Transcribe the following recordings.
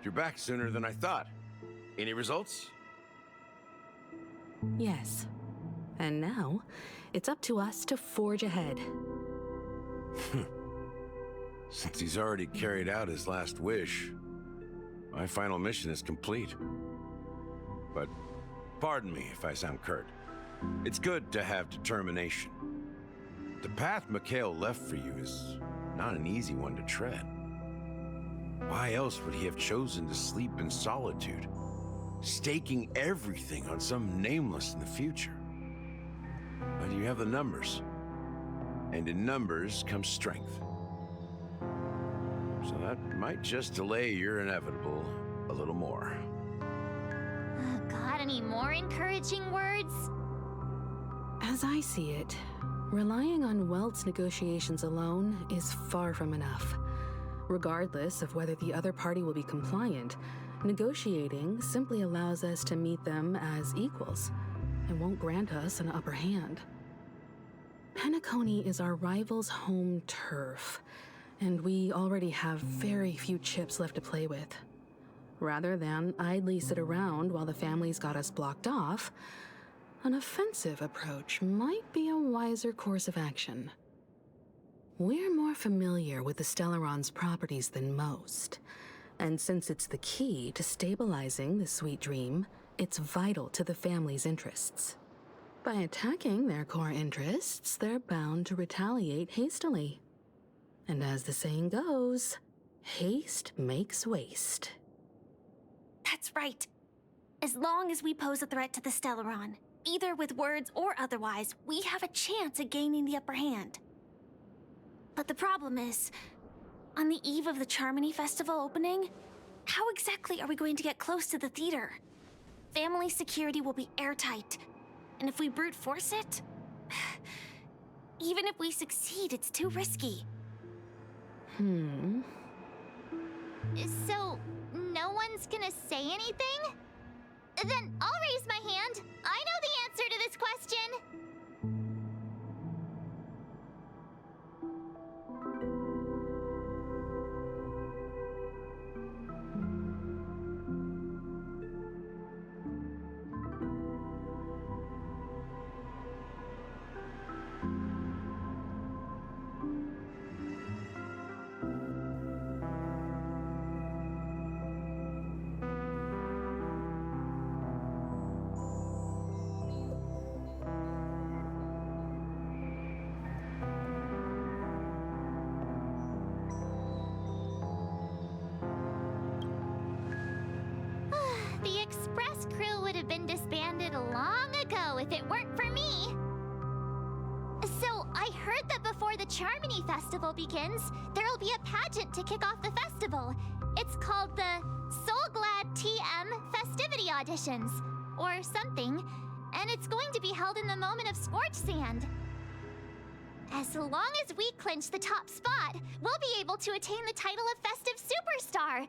You're back sooner than I thought. Any results? Yes. And now, it's up to us to forge ahead. Since he's already carried out his last wish, my final mission is complete. But pardon me if I sound curt. It's good to have determination. The path Mikhail left for you is not an easy one to tread. Why else would he have chosen to sleep in solitude, staking everything on some nameless in the future? But you have the numbers, and in numbers comes strength. So that might just delay your inevitable a little more. Got any more encouraging words? As I see it, relying on Welt's negotiations alone is far from enough. Regardless of whether the other party will be compliant, negotiating simply allows us to meet them as equals and won't grant us an upper hand. Penacony is our rival's home turf, and we already have very few chips left to play with. Rather than idly sit around while the family's got us blocked off, an offensive approach might be a wiser course of action. We're more familiar with the Stellaron's properties than most, and since it's the key to stabilizing the sweet dream, it's vital to the family's interests. By attacking their core interests, they're bound to retaliate hastily. And as the saying goes, haste makes waste. That's right. As long as we pose a threat to the Stellaron, either with words or otherwise, we have a chance at gaining the upper hand. But the problem is, on the eve of the Charmony Festival opening, how exactly are we going to get close to the theater? Family security will be airtight, and if we brute force it, even if we succeed, it's too risky. So, no one's gonna say anything? Then I'll raise my hand. I know the answer to this question. The Express crew would have been disbanded long ago if it weren't for me. So, I heard that before the Charmony Festival begins, there'll be a pageant to kick off the festival. It's called the SoulGlad Festivity Auditions, or something, and it's going to be held in the Moment of Scorchsand. As long as we clinch the top spot, we'll be able to attain the title of Festive Superstar,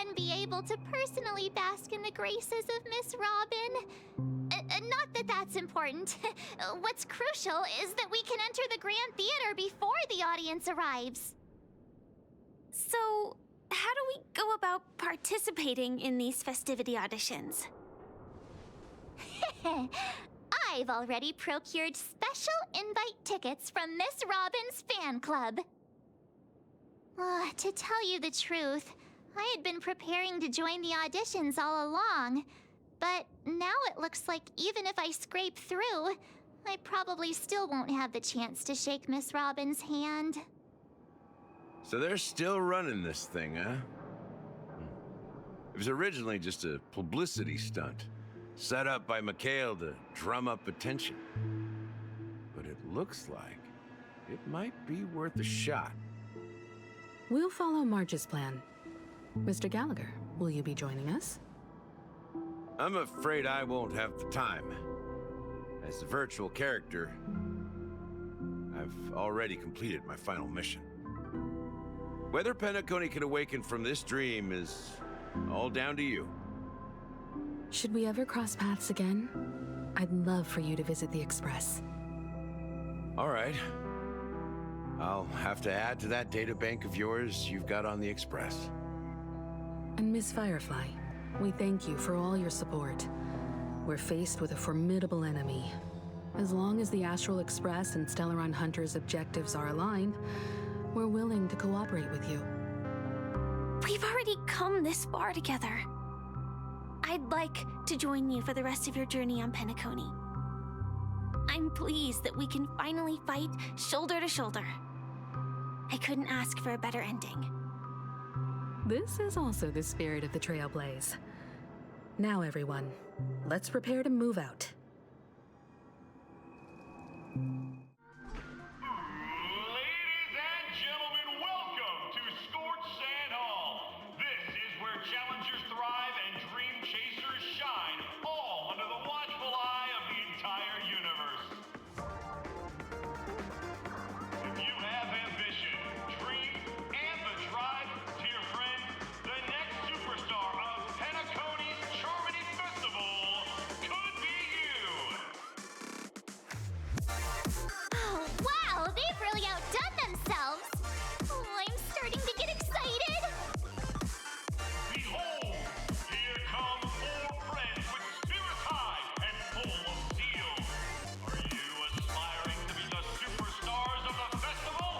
and be able to personally bask in the graces of Miss Robin. Not that that's important. What's crucial is that we can enter the Grand Theater before the audience arrives. So, how do we go about participating in these festivity auditions? I've already procured special invite tickets from Miss Robin's fan club. To tell you the truth, I had been preparing to join the auditions all along, but now it looks like even if I scrape through, I probably still won't have the chance to shake Miss Robin's hand. So they're still running this thing, huh? It was originally just a publicity stunt, set up by Mikhail to drum up attention. But it looks like it might be worth a shot. We'll follow Marge's plan. Mr. Gallagher, will you be joining us? I'm afraid I won't have the time. As a virtual character, I've already completed my final mission. Whether Penacony can awaken from this dream is all down to you. Should we ever cross paths again? I'd love for you to visit the Express. All right. I'll have to add to that data bank of yours you've got on the Express. And Miss Firefly, we thank you for all your support. We're faced with a formidable enemy. As long as the Astral Express and Stellaron Hunters' objectives are aligned, we're willing to cooperate with you. We've already come this far together. I'd like to join you for the rest of your journey on Penacony. I'm pleased that we can finally fight shoulder to shoulder. I couldn't ask for a better ending. This is also the spirit of the Trailblaze. Now, everyone, let's prepare to move out. Ladies and gentlemen, welcome to Scorchsand Hall. This is where challengers thrive and dream chasers shine, all under the watchful eye of the entire universe. If you have ambition, dream, and the drive, dear friend, the next superstar of Penacony's Charmony Festival could be you. Oh, wow, they've really outdone themselves. Oh, I'm starting to get excited. Behold, here come 4 friends with spirits high and full of zeal. Are you aspiring to be the superstars of the festival?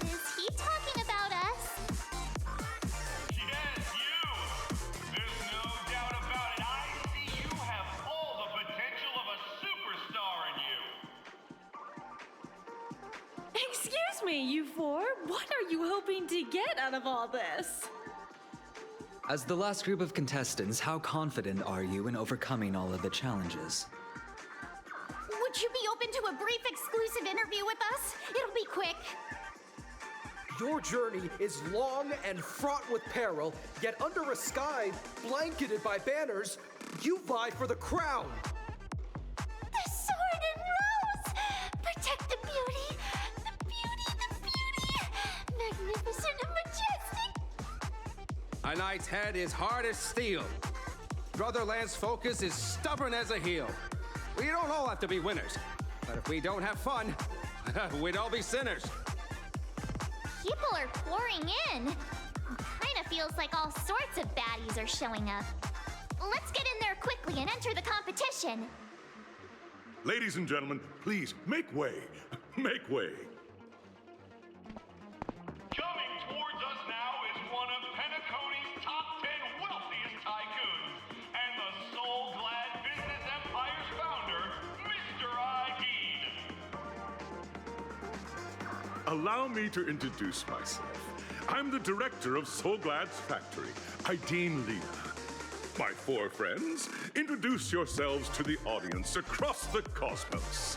Is he talking about us? Yes, you! There's no doubt about it. I see you have all the potential of a superstar in you. Excuse me, you four. What are you hoping to get out of all this? As the last group of contestants, how confident are you in overcoming all of the challenges? Would you be open to a brief exclusive interview with us? It'll be quick. Your journey is long and fraught with peril, yet under a sky blanketed by banners, you vie for the crown. The sword and rose! Protect the beauty! The beauty, the beauty! Magnificent and majestic! A knight's head is hard as steel. Brotherland's focus is stubborn as a heel. We don't all have to be winners, but if we don't have fun, we'd all be sinners. People are pouring in. Kinda feels like all sorts of baddies are showing up. Let's get in there quickly and enter the competition. Ladies and gentlemen, please make way. Make way. Coming towards us now is one of Penacony's top 10 wealthiest tycoons and the SoulGlad Business Empire's founder, Mr. Ideed. Allow me to introduce myself. I'm the director of SoulGlad's factory, Ideen Lena. My 4 friends, introduce yourselves to the audience across the cosmos.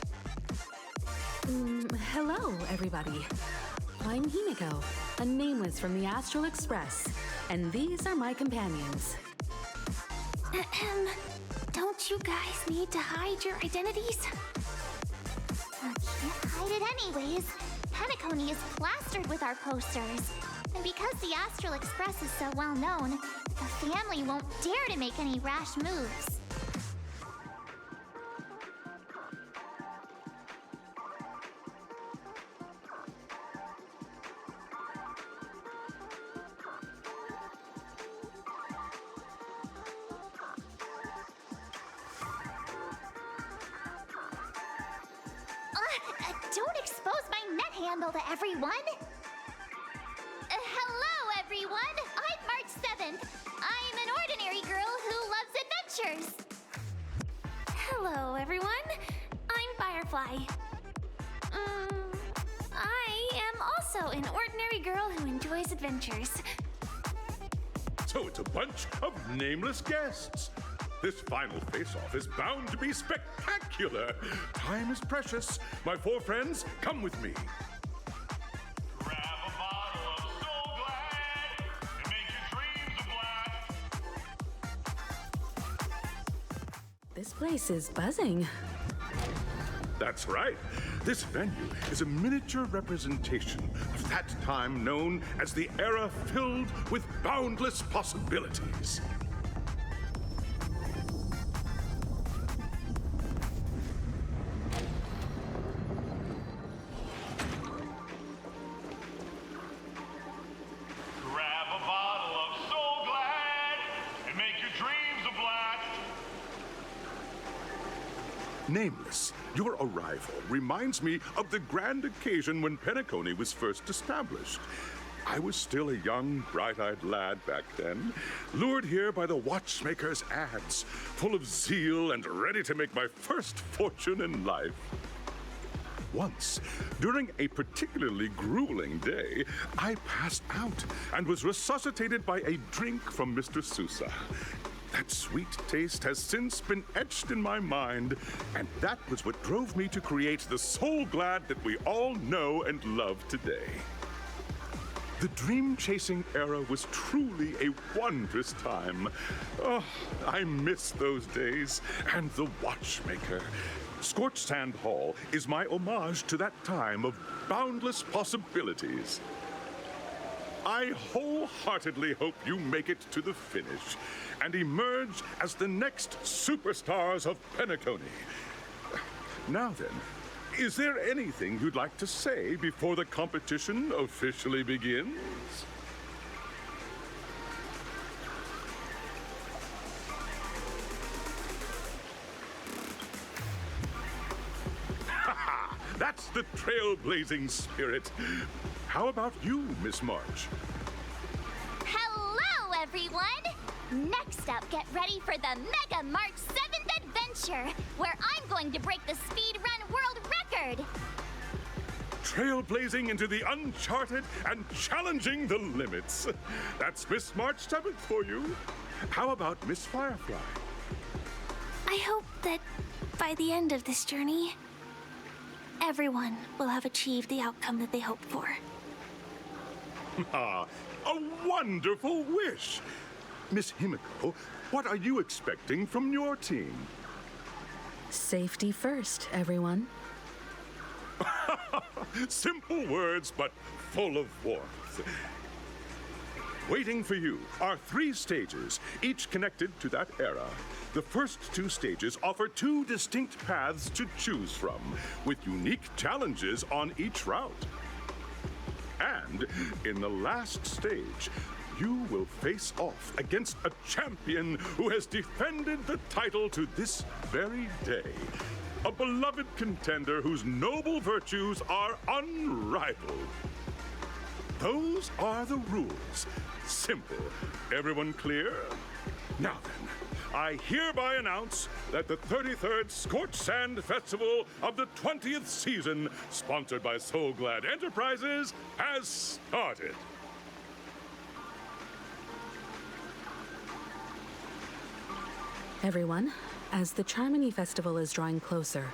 Hello, everybody. I'm Himiko, a nameless from the Astral Express, and these are my companions. Don't you guys need to hide your identities? Can't hide it anyways. Penacony is plastered with our posters. And because the Astral Express is so well known, the family won't dare to make any rash moves. Don't expose my net handle to everyone! Hello, everyone! I'm March 7th. I'm an ordinary girl who loves adventures. Hello, everyone. I'm Firefly. I am also an ordinary girl who enjoys adventures. So it's a bunch of nameless guests. This final face-off is bound to be spectacular. Time is precious. My 4 friends, come with me. Grab a bottle of SoulGlad and make your dreams a blast. This place is buzzing. That's right. This venue is a miniature representation of that time known as the era filled with boundless possibilities. Nameless, your arrival reminds me of the grand occasion when Penacony was first established. I was still a young, bright-eyed lad back then, lured here by the watchmaker's ads, full of zeal and ready to make my first fortune in life. Once, during a particularly grueling day, I passed out and was resuscitated by a drink from Mr. Sousa. That sweet taste has since been etched in my mind, and that was what drove me to create the SoulGlad that we all know and love today. The dream-chasing era was truly a wondrous time. Oh, I miss those days, and the watchmaker. Scorchsand Hall is my homage to that time of boundless possibilities. I wholeheartedly hope you make it to the finish and emerge as the next superstars of Penacony. Now then, is there anything you'd like to say before the competition officially begins? That's the trailblazing spirit. How about you, Miss March? Hello, everyone! Next up, get ready for the Mega March 7th Adventure, where I'm going to break the speedrun world record! Trailblazing into the uncharted and challenging the limits. That's Miss March 7th for you. How about Miss Firefly? I hope that by the end of this journey, everyone will have achieved the outcome that they hoped for. Ah, a wonderful wish! Miss Himiko, what are you expecting from your team? Safety first, everyone. Simple words, but full of warmth. Waiting for you are 3 stages, each connected to that era. The first 2 stages offer 2 distinct paths to choose from, with unique challenges on each route. And in the last stage, you will face off against a champion who has defended the title to this very day. A beloved contender whose noble virtues are unrivaled. Those are the rules. Simple. Everyone clear? Now then, I hereby announce that the 33rd Scorchsand Festival of the 20th season, sponsored by SoulGlad Enterprises, has started. Everyone, as the Charmony Festival is drawing closer,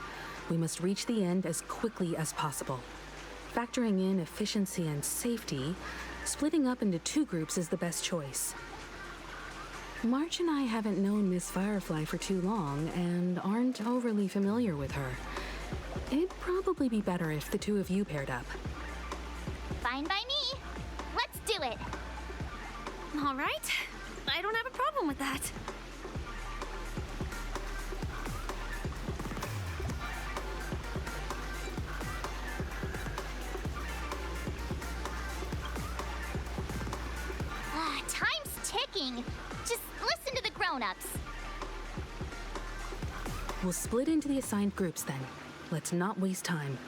we must reach the end as quickly as possible. Factoring in efficiency and safety, splitting up into 2 groups is the best choice. March and I haven't known Miss Firefly for too long and aren't overly familiar with her. It'd probably be better if the 2 of you paired up. Fine by me. Let's do it. All right. I don't have a problem with that. Time's ticking. Just listen to the grown-ups. We'll split into the assigned groups then. Let's not waste time.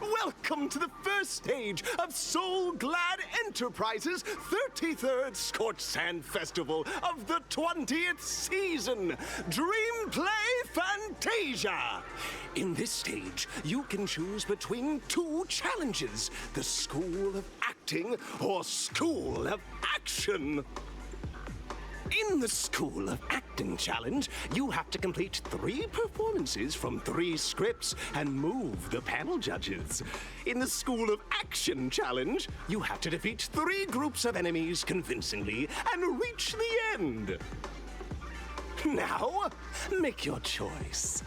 Welcome to the first stage of SoulGlad Enterprises' 33rd Scorchsand Festival of the 20th season, Dreamplay Fantasia. In this stage, you can choose between 2 challenges, the School of Acting or School of Action. In the School of Acting Challenge, you have to complete 3 performances from 3 scripts and move the panel judges. In the School of Action Challenge, you have to defeat 3 groups of enemies convincingly and reach the end. Now, make your choice.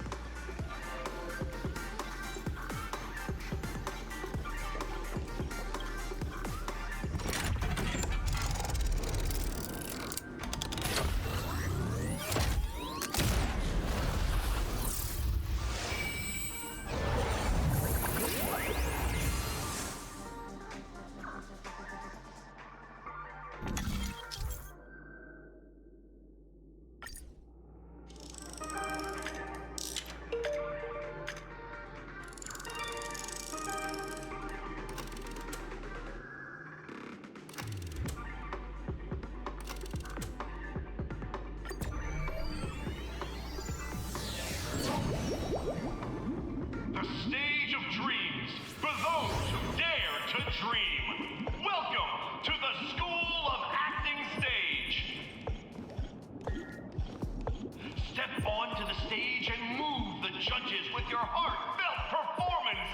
heartfelt performance.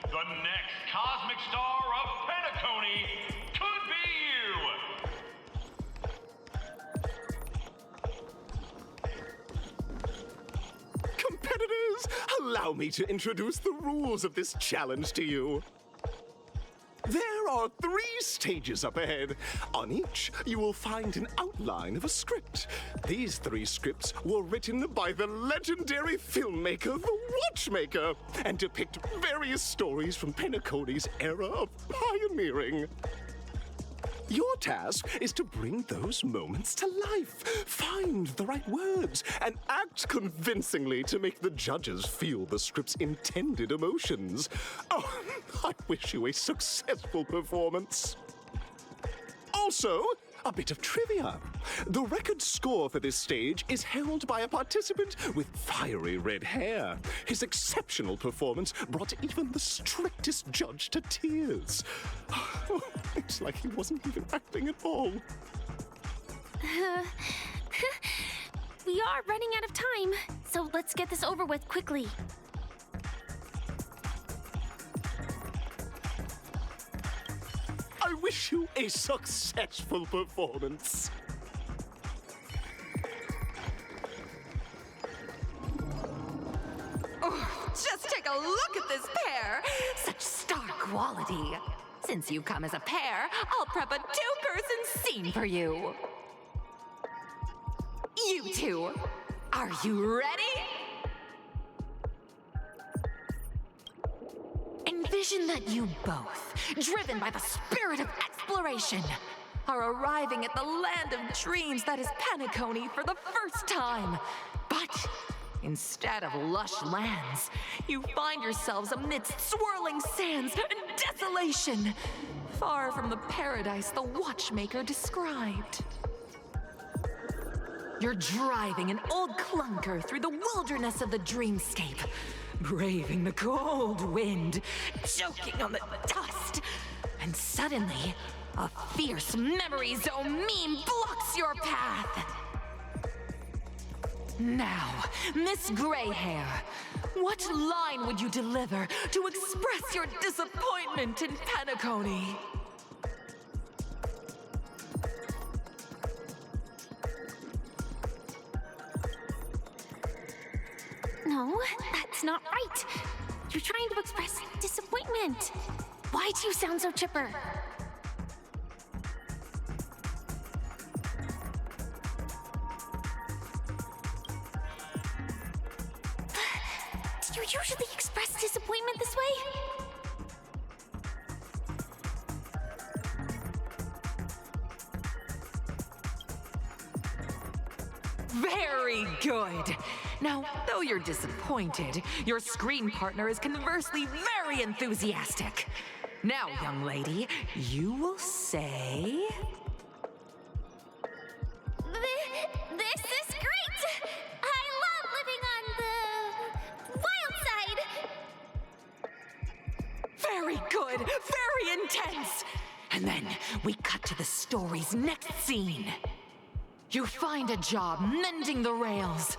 The next cosmic star of Penacony could be you. Competitors, allow me to introduce the rules of this challenge to you. There are 3 stages up ahead. On each, you will find an outline of a script. These 3 scripts were written by the legendary filmmaker, The Watchmaker, and depict various stories from Penacony's era of pioneering. Your task is to bring those moments to life, find the right words, and act convincingly to make the judges feel the script's intended emotions. Oh, I wish you a successful performance. Also, a bit of trivia. The record score for this stage is held by a participant with fiery red hair. His exceptional performance brought even the strictest judge to tears. It's like he wasn't even acting at all. We are running out of time, so let's get this over with quickly. I wish you a successful performance. Oh, just take a look at this pair! Such star quality. Since you come as a pair, I'll prep a 2-person scene for you. You two, are you ready? Envision that you both, driven by the spirit of exploration, are arriving at the land of dreams that is Penacony for the first time. But instead of lush lands, you find yourselves amidst swirling sands and desolation, far from the paradise the Watchmaker described. You're driving an old clunker through the wilderness of the dreamscape, braving the cold wind, choking on the dust, and suddenly, a fierce memory zone meme blocks your path. Now, Miss Greyhair, what line would you deliver to express your disappointment in Penacony? No, that's not right. You're trying to express disappointment. Why do you sound so chipper? Do you usually express disappointment this way? Very good. Now, though you're disappointed, your screen partner is conversely very enthusiastic. Now, young lady, you will say... This is great! I love living on the wild side! Very good, very intense. And then we cut to the story's next scene. You find a job mending the rails,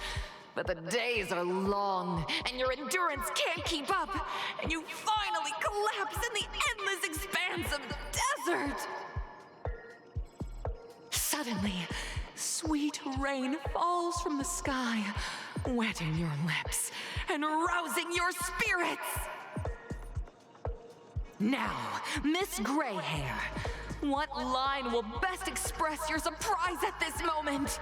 but the days are long and your endurance can't keep up, and you finally collapse in the endless expanse of desert. Suddenly, sweet rain falls from the sky, wetting your lips and rousing your spirits. Now, Miss Greyhair, what line will best express your surprise at this moment?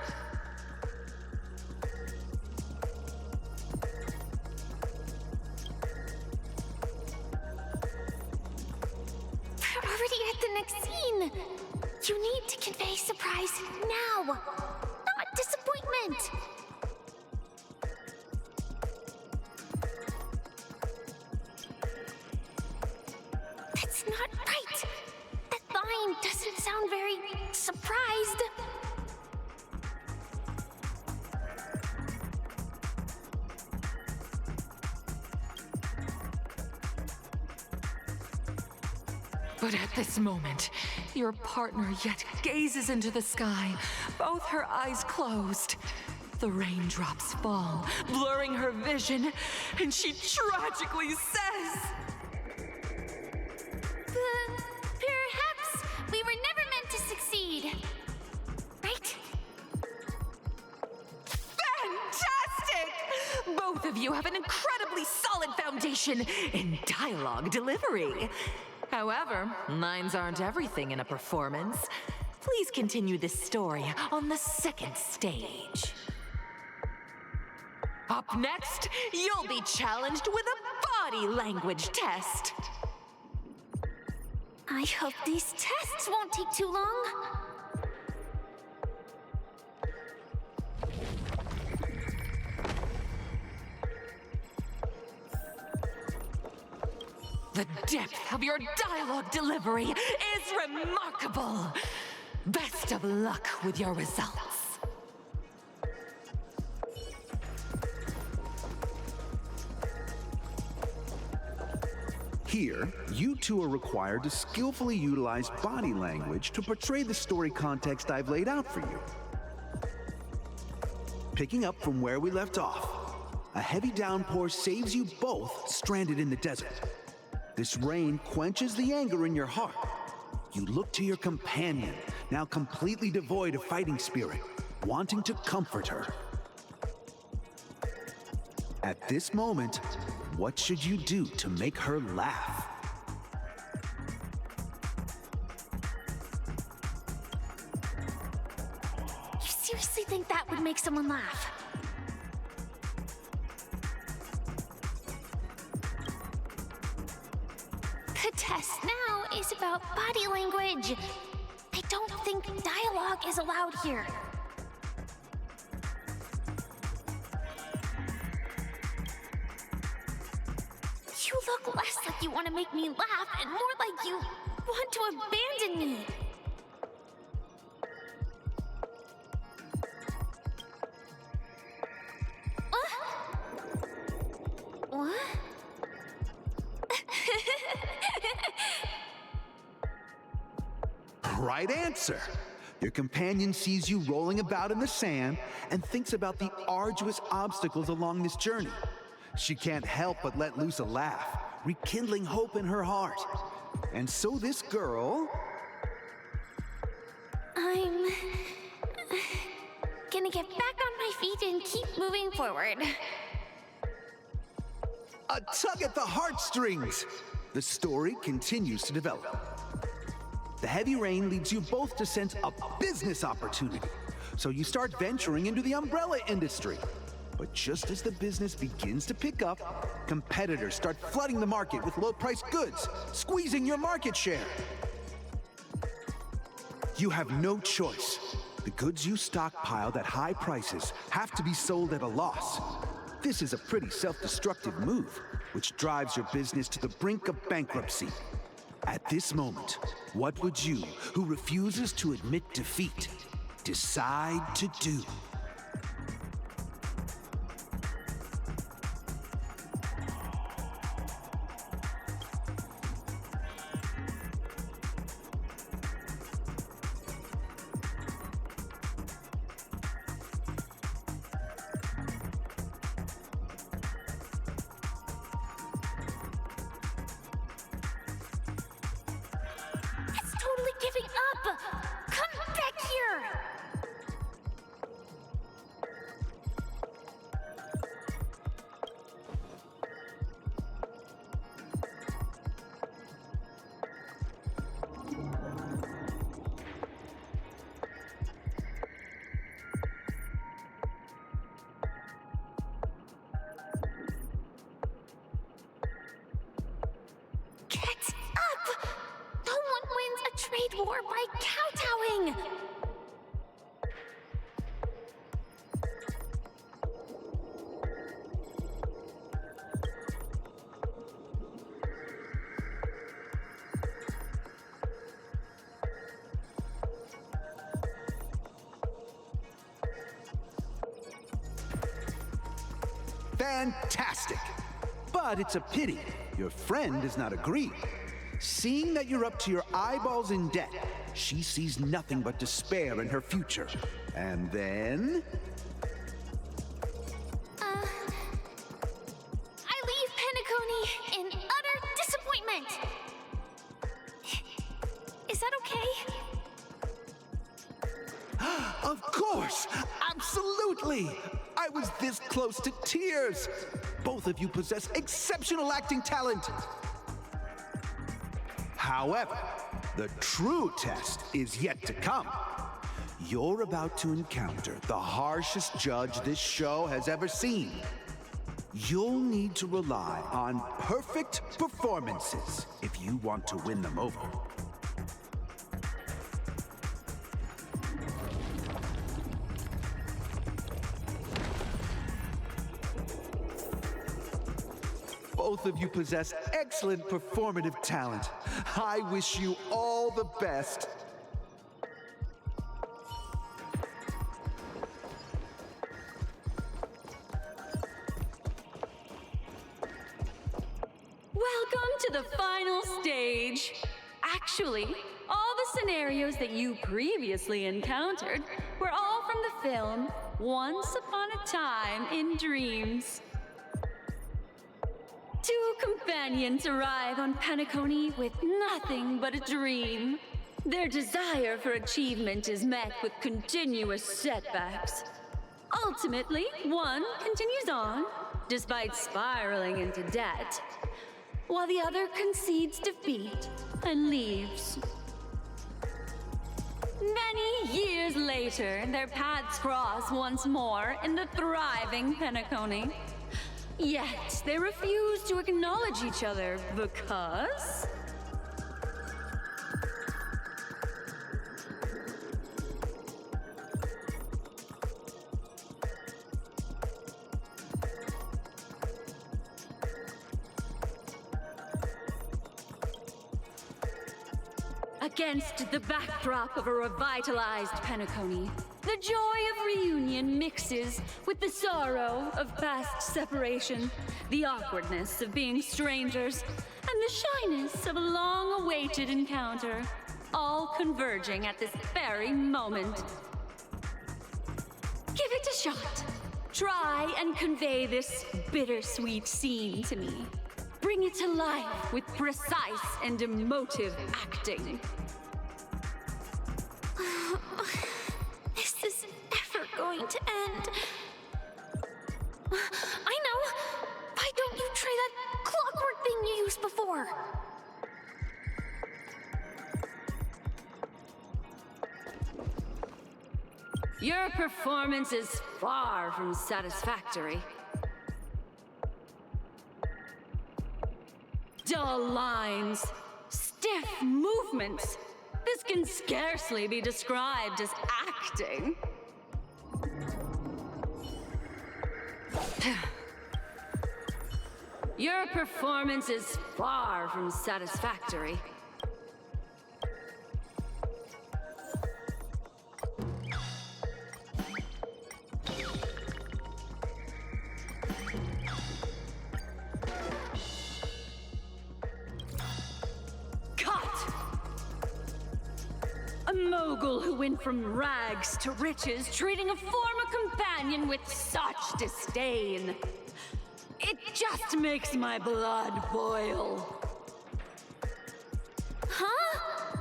We're already at the next scene. You need to convey surprise now, not disappointment. That's not right. That line doesn't sound very surprised. But at this moment, your partner yet gazes into the sky, both her eyes closed. The raindrops fall, blurring her vision, and she tragically says, Perhaps we were never meant to succeed. Right? Fantastic! Both of you have an incredibly solid foundation in dialogue delivery. However, lines aren't everything in a performance. Please continue this story on the second stage. Up next, you'll be challenged with a body language test. I hope these tests won't take too long. The depth of your dialogue delivery is remarkable. Best of luck with your results. Here, you two are required to skillfully utilize body language to portray the story context I've laid out for you. Picking up from where we left off, a heavy downpour saves you both stranded in the desert. This rain quenches the anger in your heart. You look to your companion, now completely devoid of fighting spirit, wanting to comfort her. At this moment, what should you do to make her laugh? You seriously think that would make someone laugh? The test now is about body language. I don't think dialogue is allowed here. You look less like you want to make me laugh and more like you want to abandon me. What? Right answer. Your companion sees you rolling about in the sand and thinks about the arduous obstacles along this journey. She can't help but let loose a laugh, rekindling hope in her heart. And so this girl... I'm gonna get back on my feet and keep moving forward. A tug at the heartstrings! The story continues to develop. The heavy rain leads you both to sense a business opportunity, so you start venturing into the umbrella industry. But just as the business begins to pick up, competitors start flooding the market with low-priced goods, squeezing your market share. You have no choice. The goods you stockpiled at high prices have to be sold at a loss. This is a pretty self-destructive move, which drives your business to the brink of bankruptcy. At this moment, what would you, who refuses to admit defeat, decide to do? Giving up! Come back here! Get up! No one wins a trade war by kowtowing! Fantastic! But it's a pity your friend does not agree. Seeing that you're up to your eyeballs in debt, she sees nothing but despair in her future. And then... Of course! Absolutely! I was this close to tears! Both of you possess exceptional acting talent! However, the true test is yet to come. You're about to encounter the harshest judge this show has ever seen. You'll need to rely on perfect performances if you want to win them over. Both of you possess excellent performative talent. I wish you all the best. Welcome to the final stage. Actually, all the scenarios that you previously encountered were all from the film Once Upon a Time in Dreams. Two companions arrive on Penacony with nothing but a dream. Their desire for achievement is met with continuous setbacks. Ultimately, one continues on, despite spiraling into debt, while the other concedes defeat and leaves. Many years later, their paths cross once more in the thriving Penacony. Yet, they refuse to acknowledge each other because... Against the backdrop of a revitalized Penacony, the joy of reunion mixes with the sorrow of past separation, the awkwardness of being strangers, and the shyness of a long-awaited encounter, all converging at this very moment. Give it a shot. Try and convey this bittersweet scene to me. Bring it to life with precise and emotive acting. This is never going to end. I know! Why don't you try that clockwork thing you used before? Your performance is far from satisfactory. Dull lines, stiff movements. This can scarcely be described as acting. Your performance is far from satisfactory. A mogul who went from rags to riches, treating a former companion with such disdain. It just makes my blood boil. Huh?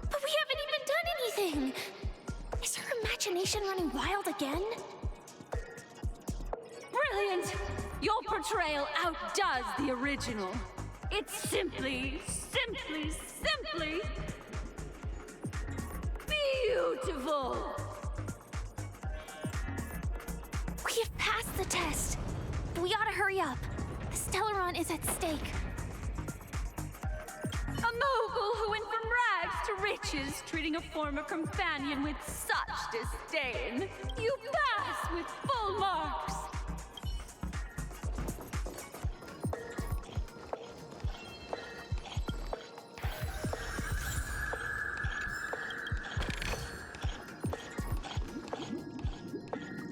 But we haven't even done anything! Is her imagination running wild again? Brilliant! Your portrayal outdoes the original. It's simply beautiful! We have passed the test. We ought to hurry up. The Stellaron is at stake. A mogul who went from rags to riches, treating a former companion with such disdain. You pass with full marks.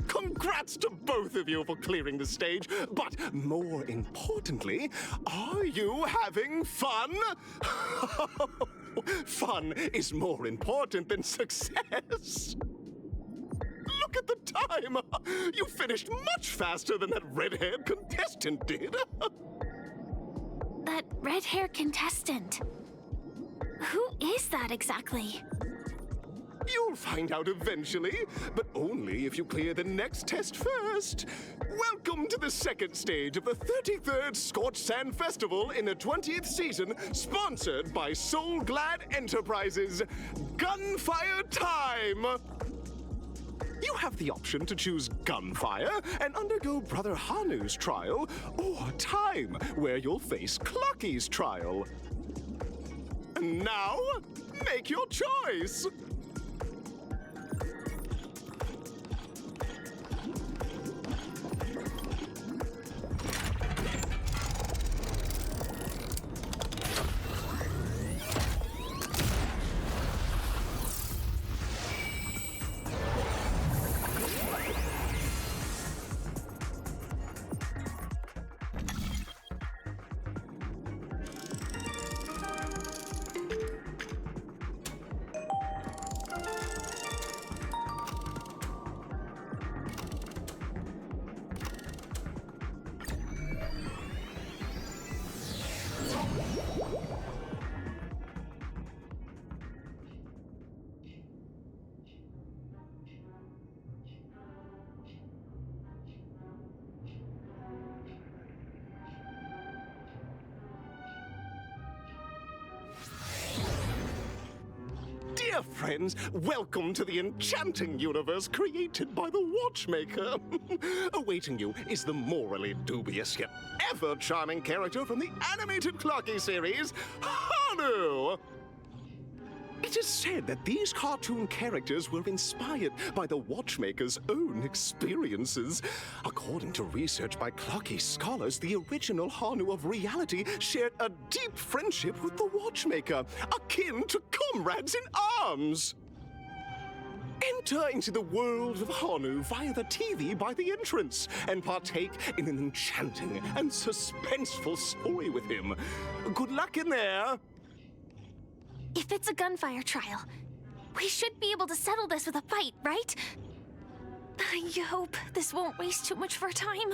Congrats to both of you for clearing the stage, but more importantly, are you having fun? Fun is more important than success. Look at the time! You finished much faster than that red-haired contestant did. That red-haired contestant? Who is that exactly? You'll find out eventually, but only if you clear the next test first. Welcome to the second stage of the 33rd Scorchsand Festival in the 20th season, sponsored by SoulGlad Enterprises. Gunfire time! You have the option to choose gunfire and undergo Brother Hanu's trial, or time, where you'll face Clucky's trial. And now, make your choice! Dear friends, welcome to the enchanting universe created by the Watchmaker. Awaiting you is the morally dubious yet ever-charming character from the animated Clocky series, Hanu! It is said that these cartoon characters were inspired by the Watchmaker's own experiences. According to research by Clocky scholars, the original Hanu of reality shared a deep friendship with the Watchmaker, akin to comrades in arms. Enter into the world of Hanu via the TV by the entrance and partake in an enchanting and suspenseful story with him. Good luck in there. If it's a gunfire trial, we should be able to settle this with a fight, right? I hope this won't waste too much of our time.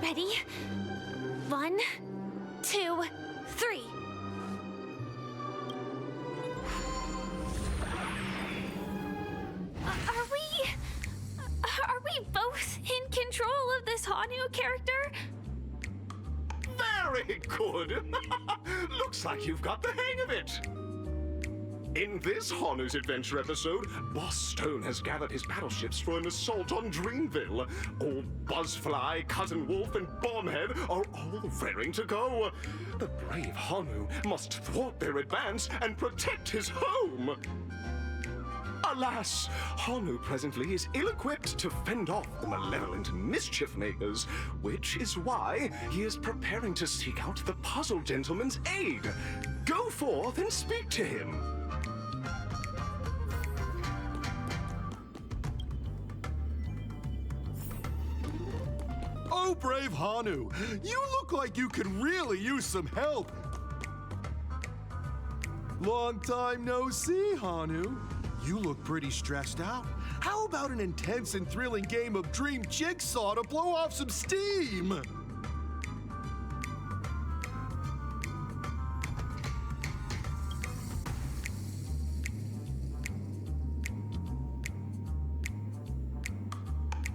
Ready? 1, 2, 3. Are we both in control of this Hanu character? Very good! Looks like you've got the hang of it! In this Hanu's Adventure episode, Boss Stone has gathered his battleships for an assault on Dreamville. Old Buzzfly, Cousin Wolf, and Bombhead are all raring to go. The brave Hanu must thwart their advance and protect his home. Alas, Hanu presently is ill-equipped to fend off the malevolent mischief makers, which is why he is preparing to seek out the Puzzle Gentleman's aid. Go forth and speak to him. Oh, brave Hanu, you look like you could really use some help. Long time no see, Hanu. You look pretty stressed out. How about an intense and thrilling game of Dream Jigsaw to blow off some steam?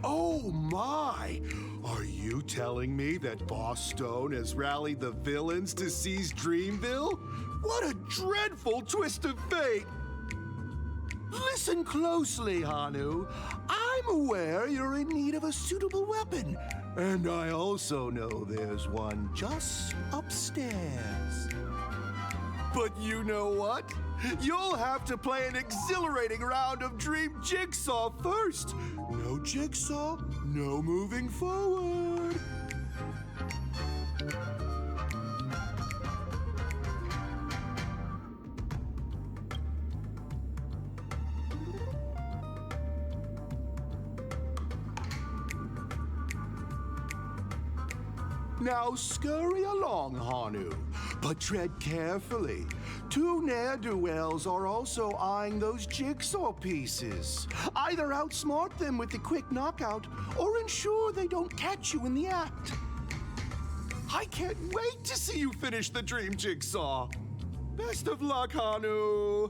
Oh my! Are you telling me that Boss Stone has rallied the villains to seize Dreamville? What a dreadful twist of fate! Listen closely, Hanu. I'm aware you're in need of a suitable weapon, and I also know there's one just upstairs. But you know what? You'll have to play an exhilarating round of Dream Jigsaw first. No Jigsaw, no moving forward. Now scurry along, Hanu, but tread carefully. Two ne'er-do-wells are also eyeing those jigsaw pieces. Either outsmart them with the quick knockout, or ensure they don't catch you in the act. I can't wait to see you finish the dream jigsaw. Best of luck, Hanu.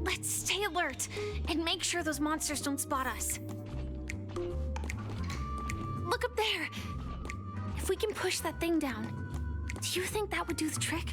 Let's stay alert and make sure those monsters don't spot us. Look up there. If we can push that thing down, do you think that would do the trick?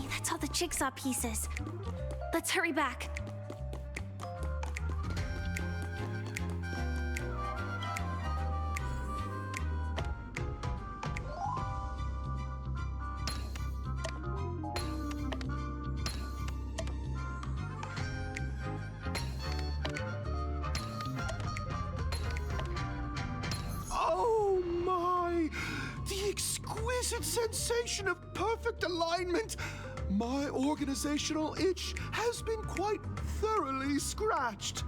That's all the jigsaw pieces. Let's hurry back. Oh my! The exquisite sensation of perfect alignment! My organizational itch has been quite thoroughly scratched.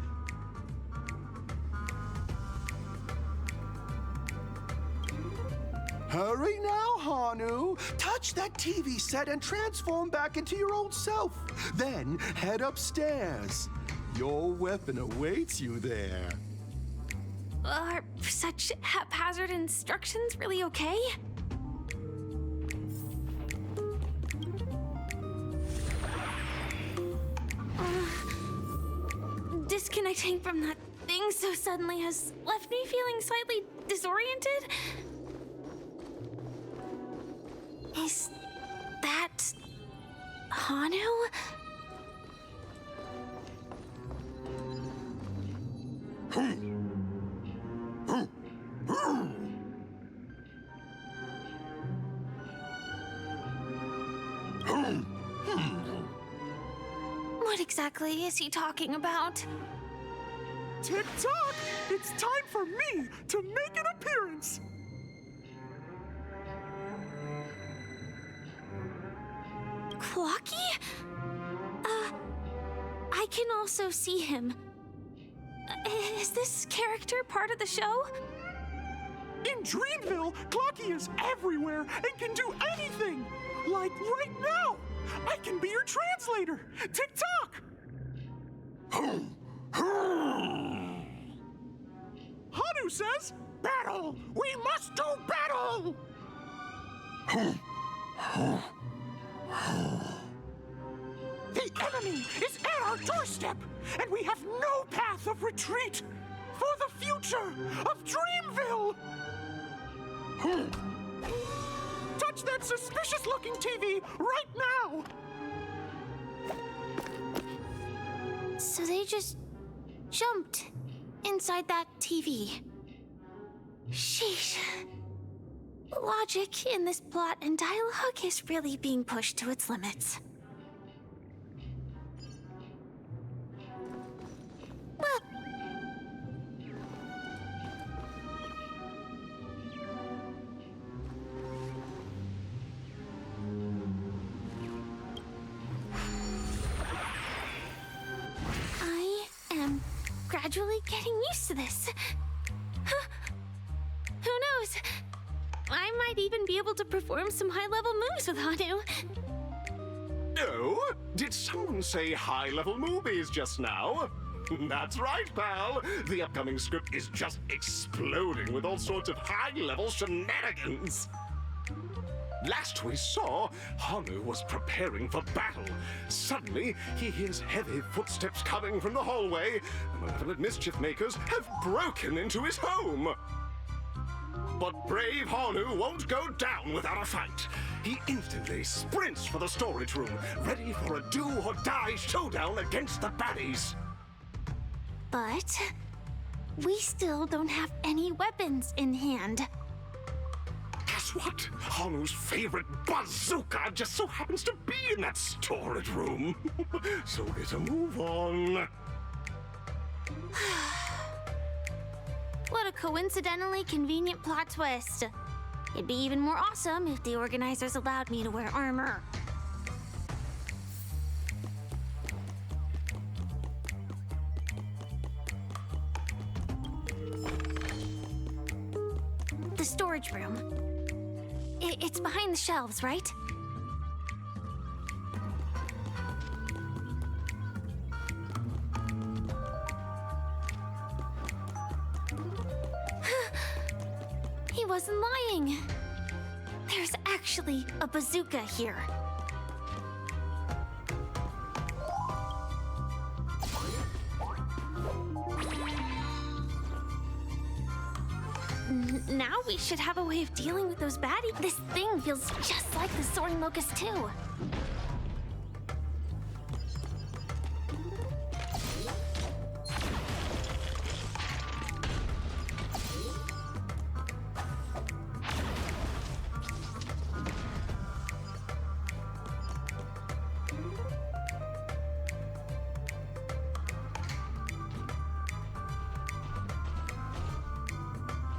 Hurry now, Hanu. Touch that TV set and transform back into your old self. Then head upstairs. Your weapon awaits you there. Are such haphazard instructions really okay? Disconnecting from that thing so suddenly has left me feeling slightly disoriented. Is that Hanu? What exactly is he talking about? Tick-tock! It's time for me to make an appearance! Clocky? I can also see him. Is this character part of the show? In Dreamville, Clocky is everywhere and can do anything! Like right now! I can be your translator! Tick-tock! Hanu says, battle! We must do battle! The enemy is at our doorstep, and we have no path of retreat for the future of Dreamville! Touch that suspicious-looking TV right now! So they just jumped inside that TV. Sheesh. Logic in this plot and dialogue is really being pushed to its limits. Gradually getting used to this. Who knows? I might even be able to perform some high-level moves with Hanu. Oh? Did someone say high-level movies just now? That's right, pal. The upcoming script is just exploding with all sorts of high-level shenanigans. Last we saw, Hanu was preparing for battle. Suddenly, he hears heavy footsteps coming from the hallway. The malevolent mischief makers have broken into his home. But brave Hanu won't go down without a fight. He instantly sprints for the storage room, ready for a do-or-die showdown against the baddies. But we still don't have any weapons in hand. Guess what? Hanu's favorite bazooka just so happens to be in that storage room. So get a move on. What a coincidentally convenient plot twist. It'd be even more awesome if the organizers allowed me to wear armor. The storage room. It's behind the shelves, right? He wasn't lying. There's actually a bazooka here. Now we should have a way of dealing with those baddies. This thing feels just like the Soaring Locust too.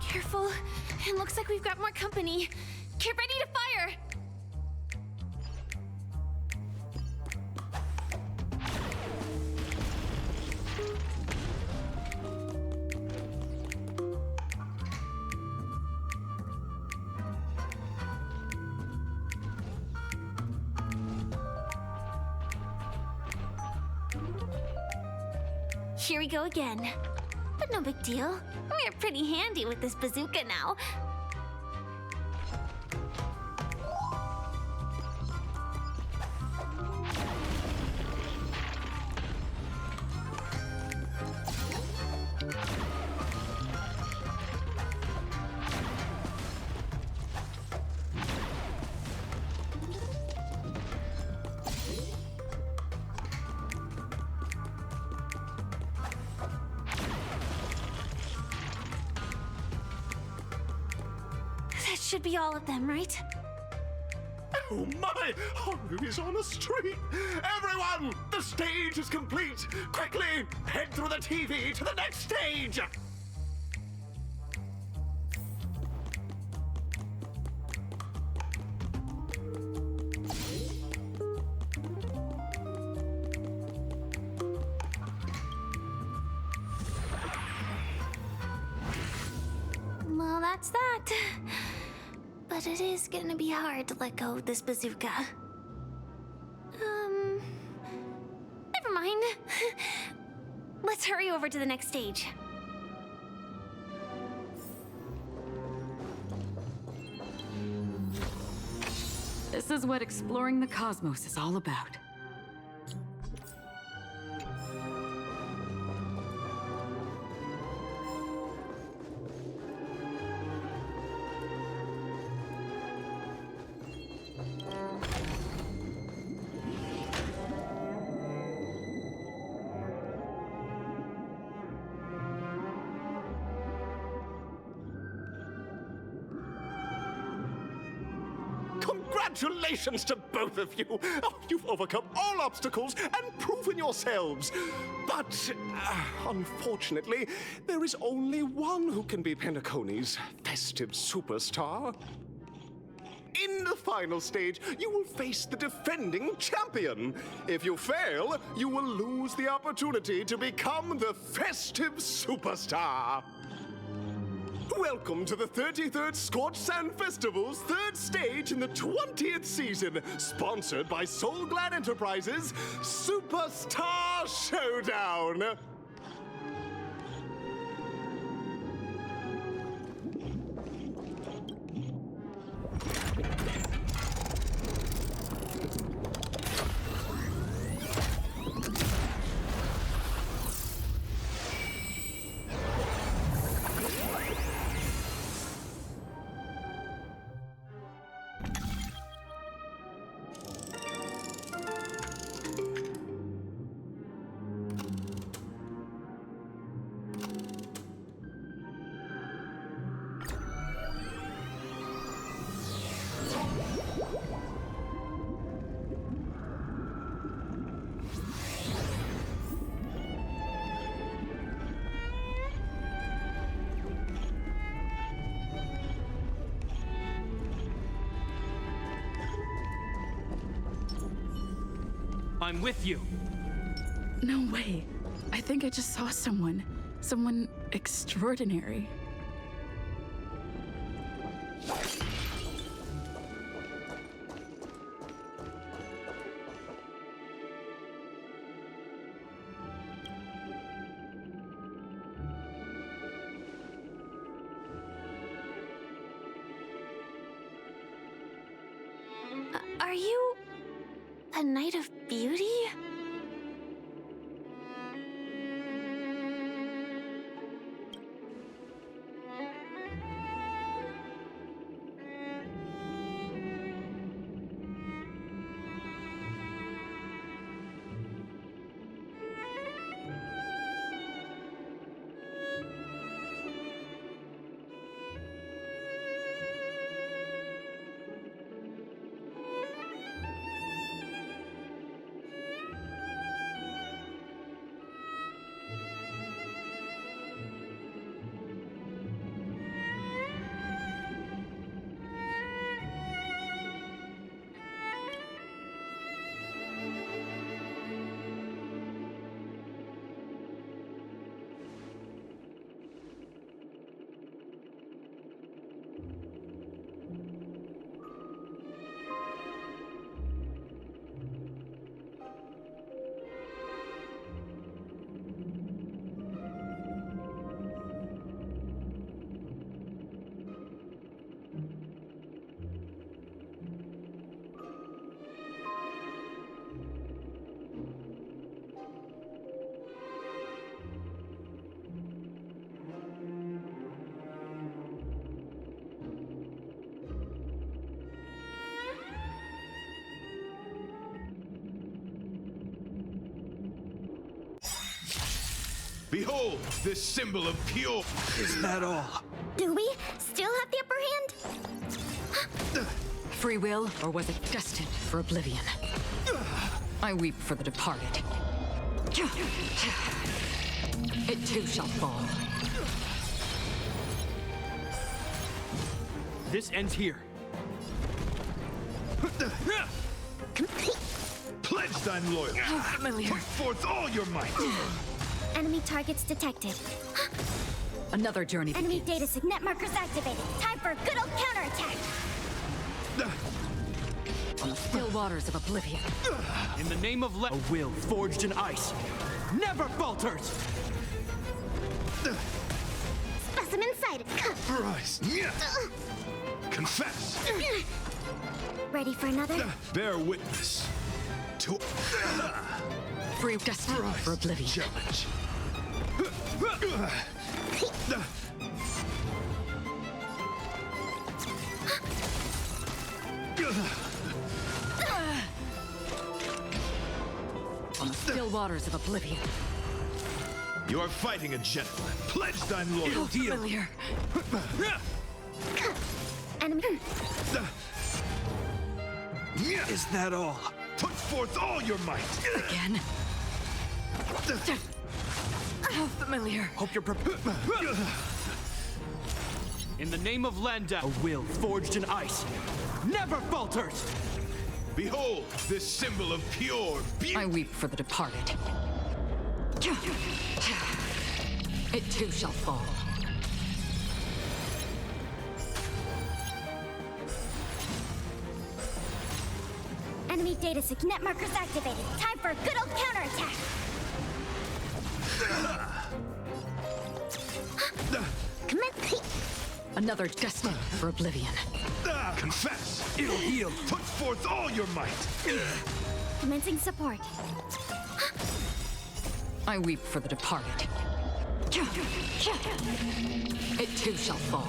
Careful. It looks like we've got more company. Get ready to fire! Here we go again. But no big deal. We're pretty handy with this bazooka now. Should be all of them, right? Oh my! Hanu is on a streak! Everyone! The stage is complete! Quickly! Head through the TV to the next stage! Well, that's that. But it is gonna be hard to let go of this bazooka. Never mind. Let's hurry over to the next stage. This is what exploring the cosmos is all about. Congratulations to both of you! Oh, you've overcome all obstacles and proven yourselves! But, unfortunately, there is only one who can be Penacony's festive superstar. In the final stage, you will face the defending champion. If you fail, you will lose the opportunity to become the festive superstar. Welcome to the 33rd Scorchsand Festival's third stage in the 20th season, sponsored by SoulGlad Enterprises Superstar Showdown. I'm with you. No way. I think I just saw someone. Someone extraordinary. Are you a Knight of Beauty? Behold, this symbol of pure... Is that all? Do we still have the upper hand? Free will, or was it destined for oblivion? I weep for the departed. It too shall fall. This ends here. Pledge thine loyalty. How familiar. Put forth all your might. Enemy targets detected. Another journey Enemy begins. data signet markers activated. Time for a good old counterattack. On the still waters of oblivion. In the name of a will forged in ice never falters. Specimen sighted. Christ. Confess. Ready for another? Bear witness to Free destined for oblivion. challenge. On the still waters of oblivion. You are fighting a gentleman. Pledge thine How loyalty. familiar. Enemy. Is that all? Put forth all your might. Again. How familiar. Hope you're prepared. In the name of Landa, a will forged in ice never falters. Behold, this symbol of pure beauty. I weep for the departed. It too shall fall. Enemy data signet markers activated. Time for a good old counterattack. Commence. Another destined for oblivion. Confess! It'll heal! Put forth all your might! Commencing support. I weep for the departed. It too shall fall.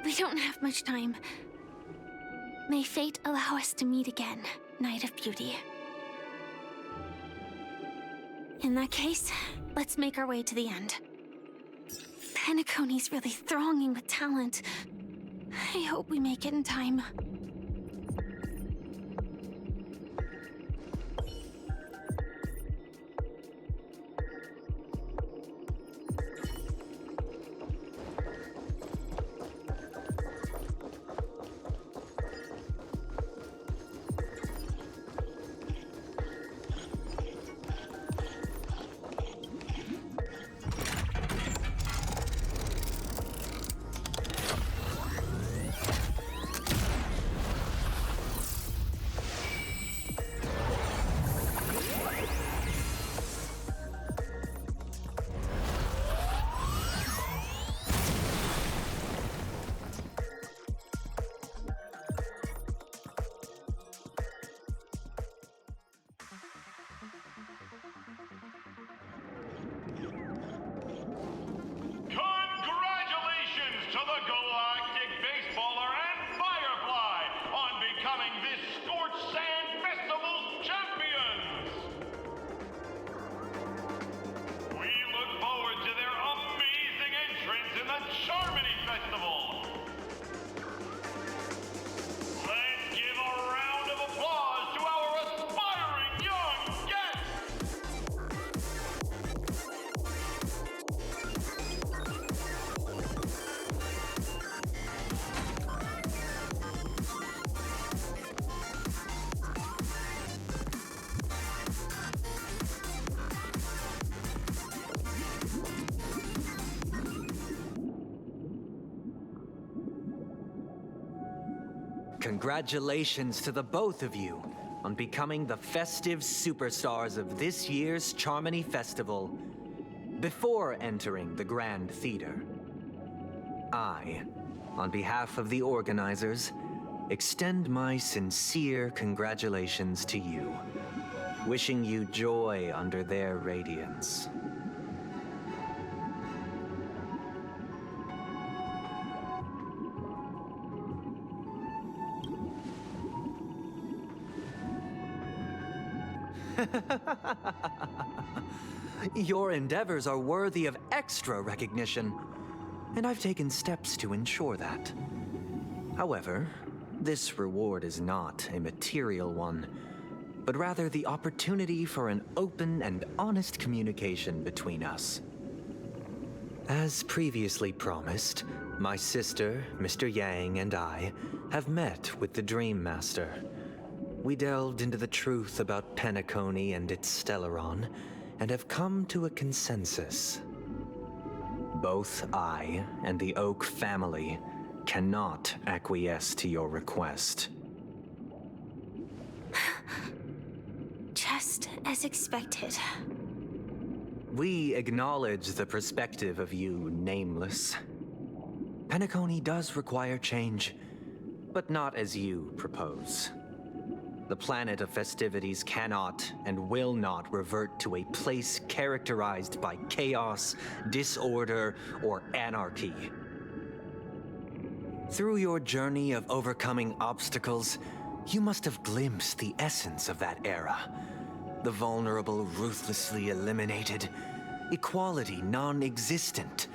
We don't have much time. May fate allow us to meet again, Night of Beauty. In that case, let's make our way to the end. Penacony's really thronging with talent. I hope we make it in time. Congratulations to the Galactic Baseballer and Firefly on becoming this Scorchsand Festival's champions! We look forward to their amazing entrance in the Charmony Festival! Let's give a round of applause to our aspiring young guests! Congratulations to the both of you on becoming the festive superstars of this year's Charmony Festival. Before entering the Grand Theater, I, on behalf of the organizers, extend my sincere congratulations to you, wishing you joy under their radiance. Your endeavors are worthy of extra recognition, and I've taken steps to ensure that. However, this reward is not a material one, but rather the opportunity for an open and honest communication between us. As previously promised, my sister, Mr. Yang, and I have met with the Dream Master. We delved into the truth about Penacony and its Stellaron, and have come to a consensus. Both I and the Oak family cannot acquiesce to your request. Just as expected. We acknowledge the perspective of you, Nameless. Penacony does require change, but not as you propose. The planet of festivities cannot and will not revert to a place characterized by chaos, disorder, or anarchy. Through your journey of overcoming obstacles, you must have glimpsed the essence of that era. The vulnerable ruthlessly eliminated, equality non-existent,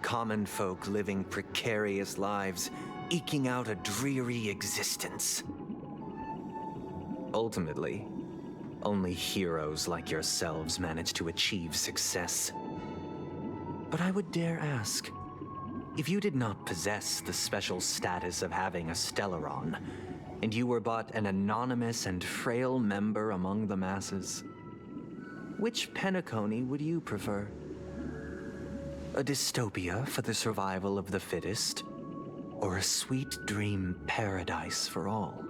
common folk living precarious lives, eking out a dreary existence. Ultimately, only heroes like yourselves manage to achieve success. But I would dare ask, if you did not possess the special status of having a Stellaron, and you were but an anonymous and frail member among the masses, which Penacony would you prefer? A dystopia for the survival of the fittest, or a sweet dream paradise for all?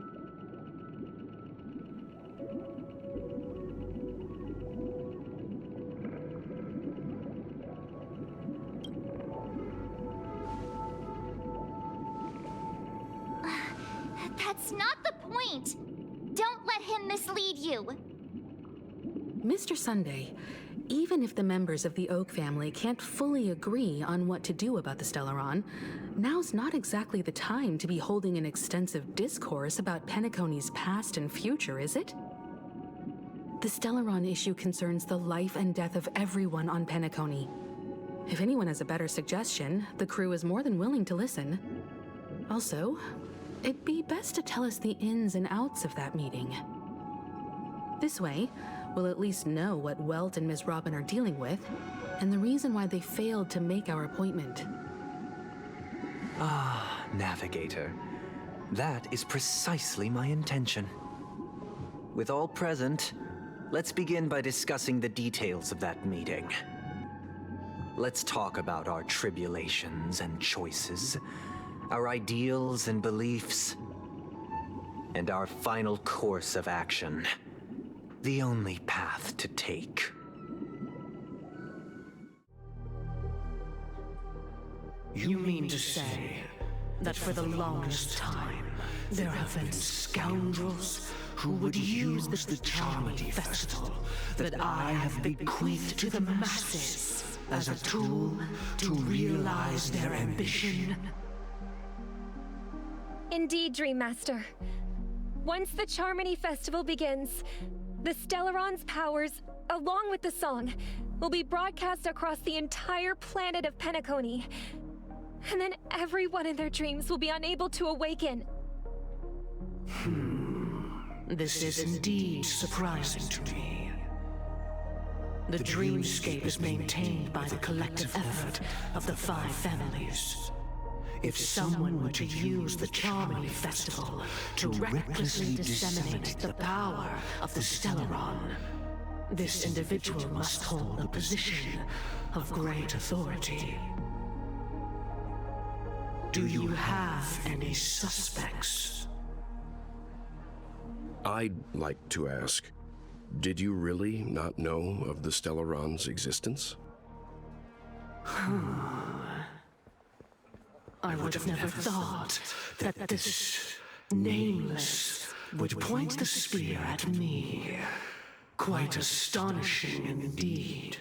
That's not the point! Don't let him mislead you! Mr. Sunday, even if the members of the Oak family can't fully agree on what to do about the Stellaron, now's not exactly the time to be holding an extensive discourse about Penacony's past and future, is it? The Stellaron issue concerns the life and death of everyone on Penacony. If anyone has a better suggestion, the crew is more than willing to listen. Also, it'd be best to tell us the ins and outs of that meeting. This way, we'll at least know what Welt and Ms. Robin are dealing with, and the reason why they failed to make our appointment. Ah, Navigator. That is precisely my intention. With all present, let's begin by discussing the details of that meeting. Let's talk about our tribulations and choices, our ideals and beliefs, and our final course of action. The only path to take. You mean to say that for the longest time, there have been scoundrels who would use the Charmony Festival that I have bequeathed to the masses as a tool to realize their ambition? Indeed, Dream Master. Once the Charmony Festival begins, the Stellaron's powers, along with the song, will be broadcast across the entire planet of Penacony. And then everyone in their dreams will be unable to awaken. This is indeed surprising to me. The dreamscape is maintained by the collective effort of the 5 families. If someone were to use the Charmony Festival to recklessly disseminate the power of the Stellaron, this individual must hold a position of great authority. Do you have any suspects? I'd like to ask, did you really not know of the Stellaron's existence? I would have never thought that this nameless would point the spear at me. Quite astonishing indeed.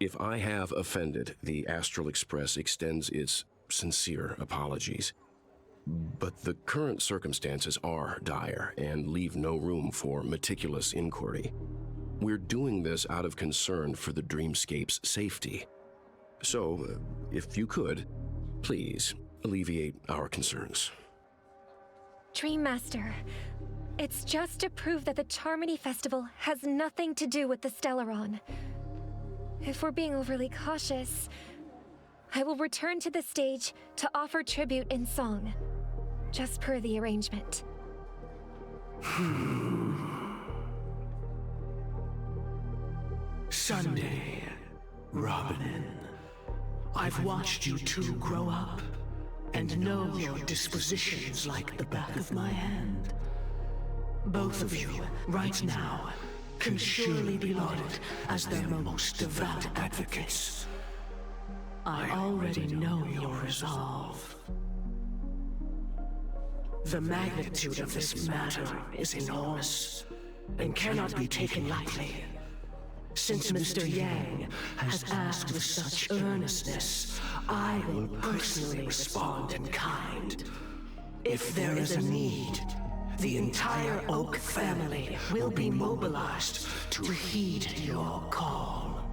If I have offended, the Astral Express extends its sincere apologies. But the current circumstances are dire and leave no room for meticulous inquiry. We're doing this out of concern for the dreamscape's safety. So, if you could, please alleviate our concerns. Dream Master, it's just to prove that the Charmony Festival has nothing to do with the Stellaron. If we're being overly cautious, I will return to the stage to offer tribute in song, just per the arrangement. Sunday, Robin, I've watched you two grow up and know your dispositions like the back of my hand. Both of you, right now, can surely be lauded as their most devout advocates. I already know your resolve. The magnitude of this matter is enormous and cannot be taken lightly. Since Mr. Yang has asked with such earnestness, I will personally respond in kind. If there is a need, the entire Oak family will be mobilized to heed your call.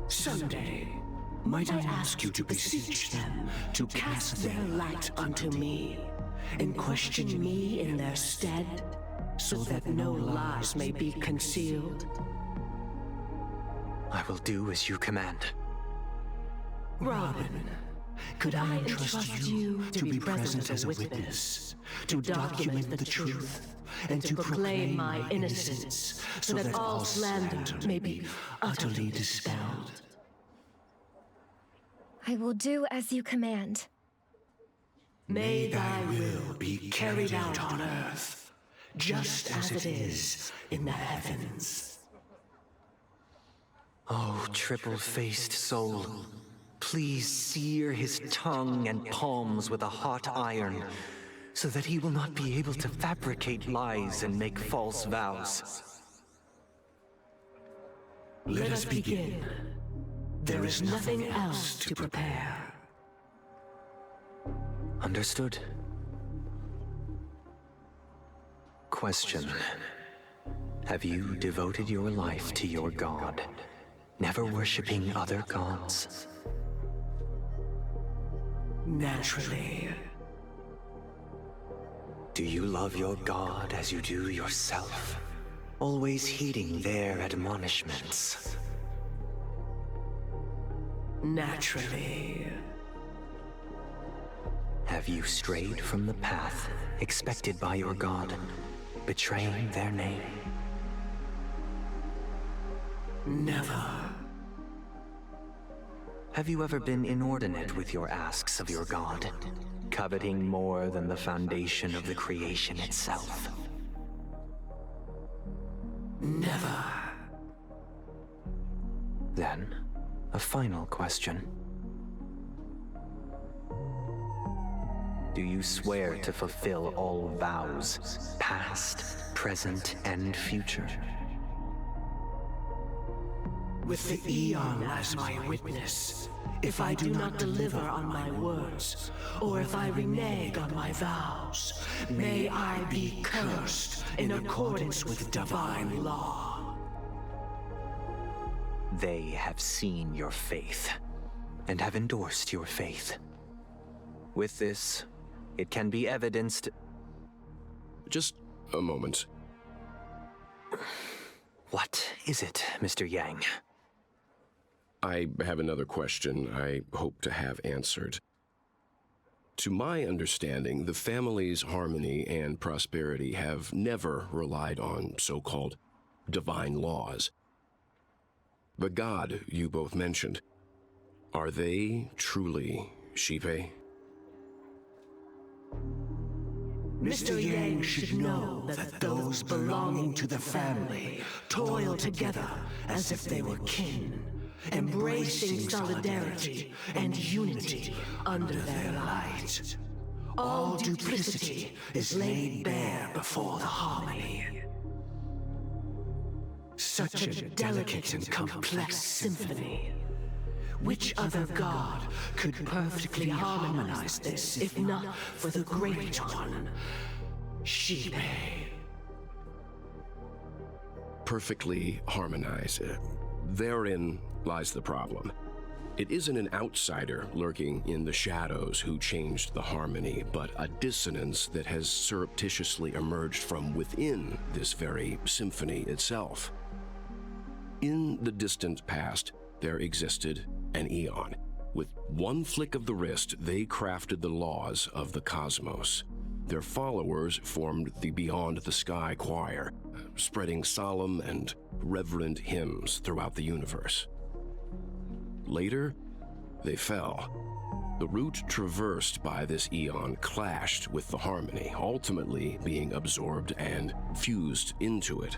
Sunday, Might I ask you to beseech them to cast their light unto me, and question me in their stead, so that no lies may be concealed? I will do as you command. Robin, could I entrust you to be present as a witness, to document the truth, and to proclaim my innocence, so that all slander may be utterly dispelled? I will do as you command. May thy will be carried out on earth, just as it is in the heavens. Oh, triple-faced soul, please sear his tongue and palms with a hot iron, so that he will not be able to fabricate lies and make false vows. Let us begin. There is nothing else to prepare. Understood. Question. Have you devoted your life to your god, never worshipping other gods? Naturally. Do you love your god as you do yourself, always heeding their admonishments? Naturally. Have you strayed from the path expected by your god, betraying their name? Never. Have you ever been inordinate with your asks of your god, coveting more than the foundation of the creation itself? Never. Then, a final question. Do you swear to fulfill all vows, past, present, and future? With the Eon as my witness, if I do not deliver on my words, or if I renege on my vows, may I be cursed in accordance with divine law. They have seen your faith, and have endorsed your faith. With this, it can be evidenced... Just a moment. What is it, Mr. Yang? I have another question I hope to have answered. To my understanding, the family's harmony and prosperity have never relied on so-called divine laws. The god you both mentioned, are they truly Shipe? Mr. Yang should know that those belonging to the family toil together as if they were kin, embracing solidarity and unity under their light. All duplicity is laid bare before the harmony. Such a delicate and complex symphony. Which other god could perfectly harmonize this, if not for the great one, Shipe? Perfectly harmonize. Therein lies the problem. It isn't an outsider lurking in the shadows who changed the harmony, but a dissonance that has surreptitiously emerged from within this very symphony itself. In the distant past, there existed an Eon. With one flick of the wrist, they crafted the laws of the cosmos. Their followers formed the Beyond the Sky Choir, spreading solemn and reverent hymns throughout the universe. Later, they fell. The route traversed by this Eon clashed with the harmony, ultimately being absorbed and fused into it.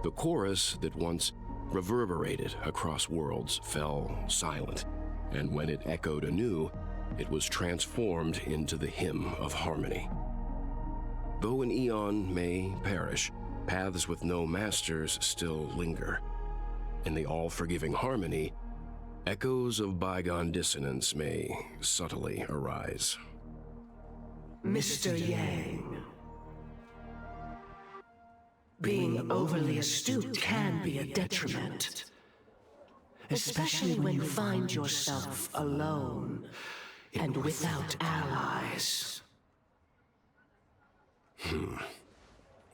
The chorus that once reverberated across worlds fell silent, and when it echoed anew, it was transformed into the hymn of harmony. Though an Eon may perish, paths with no masters still linger. In the all-forgiving harmony, echoes of bygone dissonance may subtly arise. Mr. Yang. Being overly astute can be a detriment. especially when you find yourself alone and without allies.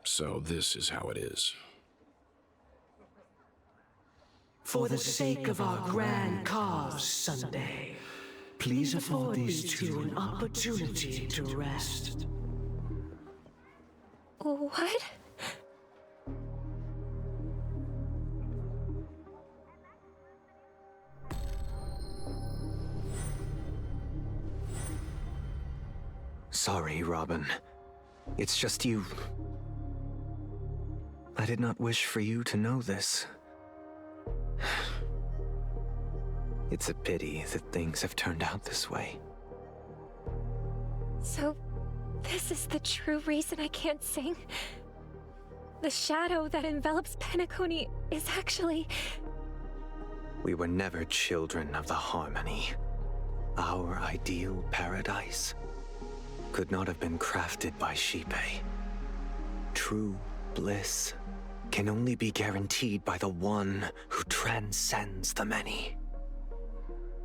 So this is how it is. For the sake of our grand cause, Sunday, please afford these two an opportunity to rest. What? Sorry, Robin. It's just you. I did not wish for you to know this. It's a pity that things have turned out this way. So, this is the true reason I can't sing? The shadow that envelops Penacony is actually... We were never children of the harmony. Our ideal paradise could not have been crafted by Xipe. True bliss can only be guaranteed by the one who transcends the many.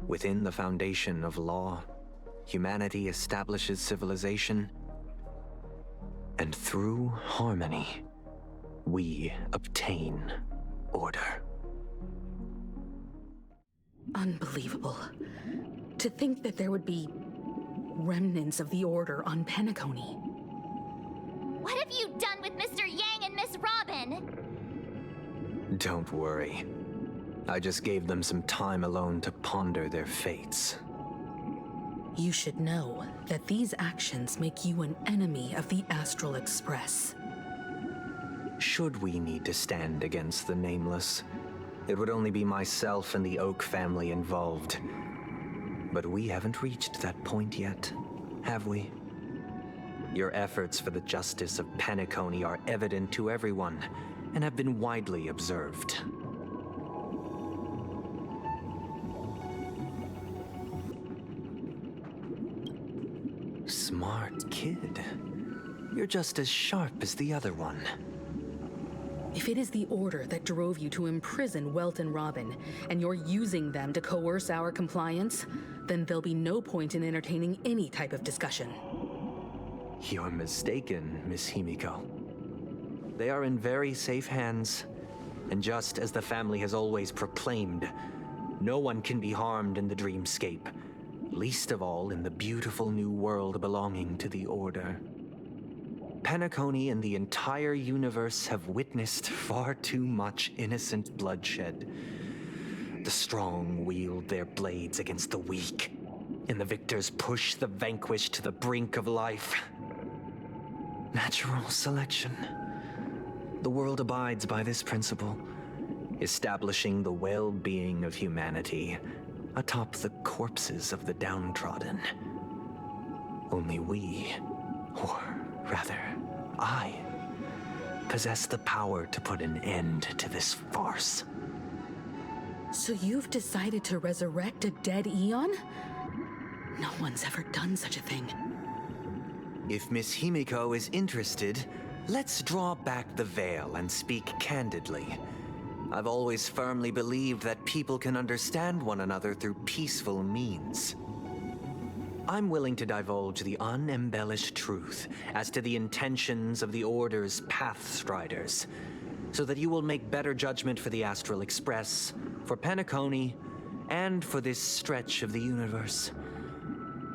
Within the foundation of law, humanity establishes civilization, and through harmony, we obtain order. Unbelievable. To think that there would be remnants of the Order on Penacony. What have you done with Mr. Yang and Miss Robin? Don't worry. I just gave them some time alone to ponder their fates. You should know that these actions make you an enemy of the Astral Express. Should we need to stand against the Nameless, it would only be myself and the Oak family involved. But we haven't reached that point yet, have we? Your efforts for the justice of Penacony are evident to everyone, and have been widely observed. Smart kid. You're just as sharp as the other one. If it is the Order that drove you to imprison Welt and Robin, and you're using them to coerce our compliance, then there'll be no point in entertaining any type of discussion. You're mistaken, Miss Himiko. They are in very safe hands, and just as the family has always proclaimed, no one can be harmed in the dreamscape, least of all in the beautiful new world belonging to the Order. Penacony and the entire universe have witnessed far too much innocent bloodshed. The strong wield their blades against the weak, and the victors push the vanquished to the brink of life. Natural selection. The world abides by this principle, establishing the well-being of humanity atop the corpses of the downtrodden. Only we, or rather, I, possess the power to put an end to this farce. So you've decided to resurrect a dead Eon? No one's ever done such a thing. If Miss Himiko is interested, let's draw back the veil and speak candidly. I've always firmly believed that people can understand one another through peaceful means. I'm willing to divulge the unembellished truth as to the intentions of the Order's Pathstriders, so that you will make better judgment for the Astral Express, for Penacony, and for this stretch of the universe.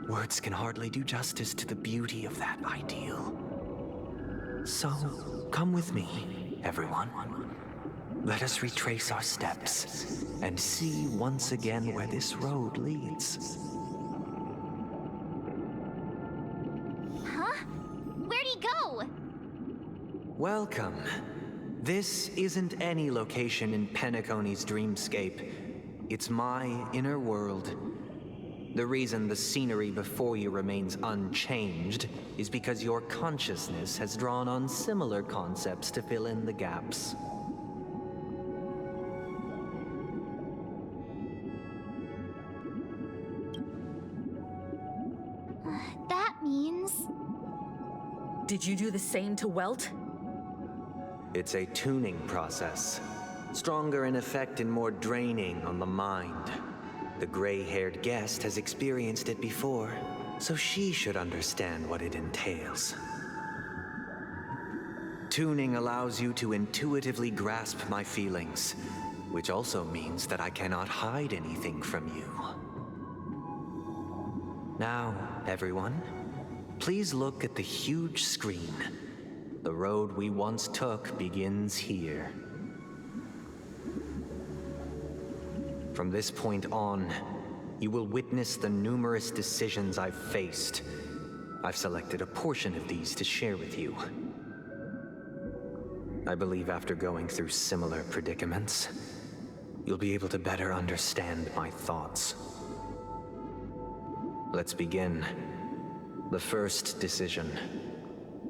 Words can hardly do justice to the beauty of that ideal. So, come with me, everyone. Let us retrace our steps and see once again where this road leads. Huh? Where'd he go? Welcome. This isn't any location in Penacony's dreamscape. It's my inner world. The reason the scenery before you remains unchanged is because your consciousness has drawn on similar concepts to fill in the gaps. That means... Did you do the same to Welt? It's a tuning process. Stronger in effect and more draining on the mind. The gray-haired guest has experienced it before, so she should understand what it entails. Tuning allows you to intuitively grasp my feelings, which also means that I cannot hide anything from you. Now, everyone, please look at the huge screen. The road we once took begins here. From this point on, you will witness the numerous decisions I've faced. I've selected a portion of these to share with you. I believe after going through similar predicaments, you'll be able to better understand my thoughts. Let's begin. The first decision.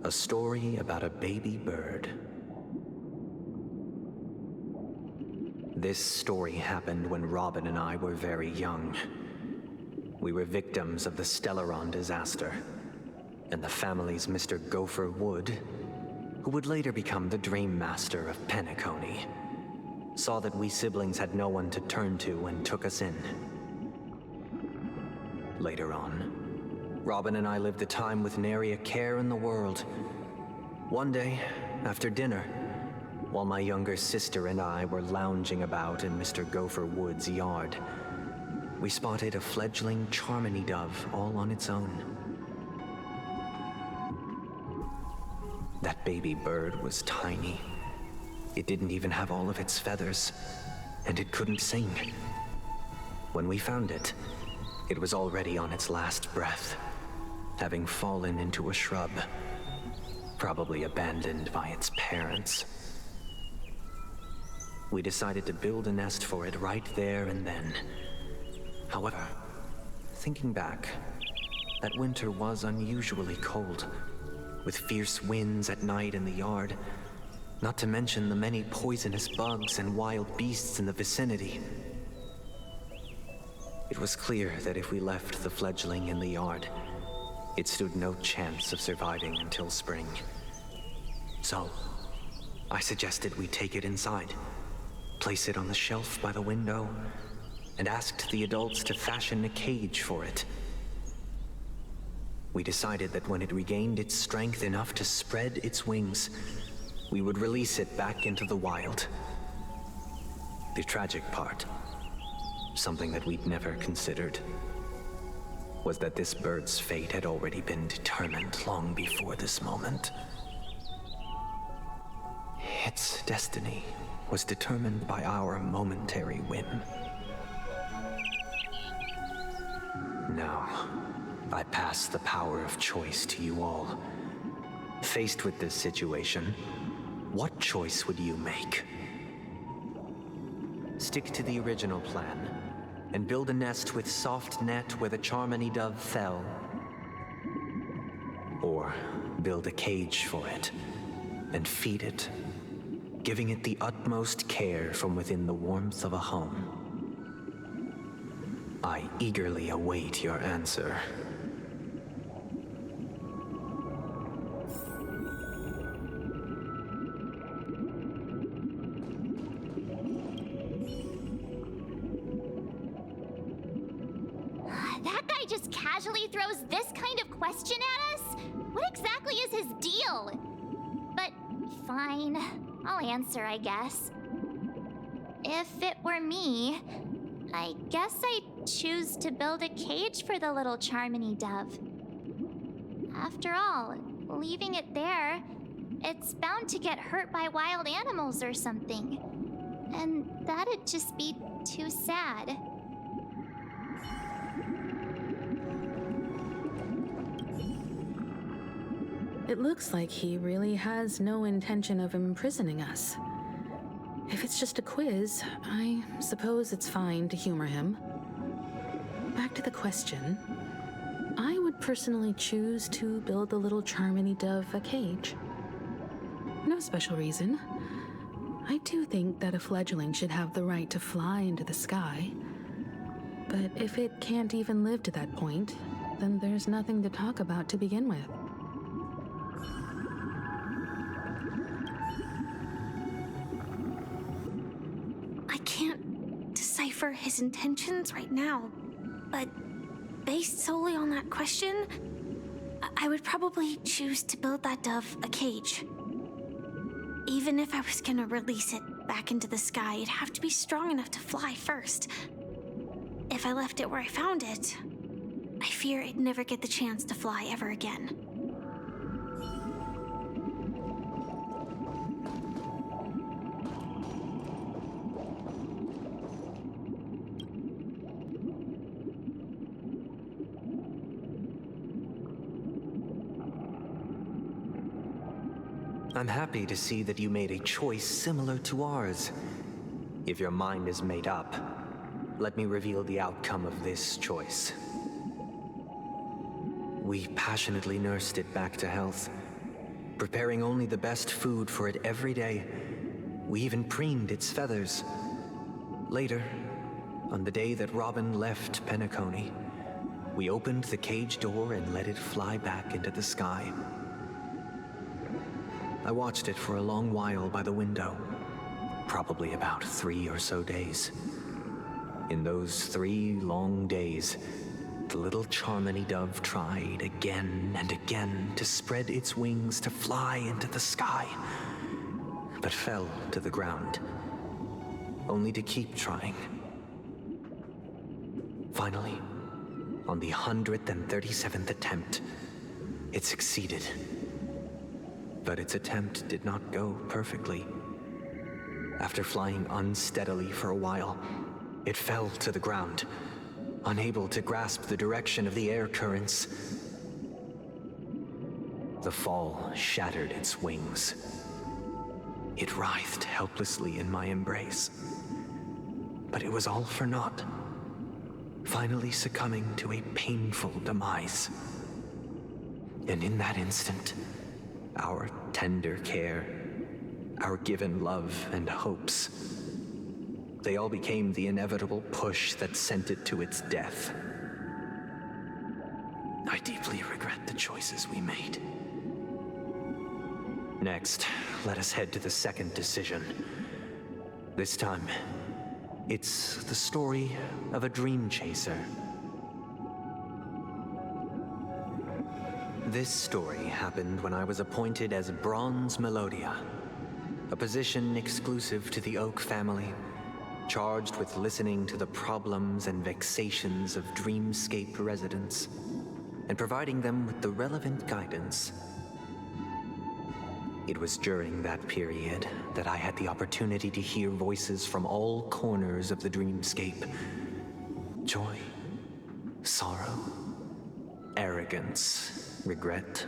A story about a baby bird. This story happened when Robin and I were very young. We were victims of the Stellaron disaster, and the family's Mr. Gopher Wood, who would later become the Dream Master of Penacony, saw that we siblings had no one to turn to and took us in. Later on, Robin and I lived a time with nary a care in the world. One day, after dinner, while my younger sister and I were lounging about in Mr. Gopher Wood's yard, we spotted a fledgling Charmony dove all on its own. That baby bird was tiny. It didn't even have all of its feathers, and it couldn't sing. When we found it, it was already on its last breath, having fallen into a shrub, probably abandoned by its parents. We decided to build a nest for it right there and then. However, thinking back, that winter was unusually cold, with fierce winds at night in the yard, not to mention the many poisonous bugs and wild beasts in the vicinity. It was clear that if we left the fledgling in the yard, it stood no chance of surviving until spring. So, I suggested we take it inside, place it on the shelf by the window, and asked the adults to fashion a cage for it. We decided that when it regained its strength enough to spread its wings, we would release it back into the wild. The tragic part, something that we'd never considered, was that this bird's fate had already been determined long before this moment. Its destiny was determined by our momentary whim. Now, I pass the power of choice to you all. Faced with this situation, what choice would you make? Stick to the original plan and build a nest with soft net where the Charmony dove fell. Or build a cage for it and feed it, giving it the utmost care from within the warmth of a home. I eagerly await your answer. That guy just casually throws this kind of question at us? What exactly is his deal? But fine, I'll answer, I guess. If it were me, I guess I'd choose to build a cage for the little Charmony dove. After all, leaving it there, it's bound to get hurt by wild animals or something. And that'd just be too sad. It looks like he really has no intention of imprisoning us. If it's just a quiz, I suppose it's fine to humor him. Back to the question. I would personally choose to build the little Charmony dove a cage. No special reason. I do think that a fledgling should have the right to fly into the sky. But if it can't even live to that point, then there's nothing to talk about to begin with. decipher his intentions right now, but based solely on that question, I would probably choose to build that dove a cage. Even if I was gonna release it back into the sky, it'd have to be strong enough to fly first. If I left it where I found it, I fear it'd never get the chance to fly ever again. I'm happy to see that you made a choice similar to ours. If your mind is made up, let me reveal the outcome of this choice. We passionately nursed it back to health, preparing only the best food for it every day. We even preened its feathers. Later, on the day that Robin left Penacony, we opened the cage door and let it fly back into the sky. I watched it for a long while by the window, probably about 3 or so days. In those 3 long days, the little Charmony dove tried again and again to spread its wings to fly into the sky, but fell to the ground, only to keep trying. Finally, on the 137th attempt, it succeeded. But its attempt did not go perfectly. After flying unsteadily for a while, it fell to the ground, unable to grasp the direction of the air currents. The fall shattered its wings. It writhed helplessly in my embrace. But it was all for naught, finally succumbing to a painful demise. And in that instant, our tender care, our given love and hopes, they all became the inevitable push that sent it to its death. I deeply regret the choices we made. Next, let us head to the second decision. This time, it's the story of a dream chaser. This story happened when I was appointed as Bronze Melodia, a position exclusive to the Oak family, charged with listening to the problems and vexations of dreamscape residents, and providing them with the relevant guidance. It was during that period that I had the opportunity to hear voices from all corners of the dreamscape. Joy, sorrow, arrogance, regret.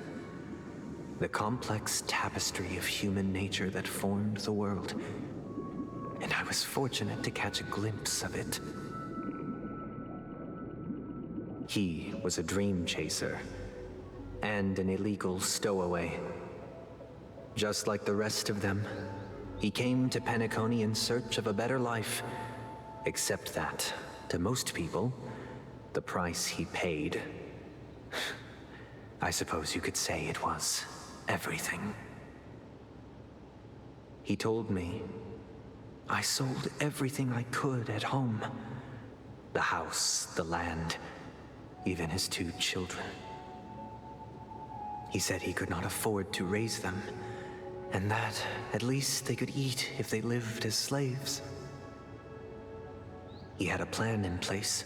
The complex tapestry of human nature that formed the world. And I was fortunate to catch a glimpse of it. He was a dream chaser and an illegal stowaway. Just like the rest of them, he came to Penacony in search of a better life, except that, to most people, the price he paid, I suppose you could say it was everything. He told me I sold everything I could at home. The house, the land, even his 2 children. He said he could not afford to raise them, and that at least they could eat if they lived as slaves. He had a plan in place.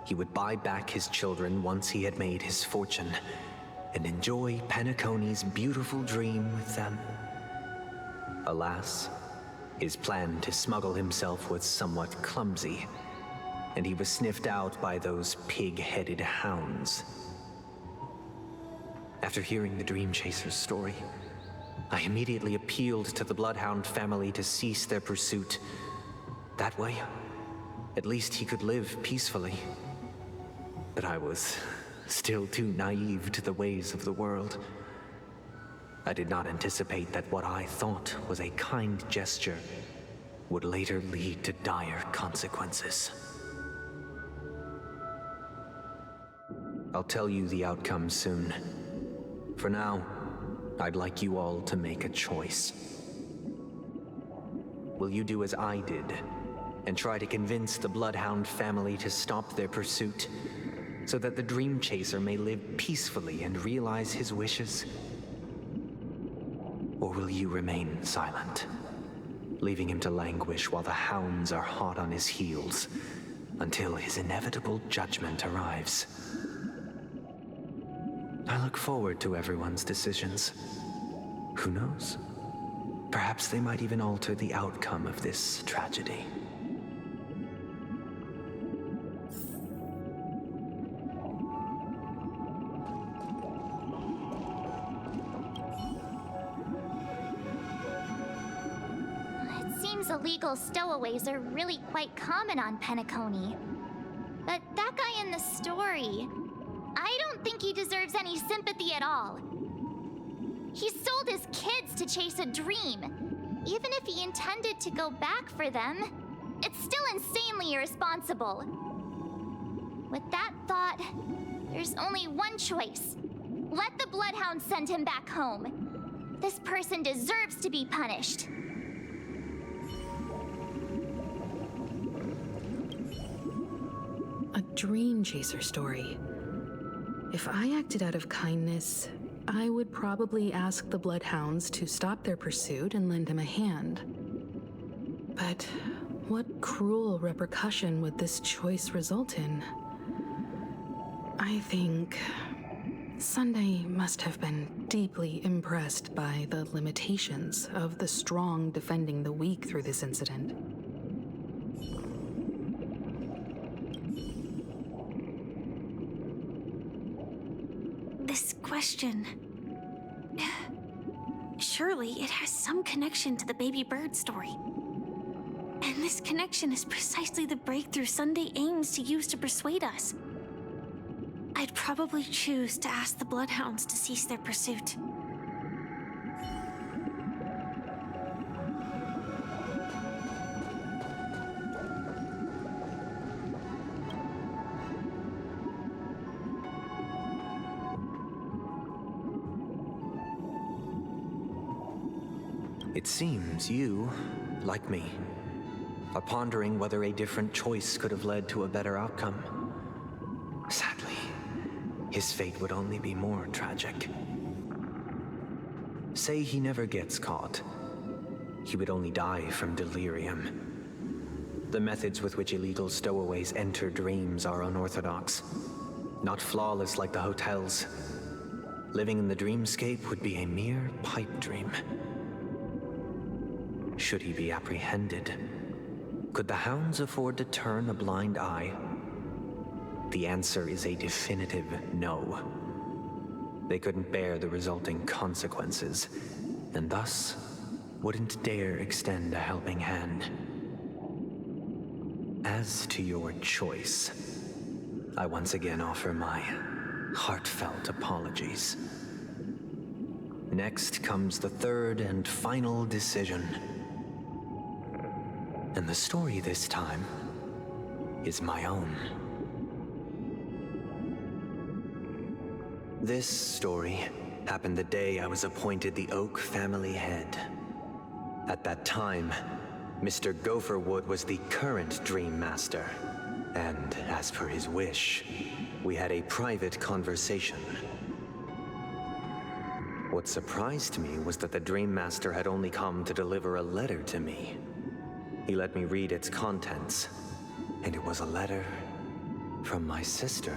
He would buy back his children once he had made his fortune, and enjoy Penacony's beautiful dream with them. Alas, his plan to smuggle himself was somewhat clumsy, and he was sniffed out by those pig-headed hounds. After hearing the Dream Chaser's story, I immediately appealed to the Bloodhound family to cease their pursuit. That way, at least he could live peacefully. But I was still too naive to the ways of the world. I did not anticipate that what I thought was a kind gesture would later lead to dire consequences. I'll tell you the outcome soon. For now, I'd like you all to make a choice. Will you do as I did and try to convince the Bloodhound family to stop their pursuit, so that the Dream Chaser may live peacefully and realize his wishes? Or will you remain silent, leaving him to languish while the hounds are hot on his heels until his inevitable judgment arrives? I look forward to everyone's decisions. Who knows? Perhaps they might even alter the outcome of this tragedy. It seems illegal stowaways are really quite common on Penacony. But that guy in the story, I don't think he deserves any sympathy at all. He sold his kids to chase a dream. Even if he intended to go back for them, it's still insanely irresponsible. With that thought, there's only one choice. Let the Bloodhound send him back home. This person deserves to be punished. A dream chaser story. If I acted out of kindness, I would probably ask the Bloodhounds to stop their pursuit and lend him a hand. But what cruel repercussion would this choice result in? I think Sunday must have been deeply impressed by the limitations of the strong defending the weak through this incident. This question... Surely it has some connection to the baby bird story. And this connection is precisely the breakthrough Sunday aims to use to persuade us. I'd probably choose to ask the Bloodhounds to cease their pursuit. It seems you, like me, are pondering whether a different choice could have led to a better outcome. Sadly, his fate would only be more tragic. Say he never gets caught. He would only die from delirium. The methods with which illegal stowaways enter dreams are unorthodox, not flawless like the hotels. Living in the dreamscape would be a mere pipe dream. Should he be apprehended? Could the hounds afford to turn a blind eye? The answer is a definitive no. They couldn't bear the resulting consequences, and thus wouldn't dare extend a helping hand. As to your choice, I once again offer my heartfelt apologies. Next comes the third and final decision. And the story this time is my own. This story happened the day I was appointed the Oak family head. At that time, Mr. Gopherwood was the current Dream Master, and as per his wish, we had a private conversation. What surprised me was that the Dream Master had only come to deliver a letter to me. He let me read its contents, and it was a letter from my sister.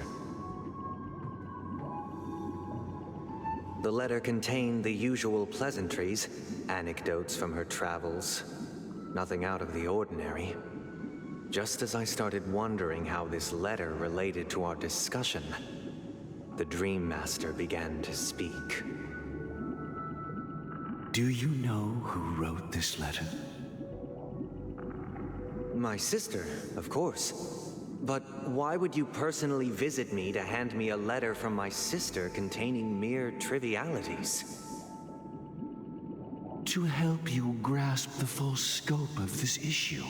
The letter contained the usual pleasantries, anecdotes from her travels, nothing out of the ordinary. Just as I started wondering how this letter related to our discussion, the Dream Master began to speak. Do you know who wrote this letter? My sister, of course. But why would you personally visit me to hand me a letter from my sister containing mere trivialities? To help you grasp the full scope of this issue.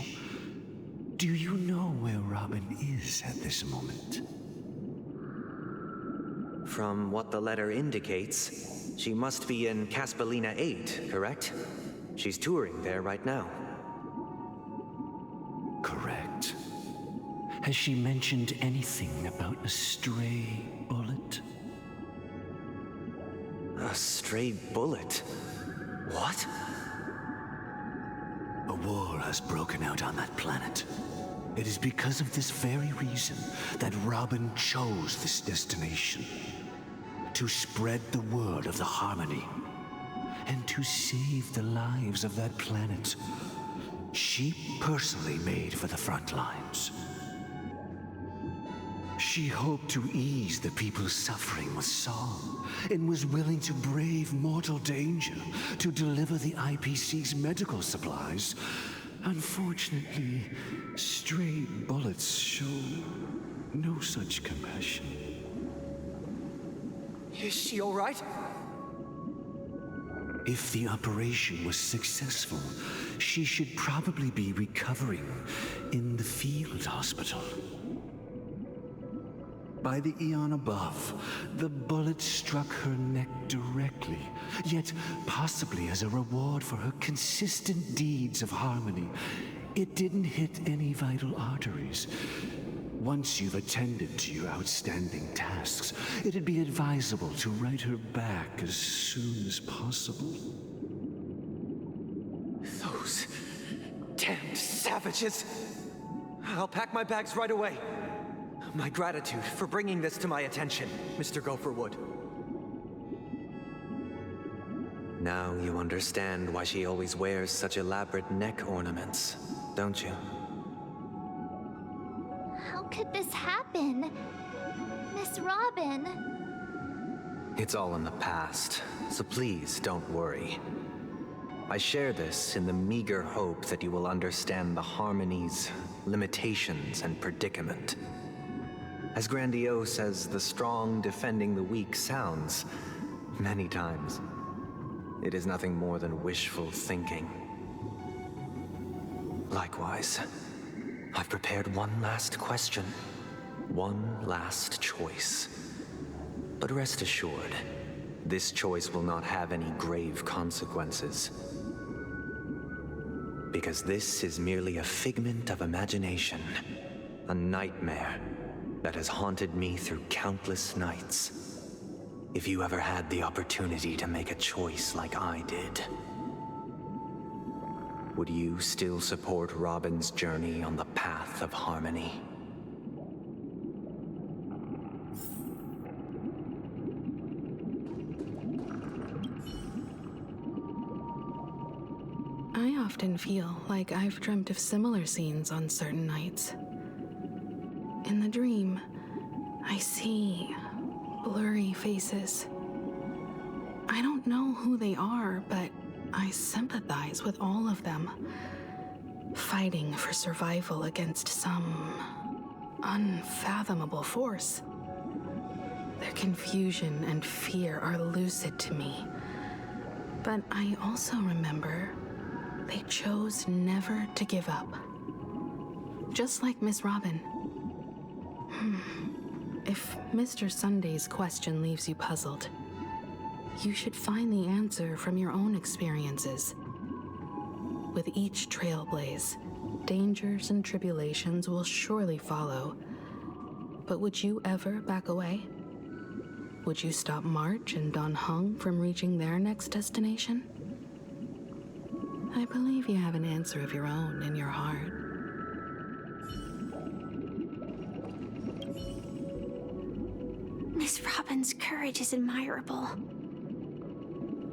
Do you know where Robin is at this moment? From what the letter indicates, she must be in Caspelina 8, correct? She's touring there right now. Correct. Has she mentioned anything about a stray bullet? A stray bullet? What? A war has broken out on that planet. It is because of this very reason that Robin chose this destination. To spread the word of the Harmony. And to save the lives of that planet. She personally made for the front lines. She hoped to ease the people's suffering with song, and was willing to brave mortal danger to deliver the IPC's medical supplies. Unfortunately, stray bullets show no such compassion. Is she all right? If the operation was successful, she should probably be recovering in the field hospital. By the eon above, the bullet struck her neck directly, yet possibly as a reward for her consistent deeds of harmony. It didn't hit any vital arteries. Once you've attended to your outstanding tasks, it'd be advisable to write her back as soon as possible. Those damned savages! I'll pack my bags right away. My gratitude for bringing this to my attention, Mr. Gopherwood. Now you understand why she always wears such elaborate neck ornaments, don't you? How could this happen? Miss Robin. It's all in the past, so please don't worry. I share this in the meager hope that you will understand the Harmony's limitations and predicament. As grandiose as the strong defending the weak sounds, many times, it is nothing more than wishful thinking. Likewise, I've prepared one last question, one last choice. But rest assured, this choice will not have any grave consequences. Because this is merely a figment of imagination, a nightmare that has haunted me through countless nights. If you ever had the opportunity to make a choice like I did, would you still support Robin's journey on the path of harmony? I often feel like I've dreamt of similar scenes on certain nights. In the dream, I see blurry faces. I don't know who they are, but I sympathize with all of them, fighting for survival against some unfathomable force. Their confusion and fear are lucid to me, but I also remember they chose never to give up. Just like Miss Robin. If Mr. Sunday's question leaves you puzzled, you should find the answer from your own experiences. With each trailblaze, dangers and tribulations will surely follow. But would you ever back away? Would you stop March and Don Hung from reaching their next destination? I believe you have an answer of your own in your heart. Miss Robin's courage is admirable.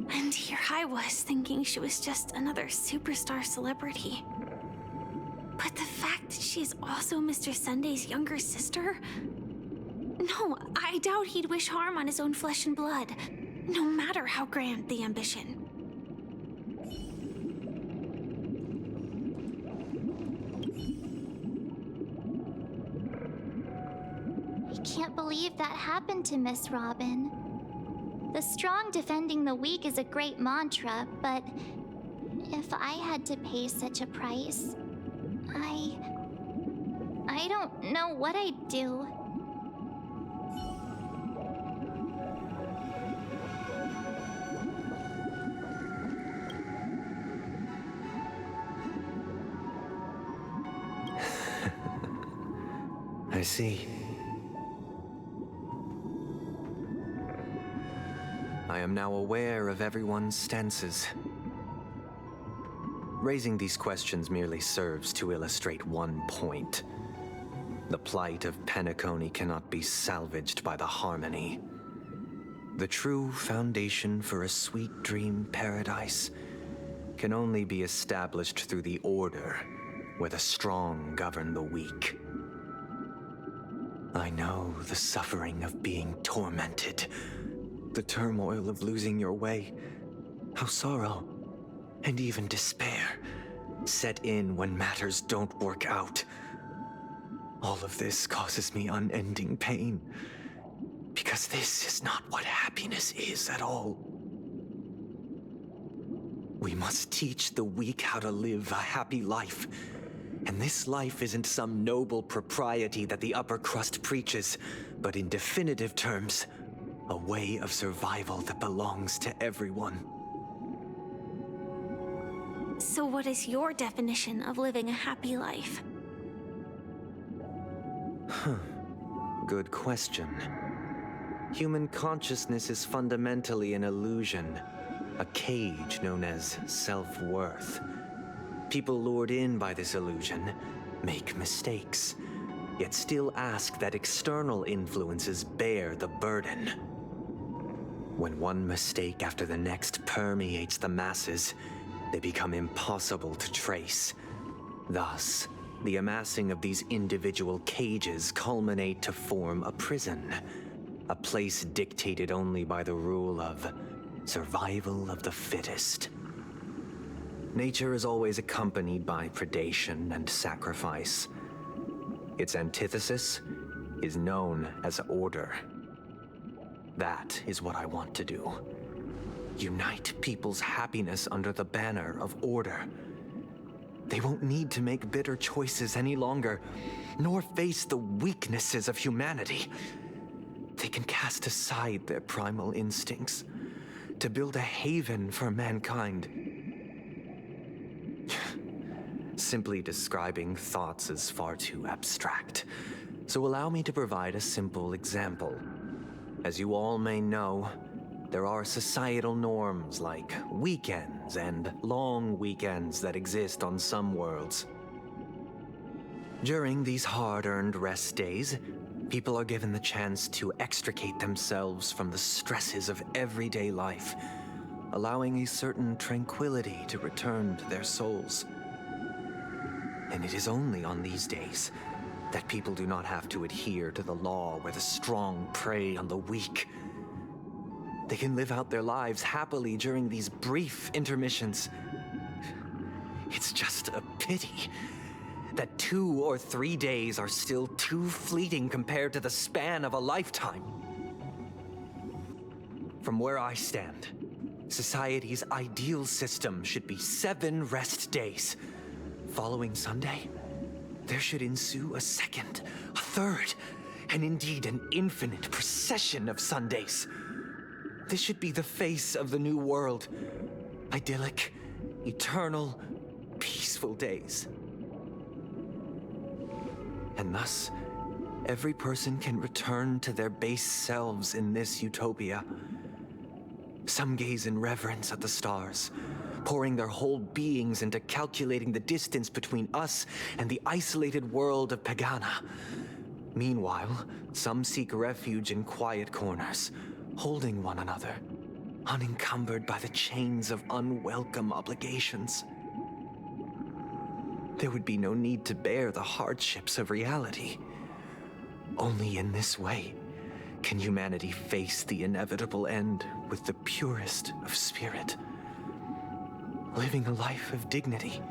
And here I was thinking she was just another superstar celebrity. But the fact that she is also Mr. Sunday's younger sister? No, I doubt he'd wish harm on his own flesh and blood, no matter how grand the ambition. I can't believe that happened to Miss Robin. The strong defending the weak is a great mantra, but if I had to pay such a price, I don't know what I'd do. see. I am now aware of everyone's stances. Raising these questions merely serves to illustrate one point. The plight of Penacony cannot be salvaged by the harmony. The true foundation for a sweet dream paradise can only be established through the order where the strong govern the weak. I know the suffering of being tormented, the turmoil of losing your way, how sorrow and even despair set in when matters don't work out. All of this causes me unending pain, because this is not what happiness is at all. We must teach the weak how to live a happy life. And this life isn't some noble propriety that the upper crust preaches, but in definitive terms, a way of survival that belongs to everyone. So what is your definition of living a happy life? Good question. Human consciousness is fundamentally an illusion, a cage known as self-worth. People lured in by this illusion make mistakes, yet still ask that external influences bear the burden. When one mistake after the next permeates the masses, they become impossible to trace. Thus, the amassing of these individual cages culminate to form a prison, a place dictated only by the rule of survival of the fittest. Nature is always accompanied by predation and sacrifice. Its antithesis is known as order. That is what I want to do. Unite people's happiness under the banner of order. They won't need to make bitter choices any longer, nor face the weaknesses of humanity. They can cast aside their primal instincts to build a haven for mankind. Simply describing thoughts is far too abstract, so allow me to provide a simple example. As you all may know, there are societal norms like weekends and long weekends that exist on some worlds. During these hard-earned rest days, people are given the chance to extricate themselves from the stresses of everyday life, allowing a certain tranquility to return to their souls. And it is only on these days that people do not have to adhere to the law where the strong prey on the weak. They can live out their lives happily during these brief intermissions. It's just a pity that 2 or 3 days are still too fleeting compared to the span of a lifetime. From where I stand, society's ideal system should be 7 rest days. Following Sunday, there should ensue a second, a third, and indeed an infinite procession of Sundays. This should be the face of the new world. Idyllic, eternal, peaceful days. And thus, every person can return to their base selves in this utopia. Some gaze in reverence at the stars, pouring their whole beings into calculating the distance between us and the isolated world of Pagana. Meanwhile, some seek refuge in quiet corners, holding one another, unencumbered by the chains of unwelcome obligations. There would be no need to bear the hardships of reality. Only in this way can humanity face the inevitable end with the purest of spirit, living a life of dignity.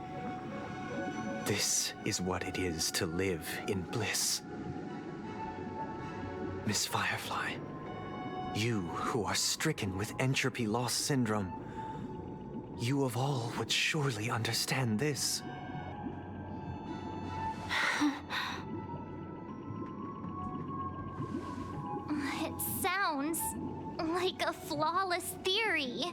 This is what it is to live in bliss. Miss Firefly, you who are stricken with entropy loss syndrome, you of all would surely understand this. It sounds like a flawless theory.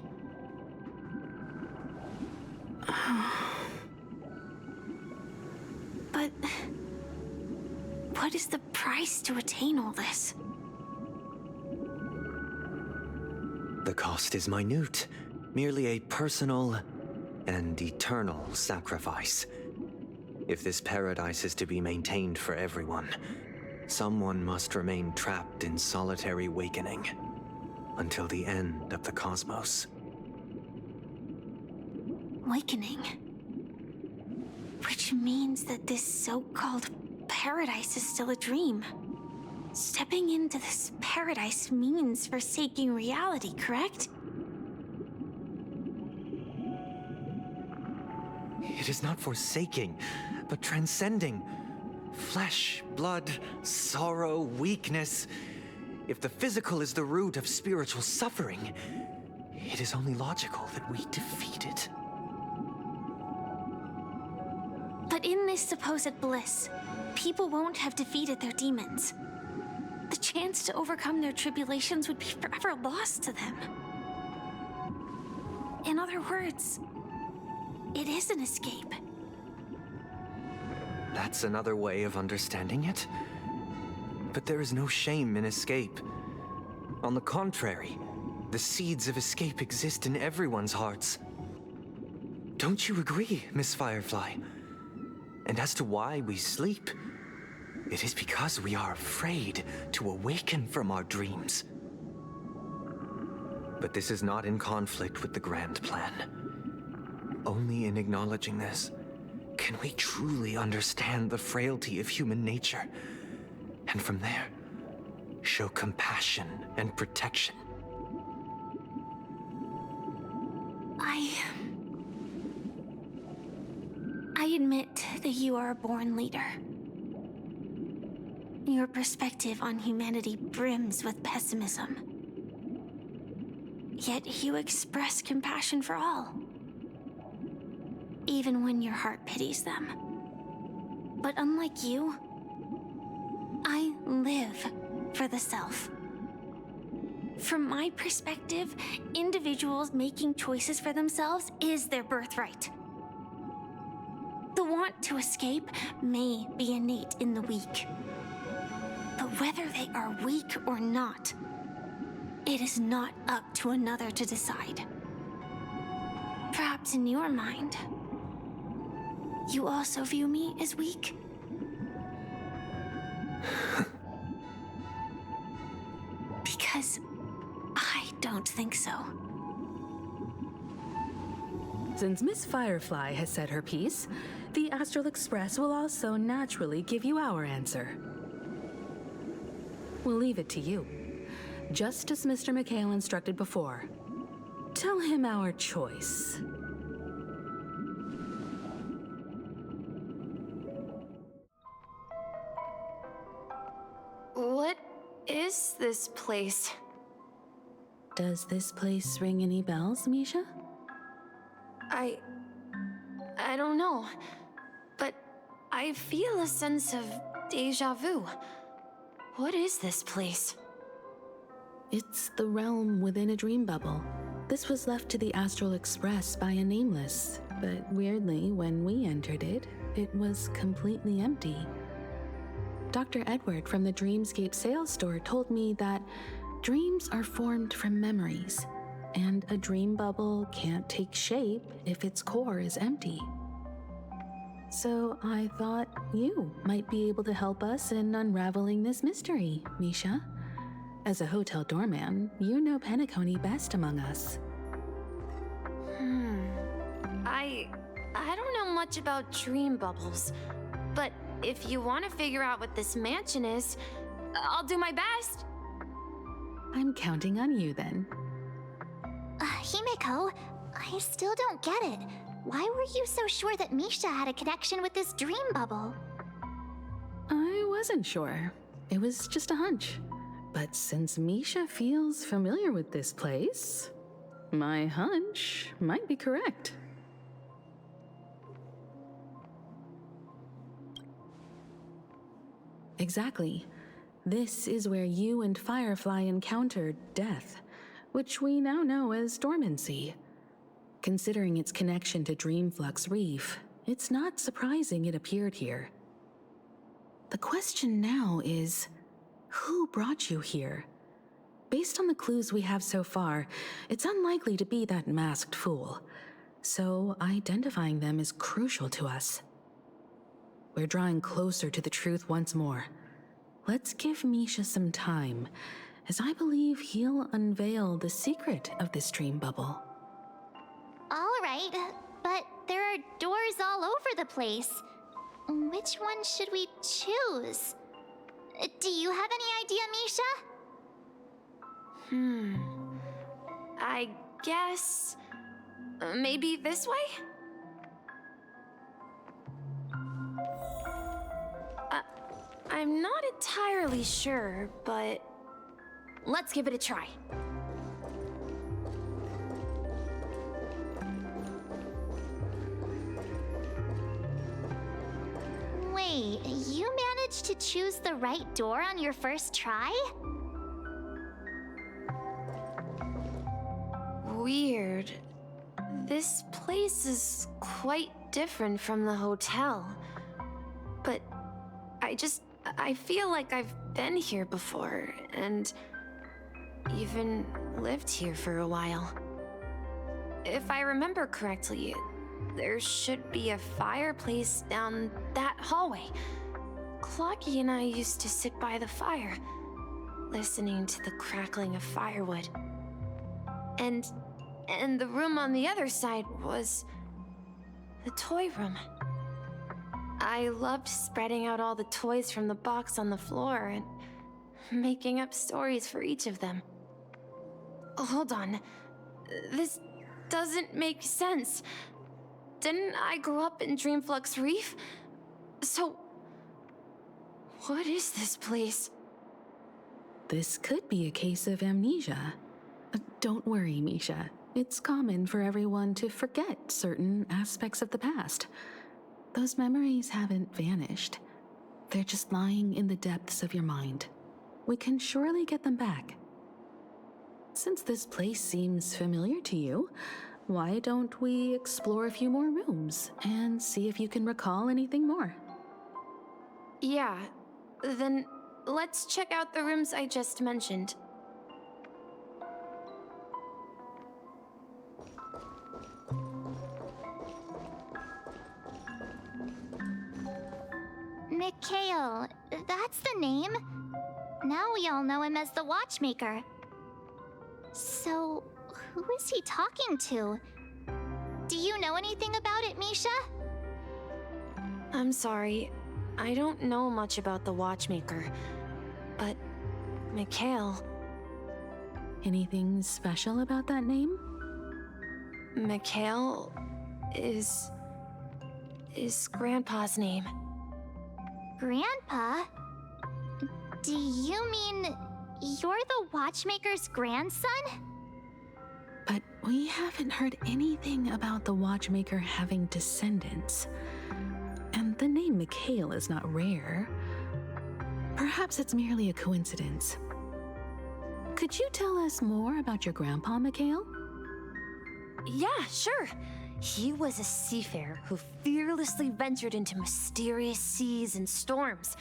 But what is the price to attain all this? The cost is minute, merely a personal and eternal sacrifice. If this paradise is to be maintained for everyone, someone must remain trapped in solitary awakening until the end of the cosmos. Awakening. Which means that this so-called paradise is still a dream. Stepping into this paradise means forsaking reality, correct? It is not forsaking, but transcending. Flesh, blood, sorrow, weakness. If the physical is the root of spiritual suffering, it is only logical that we defeat it. But in this supposed bliss, people won't have defeated their demons. The chance to overcome their tribulations would be forever lost to them. In other words, it is an escape. That's another way of understanding it. But there is no shame in escape. On the contrary, the seeds of escape exist in everyone's hearts. Don't you agree, Miss Firefly? And as to why we sleep, it is because we are afraid to awaken from our dreams. But this is not in conflict with the grand plan. Only in acknowledging this can we truly understand the frailty of human nature, and from there, show compassion and protection. I admit that you are a born leader. Your perspective on humanity brims with pessimism. Yet you express compassion for all, even when your heart pities them. But unlike you, I live for the self. From my perspective, individuals making choices for themselves is their birthright. The want to escape may be innate in the weak. But whether they are weak or not, it is not up to another to decide. Perhaps in your mind, you also view me as weak? Because I don't think so. Since Miss Firefly has said her piece, the Astral Express will also naturally give you our answer. We'll leave it to you. Just as Mr. McHale instructed before. Tell him our choice. What is this place? Does this place ring any bells, Misha? I don't know, but I feel a sense of déjà vu. What is this place? It's the realm within a dream bubble. This was left to the Astral Express by a nameless, but weirdly, when we entered it, it was completely empty. Dr. Edward from the Dreamscape sales store told me that dreams are formed from memories, and a dream bubble can't take shape if its core is empty. So I thought you might be able to help us in unraveling this mystery, Misha. As a hotel doorman, you know Penacony best among us. I don't know much about dream bubbles, but if you want to figure out what this mansion is, I'll do my best. I'm counting on you then. Himeko, I still don't get it. Why were you so sure that Misha had a connection with this dream bubble? I wasn't sure. It was just a hunch. But since Misha feels familiar with this place, my hunch might be correct. Exactly. This is where you and Firefly encountered death, which we now know as dormancy. Considering its connection to Dreamflux Reef, it's not surprising it appeared here. The question now is, who brought you here? Based on the clues we have so far, it's unlikely to be that masked fool. So identifying them is crucial to us. We're drawing closer to the truth once more. Let's give Misha some time, as I believe he'll unveil the secret of this dream bubble. All right, but there are doors all over the place. Which one should we choose? Do you have any idea, Misha? I guess... maybe this way? I'm not entirely sure, but... let's give it a try. Wait, you managed to choose the right door on your first try? Weird. This place is quite different from the hotel. But I feel like I've been here before, and even lived here for a while. If I remember correctly, there should be a fireplace down that hallway. Clocky and I used to sit by the fire, listening to the crackling of firewood. And the room on the other side was the toy room. I loved spreading out all the toys from the box on the floor and making up stories for each of them. Hold on. This doesn't make sense. Didn't I grow up in Dreamflux Reef? So, what is this place? This could be a case of amnesia. Don't worry, Misha. It's common for everyone to forget certain aspects of the past. Those memories haven't vanished. They're just lying in the depths of your mind. We can surely get them back. Since this place seems familiar to you, why don't we explore a few more rooms and see if you can recall anything more? Yeah, then let's check out the rooms I just mentioned. Mikhail, that's the name. Now we all know him as the Watchmaker. So, who is he talking to? Do you know anything about it, Misha? I'm sorry, I don't know much about the Watchmaker, but Mikhail... Anything special about that name? Mikhail is Grandpa's name. Grandpa? Do you mean you're the Watchmaker's grandson? But we haven't heard anything about the Watchmaker having descendants. And the name Mikhail is not rare. Perhaps it's merely a coincidence. Could you tell us more about your grandpa, Mikhail? Yeah, sure. He was a seafarer who fearlessly ventured into mysterious seas and storms.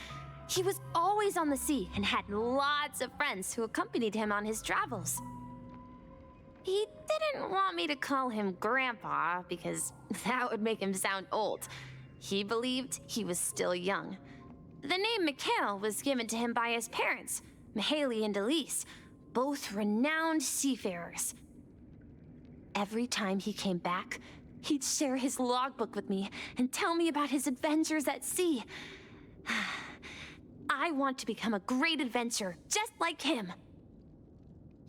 He was always on the sea and had lots of friends who accompanied him on his travels. He didn't want me to call him Grandpa because that would make him sound old. He believed he was still young. The name Mikhail was given to him by his parents, Mihaly and Elise, both renowned seafarers. Every time he came back, he'd share his logbook with me and tell me about his adventures at sea. I want to become a great adventurer, just like him.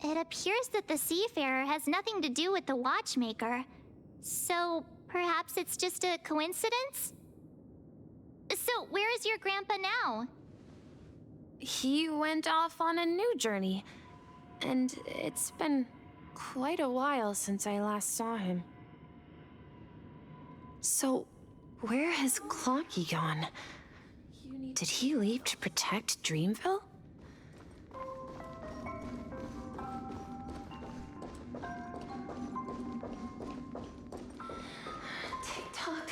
It appears that the seafarer has nothing to do with the Watchmaker. So, perhaps it's just a coincidence? So, where is your grandpa now? He went off on a new journey, and it's been quite a while since I last saw him. So, where has Clocky gone? Did he leave to protect Dreamville? Tick-tock.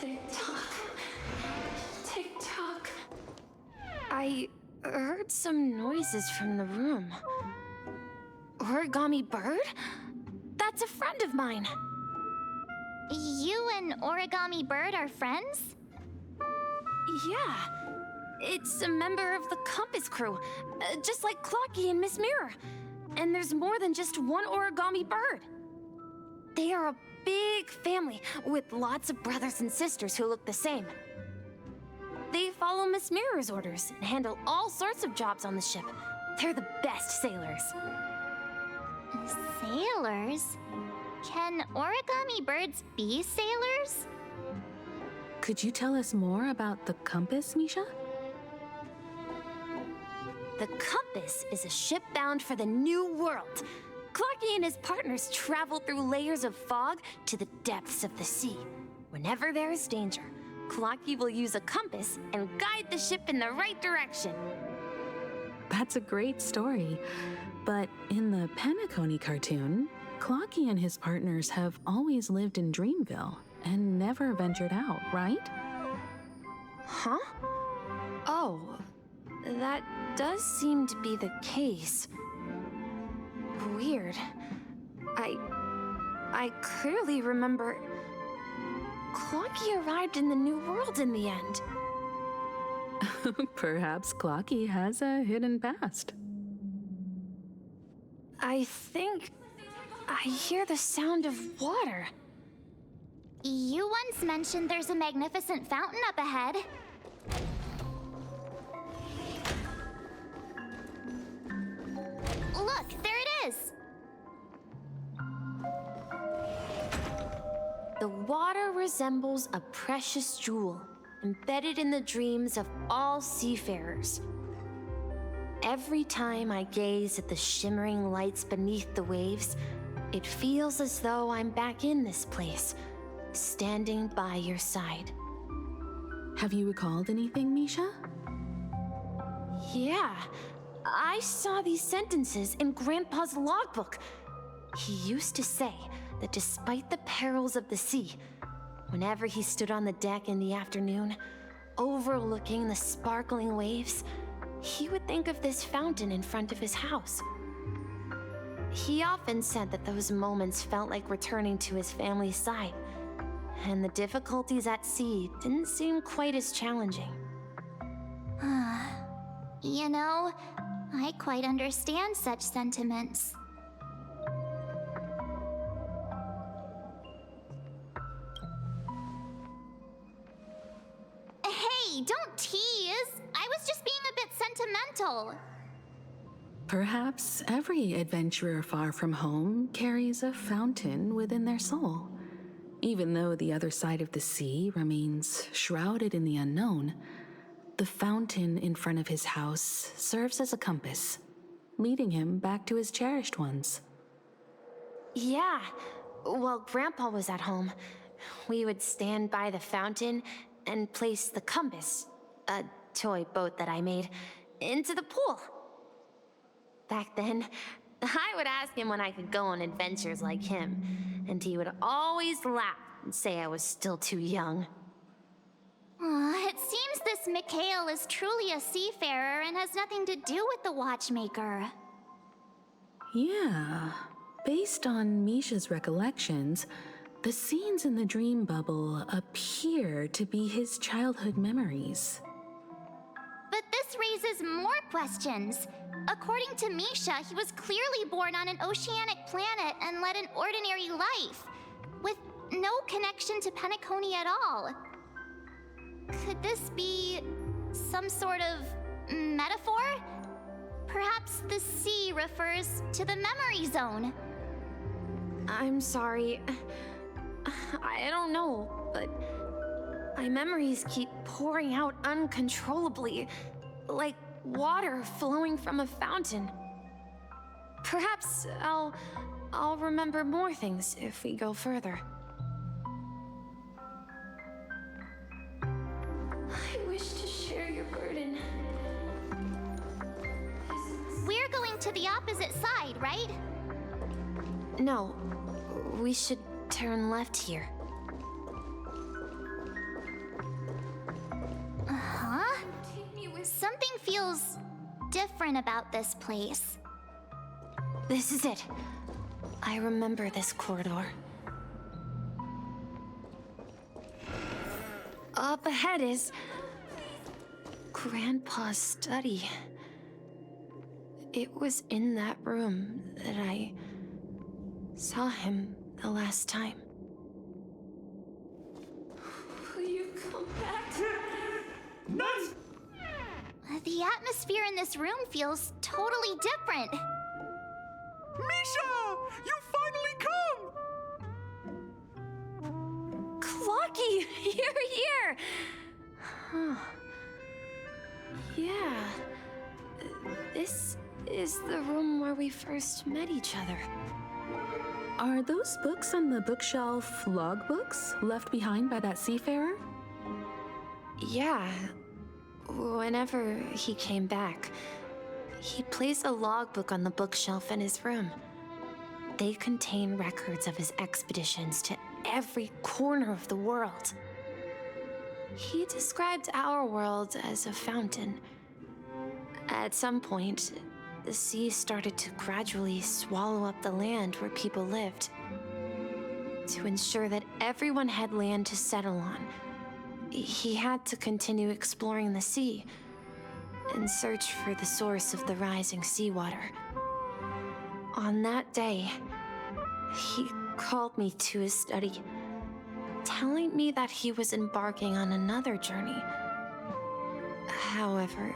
Tick-tock. Tick-tock. noises from the room. Origami Bird? That's a friend of mine. You and Origami Bird are friends? Yeah. It's a member of the Compass crew, just like Clocky and Miss Mirror. And there's more than just one Origami Bird. They are a big family with lots of brothers and sisters who look the same. They follow Miss Mirror's orders and handle all sorts of jobs on the ship. They're the best sailors. Sailors? Can origami birds be sailors? Could you tell us more about the compass, Misha? The Compass is a ship bound for the New World. Clocky and his partners travel through layers of fog to the depths of the sea. Whenever there is danger, Clocky will use a compass and guide the ship in the right direction. That's a great story. But in the Penacony cartoon, Clocky and his partners have always lived in Dreamville and never ventured out, right? Huh? Oh, that does seem to be the case. Weird. I clearly remember Clocky arrived in the New World in the end. Perhaps Clocky has a hidden past. I think I hear the sound of water. You once mentioned there's a magnificent fountain up ahead. Look, there it is! The water resembles a precious jewel, embedded in the dreams of all seafarers. Every time I gaze at the shimmering lights beneath the waves, it feels as though I'm back in this place, standing by your side. Have you recalled anything, Misha? Yeah, I saw these sentences in Grandpa's logbook. He used to say that despite the perils of the sea, whenever he stood on the deck in the afternoon, overlooking the sparkling waves, he would think of this fountain in front of his house. He often said that those moments felt like returning to his family's side, and the difficulties at sea didn't seem quite as challenging. You know, I quite understand such sentiments. Hey, don't tease! I was just being a bit sentimental. Perhaps every adventurer far from home carries a fountain within their soul. Even though the other side of the sea remains shrouded in the unknown, the fountain in front of his house serves as a compass, leading him back to his cherished ones. Yeah, while Grandpa was at home, we would stand by the fountain and place the compass, a toy boat that I made, into the pool. Back then, I would ask him when I could go on adventures like him, and he would always laugh and say I was still too young. It seems this Mikhail is truly a seafarer and has nothing to do with the watchmaker. Yeah, based on Misha's recollections, the scenes in the dream bubble appear to be his childhood memories. But this raises more questions. According to Misha, he was clearly born on an oceanic planet and led an ordinary life, with no connection to Penacony at all. Could this be some sort of metaphor? Perhaps the sea refers to the memory zone. I'm sorry. I don't know, but my memories keep pouring out uncontrollably, like water flowing from a fountain. Perhaps I'll remember more things if we go further. I wish to share your burden. We're going to the opposite side, right? No, we should turn left here. Something feels different about this place? This is it. I remember this corridor. Up ahead is Grandpa's study. It was in that room that I saw him the last time. Will you come back? Nuts! The atmosphere in this room feels totally different. Misha! You finally come! Clocky, you're here! Huh. Yeah. This is the room where we first met each other. Are those books on the bookshelf logbooks left behind by that seafarer? Yeah. Whenever he came back, he placed a logbook on the bookshelf in his room. They contain records of his expeditions to every corner of the world. He described our world as a fountain. At some point, the sea started to gradually swallow up the land where people lived. To ensure that everyone had land to settle on, he had to continue exploring the sea and search for the source of the rising seawater. On that day, he called me to his study, telling me that he was embarking on another journey. However,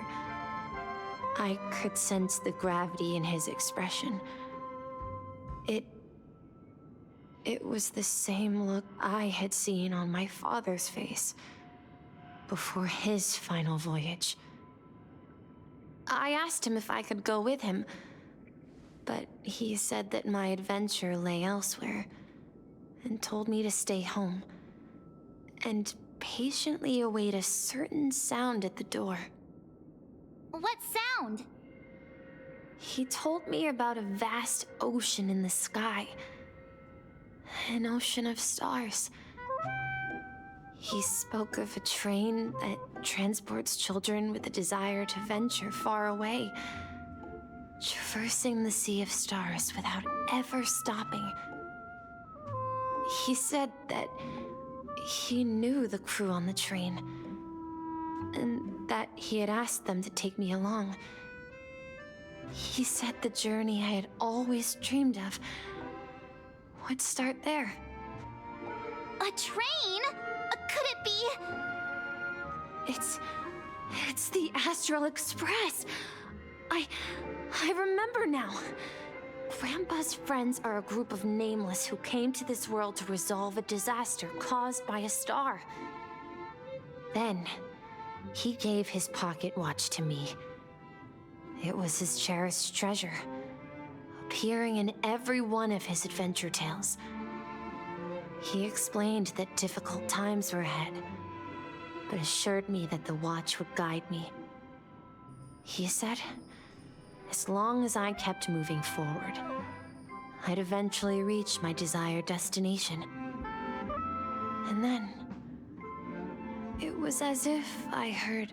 I could sense the gravity in his expression. It was the same look I had seen on my father's face before his final voyage. I asked him if I could go with him, but he said that my adventure lay elsewhere and told me to stay home and patiently await a certain sound at the door. What sound? He told me about a vast ocean in the sky. An ocean of stars. He spoke of a train that transports children with a desire to venture far away, traversing the sea of stars without ever stopping. He said that he knew the crew on the train, and that he had asked them to take me along. He said the journey I had always dreamed of would start there. A train? Could it be? It's the Astral Express. I remember now. Grandpa's friends are a group of nameless who came to this world to resolve a disaster caused by a star. Then, he gave his pocket watch to me. It was his cherished treasure, appearing in every one of his adventure tales. He explained that difficult times were ahead, but assured me that the watch would guide me. He said, as long as I kept moving forward, I'd eventually reach my desired destination. And then, it was as if I heard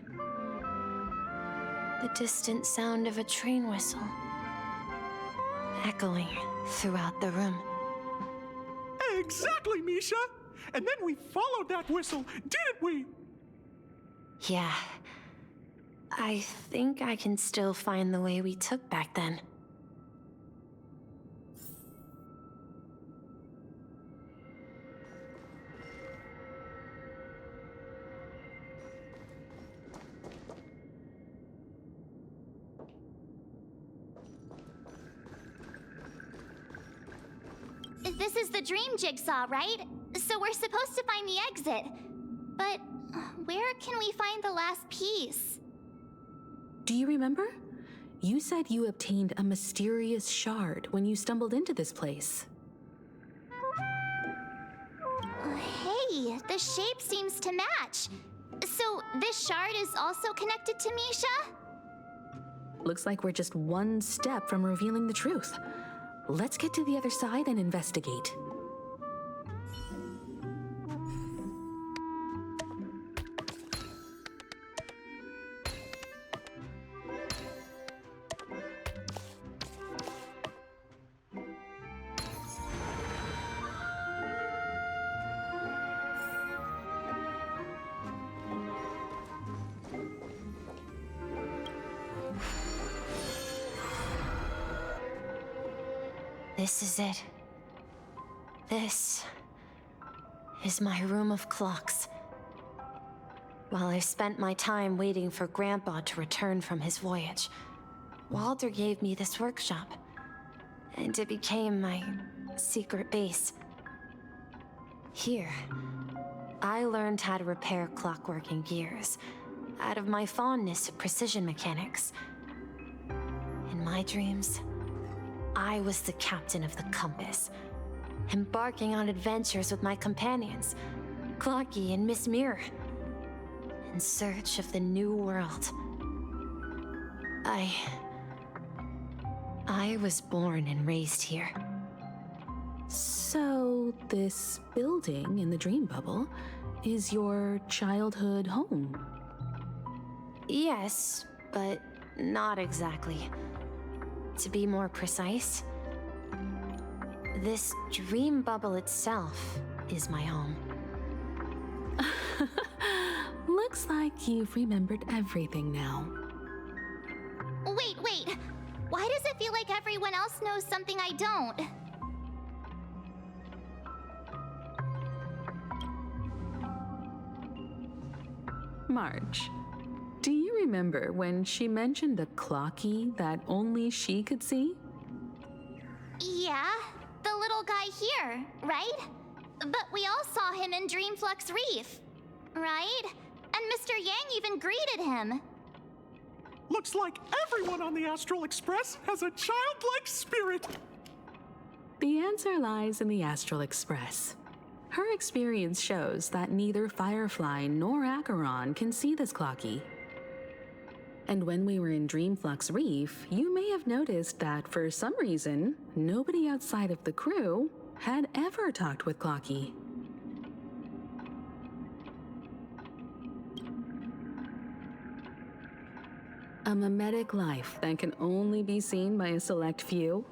the distant sound of a train whistle echoing throughout the room. Exactly, Misha! And then we followed that whistle, didn't we? Yeah. I think I can still find the way we took back then. This is the dream jigsaw, right? So we're supposed to find the exit. But where can we find the last piece? Do you remember? You said you obtained a mysterious shard when you stumbled into this place. Hey, the shape seems to match. So this shard is also connected to Misha? Looks like we're just one step from revealing the truth. Let's get to the other side and investigate. This is it. This is my room of clocks. While I spent my time waiting for Grandpa to return from his voyage, Walter gave me this workshop, and it became my secret base. Here, I learned how to repair clockwork and gears out of my fondness of precision mechanics. In my dreams, I was the captain of the compass, embarking on adventures with my companions, Clocky and Miss Mirror, in search of the new world. I was born and raised here. So, this building in the dream bubble is your childhood home? Yes, but not exactly. To be more precise, this dream bubble itself is my home. Looks like you've remembered everything now. Wait. Why does it feel like everyone else knows something I don't? March, do you remember when she mentioned a clocky that only she could see? Yeah, the little guy here, right? But we all saw him in Dreamflux Reef, right? And Mr. Yang even greeted him. Looks like everyone on the Astral Express has a childlike spirit. The answer lies in the Astral Express. Her experience shows that neither Firefly nor Acheron can see this clocky. And when we were in Dreamflux Reef, you may have noticed that for some reason, nobody outside of the crew had ever talked with Clocky. A mimetic life that can only be seen by a select few?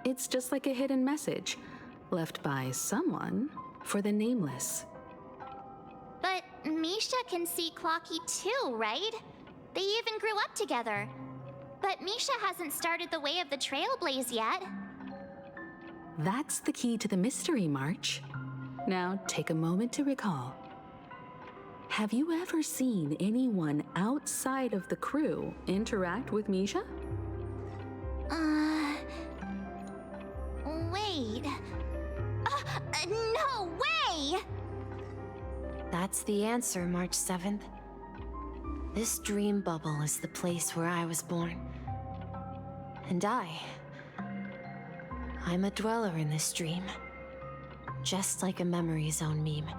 It's just like a hidden message left by someone for the nameless. But Misha can see Clocky too, right? They even grew up together. But Misha hasn't started the way of the Trailblaze yet. That's the key to the mystery, March. Now take a moment to recall. Have you ever seen anyone outside of the crew interact with Misha? Wait. No way! That's the answer, March 7th. This dream bubble is the place where I was born. And I'm a dweller in this dream. Just like a memory zone meme.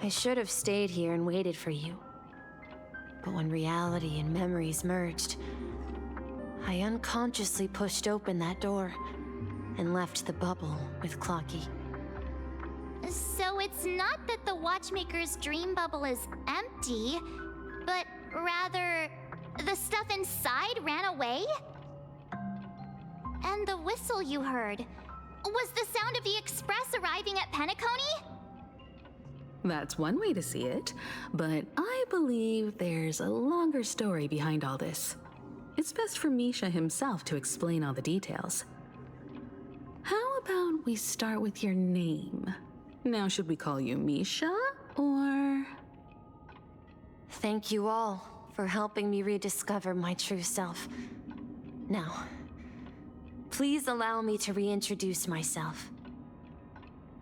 I should have stayed here and waited for you. But when reality and memories merged, I unconsciously pushed open that door and left the bubble with Clocky. So it's not that the Watchmaker's dream bubble is empty, but rather the stuff inside ran away? And the whistle you heard was the sound of the Express arriving at Penacony? That's one way to see it, but I believe there's a longer story behind all this. It's best for Misha himself to explain all the details. How about we start with your name? Now, should we call you Misha, or...? Thank you all for helping me rediscover my true self. Now, please allow me to reintroduce myself.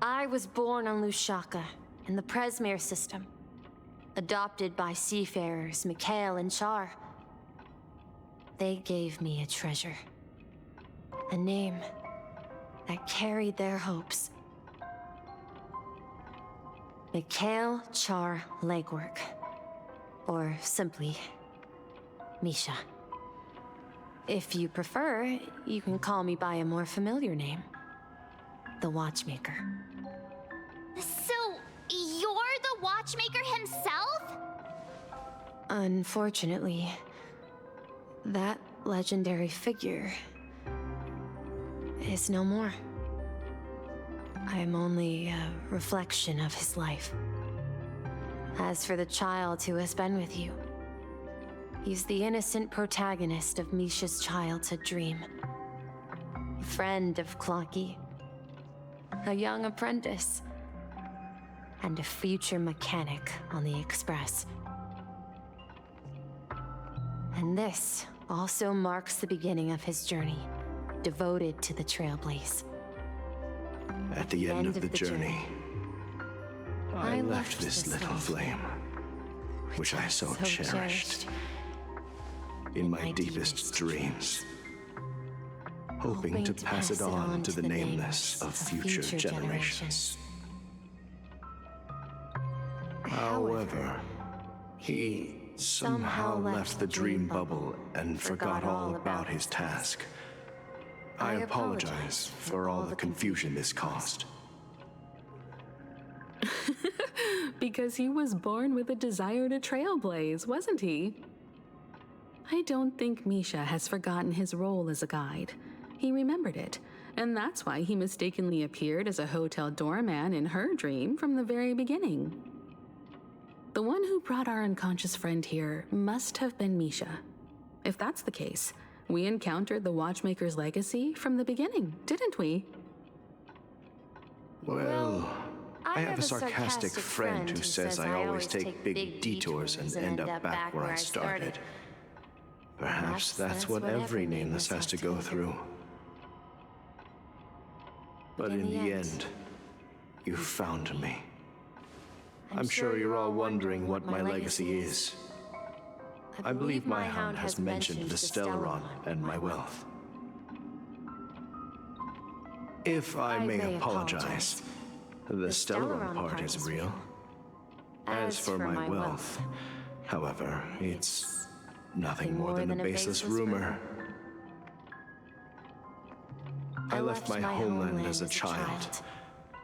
I was born on Lushaka, in the Presmere system, adopted by seafarers Mikhail and Char. They gave me a treasure, a name that carried their hopes. Mikhail Char Legwork, or simply Misha. If you prefer, you can call me by a more familiar name, the Watchmaker. So, you're the Watchmaker himself? Unfortunately, that legendary figure is no more. I am only a reflection of his life. As for the child who has been with you, he's the innocent protagonist of Misha's childhood dream. friend of Clocky, a young apprentice, and a future mechanic on the Express. And this also marks the beginning of his journey, devoted to the Trailblaze. At the end of the journey, I left this little flame, which I so cherished, in my deepest dreams, hoping to pass it on to the nameless of future generations. However, he somehow left the dream bubble and forgot all about his task. I apologize for all the confusion this caused. Because he was born with a desire to trailblaze, wasn't he? I don't think Misha has forgotten his role as a guide. He remembered it, and that's why he mistakenly appeared as a hotel doorman in her dream from the very beginning. The one who brought our unconscious friend here must have been Misha. If that's the case, we encountered the Watchmaker's legacy from the beginning, didn't we? Well, I have a sarcastic friend who says I always take big detours and end up back where I started. Perhaps that's what every nameless has to go through. But in the end, you found me. I'm sure you're all wondering what my legacy is. I believe my hound has mentioned the Stellaron and my wealth. If I may apologize, the Stellaron part is real. As for my wealth, however, it's nothing more than a baseless rumor. I left my homeland as a child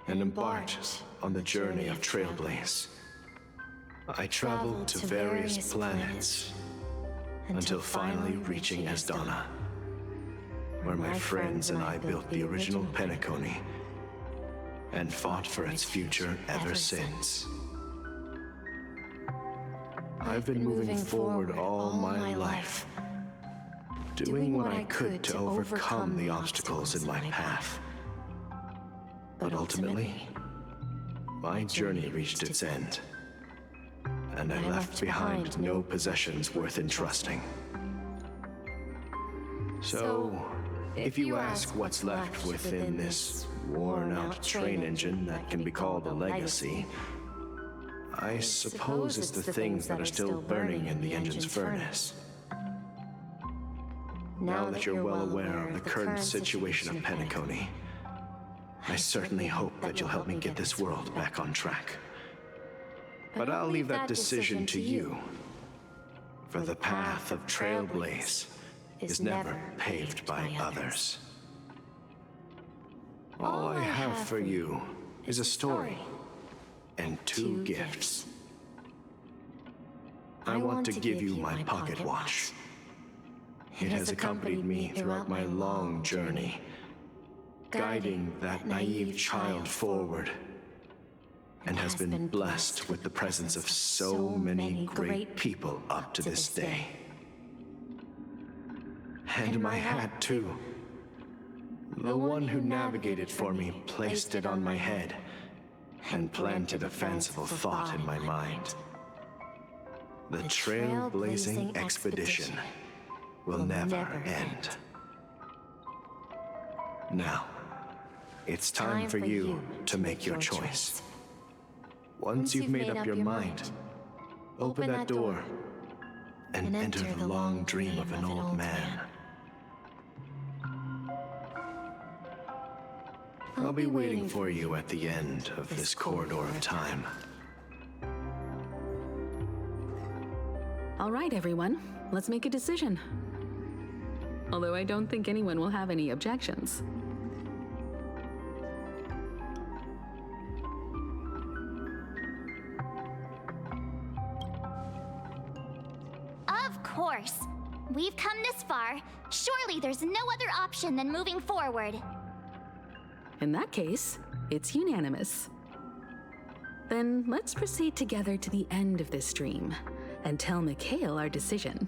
and embarked on the journey of Trailblaze. I traveled to various planets until finally reaching Asdana, where my friends and I built the original Penacony and fought for its future ever since. I've been moving forward all my life, doing what I could to overcome the obstacles in my path. But ultimately, my journey reached its end, and I left behind no possessions worth entrusting. So, if you ask what's left within this worn-out train engine that can be called a legacy, I suppose it's the things that are still burning in the engine's furnace. Now that you're well aware of the current situation of Penacony, I certainly hope that you'll help me get this world back on track. But I'll leave that decision to you, for the path of Trailblaze is never paved by others. All I have for you is a story and 2 gifts. I want to give you my pocket watch. It has accompanied me throughout my long journey, guiding that naive child forward, and has been blessed with the presence of so many great people up to this day. And my hat, too. The one who navigated for me placed it on my head and planted a fanciful thought in my mind. The trailblazing expedition will never end. Now, it's time for you to make your choice. Once you've made up your mind, open that door and enter the long dream of an old man. I'll be waiting for you at the end of this corridor of time. All right, everyone, let's make a decision. Although I don't think anyone will have any objections. Of course. We've come this far. Surely there's no other option than moving forward. In that case, it's unanimous. Then let's proceed together to the end of this dream and tell Mikhail our decision.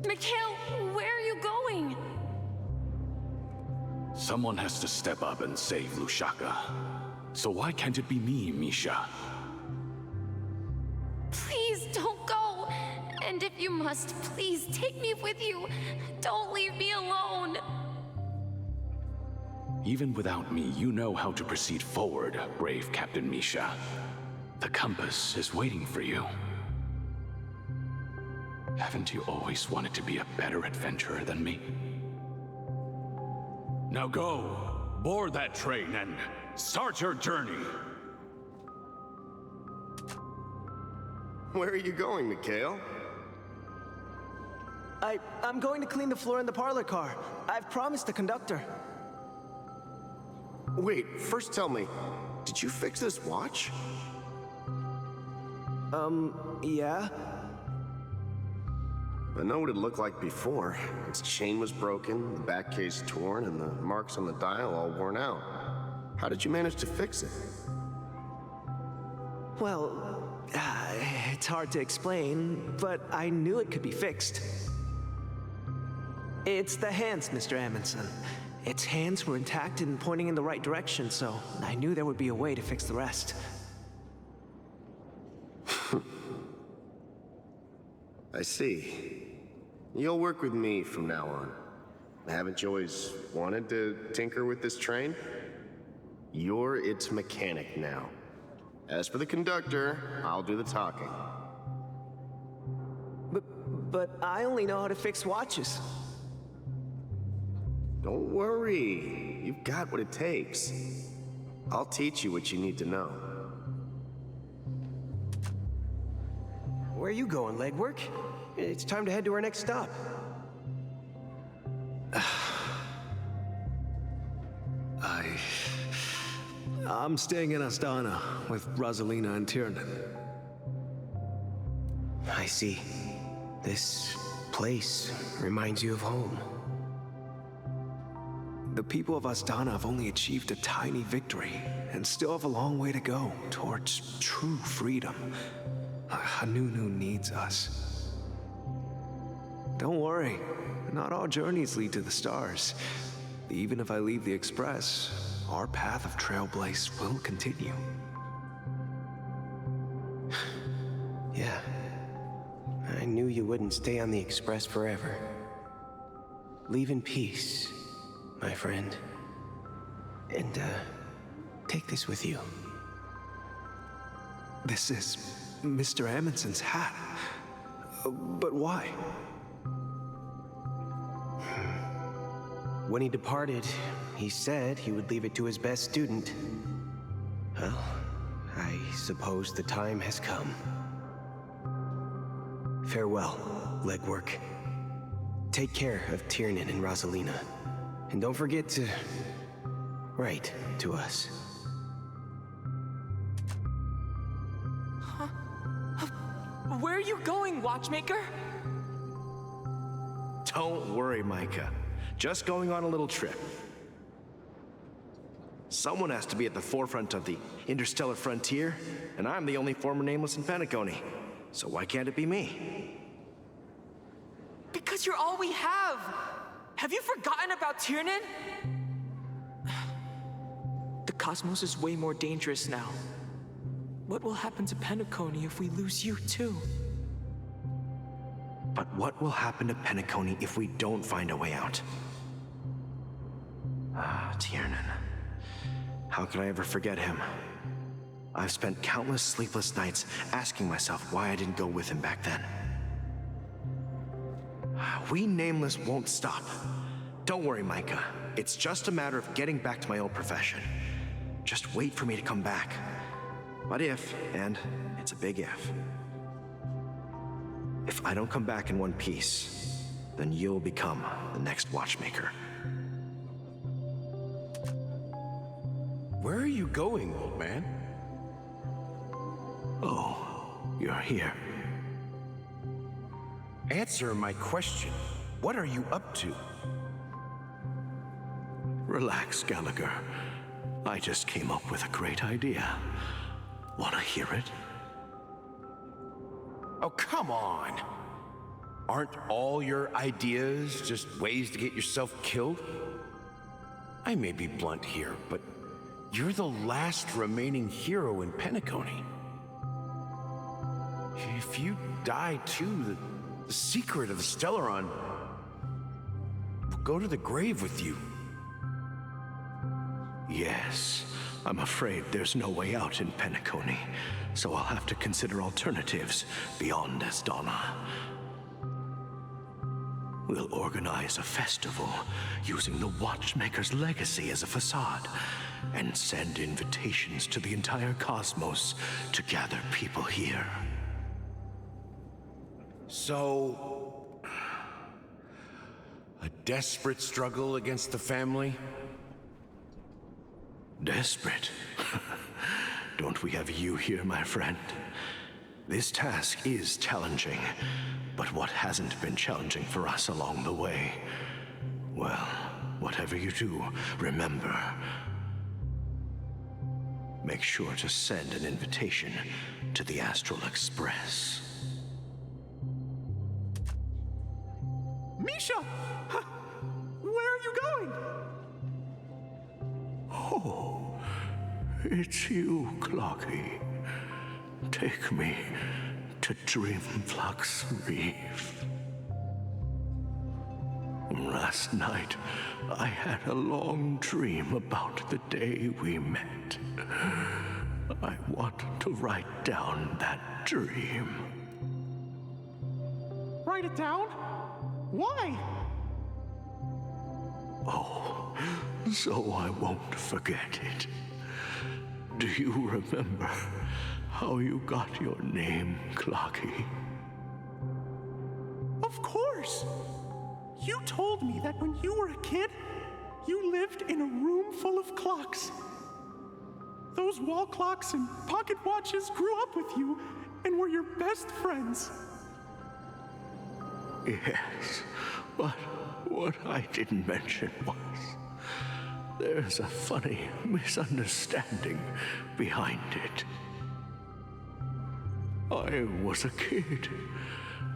Mikhail, where are you going? Someone has to step up and save Lushaka. So why can't it be me, Misha? Please don't go. And if you must, please take me with you. Don't leave me alone. Even without me, you know how to proceed forward, brave Captain Misha. The compass is waiting for you. Haven't you always wanted to be a better adventurer than me? Now go, board that train and start your journey. Where are you going, Mikhail? I'm going to clean the floor in the parlor car. I've promised the conductor. Wait, first tell me, did you fix this watch? Yeah? I know what it looked like before. Its chain was broken, the back case torn, and the marks on the dial all worn out. How did you manage to fix it? Well, it's hard to explain, but I knew it could be fixed. It's the hands, Mr. Amundsen. Its hands were intact and pointing in the right direction, so I knew there would be a way to fix the rest. I see. You'll work with me from now on. Haven't you always wanted to tinker with this train? You're its mechanic now. As for the conductor, I'll do the talking. But I only know how to fix watches. Don't worry. You've got what it takes. I'll teach you what you need to know. Where are you going, legwork? It's time to head to our next stop. I'm staying in Astana with Rosalina and Tiernan. I see. This place reminds you of home. The people of Astana have only achieved a tiny victory and still have a long way to go towards true freedom. Hanunu needs us. Don't worry, not all journeys lead to the stars. Even if I leave the Express, our path of trailblaze will continue. Yeah. I knew you wouldn't stay on the Express forever. Leave in peace, my friend. And, take this with you. This is Mr. Amundsen's hat. But why? When he departed, he said he would leave it to his best student. Well, I suppose the time has come. Farewell, legwork. Take care of Tiernan and Rosalina. And don't forget to write to us. Where are you going, watchmaker? Don't worry, Micah. Just going on a little trip. Someone has to be at the forefront of the interstellar frontier, and I'm the only former nameless in Penacony. So why can't it be me? Because you're all we have! Have you forgotten about Tiernan? The cosmos is way more dangerous now. What will happen to Penacony if we lose you too? But what will happen to Penacony if we don't find a way out? Tiernan. How could I ever forget him? I've spent countless sleepless nights asking myself why I didn't go with him back then. We Nameless won't stop. Don't worry, Micah. It's just a matter of getting back to my old profession. Just wait for me to come back. But if, and it's a big if I don't come back in one piece, then you'll become the next watchmaker. Where are you going, old man? Oh, you're here. Answer my question. What are you up to? Relax, Gallagher. I just came up with a great idea. Wanna hear it? Oh, come on. Aren't all your ideas just ways to get yourself killed? I may be blunt here, but you're the last remaining hero in Penacony. If you die too, the secret of the Stellaron will go to the grave with you. Yes, I'm afraid there's no way out in Penacony, so I'll have to consider alternatives beyond Astana. We'll organize a festival using the Watchmaker's legacy as a facade and send invitations to the entire cosmos to gather people here. So, a desperate struggle against the family? Desperate? Don't we have you here, my friend? This task is challenging, but what hasn't been challenging for us along the way? Well, whatever you do, remember, make sure to send an invitation to the Astral Express. Misha! Where are you going? Oh, it's you, Clocky. Take me to Dreamflux Reef. Last night, I had a long dream about the day we met. I want to write down that dream. Write it down? Why? Oh, so I won't forget it. Do you remember how you got your name, Clocky? Of course! You told me that when you were a kid, you lived in a room full of clocks. Those wall clocks and pocket watches grew up with you and were your best friends. Yes, but what I didn't mention was there's a funny misunderstanding behind it. I was a kid,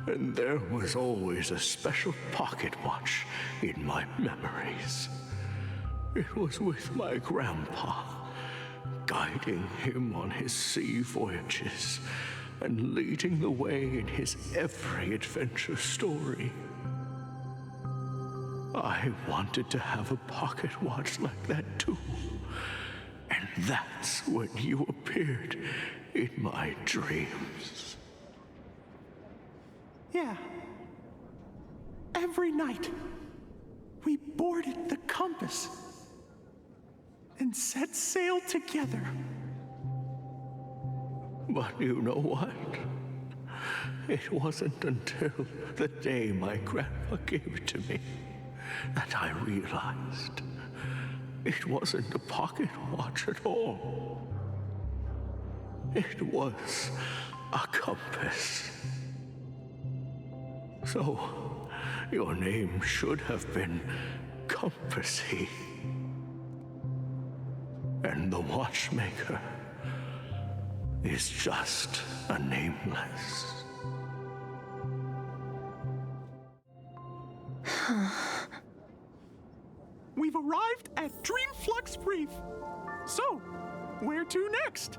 and there was always a special pocket watch in my memories. It was with my grandpa, guiding him on his sea voyages and leading the way in his every adventure story. I wanted to have a pocket watch like that too. And that's when you appeared in my dreams. Yeah. Every night, we boarded the compass and set sail together. But you know what? It wasn't until the day my grandpa gave it to me that I realized it wasn't a pocket watch at all. It was a compass. So, your name should have been Compassy. And the Watchmaker is just a nameless. We've arrived at Dreamflux Reef. So, where to next?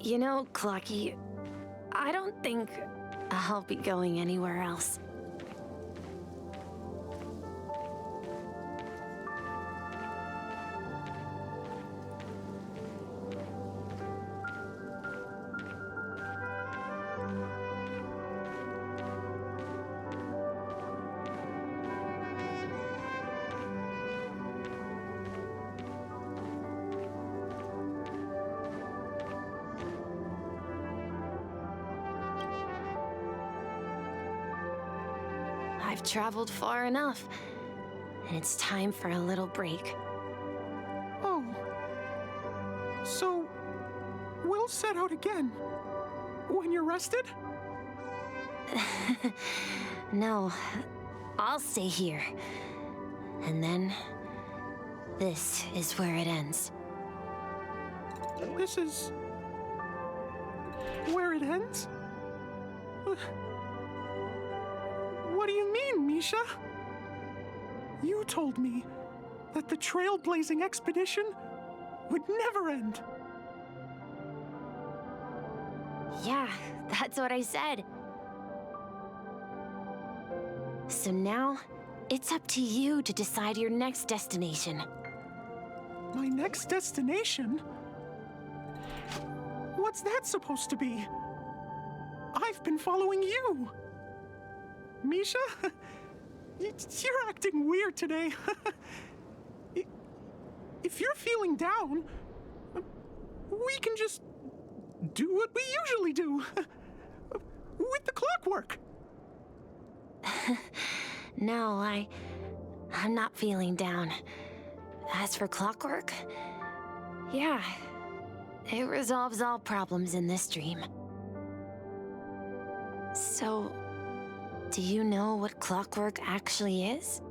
You know, Clocky, I don't think I'll be going anywhere else. I've traveled far enough, and it's time for a little break. Oh. So, we'll set out again. When you're rested? No, I'll stay here. And then, this is where it ends. This is where it ends? What do you mean, Misha? You told me that the trailblazing expedition would never end. Yeah, that's what I said. So now, it's up to you to decide your next destination. My next destination? What's that supposed to be? I've been following you. Misha? You're acting weird today. If you're feeling down, we can just do what we usually do. With the clockwork. No, I'm not feeling down. As for clockwork, yeah, it resolves all problems in this dream. So, do you know what clockwork actually is?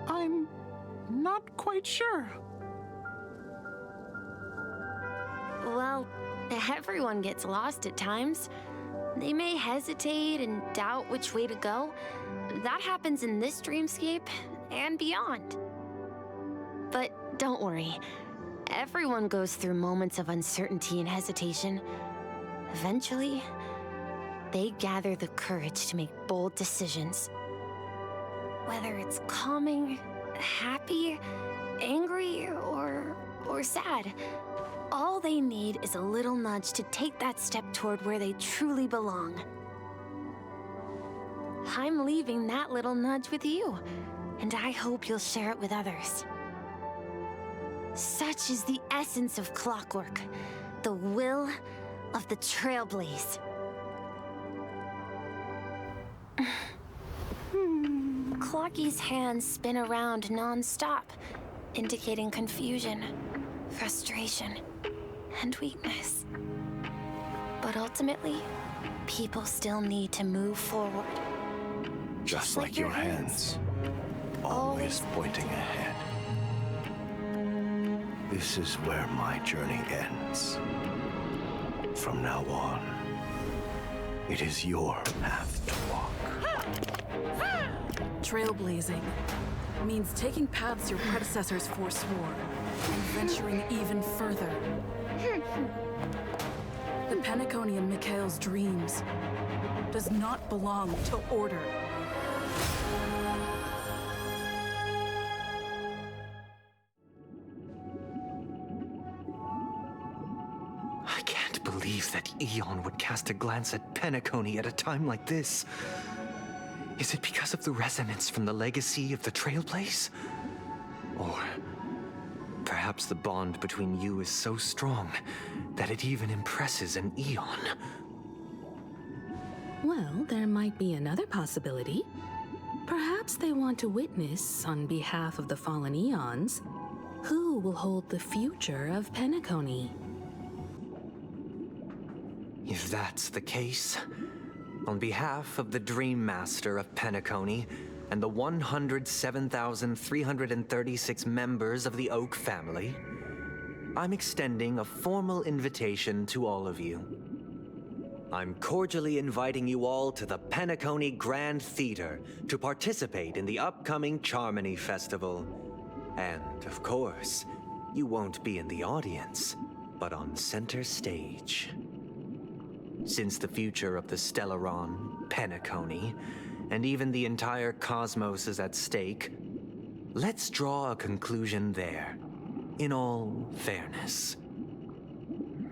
I'm not quite sure. Well, everyone gets lost at times. They may hesitate and doubt which way to go. That happens in this dreamscape and beyond. But don't worry. Everyone goes through moments of uncertainty and hesitation. Eventually, they gather the courage to make bold decisions. Whether it's calming, happy, angry, or sad, all they need is a little nudge to take that step toward where they truly belong. I'm leaving that little nudge with you, and I hope you'll share it with others. Such is the essence of clockwork, the will of the Trailblaze. Clocky's hands spin around non-stop, indicating confusion, frustration, and weakness. But ultimately, people still need to move forward. Just like your hands, always pointing ahead. This is where my journey ends. From now on, it is your path to walk. Trailblazing means taking paths your predecessors forswore and venturing even further. The Penacony in Mikhail's dreams does not belong to order. I can't believe that Eon would cast a glance at Penacony at a time like this. Is it because of the resonance from the legacy of the Trailblaze? Or perhaps the bond between you is so strong that it even impresses an Eon? Well, there might be another possibility. Perhaps they want to witness, on behalf of the fallen Eons, who will hold the future of Penacony. If that's the case, on behalf of the Dream Master of Penacony and the 107,336 members of the Oak family, I'm extending a formal invitation to all of you. I'm cordially inviting you all to the Penacony Grand Theater to participate in the upcoming Charmony Festival. And, of course, you won't be in the audience, but on center stage. Since the future of the Stellaron, Penacony, and even the entire cosmos is at stake, let's draw a conclusion there, in all fairness.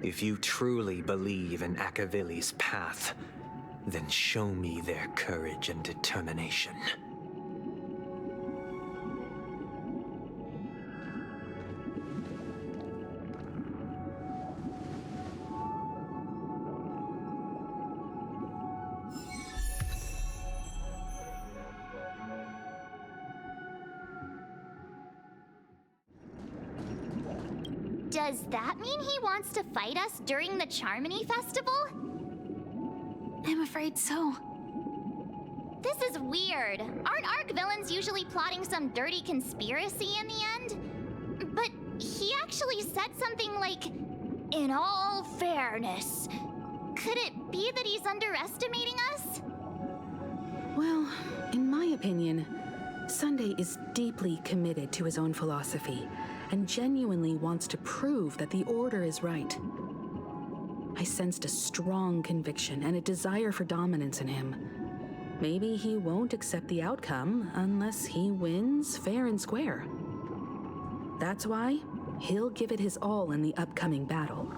If you truly believe in Akavili's path, then show me their courage and determination. Does that mean he wants to fight us during the Charmony Festival? I'm afraid so. This is weird. Aren't Arc villains usually plotting some dirty conspiracy in the end? But he actually said something like, In all fairness, could it be that he's underestimating us? Well, in my opinion, Sunday is deeply committed to his own philosophy and genuinely wants to prove that the Order is right. I sensed a strong conviction and a desire for dominance in him. Maybe he won't accept the outcome unless he wins fair and square. That's why he'll give it his all in the upcoming battle.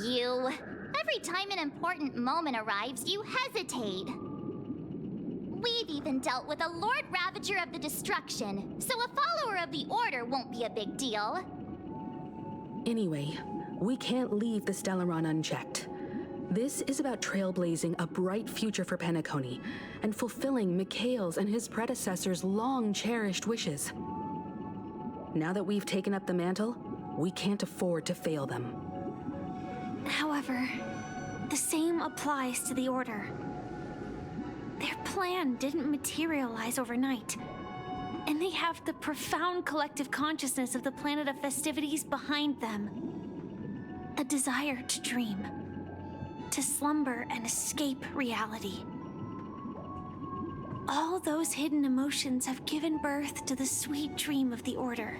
You. Every time an important moment arrives, you hesitate. We've even dealt with a Lord Ravager of the Destruction, so a follower of the Order won't be a big deal. Anyway, we can't leave the Stellaron unchecked. This is about trailblazing a bright future for Penacony and fulfilling Mikhail's and his predecessors' long-cherished wishes. Now that we've taken up the mantle, we can't afford to fail them. However, the same applies to the Order. Their plan didn't materialize overnight, and they have the profound collective consciousness of the planet of festivities behind them. A desire to dream, to slumber and escape reality. All those hidden emotions have given birth to the sweet dream of the Order.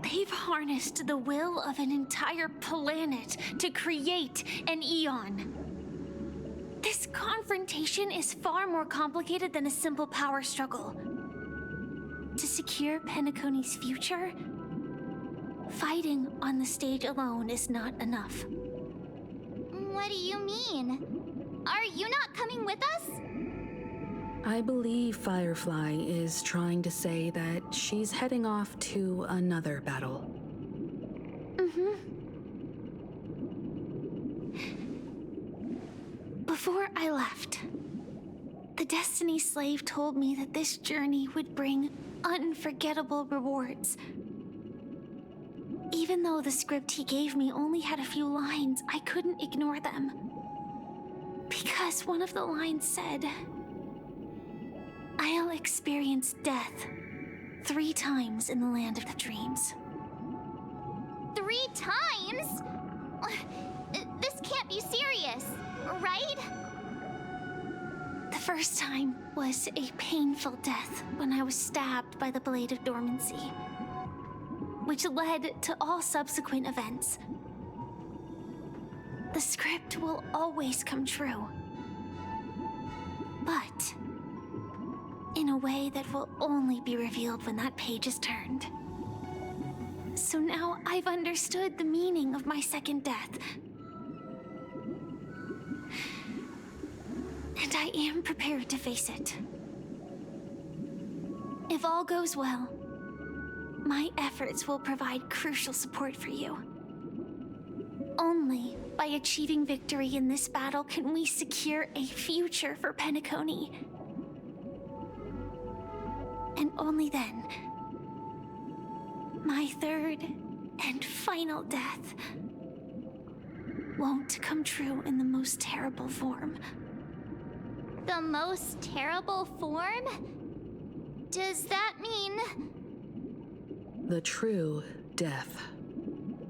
They've harnessed the will of an entire planet to create an eon. This confrontation is far more complicated than a simple power struggle. To secure Penacony's future, fighting on the stage alone is not enough. What do you mean? Are you not coming with us? I believe Firefly is trying to say that she's heading off to another battle. Before I left, the Destiny Slave told me that this journey would bring unforgettable rewards. Even though the script he gave me only had a few lines, I couldn't ignore them. Because one of the lines said, "I'll experience death 3 times in the land of the dreams." 3 times? This can't be serious, right? The first time was a painful death when I was stabbed by the Blade of Dormancy, which led to all subsequent events. The script will always come true, but in a way that will only be revealed when that page is turned. So now I've understood the meaning of my second death. And I am prepared to face it. If all goes well, my efforts will provide crucial support for you. Only by achieving victory in this battle can we secure a future for Penacony. And only then, my third and final death won't come true in the most terrible form. The most terrible form? Does that mean... The true death,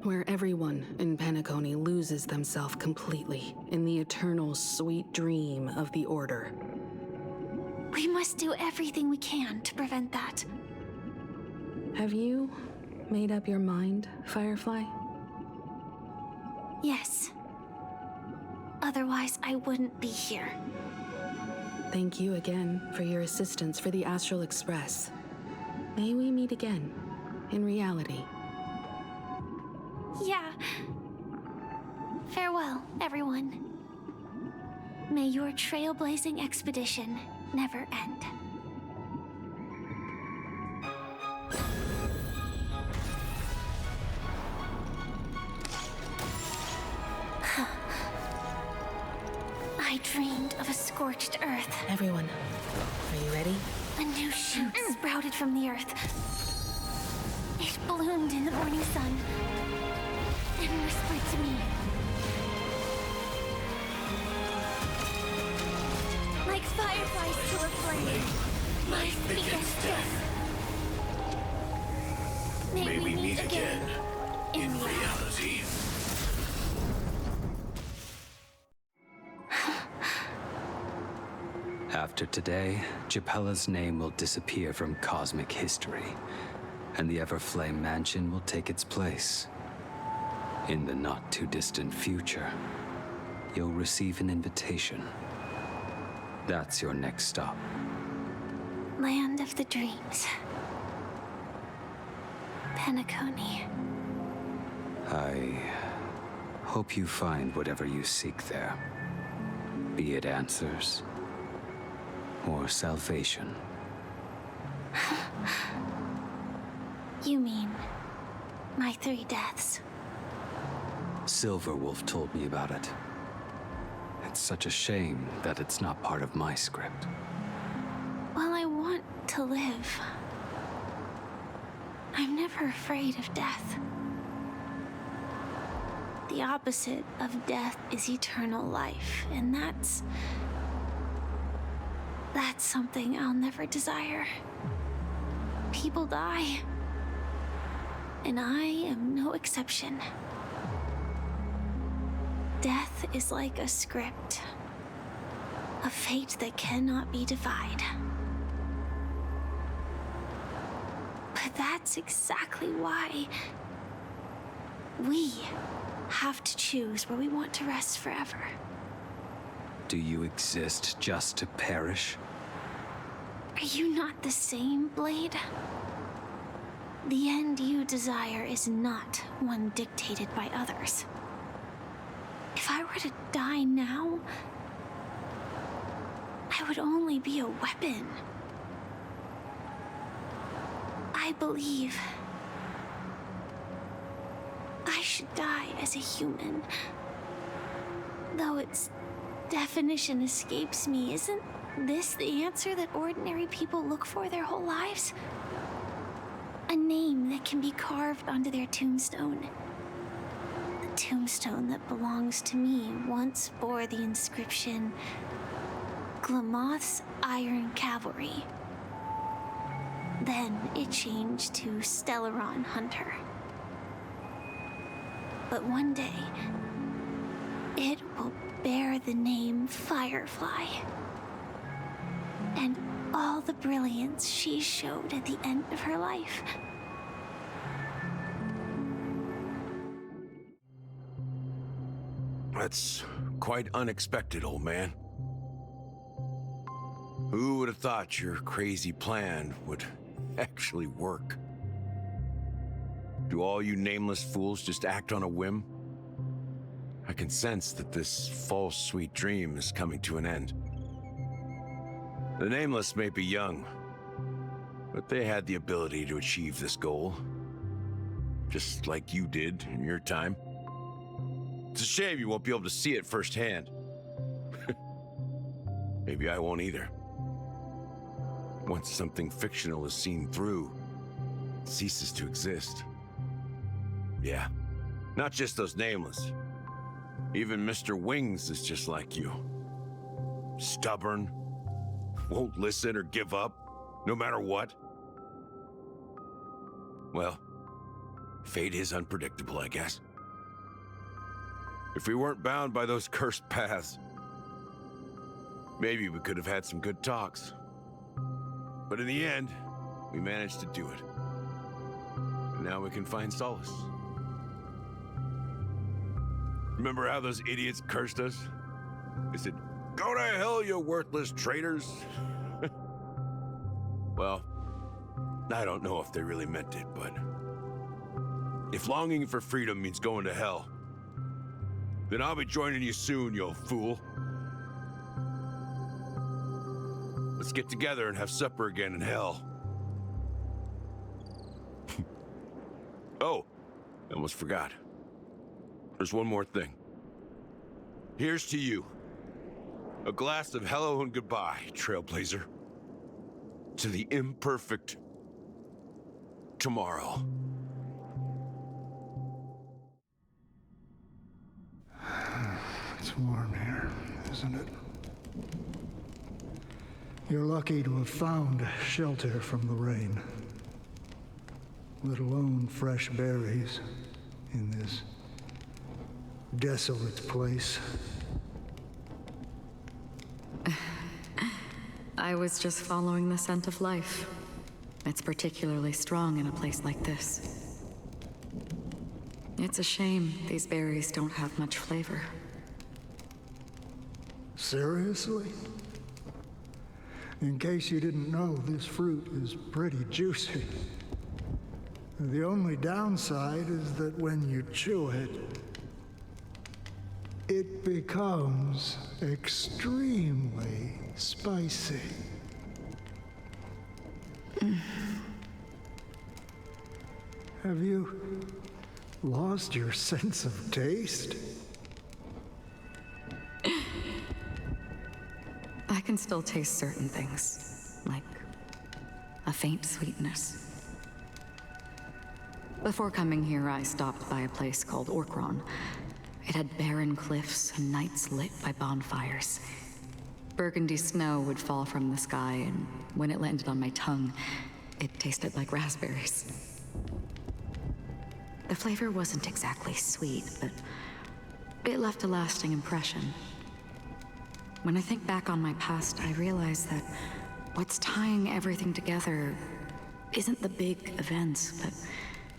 where everyone in Penacony loses themselves completely in the eternal sweet dream of the Order. We must do everything we can to prevent that. Have you made up your mind, Firefly? Yes. Otherwise, I wouldn't be here. Thank you again for your assistance for the Astral Express. May we meet again, in reality. Yeah. Farewell, everyone. May your trailblazing expedition never end. I dreamed of a scorched earth. Everyone, are you ready? A new shoot sprouted from the earth. It bloomed in the morning sun and whispered to me. Like fireflies to a flame, life begets death. May we meet again in reality. After today, Japella's name will disappear from cosmic history, and the Everflame Mansion will take its place. In the not-too-distant future, you'll receive an invitation. That's your next stop. Land of the Dreams. Penacony. I hope you find whatever you seek there. Be it answers or salvation. You mean my 3 deaths? Silverwolf told me about it. It's such a shame that it's not part of my script. Well, I want to live. I'm never afraid of death. The opposite of death is eternal life, and that's something I'll never desire. People die, and I am no exception. Death is like a script, a fate that cannot be defied. But that's exactly why we have to choose where we want to rest forever. Do you exist just to perish? Are you not the same, Blade? The end you desire is not one dictated by others. If I were to die now, I would only be a weapon. I believe I should die as a human. Though its definition escapes me, isn't this the answer that ordinary people look for their whole lives? A name that can be carved onto their tombstone. The tombstone that belongs to me once bore the inscription, Glamoth's Iron Cavalry. Then it changed to Stellaron Hunter. But one day, it will bear the name Firefly. And all the brilliance she showed at the end of her life. That's quite unexpected, old man. Who would have thought your crazy plan would actually work? Do all you nameless fools just act on a whim? I can sense that this false sweet dream is coming to an end. The Nameless may be young, but they had the ability to achieve this goal. Just like you did in your time. It's a shame you won't be able to see it firsthand. Maybe I won't either. Once something fictional is seen through, it ceases to exist. Yeah, not just those Nameless. Even Mr. Wings is just like you. Stubborn, won't listen or give up, no matter what. Well, fate is unpredictable, I guess. If we weren't bound by those cursed paths, maybe we could have had some good talks. But in the end, we managed to do it. And now we can find solace. Remember how those idiots cursed us? They said, "Go to hell, you worthless traitors." Well, I don't know if they really meant it, but if longing for freedom means going to hell, then I'll be joining you soon, you old fool. Let's get together and have supper again in hell. Oh, I almost forgot. There's one more thing. Here's to you, A glass of hello and goodbye, Trailblazer. To the imperfect tomorrow. It's warm here, isn't it? You're lucky to have found shelter from the rain. Let alone fresh berries in this desolate place. I was just following the scent of life. It's particularly strong in a place like this. It's a shame these berries don't have much flavor. Seriously? In case you didn't know, this fruit is pretty juicy. The only downside is that when you chew it, it becomes extremely spicy. Have you lost your sense of taste? I can still taste certain things, like a faint sweetness. Before coming here, I stopped by a place called Orkron. It had barren cliffs and nights lit by bonfires. Burgundy snow would fall from the sky, and when it landed on my tongue, it tasted like raspberries. The flavor wasn't exactly sweet, but it left a lasting impression. When I think back on my past, I realize that what's tying everything together isn't the big events, but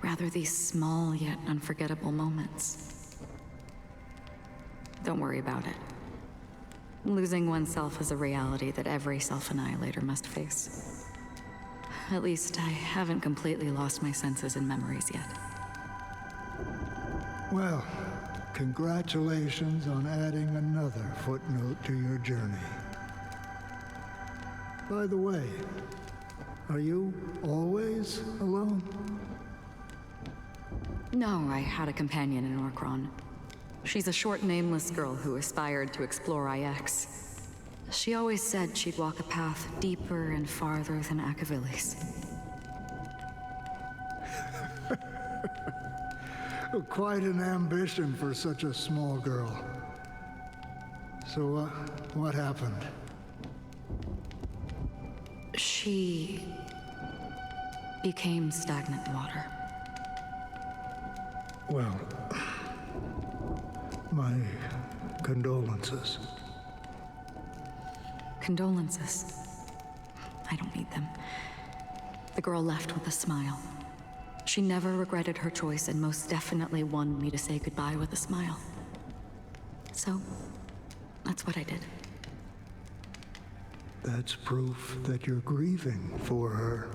rather these small yet unforgettable moments. Don't worry about it. Losing oneself is a reality that every self-annihilator must face. At least I haven't completely lost my senses and memories yet. Well, congratulations on adding another footnote to your journey. By the way, are you always alone? No, I had a companion in Orkron. She's a short, nameless girl who aspired to explore IX. She always said she'd walk a path deeper and farther than Akavilis. Quite an ambition for such a small girl. So, what happened? She became stagnant water. Well, my condolences. Condolences. I don't need them. The girl left with a smile. She never regretted her choice and most definitely wanted me to say goodbye with a smile. So, that's what I did. That's proof that you're grieving for her.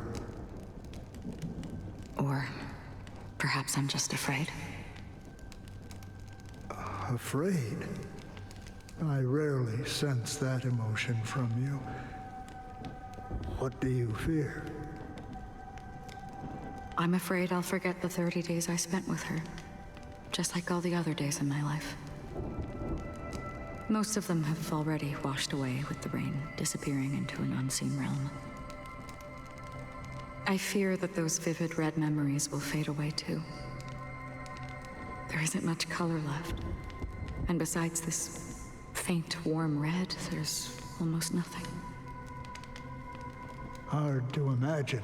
Or perhaps I'm just afraid. Afraid? I rarely sense that emotion from you. What do you fear? I'm afraid I'll forget the 30 days I spent with her, just like all the other days in my life. Most of them have already washed away with the rain, disappearing into an unseen realm. I fear that those vivid red memories will fade away too. There isn't much color left, and besides this faint, warm red, there's almost nothing. Hard to imagine.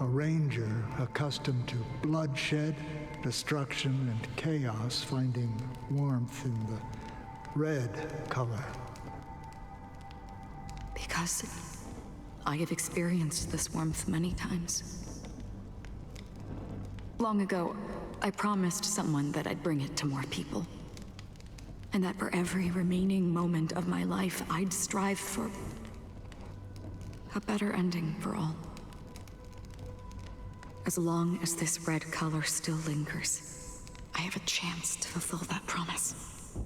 A ranger accustomed to bloodshed, destruction, and chaos finding warmth in the red color. Because I have experienced this warmth many times. Long ago, I promised someone that I'd bring it to more people. And that for every remaining moment of my life, I'd strive for a better ending for all. As long as this red color still lingers, I have a chance to fulfill that promise.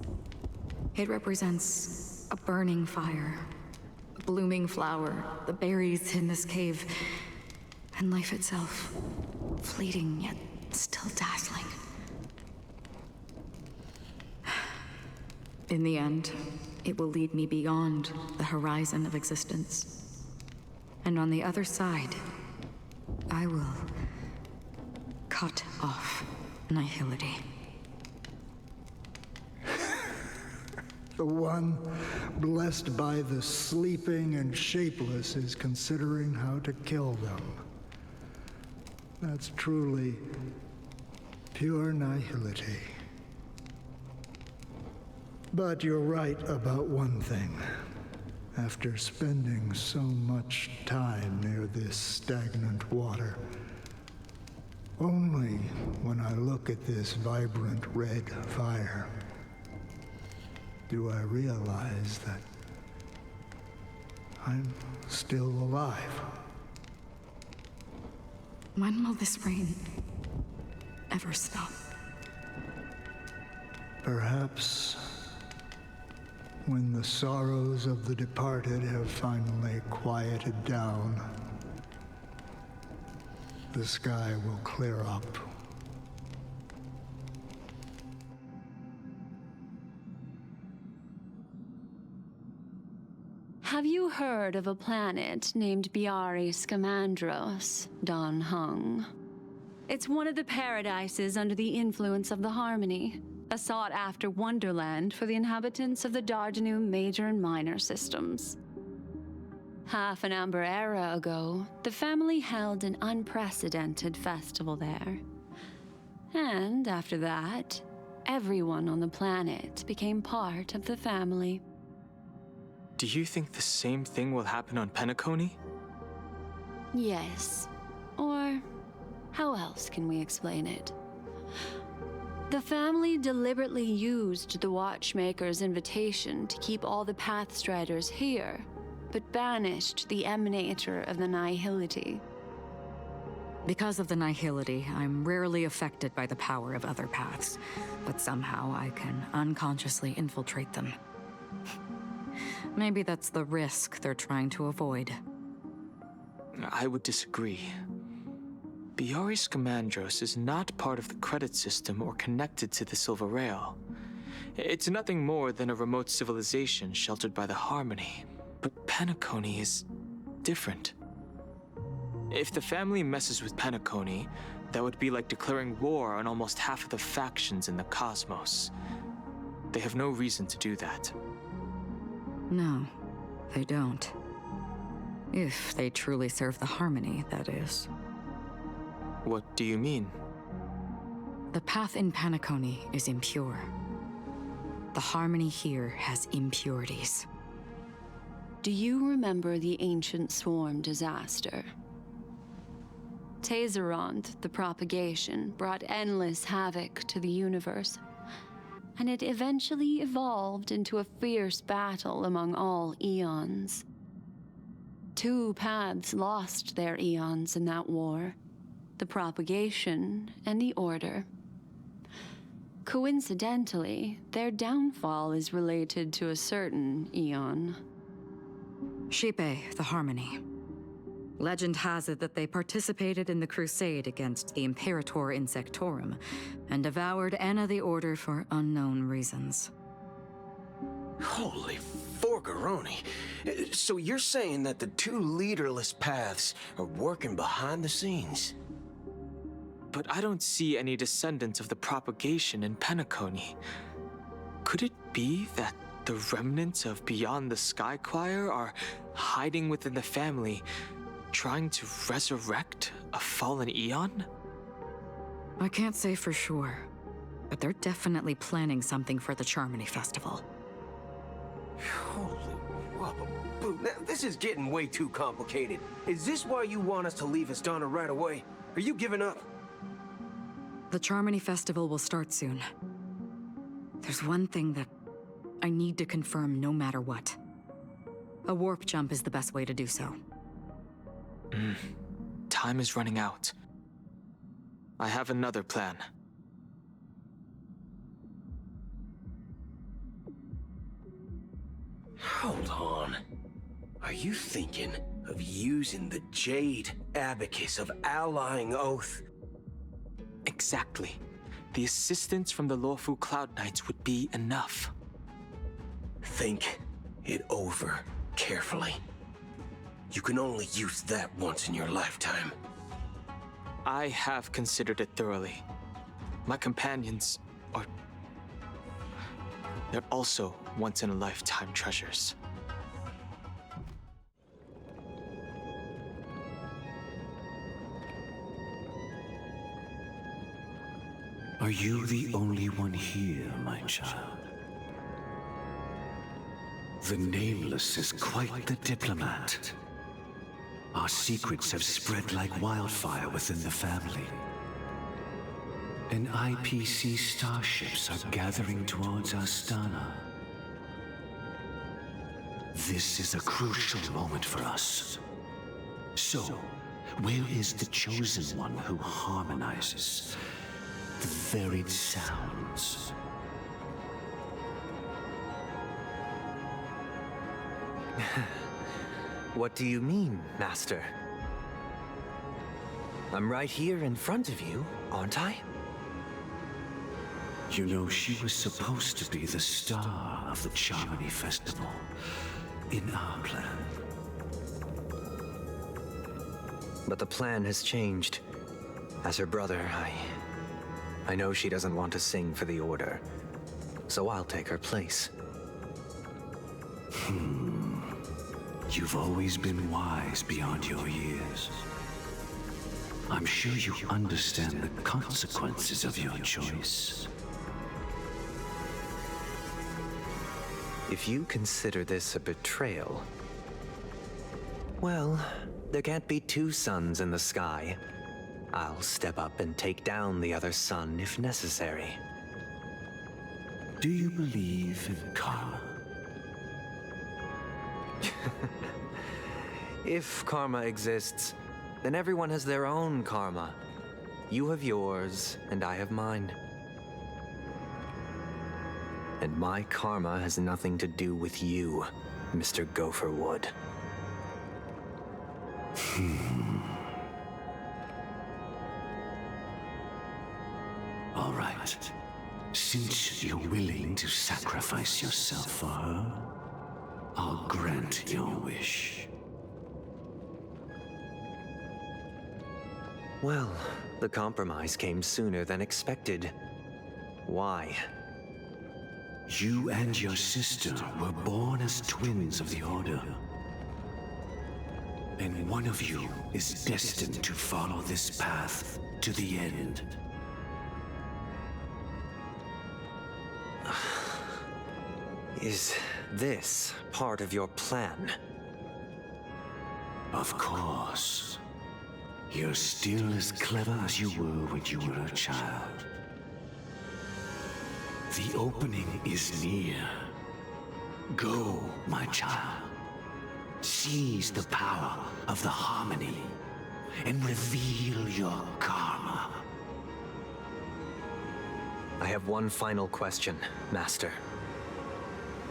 It represents a burning fire, a blooming flower, the berries in this cave, and life itself, fleeting yet still dazzling. In the end, it will lead me beyond the horizon of existence. And on the other side, I will cut off nihility. The one blessed by the sleeping and shapeless is considering how to kill them. That's truly pure nihility. But you're right about one thing. After spending so much time near this stagnant water, only when I look at this vibrant red fire do I realize that I'm still alive. When will this rain ever stop? Perhaps when the sorrows of the departed have finally quieted down, the sky will clear up. Have you heard of a planet named Biari Scamandros, Don Hung? It's one of the paradises under the influence of the Harmony, a sought-after wonderland for the inhabitants of the Dardanu Major and Minor systems. Half an Amber era ago, the family held an unprecedented festival there. And after that, everyone on the planet became part of the family. Do you think the same thing will happen on Penacony? Yes. Or how else can we explain it? The family deliberately used the Watchmaker's invitation to keep all the Pathstriders here, but banished the Emanator of the Nihility. Because of the Nihility, I'm rarely affected by the power of other paths, but somehow I can unconsciously infiltrate them. Maybe that's the risk they're trying to avoid. I would disagree. Biari Scamandros is not part of the credit system or connected to the Silver Rail. It's nothing more than a remote civilization sheltered by the Harmony. But Penacony is different. If the family messes with Penacony, that would be like declaring war on almost half of the factions in the cosmos. They have no reason to do that. No, they don't. If they truly serve the Harmony, that is. What do you mean? The path in Penacony is impure. The Harmony here has impurities. Do you remember the Ancient Swarm disaster? Tazerond, the propagation, brought endless havoc to the universe, and it eventually evolved into a fierce battle among all eons. 2 paths lost their eons in that war, the propagation and the order. Coincidentally, their downfall is related to a certain eon. Shipe, the Harmony. Legend has it that they participated in the crusade against the Imperator Insectorum and devoured Anna the Order for unknown reasons. Holy forgaroni. So you're saying that the 2 leaderless paths are working behind the scenes? But I don't see any descendants of the propagation in Penacony. Could it be that the remnants of Beyond the Sky Choir are hiding within the family, trying to resurrect a fallen eon? I can't say for sure, but they're definitely planning something for the Charmony Festival. Holy whoa, now, this is getting way too complicated. Is this why you want us to leave Astana right away? Are you giving up? The Charmony Festival will start soon. There's one thing that I need to confirm no matter what. A warp jump is the best way to do so. Time is running out. I have another plan. Hold on. Are you thinking of using the Jade Abacus of Allying Oath? Exactly. The assistance from the Lawfu Cloud Knights would be enough. Think it over carefully. You can only use that once in your lifetime. I have considered it thoroughly. My companions are... they're also once-in-a-lifetime treasures. Are you the only one here, my child? The Nameless is quite the diplomat. Our secrets have spread like wildfire within the family. And IPC starships are gathering towards Astana. This is a crucial moment for us. So, where is the chosen one who harmonizes the varied sounds? What do you mean, Master? I'm right here in front of you, aren't I? You know, she was supposed to be the star of the Charmony Festival in our plan. But the plan has changed. As her brother, I know she doesn't want to sing for the Order, so I'll take her place. You've always been wise beyond your years. I'm sure you understand the consequences of your choice. If you consider this a betrayal, well, there can't be two suns in the sky. I'll step up and take down the other sun if necessary. Do you believe in karma? If karma exists, then everyone has their own karma. You have yours, and I have mine. And my karma has nothing to do with you, Mr. Gopherwood. All right. Since you're willing to sacrifice yourself for her, I'll grant your wish. Well, the compromise came sooner than expected. Why? You and your sister were born as twins of the Order. And one of you is destined to follow this path to the end. Is this part of your plan? Of course. You're still as clever as you were when you were a child. The opening is near. Go, my child. Seize the power of the harmony and reveal your karma. I have one final question, Master.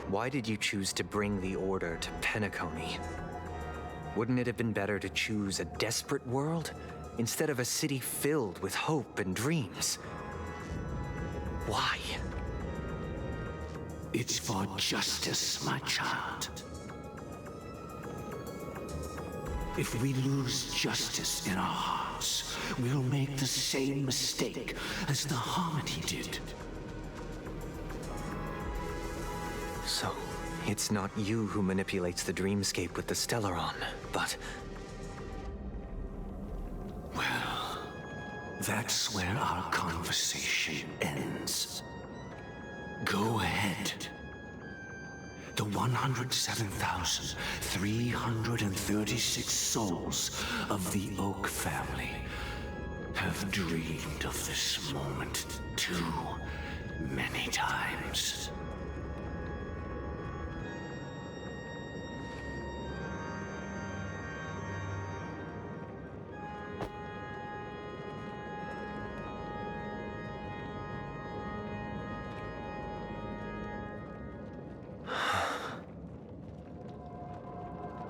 Why did you choose to bring the Order to Penacony? Wouldn't it have been better to choose a desperate world instead of a city filled with hope and dreams? Why? It's for justice, my child. If we lose justice in our hearts, we'll make the same mistake as the Harmony did. So, it's not you who manipulates the dreamscape with the Stellaron, but... Well, that's where our conversation ends. Go ahead. The 107,336 souls of the Oak family have dreamed of this moment too many times.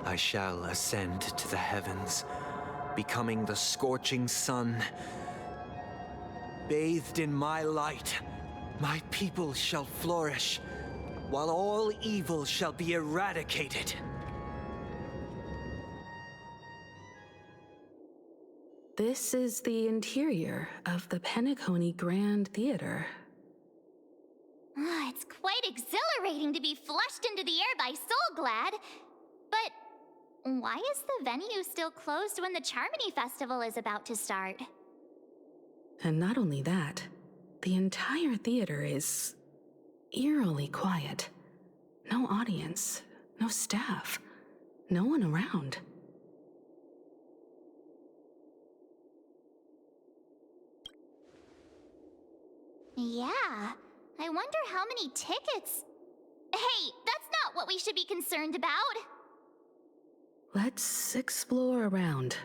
I shall ascend to the heavens, becoming the scorching sun. Bathed in my light, my people shall flourish, while all evil shall be eradicated. This is the interior of the Penacony Grand Theater. It's quite exhilarating to be flushed into the air by SoulGlad. But why is the venue still closed when the Charmony Festival is about to start? And not only that, the entire theater is eerily quiet. No audience, no staff, no one around. Yeah, I wonder how many tickets... Hey, that's not what we should be concerned about! Let's explore around.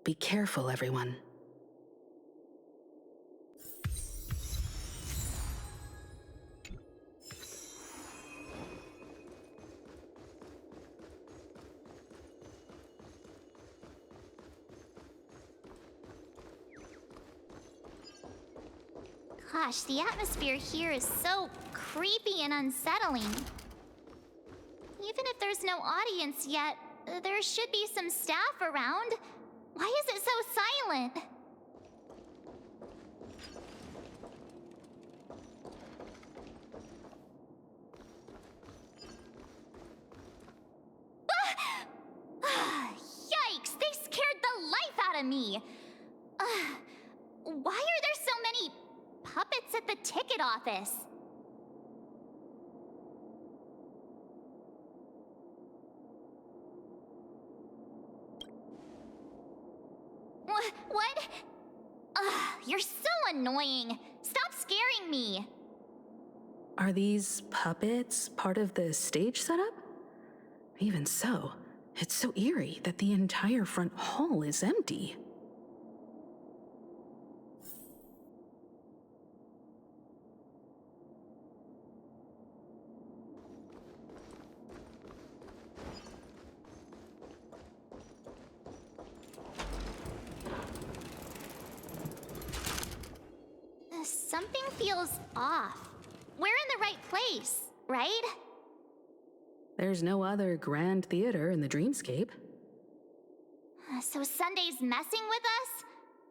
Be careful, everyone. Gosh, the atmosphere here is so creepy and unsettling. Even if there's no audience yet, there should be some staff around. Why is it so silent? Yikes! They scared the life out of me! Why are there so many puppets at the ticket office? What? You're so annoying. Stop scaring me. Are these puppets part of the stage setup? Even so, it's so eerie that the entire front hall is empty. Something feels off. We're in the right place, right? There's no other grand theater in the dreamscape. So Sunday's messing with us?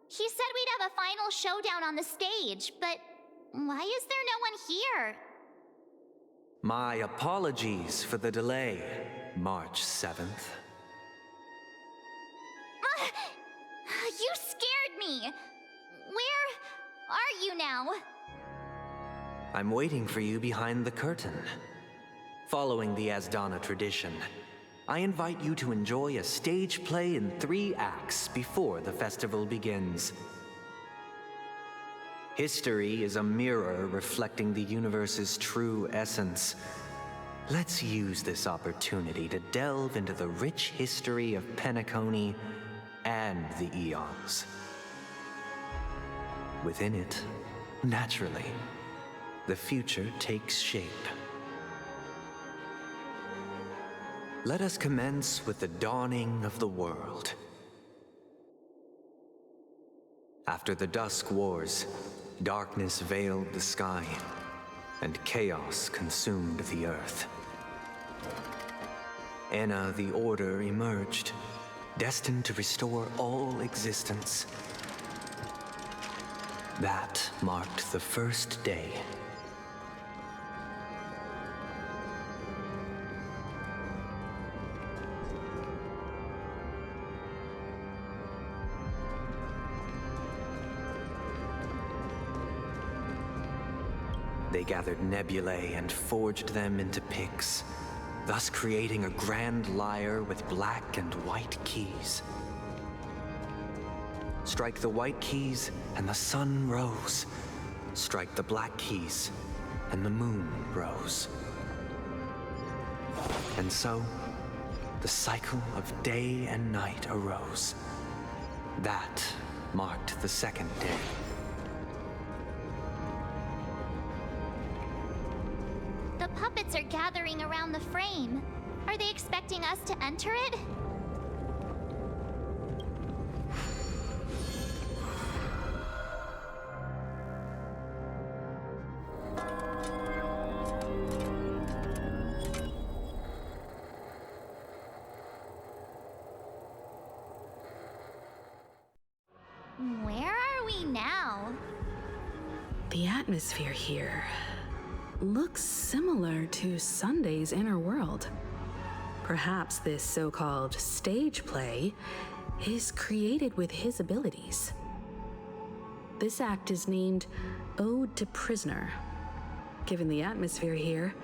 He said we'd have a final showdown on the stage, but why is there no one here? My apologies for the delay, March 7th. You scared me! Where are you now? I'm waiting for you behind the curtain. Following the Asdana tradition, I invite you to enjoy a stage play in 3 acts before the festival begins. History is a mirror reflecting the universe's true essence. Let's use this opportunity to delve into the rich history of Penacony and the eons. Within it, naturally, the future takes shape. Let us commence with the dawning of the world. After the Dusk Wars, darkness veiled the sky, and chaos consumed the earth. Enna the Order emerged, destined to restore all existence. That marked the first day. They gathered nebulae and forged them into picks, thus creating a grand lyre with black and white keys. Strike the white keys, and the sun rose. Strike the black keys, and the moon rose. And so, the cycle of day and night arose. That marked the second day. The puppets are gathering around the frame. Are they expecting us to enter it? atmosphere here looks similar to Sunday's inner world. Perhaps this so-called stage play is created with his abilities. This act is named Ode to Prisoner. Given the atmosphere here,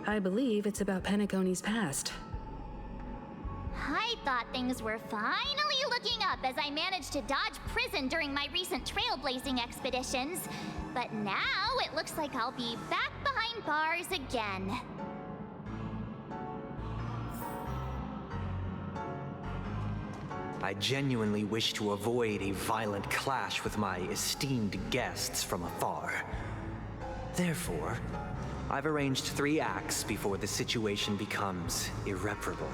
I believe it's about Penacony's past. I thought things were finally looking up as I managed to dodge prison during my recent trailblazing expeditions. But now it looks like I'll be back behind bars again. I genuinely wish to avoid a violent clash with my esteemed guests from afar. Therefore, I've arranged 3 acts before the situation becomes irreparable.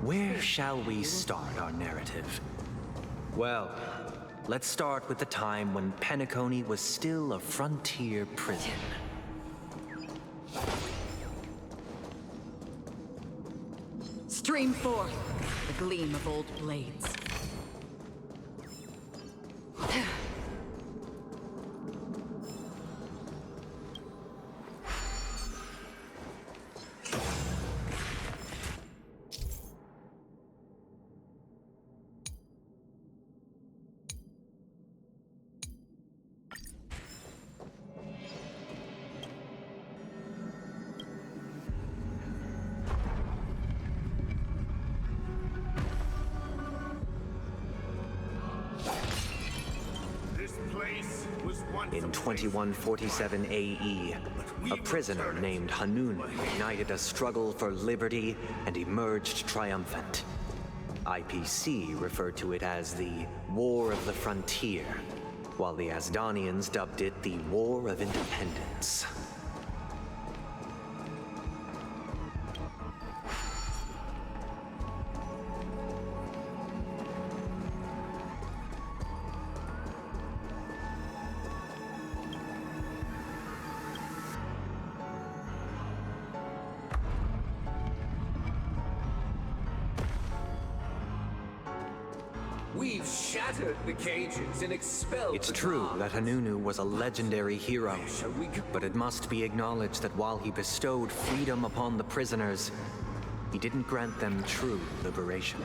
Where shall we start our narrative? Well, let's start with the time when Penacony was still a frontier prison. Stream forth the gleam of old blades. In 2147 AE, a prisoner named Hanunu ignited a struggle for liberty and emerged triumphant. IPC referred to it as the War of the Frontier, while the Asdanians dubbed it the War of Independence. We've shattered the cages and expelled It's true that Hanunu was a legendary hero, but it must be acknowledged that while he bestowed freedom upon the prisoners, he didn't grant them true liberation.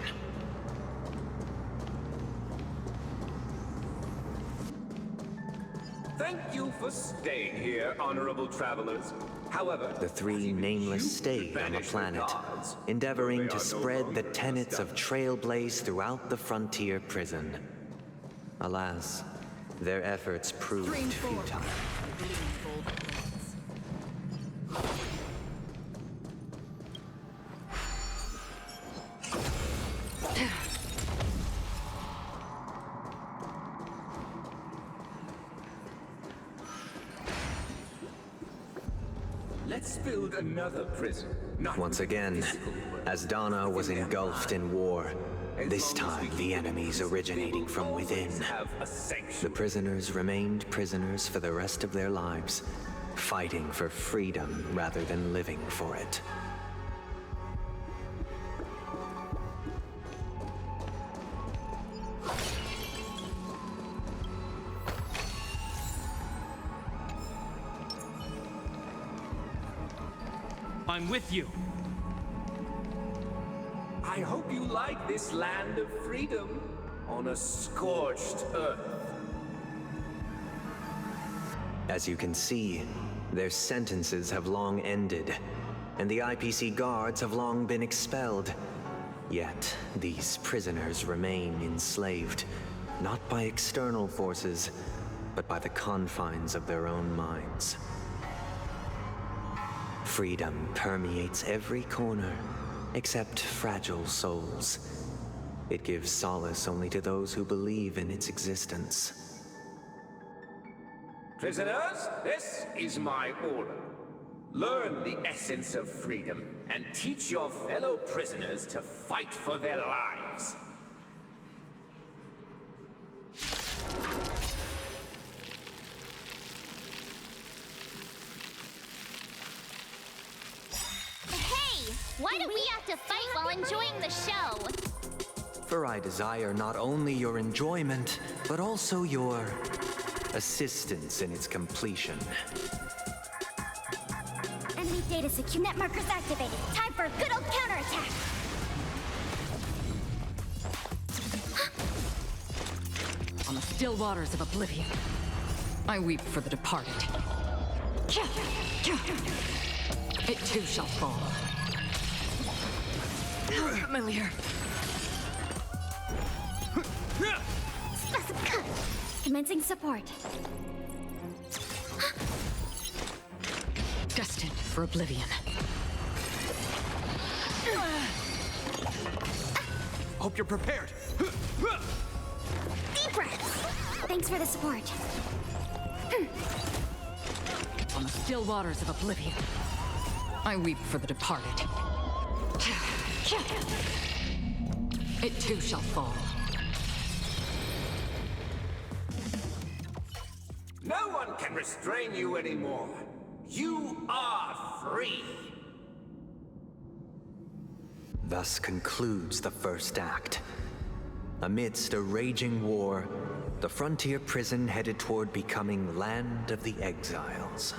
Thank you for staying here, honorable travelers. However, The 3 nameless stayed on the planet, endeavoring to spread the tenets of Trailblaze throughout the frontier prison. Alas, their efforts proved futile. let's build another prison. Once again, Asdana was engulfed in war. This time, the enemies originating from within. The prisoners remained prisoners for the rest of their lives, fighting for freedom rather than living for it. I'm with you. I hope you like this land of freedom on a scorched earth. As you can see, their sentences have long ended, and the IPC guards have long been expelled. Yet, these prisoners remain enslaved, not by external forces, but by the confines of their own minds. Freedom permeates every corner, except fragile souls. It gives solace only to those who believe in its existence. Prisoners, this is my order. Learn the essence of freedom and teach your fellow prisoners to fight for their lives. Hey, why do we have to fight while enjoying the show? For I desire not only your enjoyment, but also your assistance in its completion. Enemy data secure net markers activated. Time for a good old counterattack. On the still waters of oblivion, I weep for the departed. It too shall fall. How familiar. Commencing support. Destined for oblivion. Hope you're prepared. Deep breaths. Thanks for the support. On the still waters of oblivion, I weep for the departed. It too shall fall. No one can restrain you anymore. You are free. Thus concludes the first act. Amidst a raging war, the frontier prison headed toward becoming Land of the Exiles.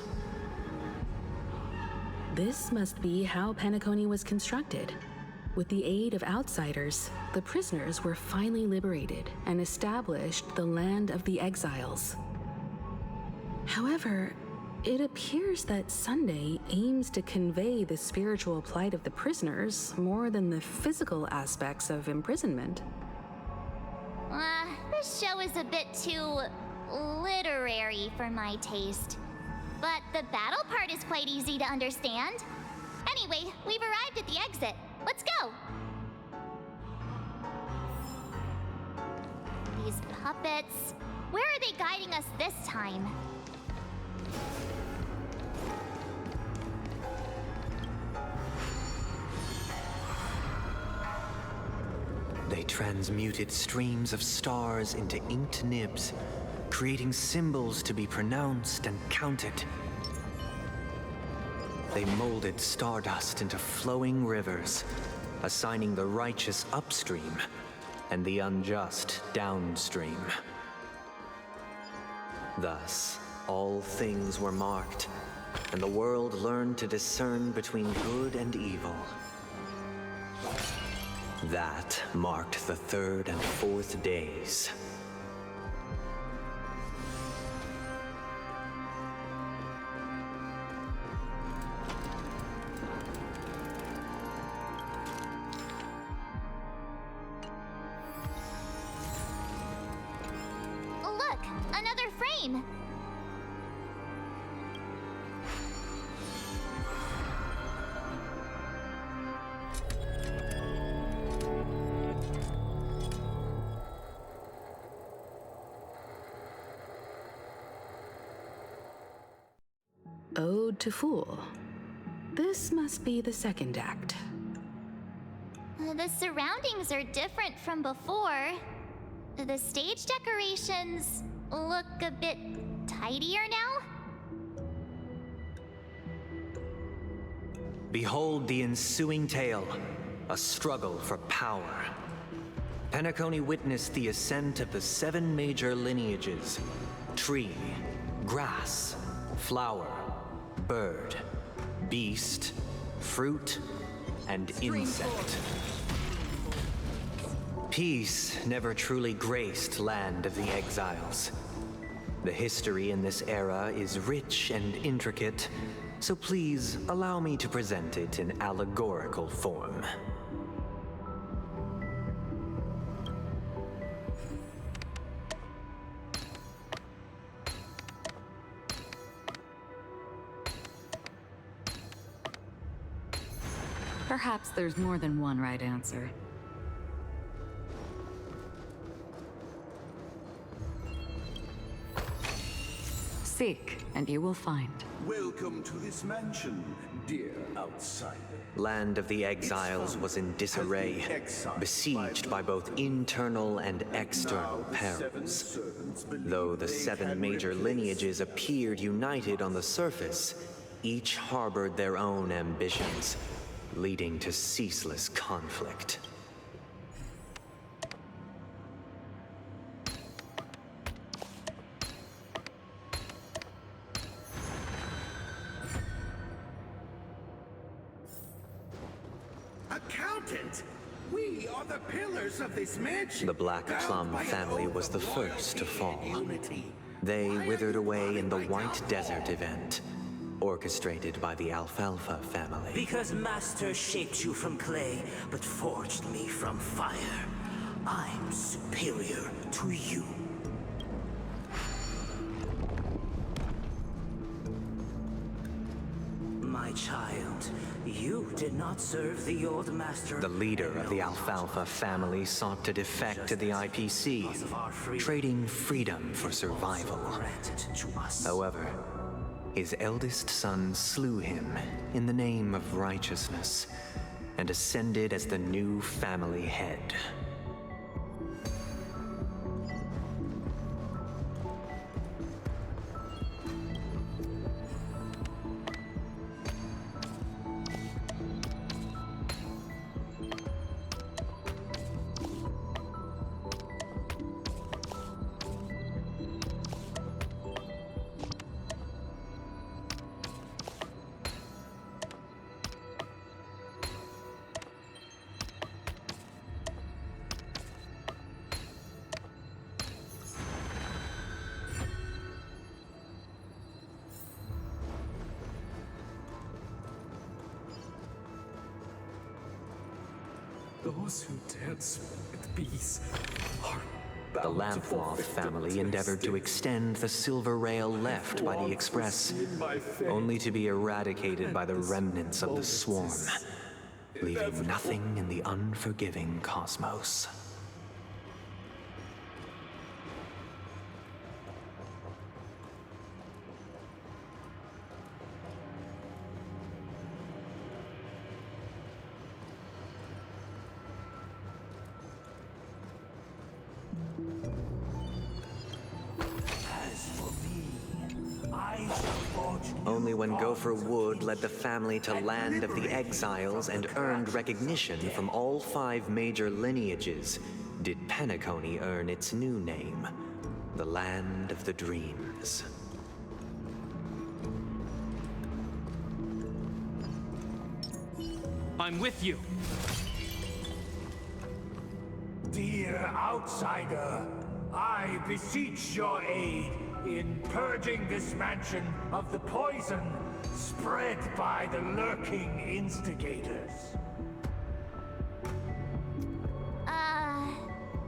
This must be how Penacony was constructed. With the aid of outsiders, the prisoners were finally liberated and established the Land of the Exiles. However, it appears that Funday aims to convey the spiritual plight of the prisoners more than the physical aspects of imprisonment. This show is a bit too literary for my taste. But the battle part is quite easy to understand. Anyway, we've arrived at the exit. Let's go! These puppets... Where are they guiding us this time? They transmuted streams of stars into inked nibs, creating symbols to be pronounced and counted. They molded stardust into flowing rivers, assigning the righteous upstream and the unjust downstream. Thus, all things were marked, and the world learned to discern between good and evil. That marked the third and fourth days. Look, another frame! Ode to Fool. This must be the second act. The surroundings are different from before. The stage decorations look a bit tidier now. Behold the ensuing tale, a struggle for power. Penacony witnessed the ascent of the 7 major lineages: tree, grass, flower, bird, beast, fruit, and insect. Peace never truly graced Land of the Exiles. The history in this era is rich and intricate, so please allow me to present it in allegorical form. Perhaps there's more than one right answer. Seek, and you will find. Welcome to this mansion, dear outsider. Land of the Exiles was in disarray, besieged by both internal and external perils. Though the 7 major lineages appeared united on the surface, each harbored their own ambitions, leading to ceaseless conflict. Accountant! We are the pillars of this mansion. The Black Plum family was the first to fall. They withered away in the White Desert event, orchestrated by the Alfalfa family. Because Master shaped you from clay, but forged me from fire. I'm superior to you. My child, you did not serve the old master. The leader of the Alfalfa family sought to defect to the IPC, trading freedom for survival. However, his eldest son slew him in the name of righteousness and ascended as the new family head. Those who dance with bees are The Lampmoth family endeavored to extend the silver rail left by the Express, only to be eradicated by the remnants of the swarm, leaving nothing in the unforgiving cosmos. Only when Gopher Wood led the family to Land of the Exiles and earned recognition from all 5 major lineages did Penacony earn its new name, the Land of the Dreams. I'm with you. Dear outsider, I beseech your aid in purging this mansion of the poison spread by the lurking instigators.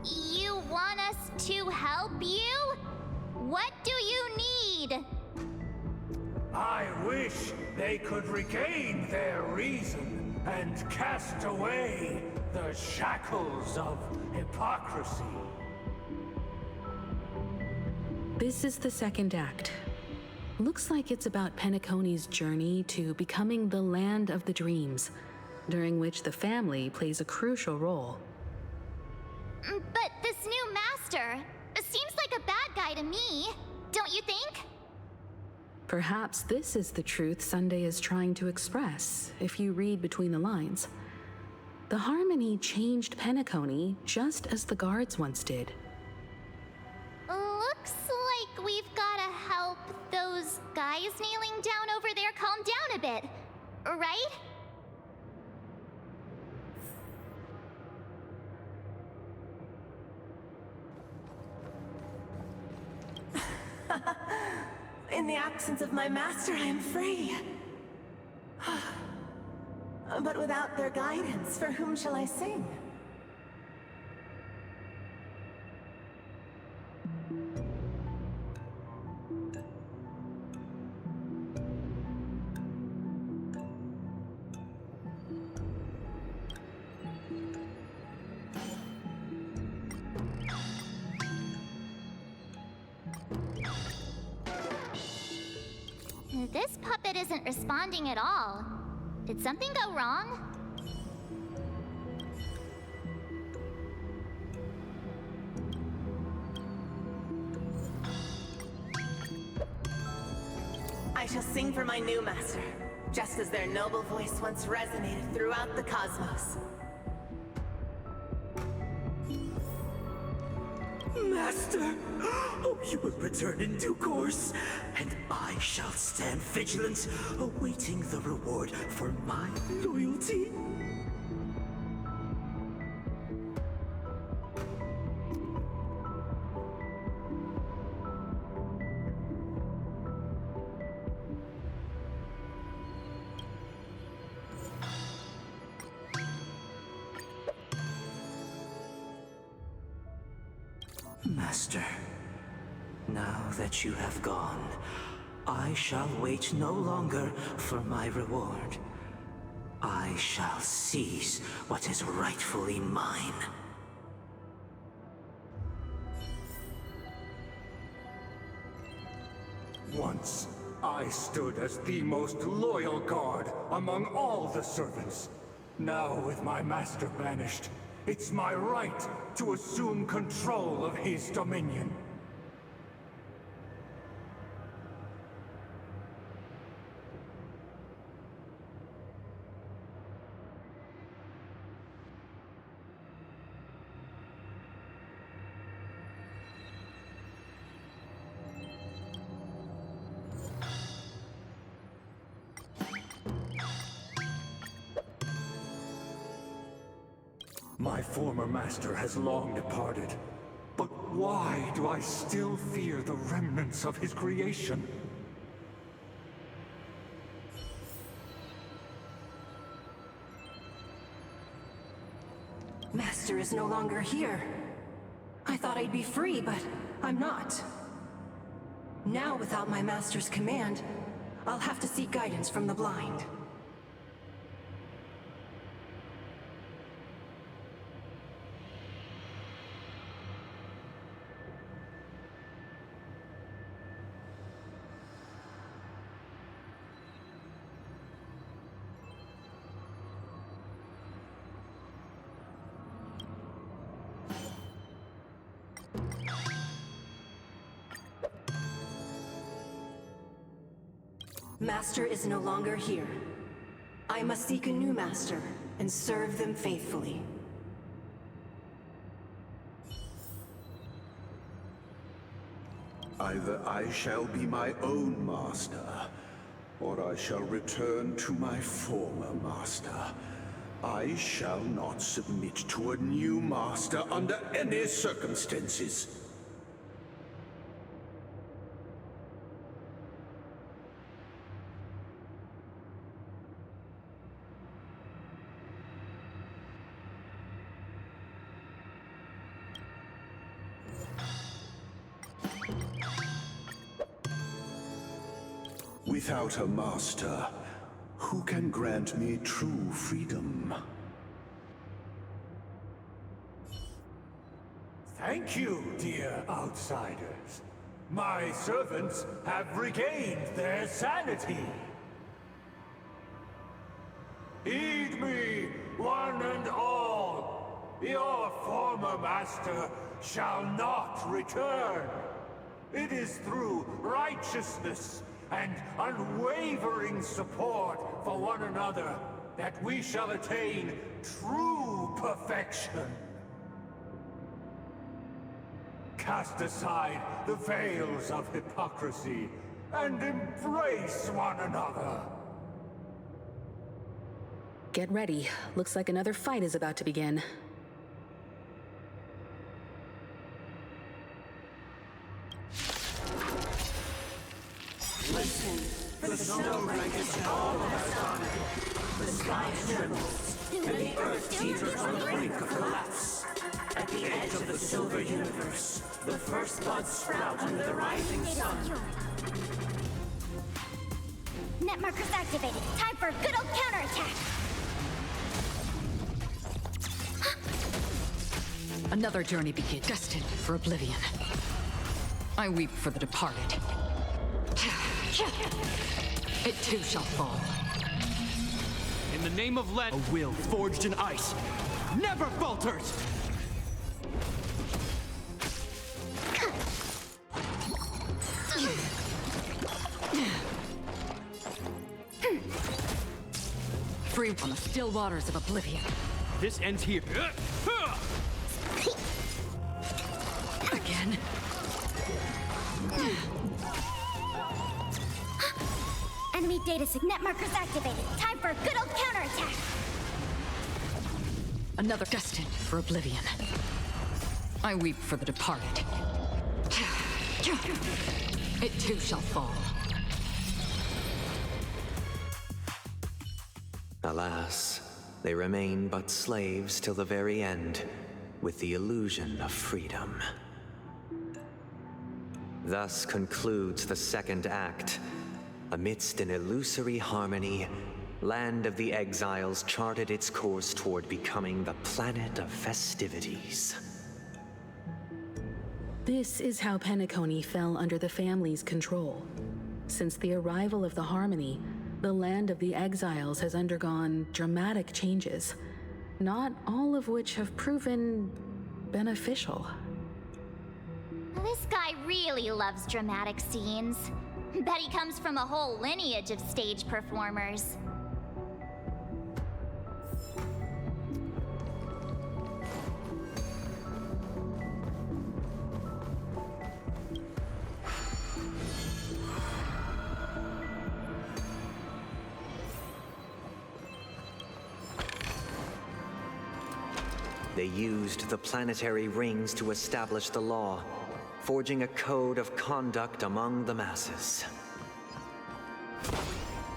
You want us to help you? What do you need? I wish they could regain their reason and cast away the shackles of hypocrisy. This is the second act. Looks like it's about Penacony's journey to becoming the Land of the Dreams, during which the family plays a crucial role. But this new master seems like a bad guy to me, don't you think? Perhaps this is the truth Funday is trying to express, if you read between the lines. The Harmony changed Penacony just as the guards once did. Looks like we've gotta help those guys kneeling down over there calm down a bit, right? In the absence of my master, I am free. But without their guidance, for whom shall I sing? This puppet isn't responding at all. Did something go wrong? I shall sing for my new master, just as their noble voice once resonated throughout the cosmos. Master! Oh, you will return in due course, and I shall stand vigilant, awaiting the reward for my loyalty. Master. Now that you have gone, I shall wait no longer for my reward. I shall seize what is rightfully mine. Once, I stood as the most loyal guard among all the servants. Now, with my master banished, it's my right to assume control of his dominion. My former master has long departed. But why do I still fear the remnants of his creation? Master is no longer here. I thought I'd be free, but I'm not. Now, without my master's command, I'll have to seek guidance from the blind. Master is no longer here. I must seek a new master and serve them faithfully. Either I shall be my own master, or I shall return to my former master. I shall not submit to a new master under any circumstances. Without a master, who can grant me true freedom? Thank you, dear outsiders. My servants have regained their sanity. Heed me, one and all. Your former master shall not return. It is through righteousness and unwavering support for one another that we shall attain true perfection. Cast aside the veils of hypocrisy and embrace one another. Get ready. Looks like another fight is about to begin. Listen, the snow blankets all of us on it. The sky trembles, and the earth teeters on the brink of collapse. At the edge of the silver universe, the first buds sprout under the rising sun. Net markers activated. Time for a good old counterattack. Another journey begins, destined for oblivion. I weep for the departed. It too shall fall. In the name of Len, a will forged in ice never falters! Free on the still waters of oblivion. This ends here. Again. Enemy data signet markers activated. Time for a good old counterattack. Another destined for oblivion. I weep for the departed. It too shall fall. Alas, they remain but slaves till the very end, with the illusion of freedom. Thus concludes the second act. Amidst an illusory harmony, Land of the Exiles charted its course toward becoming the planet of festivities. This is how Penacony fell under the family's control. Since the arrival of the Harmony, the Land of the Exiles has undergone dramatic changes, not all of which have proven beneficial. This guy really loves dramatic scenes. Bet he comes from a whole lineage of stage performers. They used the planetary rings to establish the law, forging a code of conduct among the masses.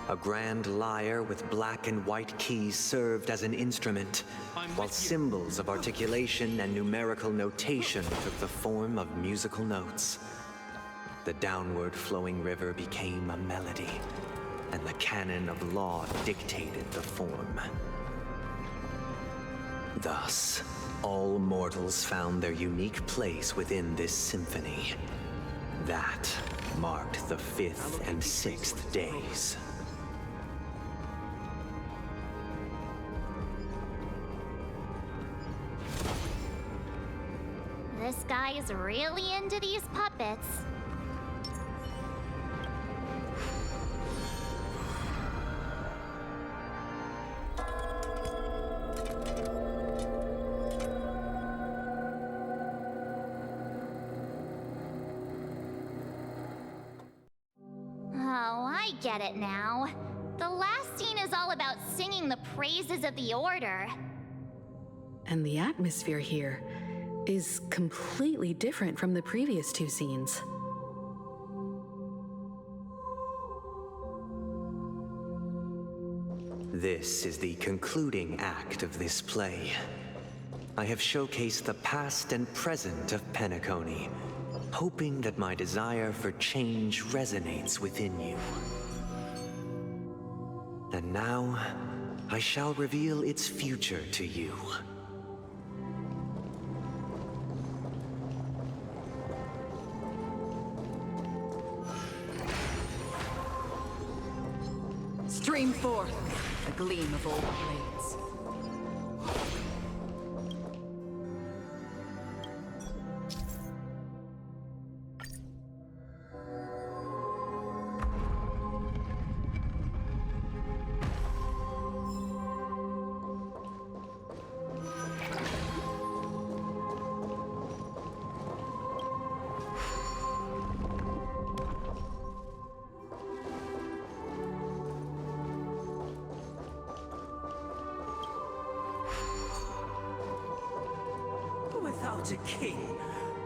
A grand lyre with black and white keys served as an instrument, while symbols of articulation and numerical notation took the form of musical notes. The downward flowing river became a melody, and the canon of law dictated the form. Thus, all mortals found their unique place within this symphony. That marked the 5th and 6th days. This guy is really into these puppets. I get it now. The last scene is all about singing the praises of the Order. And the atmosphere here is completely different from the previous two scenes. This is the concluding act of this play. I have showcased the past and present of Penacony, hoping that my desire for change resonates within you. And now, I shall reveal its future to you. Stream forth, a gleam of old blades. Without a king,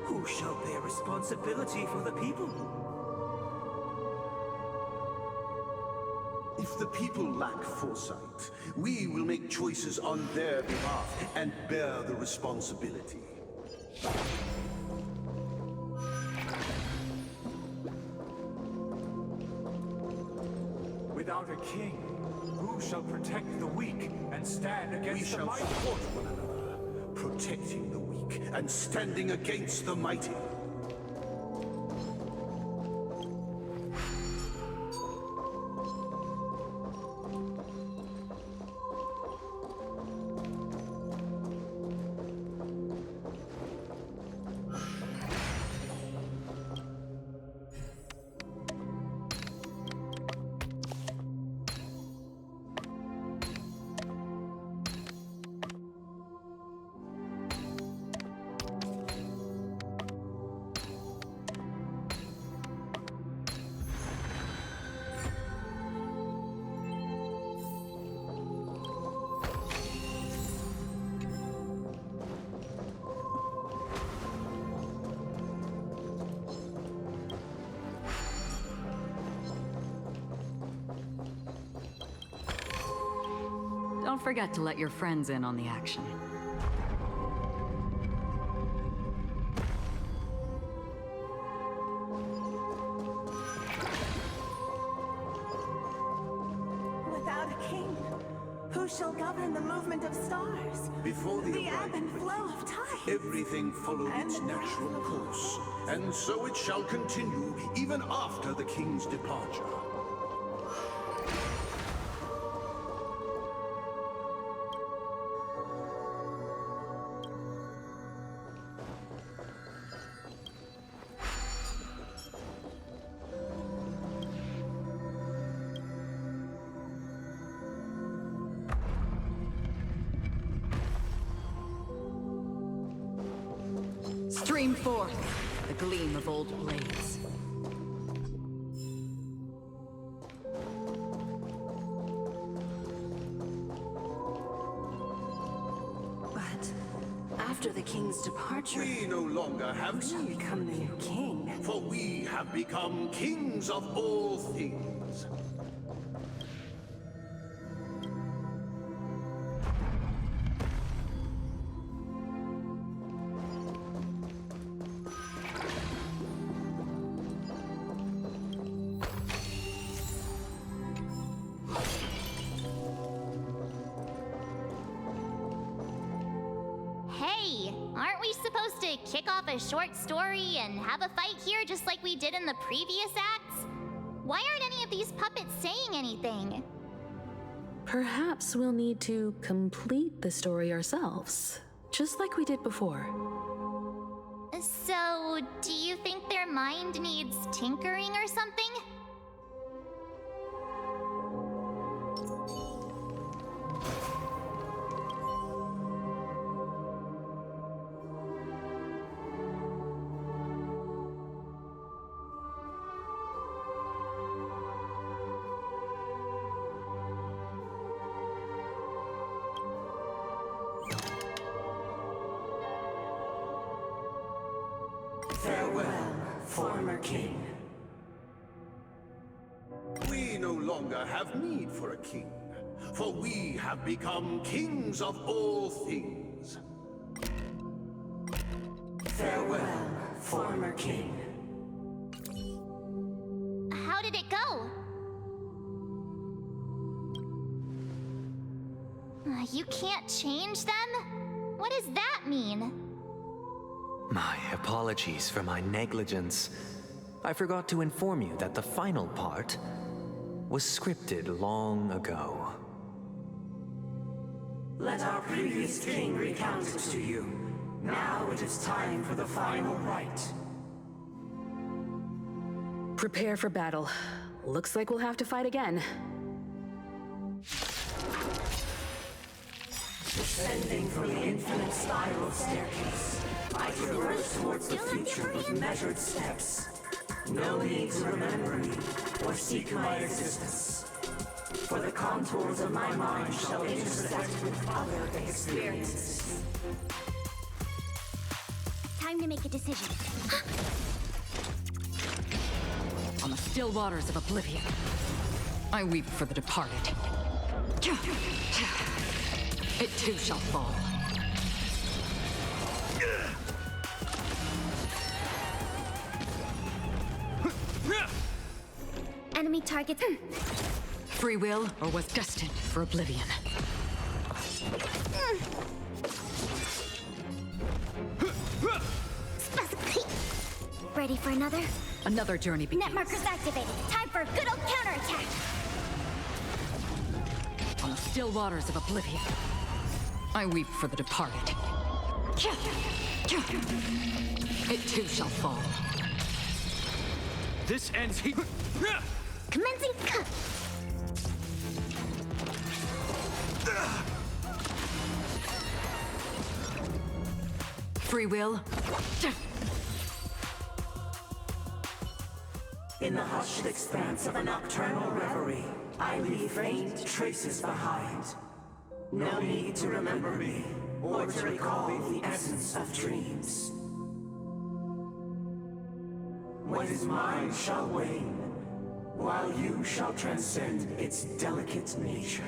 who shall bear responsibility for the people? If the people lack foresight, we will make choices on their behalf and bear the responsibility. Without a king, who shall protect the weak and stand against the mighty? We shall support one another, protecting the weak and standing against the mighty. Don't forget to let your friends in on the action. and the movement of stars. Before the ebb and flow of time. Everything followed its natural course, and so it shall continue even after the king's departure. Stream forth the gleam of old blades. But after the king's departure, We no longer have who shall become the new king? for we have become kings of all things. Hey, aren't we supposed to kick off a short story and have a fight here just like we did in the previous acts? Why aren't any of these puppets saying anything? Perhaps we'll need to complete the story ourselves, just like we did before. So, do you think their mind needs tinkering or something? Farewell, former king. We no longer have need for a king, for we have become kings of all things. Farewell, former king. How did it go? You can't change them? What does that mean? My apologies for my negligence. I forgot to inform you that the final part was scripted long ago. Let our previous king recount it to you. Now it is time for the final rite. Prepare for battle. Looks like we'll have to fight again. Descending from the infinite spiral staircase, I traverse towards the future with measured steps. No need to remember me or seek my existence. For the contours of my mind shall intersect with other experiences. Time to make a decision. On the still waters of oblivion, I weep for the departed. It too shall fall. Enemy target. Free will, or was destined for oblivion. Ready for another? Another journey begins. Net markers activated. Time for a good old counterattack. On the still waters of oblivion, I weep for the departed. It too shall fall. This ends here. Commencing cut. Free will. In the hushed expanse of a nocturnal reverie, I leave faint traces behind. No need to remember me, or to recall the essence of dreams. What is mine shall wane, while you shall transcend its delicate nature.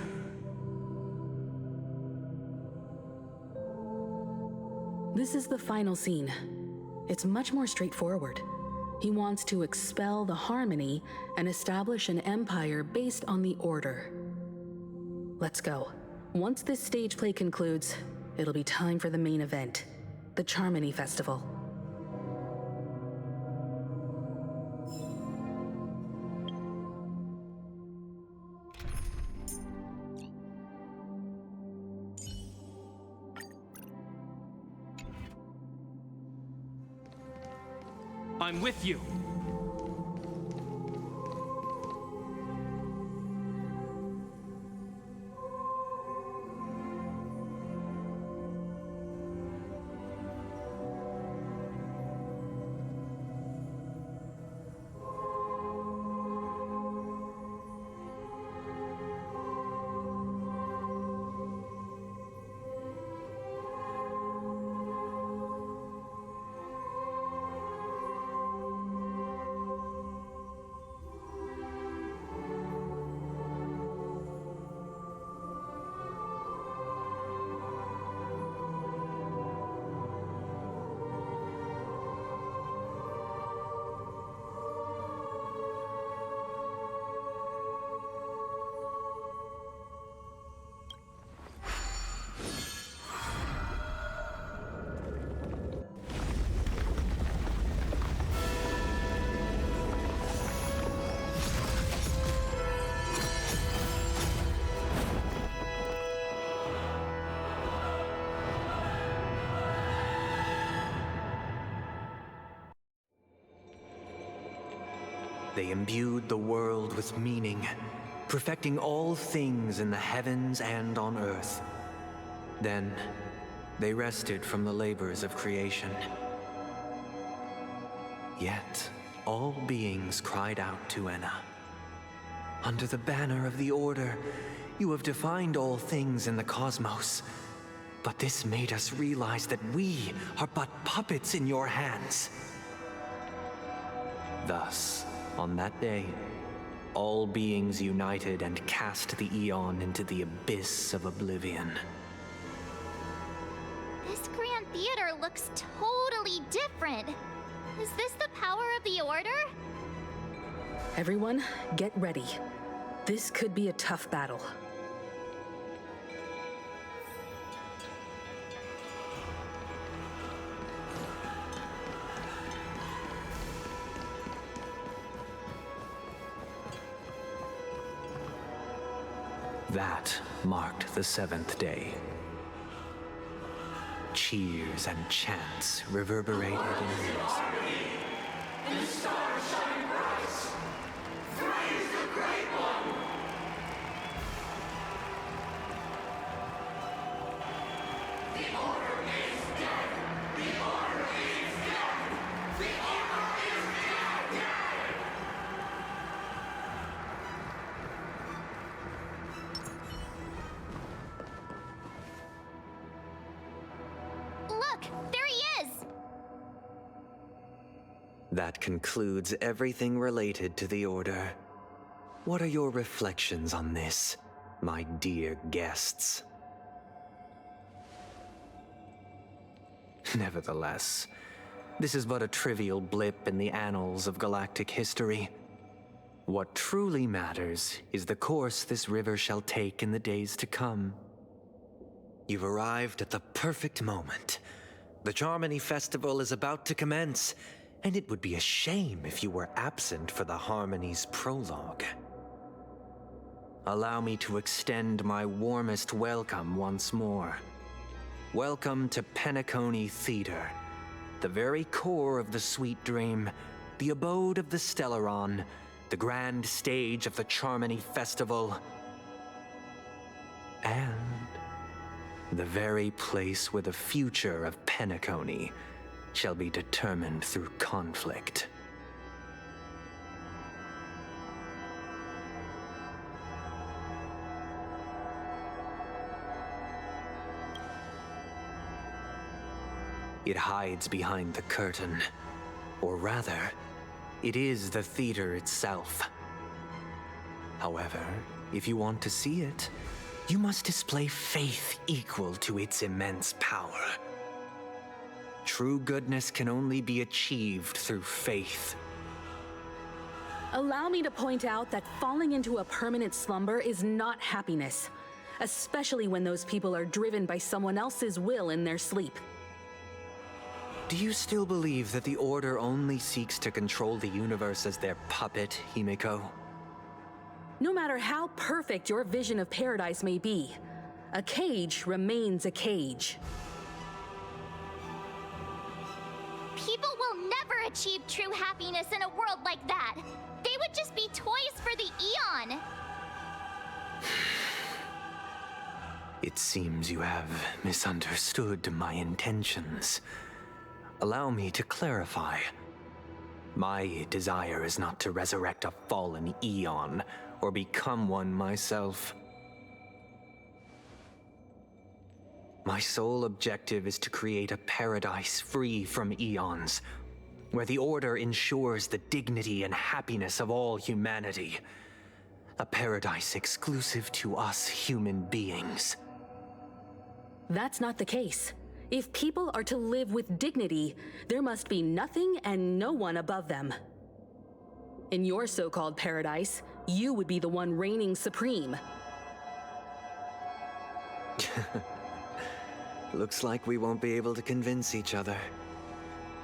This is the final scene. It's much more straightforward. He wants to expel the harmony and establish an empire based on the order. Let's go. Once this stage play concludes, it'll be time for the main event, the Charmony Festival. I'm with you. They imbued the world with meaning, perfecting all things in the heavens and on earth. Then, they rested from the labors of creation. Yet, all beings cried out to Enna. Under the banner of the Order, you have defined all things in the cosmos. But this made us realize that we are but puppets in your hands. Thus, on that day, all beings united and cast the Eon into the abyss of oblivion. This Grand Theater looks totally different. Is this the power of the Order? Everyone, get ready. This could be a tough battle. That marked the seventh day. Cheers and chants reverberated in ears. And the stars shine bright. Praise the Great One. The Order is dead. The Order is dead. The Order is dead. Look, there he is! That concludes everything related to the Order. What are your reflections on this, my dear guests? Nevertheless, this is but a trivial blip in the annals of galactic history. What truly matters is the course this river shall take in the days to come. You've arrived at the perfect moment. The Charmony Festival is about to commence, and it would be a shame if you were absent for the Harmony's prologue. Allow me to extend my warmest welcome once more. Welcome to Penacony Theater, the very core of the Sweet Dream, the abode of the Stellaron, the grand stage of the Charmony Festival, and the very place where the future of Penacony shall be determined through conflict. It hides behind the curtain, or rather, it is the theater itself. However, if you want to see it, you must display faith equal to its immense power. True goodness can only be achieved through faith. Allow me to point out that falling into a permanent slumber is not happiness. especially when those people are driven by someone else's will in their sleep. Do you still believe that the Order only seeks to control the universe as their puppet, Himiko? No matter how perfect your vision of paradise may be, a cage remains a cage. People will never achieve true happiness in a world like that. They would just be toys for the Eon. It seems you have misunderstood my intentions. Allow me to clarify. My desire is not to resurrect a fallen Eon, or become one myself. My sole objective is to create a paradise free from Eons, where the Order ensures the dignity and happiness of all humanity. A paradise exclusive to us human beings. That's not the case. If people are to live with dignity, there must be nothing and no one above them. In your so-called paradise, you would be the one reigning supreme. Looks like we won't be able to convince each other.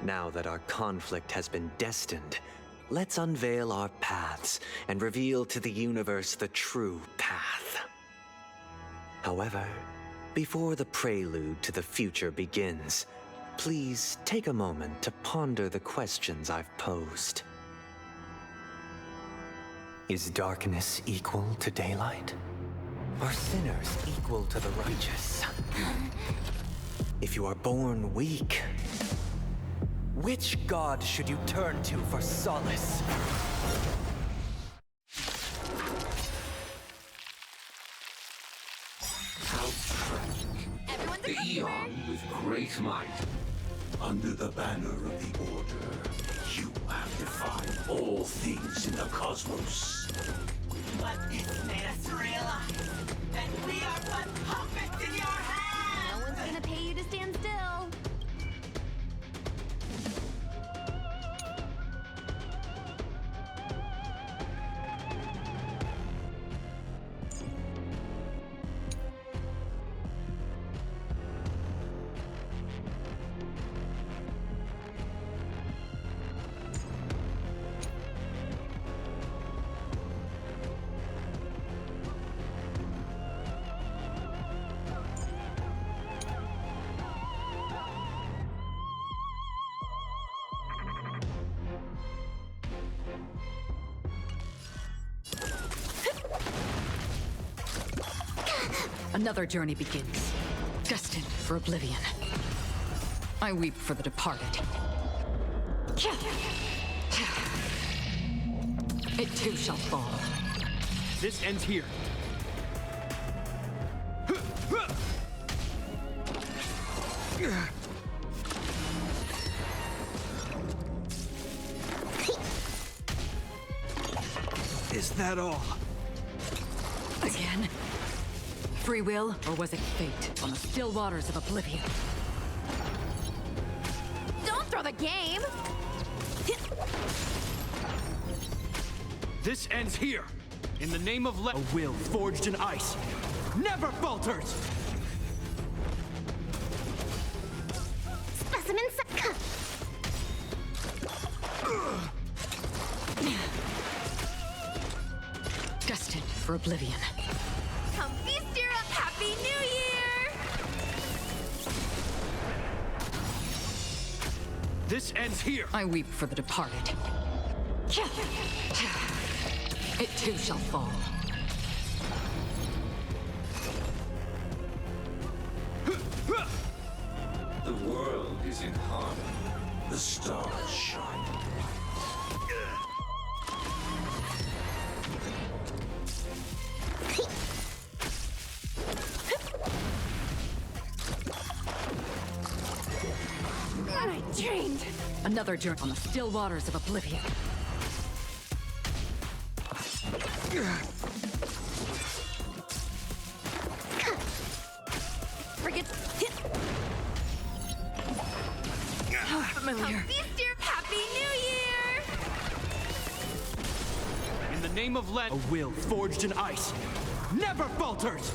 Now that our conflict has been destined, let's unveil our paths and reveal to the universe the true path. However, before the prelude to the future begins, please take a moment to ponder the questions I've posed. Is darkness equal to daylight? Are sinners equal to the righteous? If you are born weak, which god should you turn to for solace? The Eon with great might. Under the banner of the Order, you have defied all things in the cosmos. But it's made us realize that we are but puppets in your hands! No one's gonna pay you to stand still. Another journey begins, destined for oblivion. I weep for the departed. It too shall fall. This ends here. Is that all? Again? Free will, or was it fate on the still waters of oblivion? Don't throw the game! This ends here. In the name of a will forged in ice never falters! Specimen Destined for oblivion. Come feast your up! Happy New Year! This ends here. I weep for the departed. It too shall fall. The world is in harmony. The stars shine. I dreamed! Another journey on the still waters of oblivion. Forget. How familiar. Feast your Happy New Year! In the name of a will forged in ice never falters!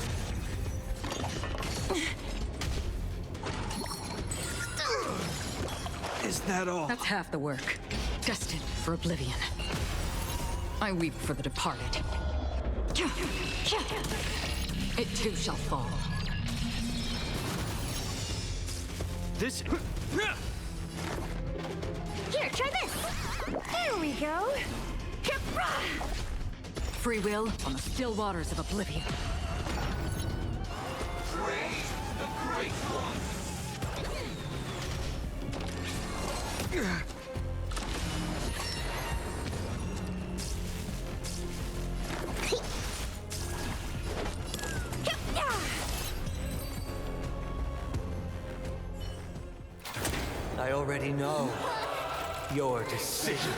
Is that all? That's half the work. Destined for oblivion. I weep for the departed. It too shall fall. This... Here, try this! There we go! Free will on the still waters of oblivion. Praise the Great One! I already know your decision.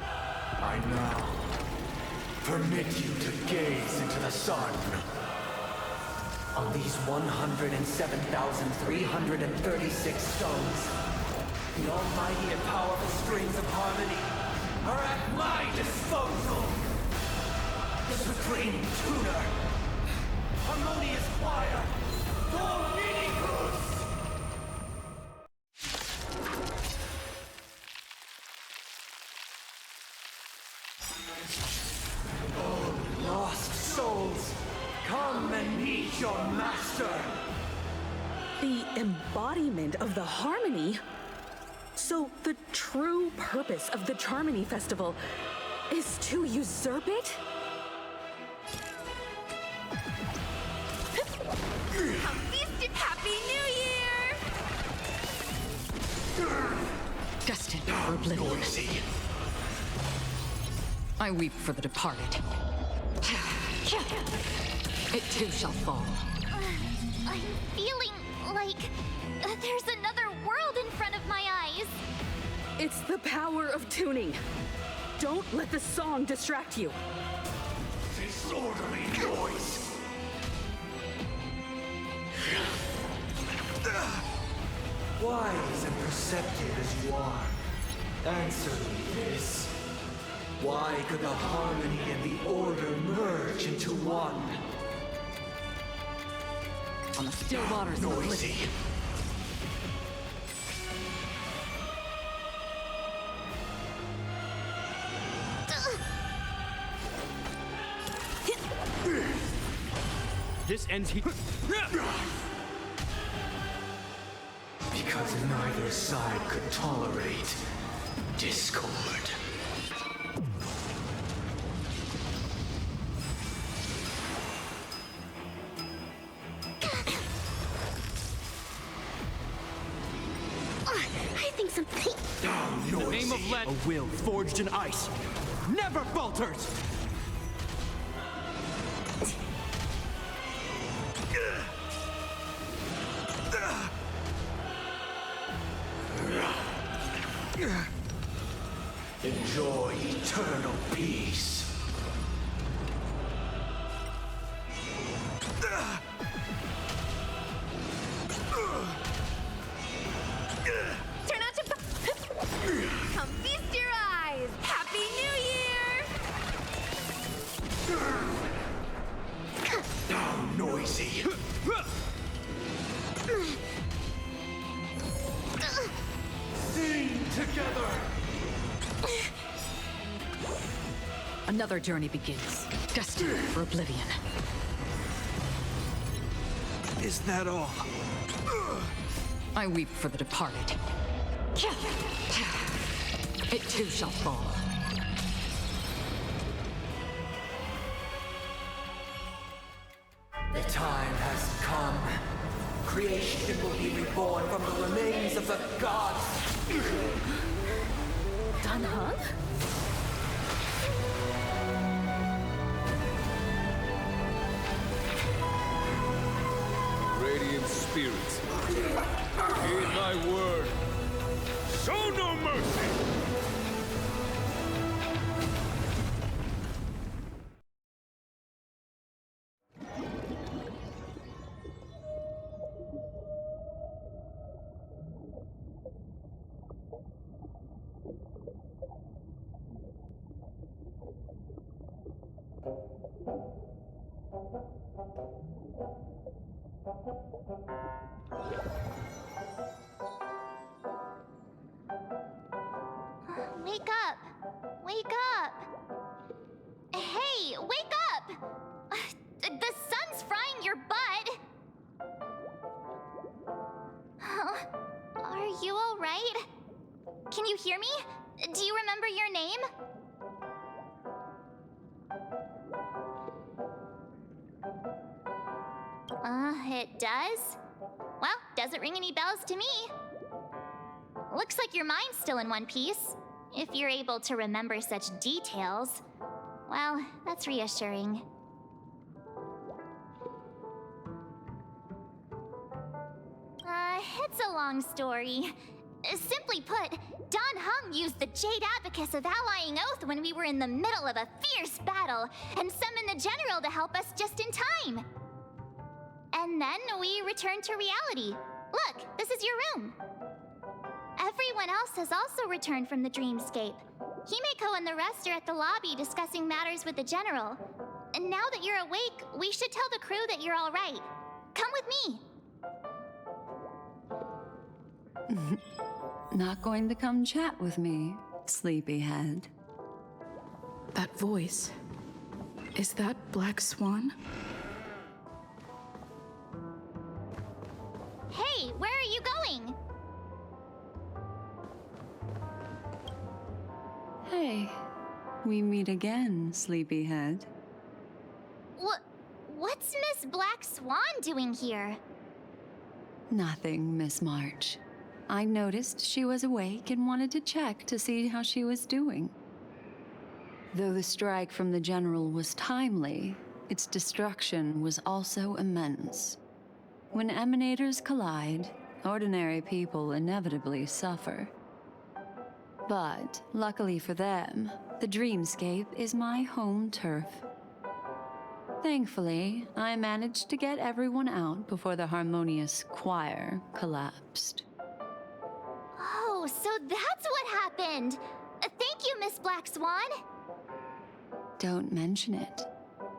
I now permit you to gaze into the sun. On these 107,336 stones, the almighty and powerful strings of harmony are at my disposal. The supreme tuner, harmonious choir, Dominicus! Oh, lost souls, come and meet your master! The embodiment of the harmony? So the true purpose of the Charmony Festival is to usurp it? Happy New Year! Destined for oblivion. I weep for the departed. It too shall fall. I'm feeling like there's another world in front of my eyes. It's the power of tuning. Don't let the song distract you. Disorderly noise! Wise and perceptive as you are, answer me this. Why could the harmony and the order merge into one? On the still waters of oblivion. This ends here. Because neither side could tolerate discord. I think something... In the name of Let, a will forged in ice never falters! Enjoy eternal peace. Turn out to... Come feast your eyes! Happy New Year! How noisy. Sing together. Another journey begins. Destined for oblivion. Is that all? I weep for the departed. It too shall fall. The time has come. Creation will be reborn from the remains of the gods. Danheng? Radiant spirits, heed my word. Show no mercy! Wake up! Wake up! Hey, wake up! The sun's frying your butt! Are you alright? Can you hear me? Do you remember your name? It does? Well, doesn't ring any bells to me. Looks like your mind's still in one piece. If you're able to remember such details. Well, that's reassuring. It's a long story. Simply put, Don Hung used the Jade Abacus of Allying Oath when we were in the middle of a fierce battle and summoned the General to help us just in time. And then we returned to reality. Look, this is your room. Everyone else has also returned from the dreamscape. Himeko and the rest are at the lobby discussing matters with the General. And now that you're awake, we should tell the crew that you're all right. Come with me. Not going to come chat with me, sleepyhead. That voice. Is that Black Swan? Hey, where are you going? Hey, we meet again, sleepyhead. What's Miss Black Swan doing here? Nothing, Miss March. I noticed she was awake and wanted to check to see how she was doing. Though the strike from the General was timely, its destruction was also immense. When emanators collide, ordinary people inevitably suffer. But, luckily for them, the dreamscape is my home turf. Thankfully, I managed to get everyone out before the harmonious choir collapsed. Oh, so that's what happened! Thank you, Miss Black Swan! Don't mention it.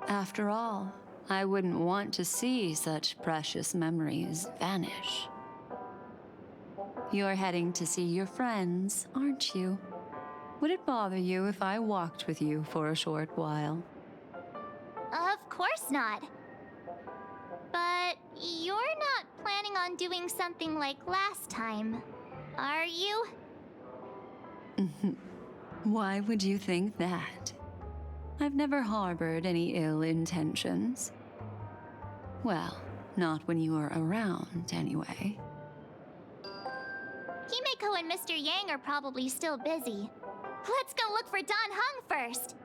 After all, I wouldn't want to see such precious memories vanish. You're heading to see your friends, aren't you? Would it bother you if I walked with you for a short while? Of course not. But you're not planning on doing something like last time, are you? Why would you think that? I've never harbored any ill intentions. Well, not when you were around, anyway. Himeko and Mr. Yang are probably still busy. Let's go look for Don Hung first!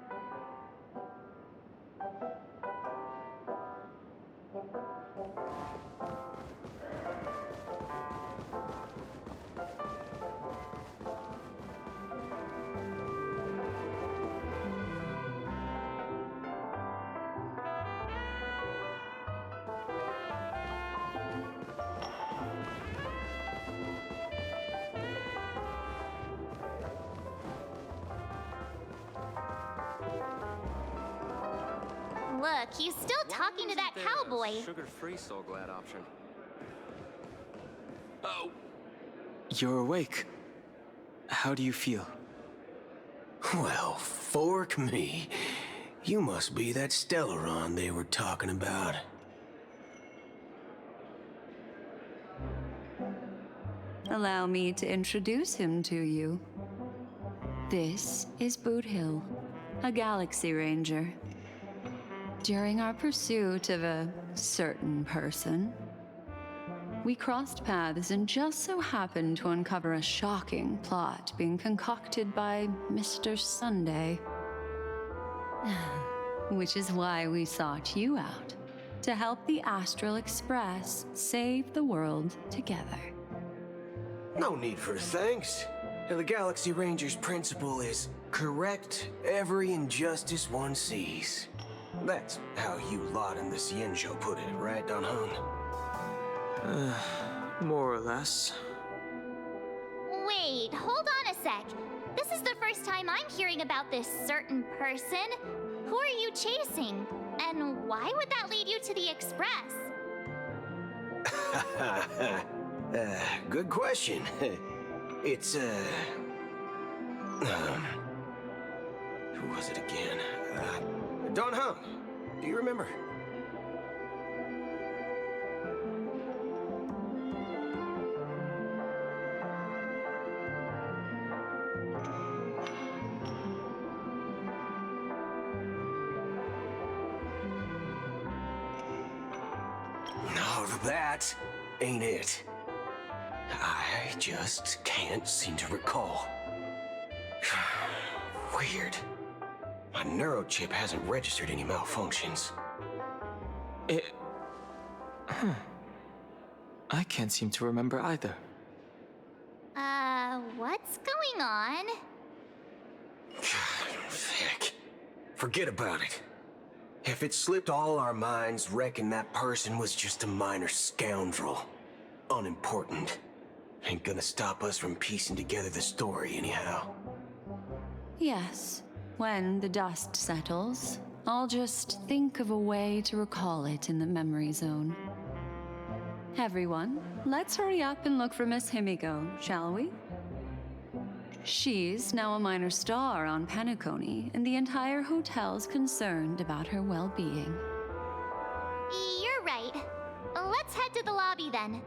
Look, he's still talking to that cowboy. Sugar-free SoulGlad option. Oh. You're awake. How do you feel? Well, fork me. You must be that Stellaron they were talking about. Allow me to introduce him to you. This is Boot Hill, a Galaxy Ranger. During our pursuit of a certain person, we crossed paths and just so happened to uncover a shocking plot being concocted by Mr. Sunday. Which is why we sought you out, to help the Astral Express save the world together. No need for thanks. The Galaxy Ranger's principle is correct every injustice one sees. That's how you lot in the Xianzhou put it, right, Don Hung? More or less. Wait, hold on a sec. This is the first time I'm hearing about this certain person. Who are you chasing? And why would that lead you to the Express? Good question. It's, who was it again? Don Hung. Do you remember? No, that ain't it. I just can't seem to recall. Weird. My neurochip hasn't registered any malfunctions. I can't seem to remember either. What's going on? Heck. Forget about it. If it slipped all our minds, reckon that person was just a minor scoundrel. Unimportant. Ain't gonna stop us from piecing together the story anyhow. Yes. When the dust settles, I'll just think of a way to recall it in the memory zone. Everyone, let's hurry up and look for Miss Himiko, shall we? She's now a minor star on Penacony, and the entire hotel's concerned about her well-being. You're right. Let's head to the lobby then.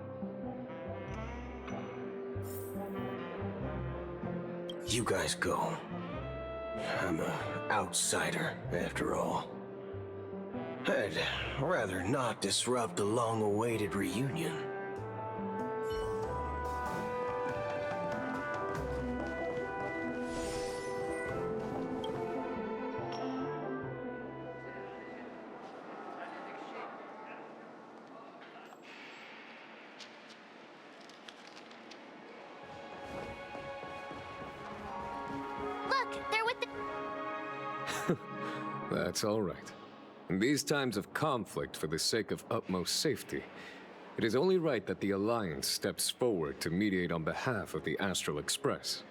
You guys go. I'm an outsider, after all. I'd rather not disrupt a long-awaited reunion. That's all right. In these times of conflict for the sake of utmost safety, it is only right that the Alliance steps forward to mediate on behalf of the Astral Express.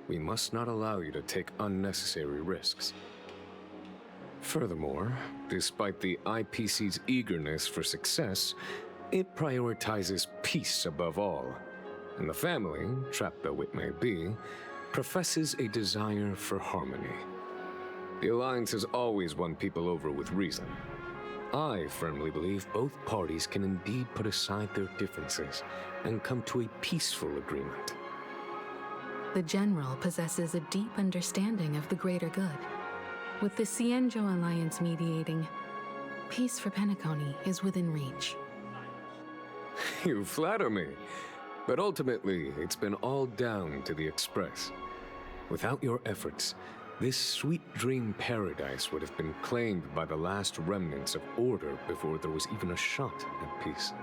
We must not allow you to take unnecessary risks. Furthermore, despite the IPC's eagerness for success, it prioritizes peace above all. And the family, trapped though it may be, professes a desire for harmony. The Alliance has always won people over with reason. I firmly believe both parties can indeed put aside their differences and come to a peaceful agreement. The General possesses a deep understanding of the greater good. With the Cienjo Alliance mediating, peace for Penacony is within reach. You flatter me, but ultimately it's been all down to the Express. Without your efforts, this sweet dream paradise would have been claimed by the last remnants of order before there was even a shot at peace.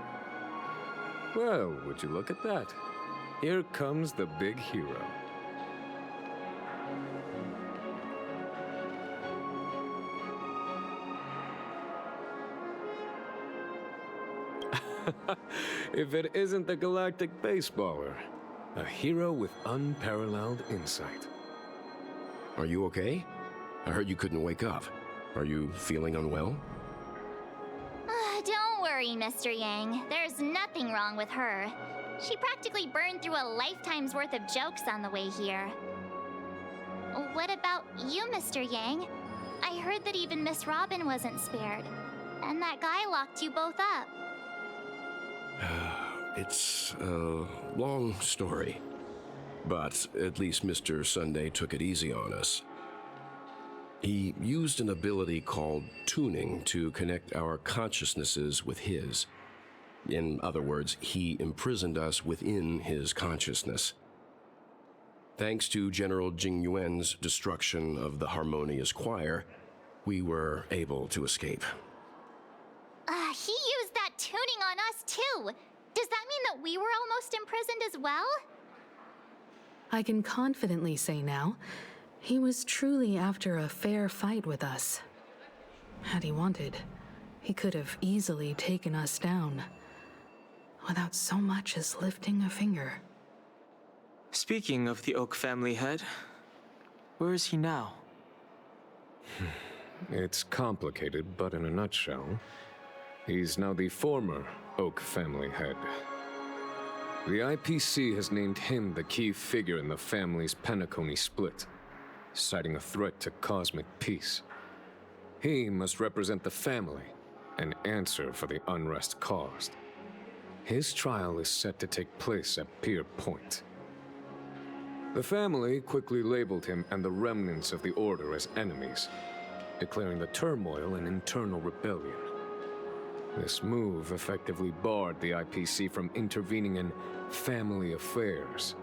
Well, would you look at that? Here comes the big hero. If it isn't the galactic baseballer, a hero with unparalleled insight. Are you okay? I heard you couldn't wake up. Are you feeling unwell? Don't worry, Mr. Yang. There's nothing wrong with her. She practically burned through a lifetime's worth of jokes on the way here. What about you, Mr. Yang? I heard that even Miss Robin wasn't spared. And that guy locked you both up. It's a long story. But at least Mr. Sunday took it easy on us. He used an ability called tuning to connect our consciousnesses with his. In other words, he imprisoned us within his consciousness. Thanks to General Jing Yuan's destruction of the Harmonious Choir, we were able to escape. He used that tuning on us too. Does that mean that we were almost imprisoned as well? I can confidently say now, he was truly after a fair fight with us. Had he wanted, he could have easily taken us down, without so much as lifting a finger. Speaking of the Oak family head, where is he now? It's complicated, but in a nutshell, he's now the former Oak family head. The IPC has named him the key figure in the family's Penacony split, citing a threat to cosmic peace. He must represent the family and answer for the unrest caused. His trial is set to take place at Pier Point. The family quickly labeled him and the remnants of the Order as enemies, declaring the turmoil an internal rebellion. This move effectively barred the IPC from intervening in family affairs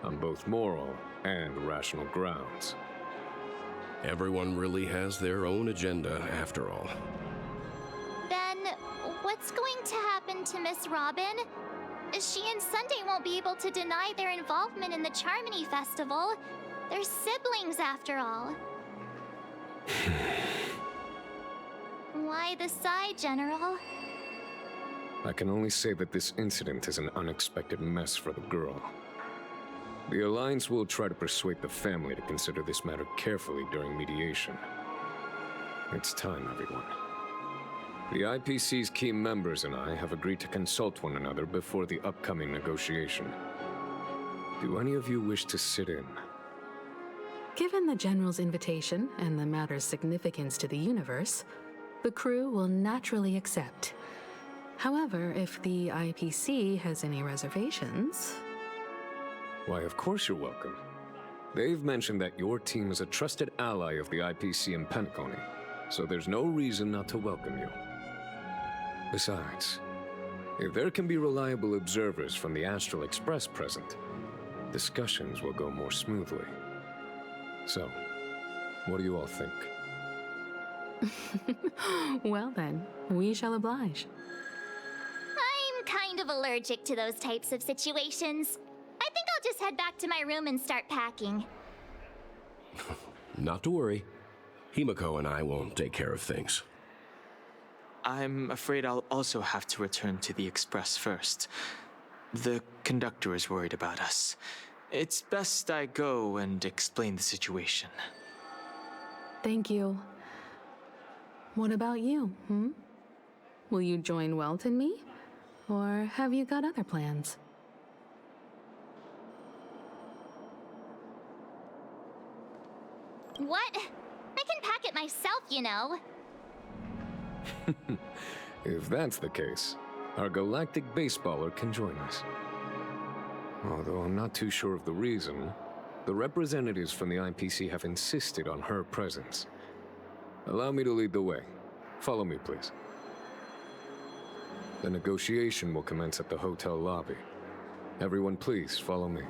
on both moral and rational grounds. Everyone really has their own agenda, after all. Then, what's going to happen to Miss Robin? She and Sunday won't be able to deny their involvement in the Charmony Festival. They're siblings, after all. Why the sigh, General? I can only say that this incident is an unexpected mess for the girl. The Alliance will try to persuade the family to consider this matter carefully during mediation. It's time, everyone. The IPC's key members and I have agreed to consult one another before the upcoming negotiation. Do any of you wish to sit in? Given the General's invitation and the matter's significance to the universe, the crew will naturally accept. However, if the IPC has any reservations... Why, of course you're welcome. They've mentioned that your team is a trusted ally of the IPC in Penacony, so there's no reason not to welcome you. Besides, if there can be reliable observers from the Astral Express present, discussions will go more smoothly. So, what do you all think? Well then, we shall oblige. I'm kind of allergic to those types of situations. I think I'll just head back to my room and start packing. Not to worry. Himiko and I will take care of things. I'm afraid I'll also have to return to the Express first. The conductor is worried about us. It's best I go and explain the situation. Thank you. What about you, Will you join Welt and me? Or have you got other plans? What? I can pack it myself, you know. If that's the case, our galactic baseballer can join us. Although I'm not too sure of the reason, the representatives from the IPC have insisted on her presence. Allow me to lead the way. Follow me, please. The negotiation will commence at the hotel lobby. Everyone, please follow me.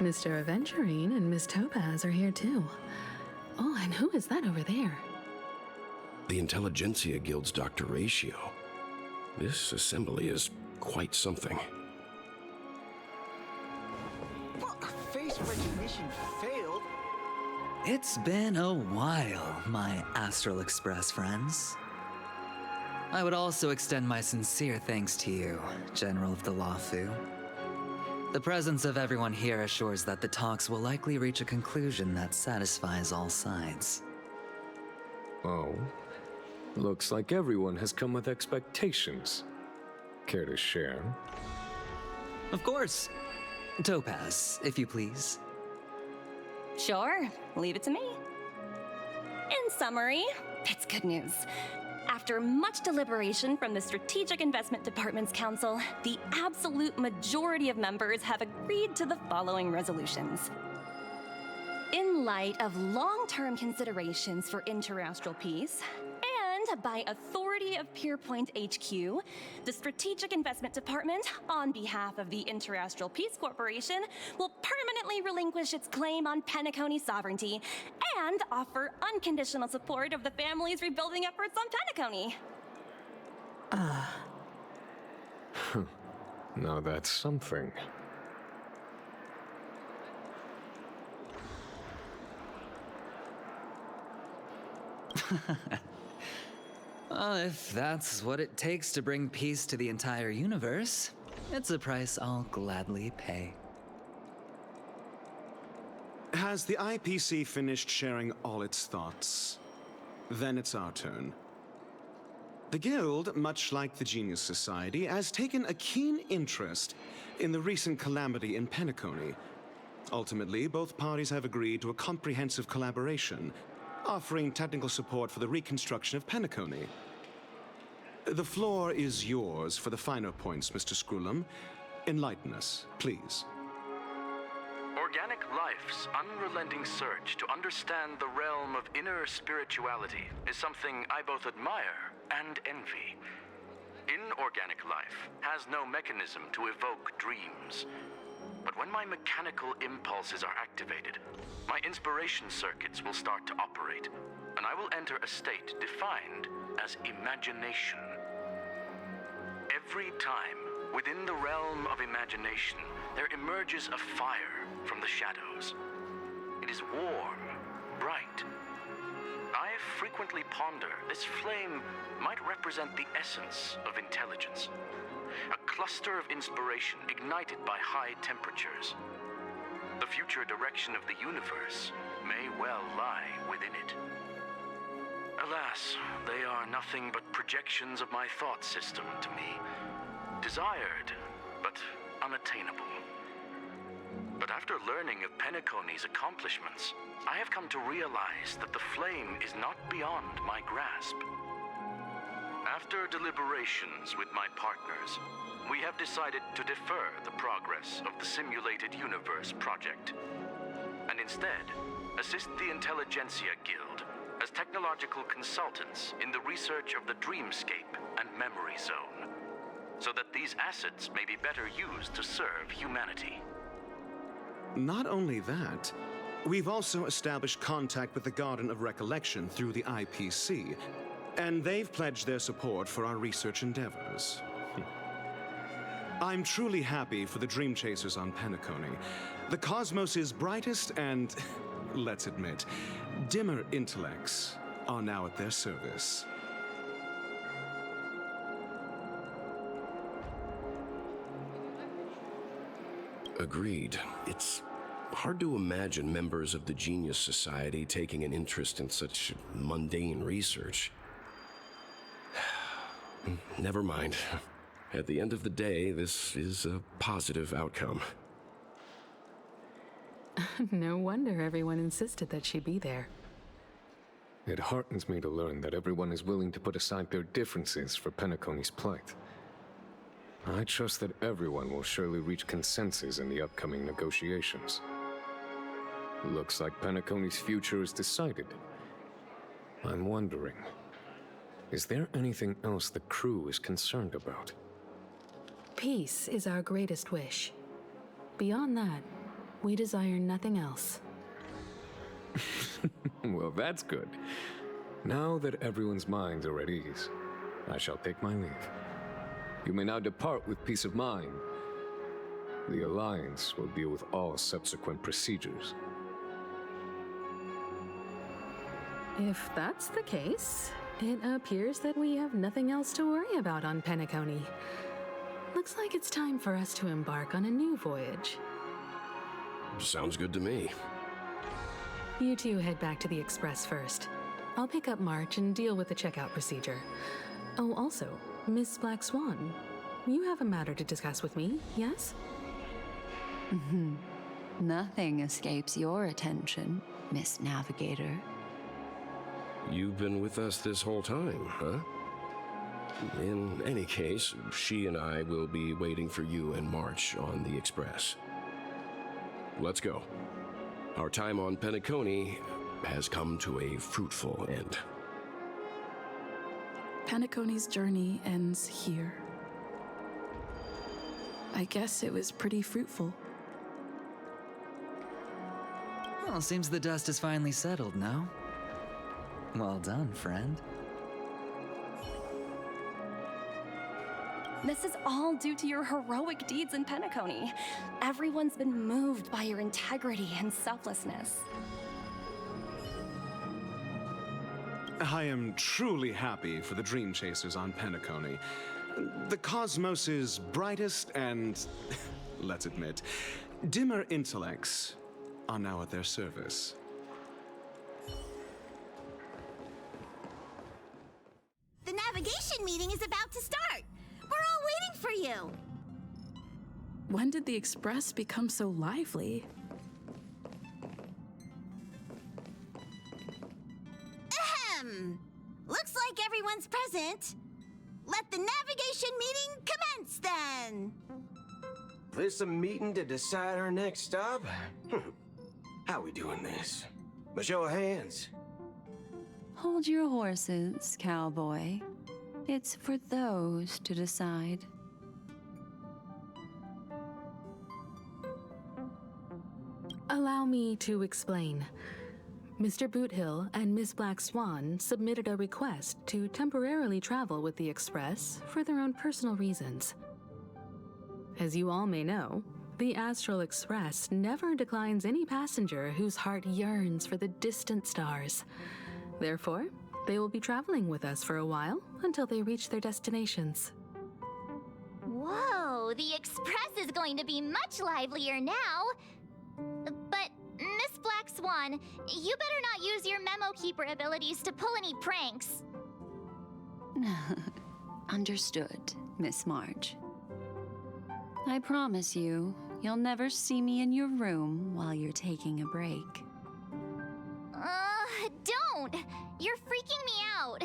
Mr. Aventurine and Miss Topaz are here too. Oh, and who is that over there? The Intelligentsia Guild's Dr. Ratio. This assembly is quite something. Face recognition failed. It's been a while, my Astral Express friends. I would also extend my sincere thanks to you, General of the Lawfu. The presence of everyone here assures that the talks will likely reach a conclusion that satisfies all sides. Oh, looks like everyone has come with expectations. Care to share? Of course. Topaz, if you please. Sure, leave it to me. In summary, it's good news. After much deliberation from the Strategic Investment Department's Council, the absolute majority of members have agreed to the following resolutions. In light of long-term considerations for interastral peace, and by authority of Pierpoint HQ, the Strategic Investment Department, on behalf of the Interastral Peace Corporation, will permanently relinquish its claim on Penacony sovereignty and offer unconditional support of the family's rebuilding efforts on Penacony. Now that's something. Well, if that's what it takes to bring peace to the entire universe, it's a price I'll gladly pay. Has the IPC finished sharing all its thoughts? Then it's our turn. The Guild, much like the Genius Society, has taken a keen interest in the recent calamity in Penacony. Ultimately, both parties have agreed to a comprehensive collaboration, offering technical support for the reconstruction of Penacony. The floor is yours for the finer points, Mr. Screwlum. Enlighten us, please. Organic life's unrelenting search to understand the realm of inner spirituality is something I both admire and envy. Inorganic life has no mechanism to evoke dreams. But when my mechanical impulses are activated, my inspiration circuits will start to operate, and I will enter a state defined as imagination. Every time, within the realm of imagination, there emerges a fire from the shadows. It is warm, bright. I frequently ponder this flame might represent the essence of intelligence. A cluster of inspiration ignited by high temperatures. The future direction of the universe may well lie within it. Alas, they are nothing but projections of my thought system to me. Desired, but unattainable. But after learning of Penacony's accomplishments, I have come to realize that the flame is not beyond my grasp. After deliberations with my partners, we have decided to defer the progress of the Simulated Universe project, and instead assist the Intelligentsia Guild as technological consultants in the research of the Dreamscape and Memory Zone, so that these assets may be better used to serve humanity. Not only that, we've also established contact with the Garden of Recollection through the IPC, and they've pledged their support for our research endeavors. I'm truly happy for the Dream Chasers on Penacony. The cosmos' brightest and, let's admit, dimmer intellects are now at their service. Agreed. It's hard to imagine members of the Genius Society taking an interest in such mundane research. Never mind. At the end of the day, this is a positive outcome. No wonder everyone insisted that she be there. It heartens me to learn that everyone is willing to put aside their differences for Penacony's plight. I trust that everyone will surely reach consensus in the upcoming negotiations. Looks like Penacony's future is decided. I'm wondering, is there anything else the crew is concerned about? Peace is our greatest wish. Beyond that, we desire nothing else. Well, that's good. Now that everyone's minds are at ease, I shall take my leave. You may now depart with peace of mind. The Alliance will deal with all subsequent procedures. If that's the case, it appears that we have nothing else to worry about on Penacony. Looks like it's time for us to embark on a new voyage. Sounds good to me. You two head back to the Express first. I'll pick up March and deal with the checkout procedure. Oh, also, Miss Black Swan, you have a matter to discuss with me, yes? Nothing escapes your attention, Miss Navigator. You've been with us this whole time, huh? In any case, she and I will be waiting for you and March on the Express. Let's go. Our time on Penacony has come to a fruitful end. Penacony's journey ends here. I guess it was pretty fruitful. Well, seems the dust is finally settled now. Well done, friend. This is all due to your heroic deeds in Penacony. Everyone's been moved by your integrity and selflessness. I am truly happy for the Dream Chasers on Penacony. The cosmos's brightest and, let's admit, dimmer intellects are now at their service. The navigation meeting is about to start. We're all waiting for you. When did the Express become so lively? Ahem. Looks like everyone's present. Let the navigation meeting commence then. This a meeting to decide our next stop? How we doing this? A show of hands. Hold your horses, cowboy. It's for those to decide. Allow me to explain. Mr. Boothill and Miss Black Swan submitted a request to temporarily travel with the Express for their own personal reasons. As you all may know, the Astral Express never declines any passenger whose heart yearns for the distant stars. Therefore, they will be traveling with us for a while until they reach their destinations. Whoa, the Express is going to be much livelier now. But, Miss Black Swan, you better not use your memo keeper abilities to pull any pranks. Understood, Miss March. I promise you, you'll never see me in your room while you're taking a break. Don't! You're freaking me out.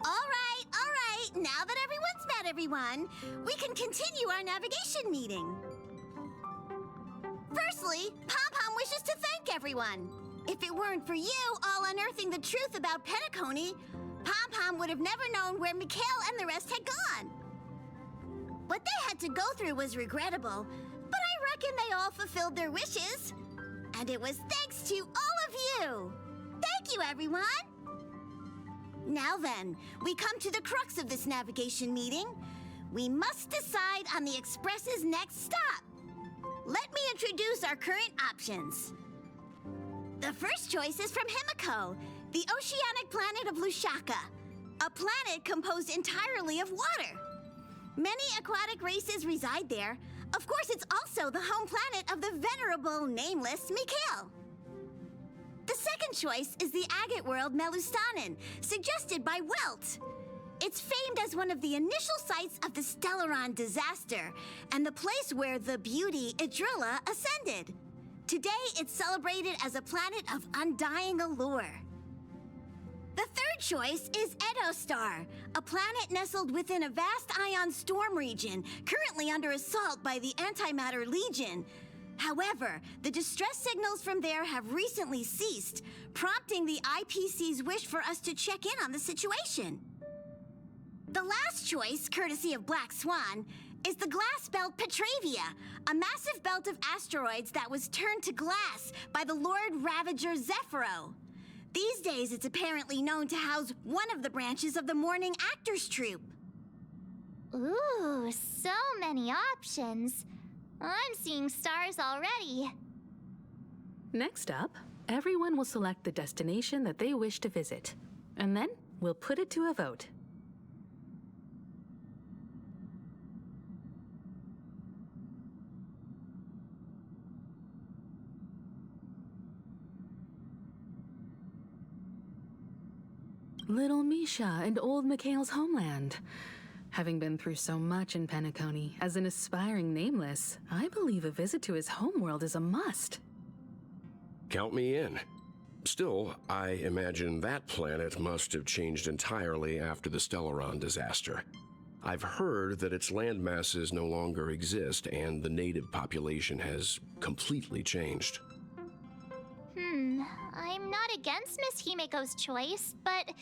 All right. Now that everyone's met everyone, we can continue our navigation meeting. Firstly, Pom-Pom wishes to thank everyone. If it weren't for you all unearthing the truth about Penacony, Pom-Pom would have never known where Mikhail and the rest had gone. What they had to go through was regrettable, but I reckon they all fulfilled their wishes. And it was thanks to all of you. Thank you, everyone. Now then, we come to the crux of this navigation meeting. We must decide on the Express's next stop. Let me introduce our current options. The first choice is from Himiko, the oceanic planet of Lushaka, a planet composed entirely of water. Many aquatic races reside there. Of course, it's also the home planet of the venerable, nameless Mikhail. The second choice is the agate world Melustanen, suggested by Welt. It's famed as one of the initial sites of the Stellaron disaster, and the place where the beauty Idrilla ascended. Today, it's celebrated as a planet of undying allure. The third choice is Edostar, a planet nestled within a vast ion storm region, currently under assault by the Antimatter Legion. However, the distress signals from there have recently ceased, prompting the IPC's wish for us to check in on the situation. The last choice, courtesy of Black Swan, is the glass belt Petravia, a massive belt of asteroids that was turned to glass by the Lord Ravager Zephyro. These days, it's apparently known to house one of the branches of the Morning Actors Troupe. Ooh, so many options. I'm seeing stars already. Next up, everyone will select the destination that they wish to visit, and then we'll put it to a vote. Little Misha and old Mikhail's homeland. Having been through so much in Penacony, as an aspiring nameless, I believe a visit to his homeworld is a must. Count me in. Still, I imagine that planet must have changed entirely after the Stellaron disaster. I've heard that its land masses no longer exist and the native population has completely changed. I'm not against Miss Himiko's choice, but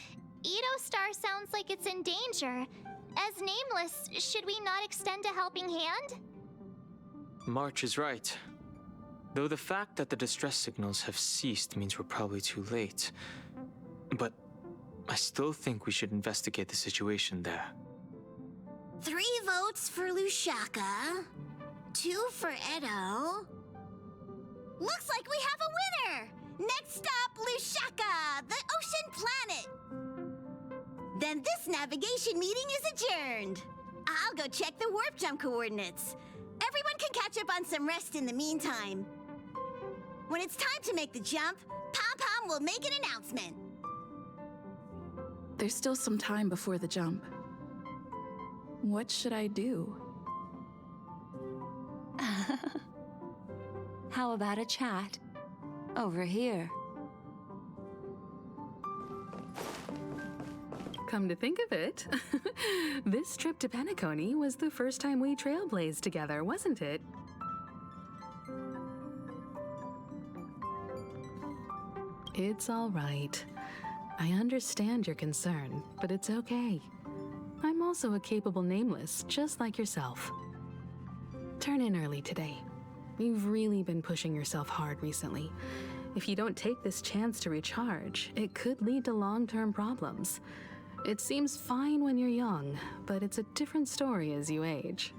Edostar sounds like it's in danger. As nameless, should we not extend a helping hand? March is right. Though the fact that the distress signals have ceased means we're probably too late. But I still think we should investigate the situation there. 3 votes for Lushaka, 2 for Edo. Looks like we have a winner! Next stop, Lushaka, the ocean planet! Then this navigation meeting is adjourned. I'll go check the warp jump coordinates. Everyone can catch up on some rest in the meantime. When it's time to make the jump, Pom-Pom will make an announcement. There's still some time before the jump. What should I do? How about a chat? Over here. Come to think of it, this trip to Penacony was the first time we trailblazed together, wasn't it? It's all right. I understand your concern, but it's okay. I'm also a capable nameless, just like yourself. Turn in early today. You've really been pushing yourself hard recently. If you don't take this chance to recharge, it could lead to long-term problems. It seems fine when you're young, but it's a different story as you age.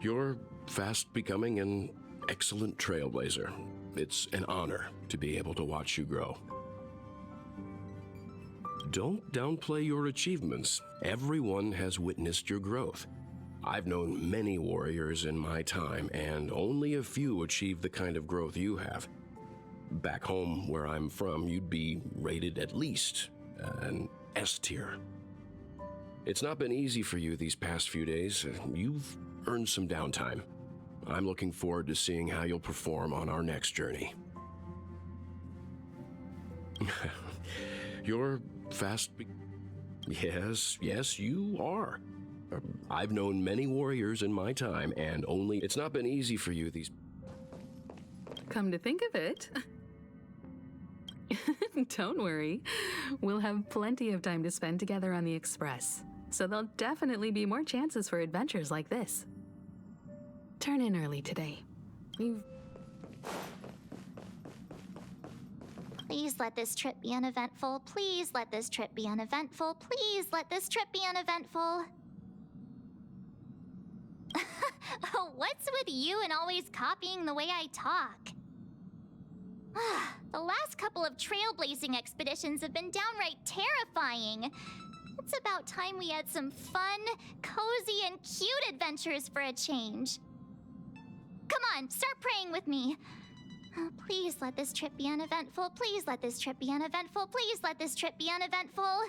You're fast becoming an excellent trailblazer. It's an honor to be able to watch you grow. Don't downplay your achievements. Everyone has witnessed your growth. I've known many warriors in my time, and only a few achieve the kind of growth you have. Back home, where I'm from, you'd be rated at least an S tier. It's not been easy for you these past few days. You've earned some downtime. I'm looking forward to seeing how you'll perform on our next journey. You're fast. Yes, you are. I've known many warriors in my time, and it's not been easy for you these. Come to think of it, don't worry. We'll have plenty of time to spend together on the Express, so there'll definitely be more chances for adventures like this. Turn in early today. Please let this trip be uneventful. Please let this trip be uneventful. Please let this trip be uneventful. What's with you and always copying the way I talk? The last couple of trailblazing expeditions have been downright terrifying. It's about time we had some fun, cozy, and cute adventures for a change. Come on, start praying with me. Please let this trip be uneventful. Please let this trip be uneventful. Please let this trip be uneventful.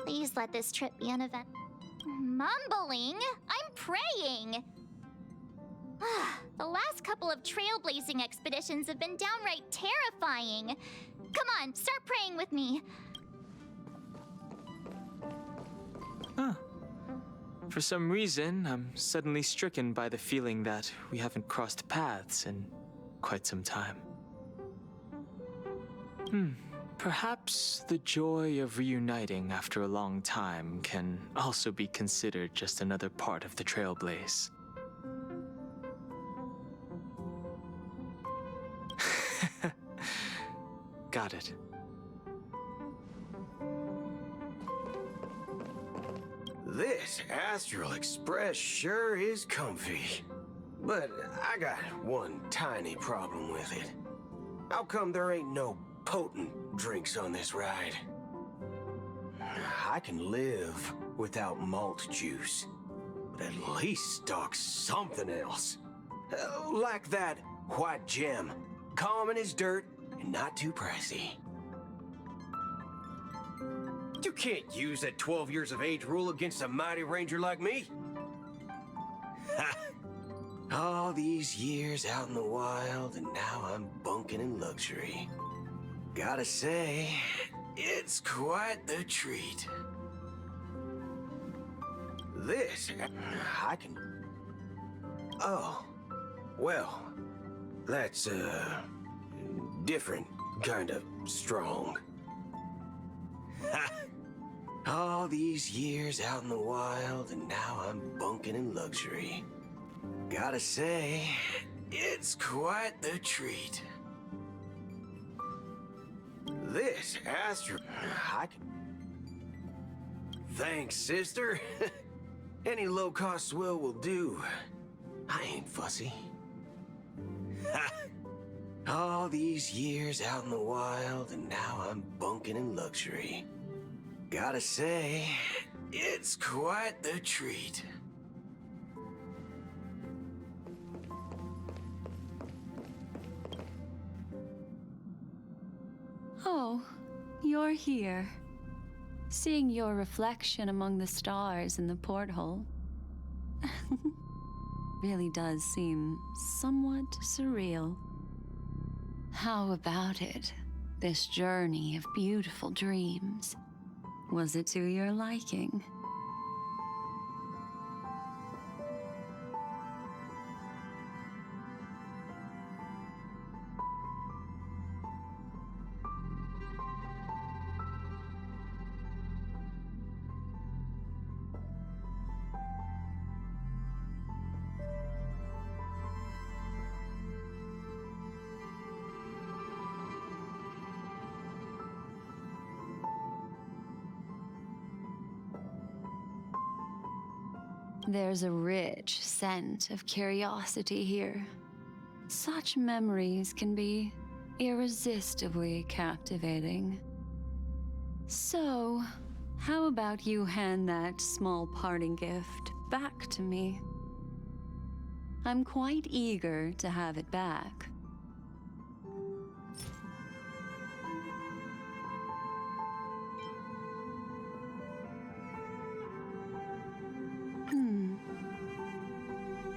Please let this trip be uneventful. Mumbling? I'm praying. The last couple of trailblazing expeditions have been downright terrifying. Come on, start praying with me. For some reason, I'm suddenly stricken by the feeling that we haven't crossed paths in quite some time. Perhaps the joy of reuniting after a long time can also be considered just another part of the trailblaze. Got it. This Astral Express sure is comfy. But I got one tiny problem with it. How come there ain't no potent drinks on this ride? I can live without malt juice, but at least stock something else. Like that white gem, calm as dirt and not too pricey. You can't use that 12 years of age rule against a mighty ranger like me. Ha! All these years out in the wild, and now I'm bunking in luxury. Gotta say, it's quite the treat. This, I can... Oh, well, that's, different kind of strong. Ha! All these years out in the wild, and now I'm bunking in luxury. Gotta say, it's quite the treat. This Astral... Thanks, sister. Any low-cost swill will do. I ain't fussy. All these years out in the wild, and now I'm bunking in luxury. Gotta say, it's quite the treat. Oh, you're here. Seeing your reflection among the stars in the porthole really does seem somewhat surreal. How about it? This journey of beautiful dreams. Was it to your liking? There's a rich scent of curiosity here. Such memories can be irresistibly captivating. So, how about you hand that small parting gift back to me? I'm quite eager to have it back.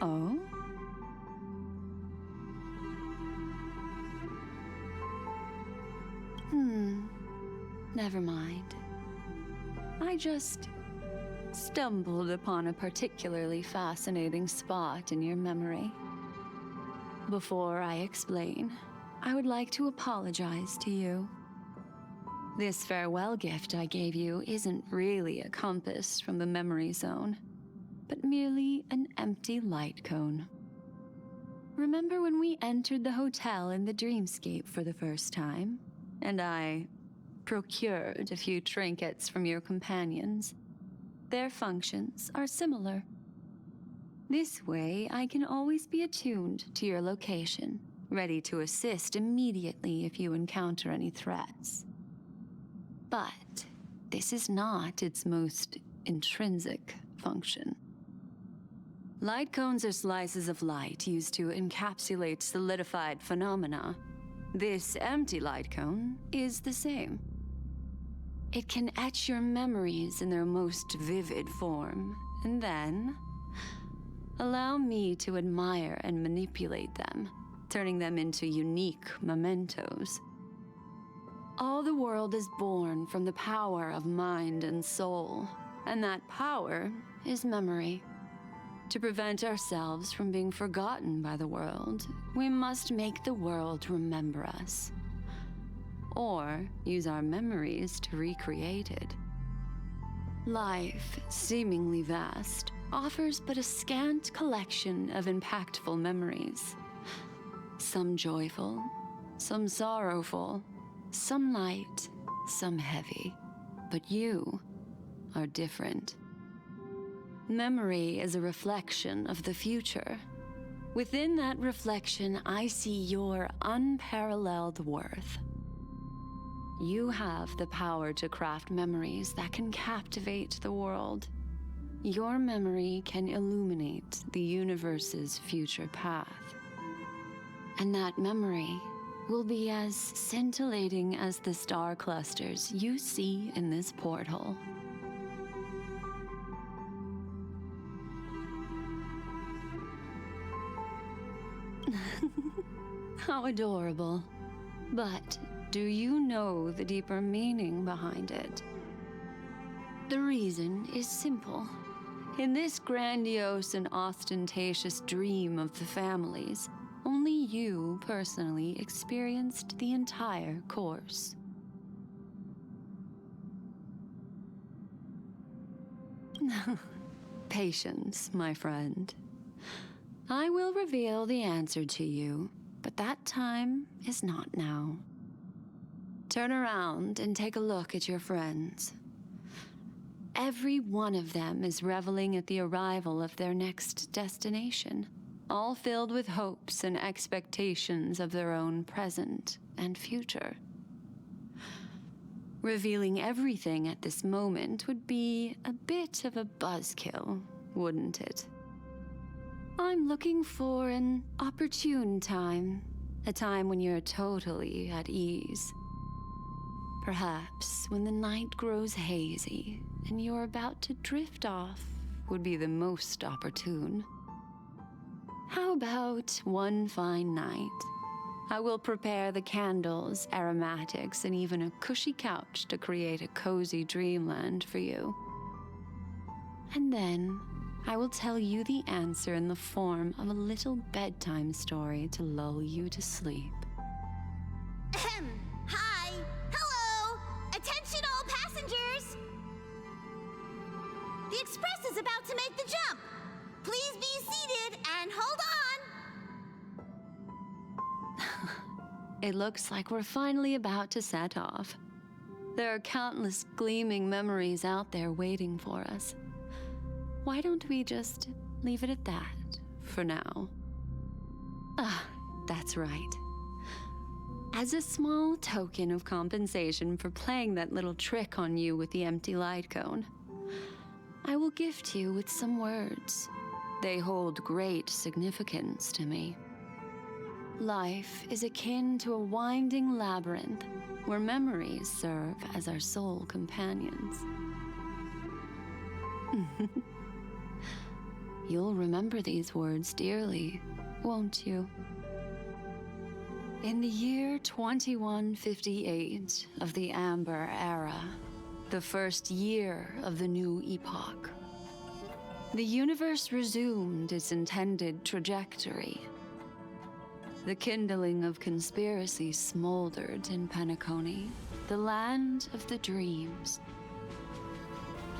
Oh? Never mind. I just stumbled upon a particularly fascinating spot in your memory. Before I explain, I would like to apologize to you. This farewell gift I gave you isn't really a compass from the memory zone, but merely an empty light cone. Remember when we entered the hotel in the dreamscape for the first time, and I procured a few trinkets from your companions? Their functions are similar. This way, I can always be attuned to your location, ready to assist immediately if you encounter any threats. But this is not its most intrinsic function. Light cones are slices of light used to encapsulate solidified phenomena. This empty light cone is the same. It can etch your memories in their most vivid form, and then allow me to admire and manipulate them, turning them into unique mementos. All the world is born from the power of mind and soul, and that power is memory. To prevent ourselves from being forgotten by the world, we must make the world remember us, or use our memories to recreate it. Life, seemingly vast, offers but a scant collection of impactful memories. Some joyful, some sorrowful, some light, some heavy. But you are different. Memory is a reflection of the future. Within that reflection, I see your unparalleled worth. You have the power to craft memories that can captivate the world. Your memory can illuminate the universe's future path. And that memory will be as scintillating as the star clusters you see in this porthole. How adorable. But do you know the deeper meaning behind it? The reason is simple. In this grandiose and ostentatious dream of the families, only you personally experienced the entire course. Patience, my friend. I will reveal the answer to you, but that time is not now. turn around and take a look at your friends. Every one of them is reveling at the arrival of their next destination, all filled with hopes and expectations of their own present and future. Revealing everything at this moment would be a bit of a buzzkill, wouldn't it? I'm looking for an opportune time, a time when you're totally at ease. Perhaps when the night grows hazy and you're about to drift off would be the most opportune. How about one fine night? I will prepare the candles, aromatics, and even a cushy couch to create a cozy dreamland for you. And then I will tell you the answer in the form of a little bedtime story to lull you to sleep. Hi! Hello! Attention all passengers! The Express is about to make the jump. Please be seated and hold on! It looks like we're finally about to set off. There are countless gleaming memories out there waiting for us. Why don't we just leave it at that for now? That's right. As a small token of compensation for playing that little trick on you with the empty light cone, I will gift you with some words. They hold great significance to me. Life is akin to a winding labyrinth where memories serve as our sole companions. You'll remember these words dearly, won't you? In the year 2158 of the Amber Era, the first year of the new epoch, the universe resumed its intended trajectory. The kindling of conspiracy smoldered in Penacony, the land of the dreams.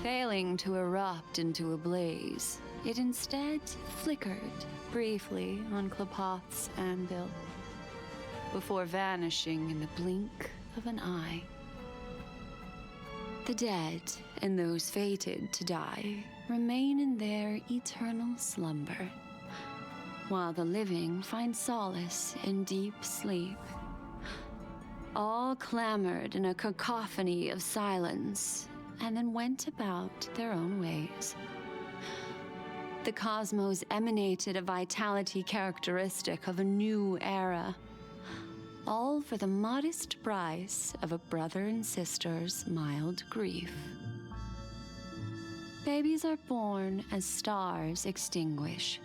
Failing to erupt into a blaze, it instead flickered briefly on Klapoth's anvil, before vanishing in the blink of an eye. The dead and those fated to die remain in their eternal slumber, while the living find solace in deep sleep. All clamored in a cacophony of silence, and then went about their own ways. The cosmos emanated a vitality characteristic of a new era, all for the modest price of a brother and sister's mild grief. Babies are born as stars extinguish.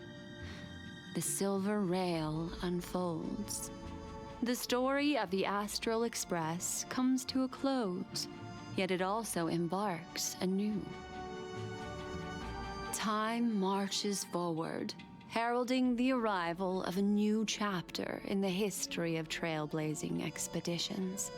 The silver rail unfolds. The story of the Astral Express comes to a close, yet it also embarks anew. Time marches forward, heralding the arrival of a new chapter in the history of trailblazing expeditions.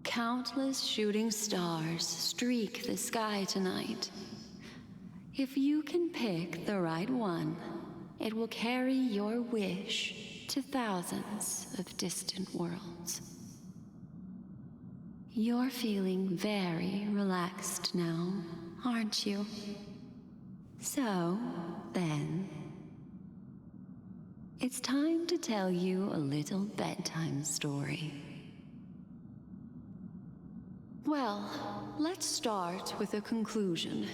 Countless shooting stars streak the sky tonight. If you can pick the right one, it will carry your wish to thousands of distant worlds. You're feeling very relaxed now, aren't you? So, then, it's time to tell you a little bedtime story. Well, let's start with a conclusion.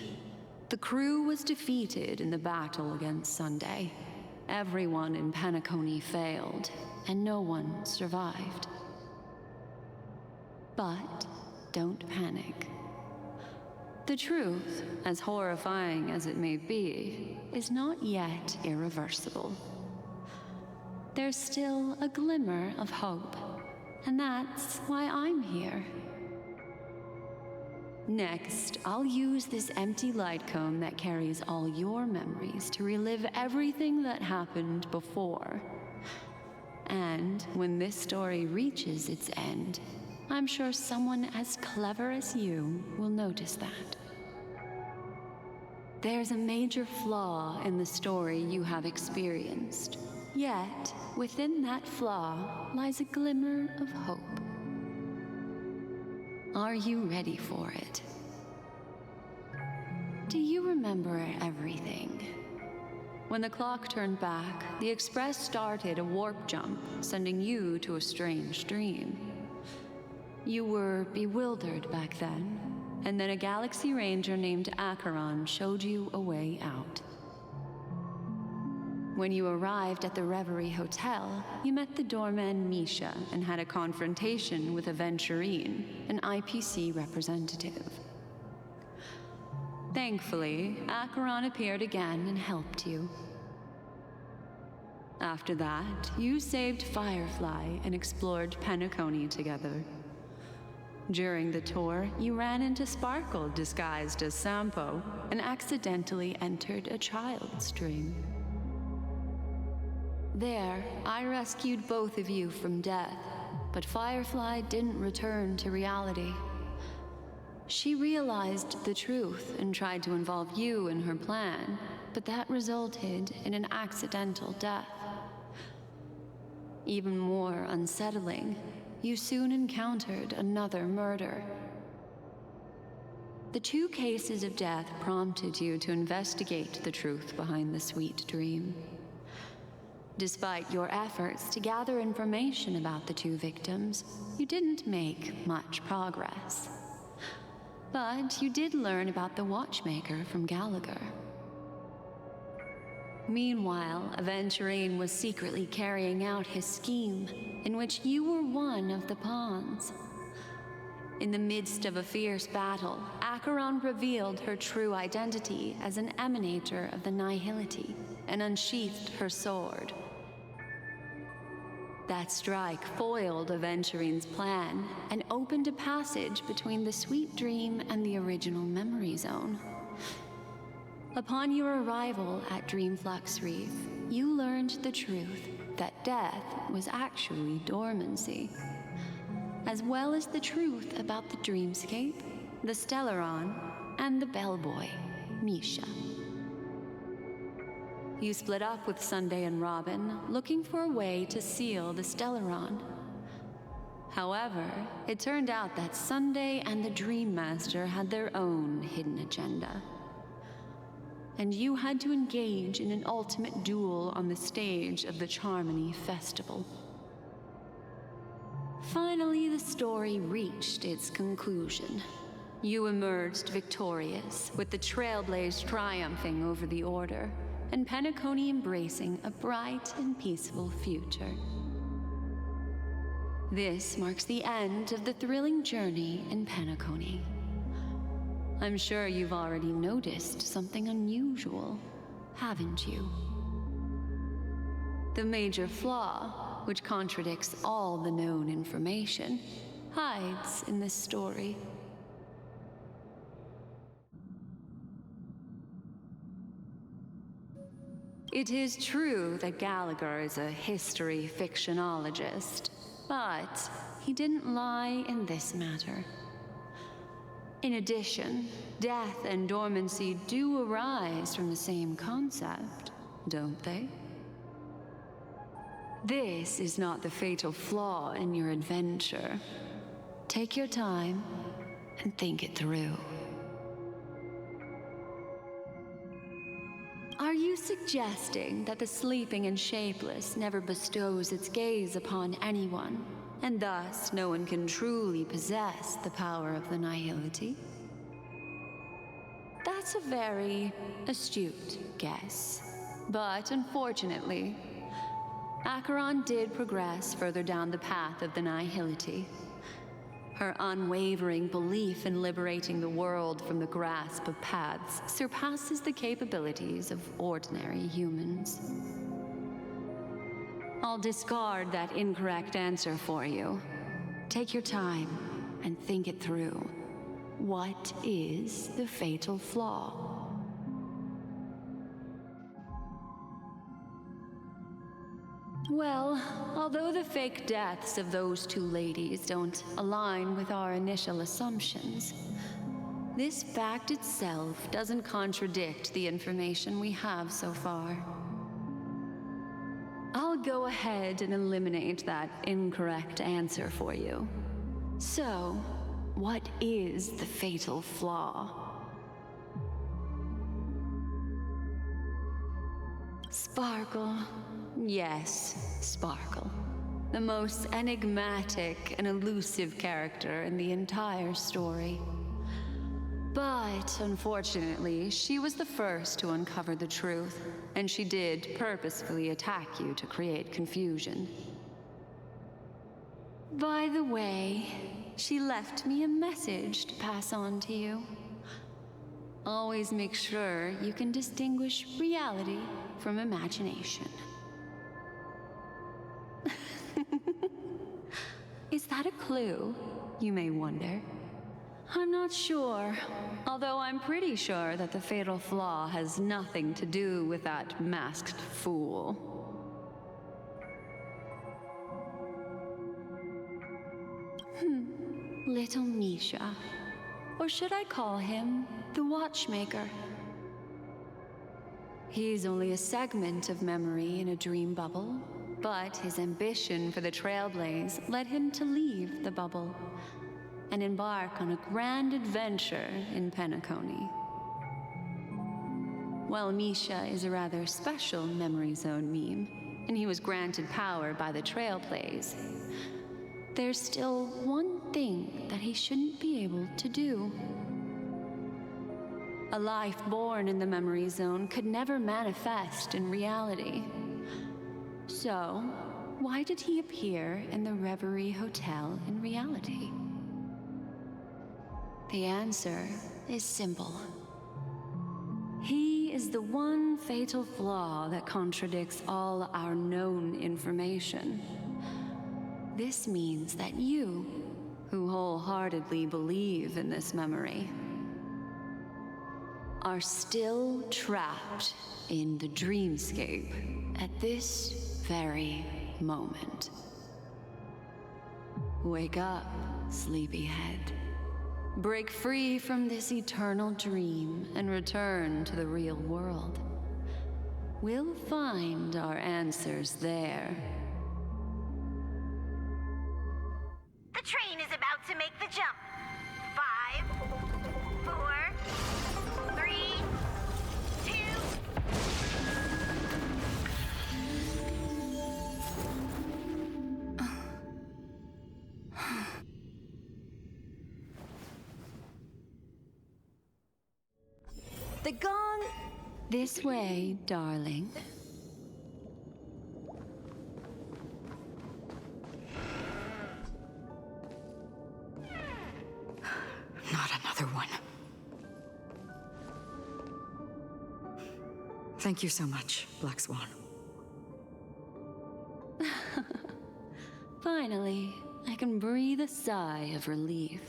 The crew was defeated in the battle against Funday. Everyone in Penacony failed, and no one survived. But don't panic. The truth, as horrifying as it may be, is not yet irreversible. There's still a glimmer of hope, and that's why I'm here. Next, I'll use this empty light cone that carries all your memories to relive everything that happened before. And when this story reaches its end, I'm sure someone as clever as you will notice that. There's a major flaw in the story you have experienced, yet within that flaw lies a glimmer of hope. Are you ready for it? Do you remember everything? When the clock turned back, the Express started a warp jump, sending you to a strange dream. You were bewildered back then, and then a Galaxy Ranger named Acheron showed you a way out. When you arrived at the Reverie Hotel, you met the doorman Misha and had a confrontation with Aventurine, an IPC representative. Thankfully, Acheron appeared again and helped you. After that, you saved Firefly and explored Penacony together. During the tour, you ran into Sparkle disguised as Sampo and accidentally entered a child's dream. There, I rescued both of you from death, but Firefly didn't return to reality. She realized the truth and tried to involve you in her plan, but that resulted in an accidental death. Even more unsettling, you soon encountered another murder. The 2 cases of death prompted you to investigate the truth behind the sweet dream. Despite your efforts to gather information about the 2 victims, you didn't make much progress. But you did learn about the watchmaker from Gallagher. Meanwhile, Aventurine was secretly carrying out his scheme, in which you were one of the pawns. In the midst of a fierce battle, Acheron revealed her true identity as an emanator of the Nihility and unsheathed her sword. That strike foiled Aventurine's plan and opened a passage between the sweet dream and the original memory zone. Upon your arrival at Dreamflux Reef, you learned the truth that death was actually dormancy, as well as the truth about the dreamscape, the Stellaron, and the bellboy, Misha. You split up with Funday and Robin, looking for a way to seal the Stellaron. However, it turned out that Funday and the Dream Master had their own hidden agenda. And you had to engage in an ultimate duel on the stage of the Charmony Festival. Finally, the story reached its conclusion. You emerged victorious, with the Trailblaze triumphing over the Order, and Penacony embracing a bright and peaceful future. This marks the end of the thrilling journey in Penacony. I'm sure you've already noticed something unusual, haven't you? The major flaw, which contradicts all the known information, hides in this story. It is true that Gallagher is a history fictionologist, but he didn't lie in this matter. In addition, death and dormancy do arise from the same concept, don't they? This is not the fatal flaw in your adventure. Take your time and think it through. Are you suggesting that the sleeping and shapeless never bestows its gaze upon anyone, and thus no one can truly possess the power of the Nihility? That's That's a very astute guess. But unfortunately, Acheron did progress further down the path of the nihility. Her unwavering belief in liberating the world from the grasp of paths surpasses the capabilities of ordinary humans. I'll discard that incorrect answer for you. Take your time and think it through. What is the fatal flaw? Well, although the fake deaths of those two ladies don't align with our initial assumptions, this fact itself doesn't contradict the information we have so far. I'll go ahead and eliminate that incorrect answer for you. So, what is the fatal flaw? Sparkle. Yes, Sparkle. The most enigmatic and elusive character in the entire story. But, unfortunately, she was the first to uncover the truth, and she did purposefully attack you to create confusion. By the way, she left me a message to pass on to you. Always make sure you can distinguish reality from imagination. Is that a clue, you may wonder? I'm not sure, although I'm pretty sure that the fatal flaw has nothing to do with that masked fool. Little Misha. Or should I call him the Watchmaker? He's only a segment of memory in a dream bubble, but his ambition for the Trailblaze led him to leave the bubble and embark on a grand adventure in Penacony. While Misha is a rather special memory zone meme, and he was granted power by the Trailblaze, there's still one thing that he shouldn't be able to do. A life born in the memory zone could never manifest in reality. So, why did he appear in the Reverie Hotel in reality? The answer is simple. He is the one fatal flaw that contradicts all our known information. This means that you, who wholeheartedly believe in this memory, are still trapped in the dreamscape at this very moment. Wake up, sleepyhead. Break free from this eternal dream and return to the real world. We'll find our answers there. The train is about to make the jump. 5, 4, 3, 2... The gong! This way, darling. Not another one. Thank you so much, Black Swan. Finally, I can breathe a sigh of relief.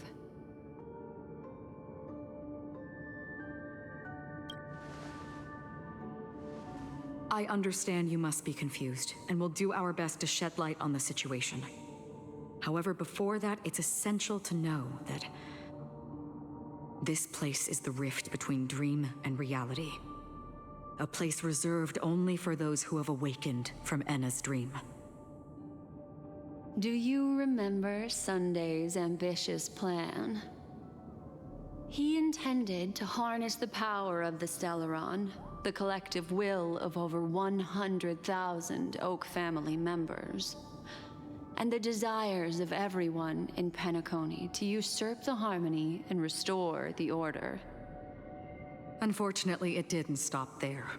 I understand you must be confused, and we'll do our best to shed light on the situation. However, before that, it's essential to know that this place is the rift between dream and reality. A place reserved only for those who have awakened from Enna's dream. Do you remember Sunday's ambitious plan? He intended to harness the power of the Stellaron, the collective will of over 100,000 Oak family members, and the desires of everyone in Penacony to usurp the harmony and restore the order. Unfortunately, it didn't stop there.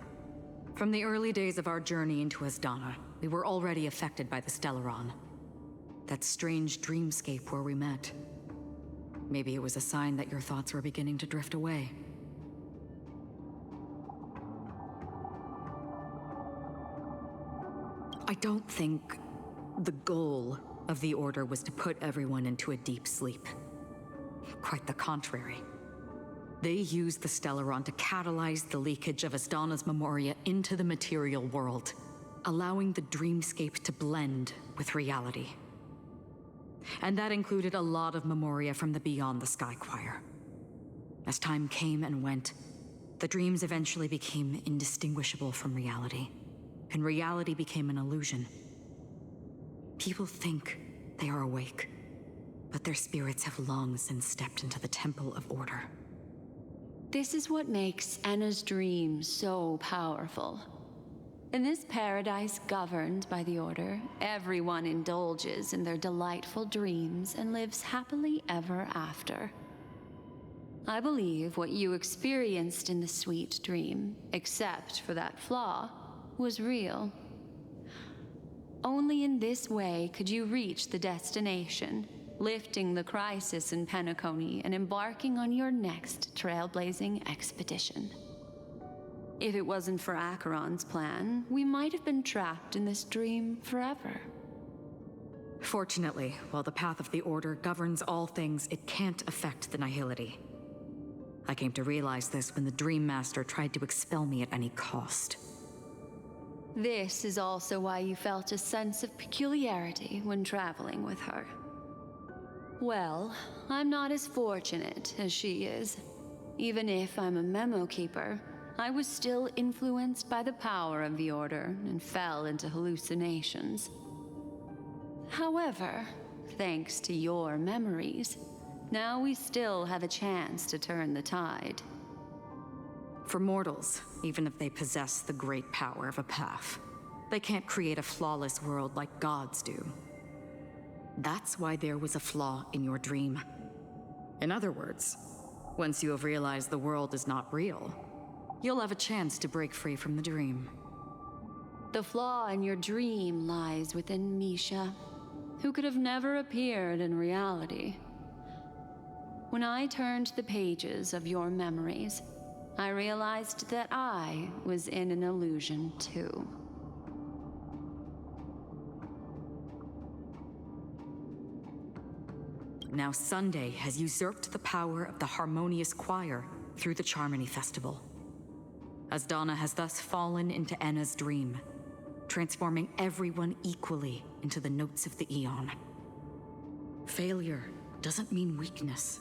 From the early days of our journey into Asdana, we were already affected by the Stellaron. That strange dreamscape where we met. Maybe it was a sign that your thoughts were beginning to drift away. I don't think the goal of the Order was to put everyone into a deep sleep. Quite the contrary. They used the Stellaron to catalyze the leakage of Asdana's memoria into the material world, allowing the dreamscape to blend with reality. And that included a lot of memoria from the Beyond the Sky Choir. As time came and went, the dreams eventually became indistinguishable from reality, and reality became an illusion. People think they are awake, but their spirits have long since stepped into the Temple of Order. This is what makes Enna's dream so powerful. In this paradise governed by the Order, everyone indulges in their delightful dreams and lives happily ever after. I believe what you experienced in the sweet dream, except for that flaw, was real. Only in this way could you reach the destination, lifting the crisis in Penacony and embarking on your next trailblazing expedition. If it wasn't for Acheron's plan, we might have been trapped in this dream forever. Fortunately, while the path of the Order governs all things, it can't affect the Nihility. I came to realize this when the Dream Master tried to expel me at any cost. This is also why you felt a sense of peculiarity when traveling with her. Well, I'm not as fortunate as she is. Even if I'm a memo keeper, I was still influenced by the power of the Order and fell into hallucinations. However, thanks to your memories, now we still have a chance to turn the tide. For mortals, even if they possess the great power of a path, they can't create a flawless world like gods do. That's why there was a flaw in your dream. In other words, once you have realized the world is not real, you'll have a chance to break free from the dream. The flaw in your dream lies within Misha, who could have never appeared in reality. When I turned the pages of your memories, I realized that I was in an illusion too. Now Sunday has usurped the power of the harmonious choir through the Charmony Festival. Asdana has thus fallen into Enna's dream, transforming everyone equally into the notes of the Aeon. Failure doesn't mean weakness.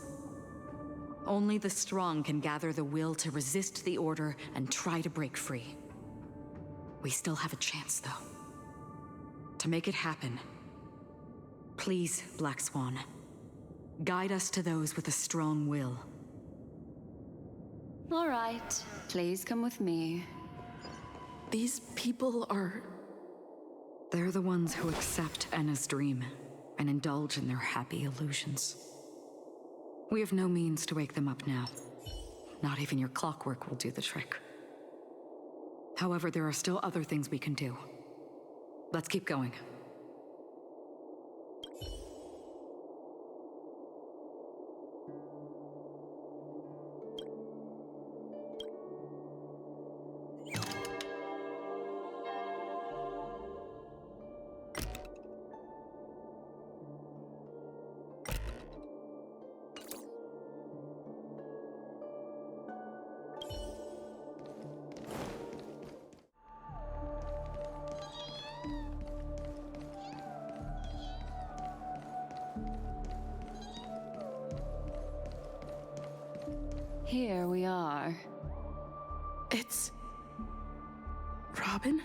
Only the strong can gather the will to resist the Order and try to break free. We still have a chance, though. To make it happen, please, Black Swan, guide us to those with a strong will. All right, please come with me. These people are... They're the ones who accept Enna's dream and indulge in their happy illusions. We have no means to wake them up now. Not even your clockwork will do the trick. However, there are still other things we can do. Let's keep going. Here we are. It's... Robin?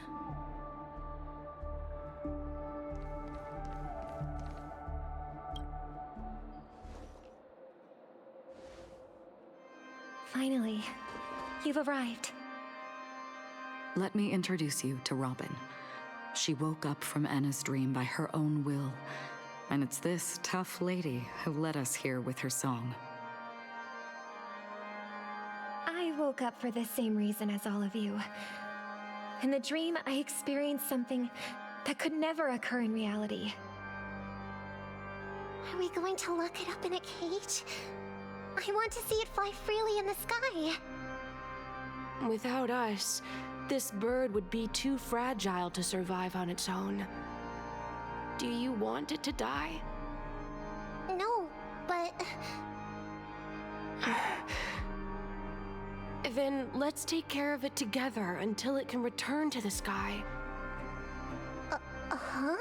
Finally, you've arrived. Let me introduce you to Robin. She woke up from Enna's dream by her own will, and it's this tough lady who led us here with her song. I will woke up for the same reason as all of you. In the dream, I experienced something that could never occur in reality. Are we going to lock it up in a cage? I want to see it fly freely in the sky. Without us, this bird would be too fragile to survive on its own. Do you want it to die? No, but... Then let's take care of it together until it can return to the sky. Huh?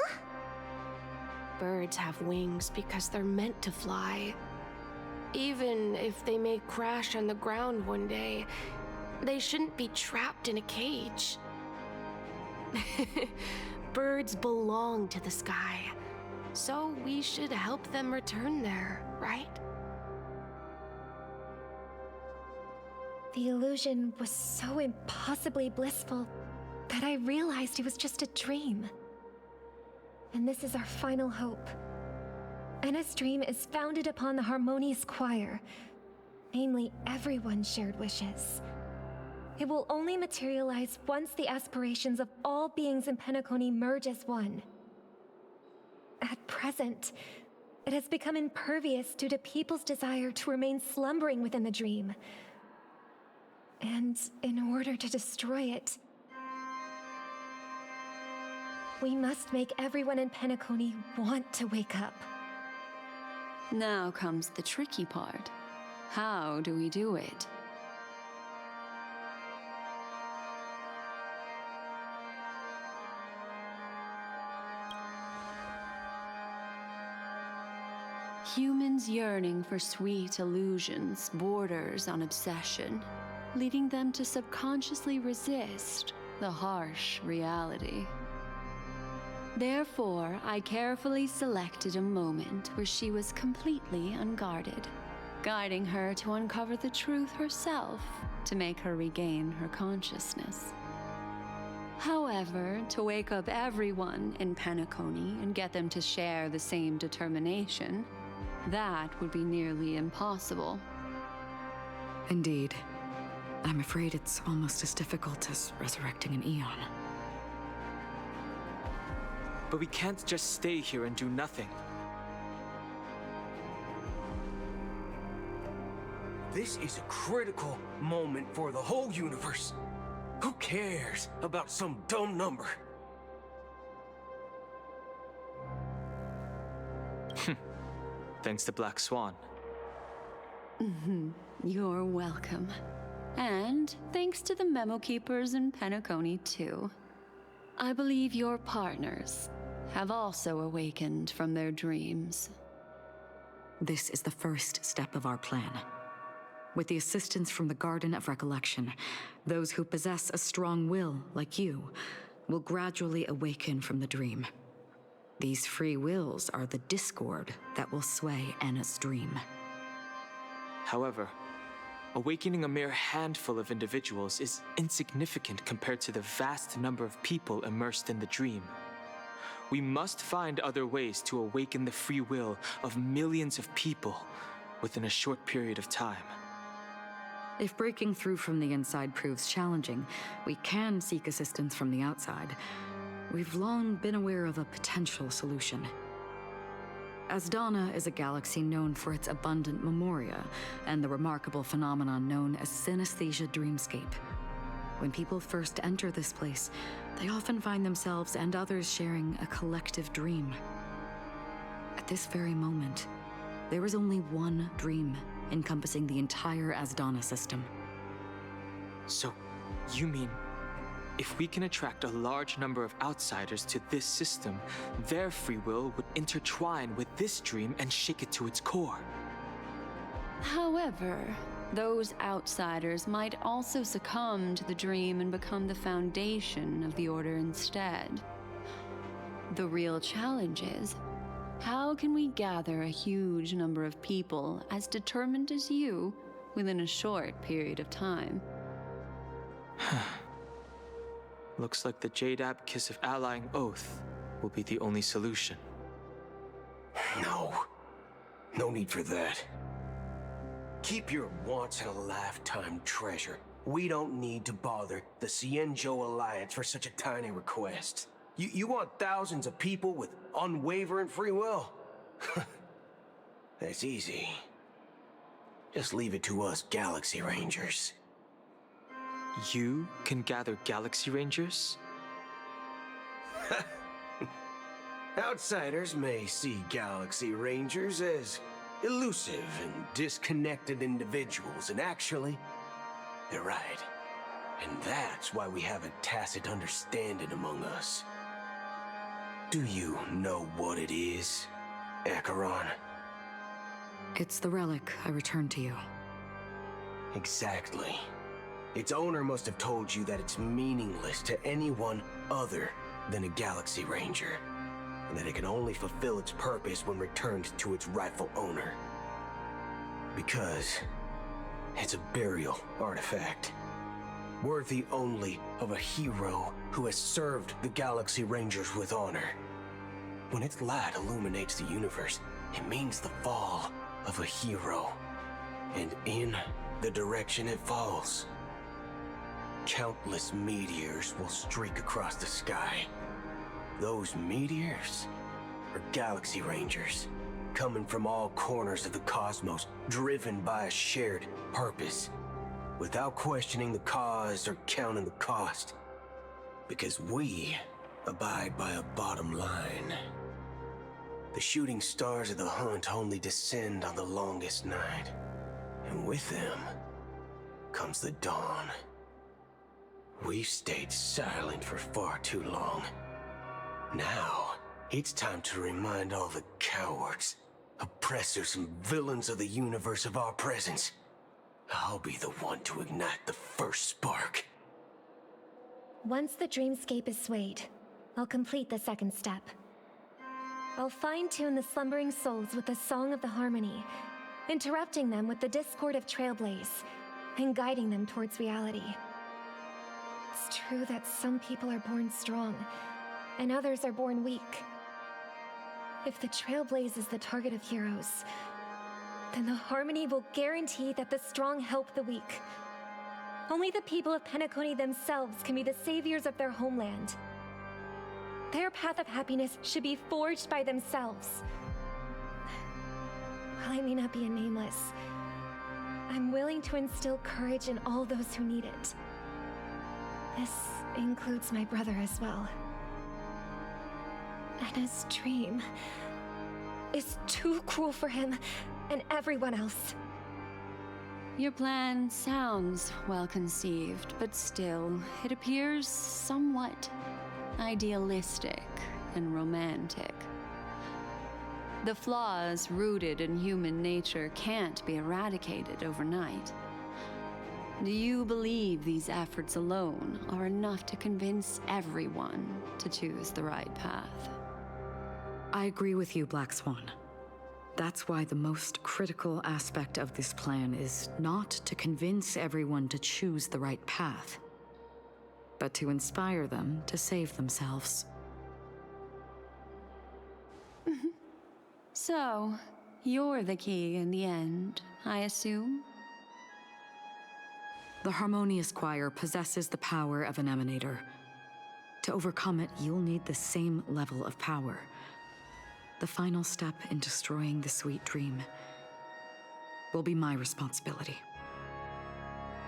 Birds have wings because they're meant to fly. Even if they may crash on the ground one day, they shouldn't be trapped in a cage. Birds belong to the sky, so we should help them return there, right? The illusion was so impossibly blissful that I realized it was just a dream. And this is our final hope. Enna's dream is founded upon the harmonious choir, namely everyone's shared wishes. It will only materialize once the aspirations of all beings in Penacony merge as one. At present, it has become impervious due to people's desire to remain slumbering within the dream. And in order to destroy it, we must make everyone in Penacony want to wake up. Now comes the tricky part. How do we do it? Humans yearning for sweet illusions borders on obsession, leading them to subconsciously resist the harsh reality. Therefore, I carefully selected a moment where she was completely unguarded, guiding her to uncover the truth herself to make her regain her consciousness. However, to wake up everyone in Penacony and get them to share the same determination, that would be nearly impossible. Indeed. I'm afraid it's almost as difficult as resurrecting an Eon. But we can't just stay here and do nothing. This is a critical moment for the whole universe. Who cares about some dumb number? Thanks to Black Swan. You're welcome. And thanks to the memo keepers in Penacony, too. I believe your partners have also awakened from their dreams. This is the first step of our plan. With the assistance from the Garden of Recollection, those who possess a strong will, like you, will gradually awaken from the dream. These free wills are the discord that will sway Enna's dream. However, awakening a mere handful of individuals is insignificant compared to the vast number of people immersed in the dream. We must find other ways to awaken the free will of millions of people within a short period of time. If breaking through from the inside proves challenging, we can seek assistance from the outside. We've long been aware of a potential solution. Asdana is a galaxy known for its abundant memoria and the remarkable phenomenon known as synesthesia dreamscape. When people first enter this place, they often find themselves and others sharing a collective dream. At this very moment, there is only one dream encompassing the entire Asdana system. So, you mean, if we can attract a large number of outsiders to this system, their free will would intertwine with this dream and shake it to its core. However, those outsiders might also succumb to the dream and become the foundation of the Order instead. The real challenge is, how can we gather a huge number of people as determined as you within a short period of time? Looks like the Jade-Ab Kiss of Allying Oath will be the only solution. No need for that. Keep your once-in-a-lifetime treasure we don't need to bother the Cienjo Alliance for such a tiny request. You want thousands of people with unwavering free will? That's easy. Just leave it to us Galaxy Rangers. You can gather Galaxy Rangers? Outsiders may see Galaxy Rangers as elusive and disconnected individuals, and actually, they're right. And that's why we have a tacit understanding among us. Do you know what it is, Acheron? It's the relic I returned to you. Exactly. Its owner must have told you that it's meaningless to anyone other than a Galaxy Ranger, and that it can only fulfill its purpose when returned to its rightful owner. Because it's a burial artifact, worthy only of a hero who has served the Galaxy Rangers with honor. When its light illuminates the universe, it means the fall of a hero. And in the direction it falls, countless meteors will streak across the sky. Those meteors are Galaxy Rangers, coming from all corners of the cosmos, driven by a shared purpose, without questioning the cause or counting the cost. Because we abide by a bottom line. The shooting stars of the hunt only descend on the longest night, and with them comes the dawn. We've stayed silent for far too long. Now, it's time to remind all the cowards, oppressors, and villains of the universe of our presence. I'll be the one to ignite the first spark. Once the dreamscape is swayed, I'll complete the second step. I'll fine-tune the slumbering souls with the Song of the Harmony, interrupting them with the discord of Trailblaze, and guiding them towards reality. It's true that some people are born strong, and others are born weak. If the Trailblaze is the target of heroes, then the Harmony will guarantee that the strong help the weak. Only the people of Penacony themselves can be the saviors of their homeland. Their path of happiness should be forged by themselves. While I may not be a nameless, I'm willing to instill courage in all those who need it. This includes my brother as well. And his dream is too cruel for him and everyone else. Your plan sounds well conceived, but still, it appears somewhat idealistic and romantic. The flaws rooted in human nature can't be eradicated overnight. Do you believe these efforts alone are enough to convince everyone to choose the right path? I agree with you, Black Swan. That's why the most critical aspect of this plan is not to convince everyone to choose the right path, but to inspire them to save themselves. So, you're the key in the end, I assume? The Harmonious Choir possesses the power of an emanator. To overcome it, you'll need the same level of power. The final step in destroying the sweet dream will be my responsibility.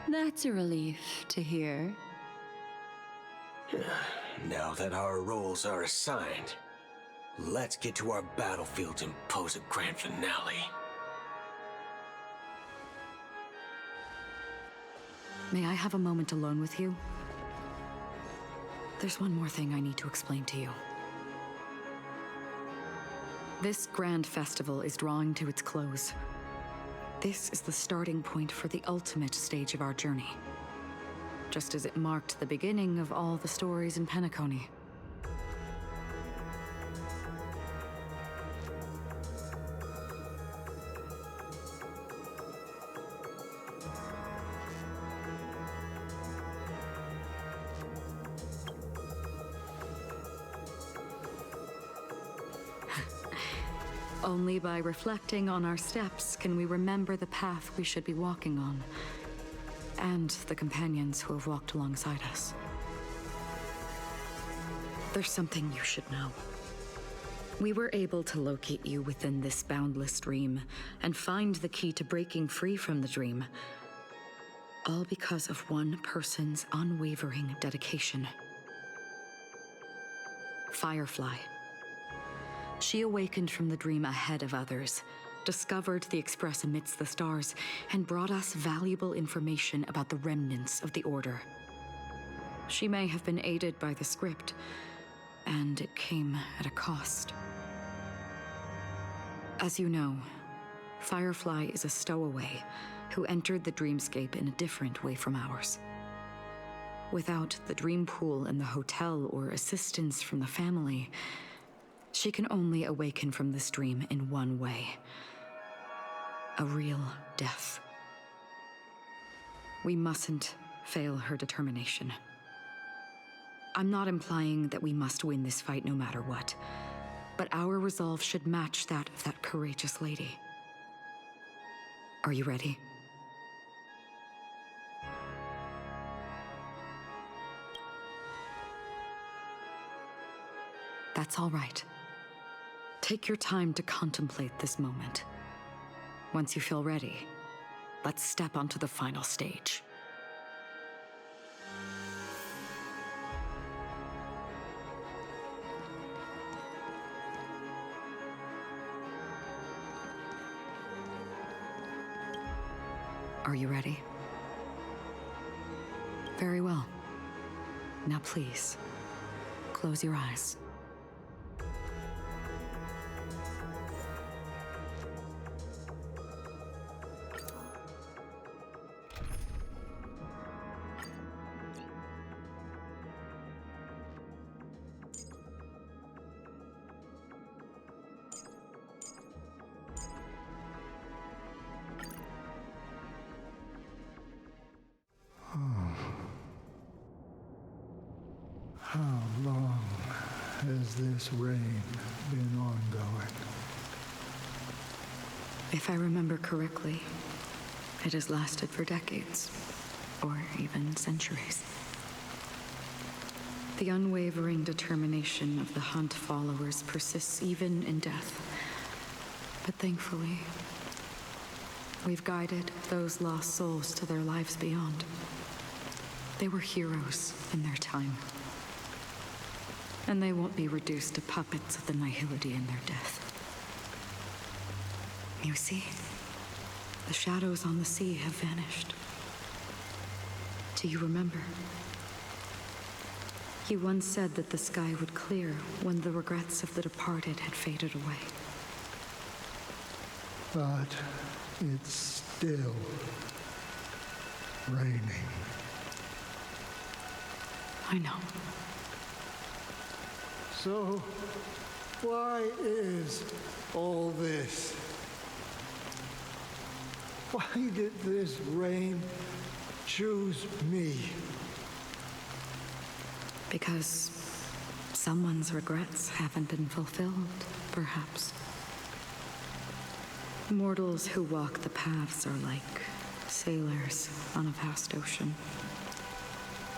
That's a relief to hear. Now that our roles are assigned, let's get to our battlefields and pose a grand finale. May I have a moment alone with you? There's one more thing I need to explain to you. This grand festival is drawing to its close. This is the starting point for the ultimate stage of our journey, just as it marked the beginning of all the stories in Penacony. Only by reflecting on our steps can we remember the path we should be walking on. and the companions who have walked alongside us. There's something you should know. We were able to locate you within this boundless dream and find the key to breaking free from the dream. All because of one person's unwavering dedication. Firefly. She awakened from the dream ahead of others, discovered the Express amidst the stars, and brought us valuable information about the remnants of the Order. She may have been aided by the script, and it came at a cost. As you know, Firefly is a stowaway who entered the dreamscape in a different way from ours. Without the dream pool in the hotel or assistance from the family, she can only awaken from this dream in one way: a real death. We mustn't fail her determination. I'm not implying that we must win this fight no matter what, but our resolve should match that of that courageous lady. Are you ready? That's all right. Take your time to contemplate this moment. Once you feel ready, let's step onto the final stage. Are you ready? Very well. Now please, close your eyes. How long has this reign been ongoing? If I remember correctly, it has lasted for decades, or even centuries. The unwavering determination of the Hunt followers persists even in death. But thankfully, we've guided those lost souls to their lives beyond. They were heroes in their time. And they won't be reduced to puppets of the nihility in their death. You see, the shadows on the sea have vanished. Do you remember? You once said that the sky would clear when the regrets of the departed had faded away. But it's still raining. I know. So, why is all this? Why did this rain choose me? Because someone's regrets haven't been fulfilled, perhaps. Mortals who walk the paths are like sailors on a vast ocean,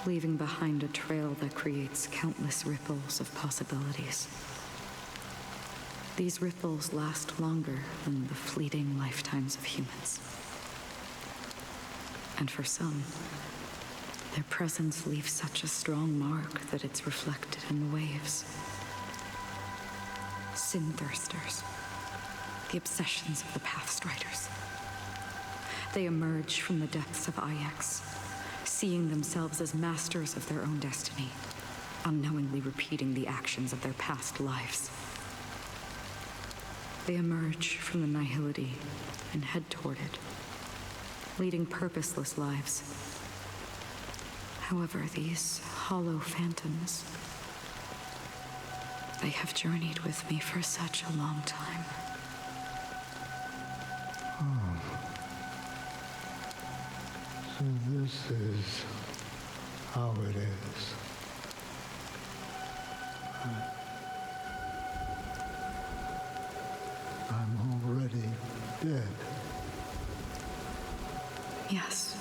leaving behind a trail that creates countless ripples of possibilities. These ripples last longer than the fleeting lifetimes of humans. And for some, their presence leaves such a strong mark that it's reflected in the waves. Sin-thirsters, the obsessions of the Pathstriders. They emerge from the depths of Ix, seeing themselves as masters of their own destiny, unknowingly repeating the actions of their past lives. They emerge from the nihility and head toward it, leading purposeless lives. However, these hollow phantoms, they have journeyed with me for such a long time. So this is how it is. I'm already dead. Yes.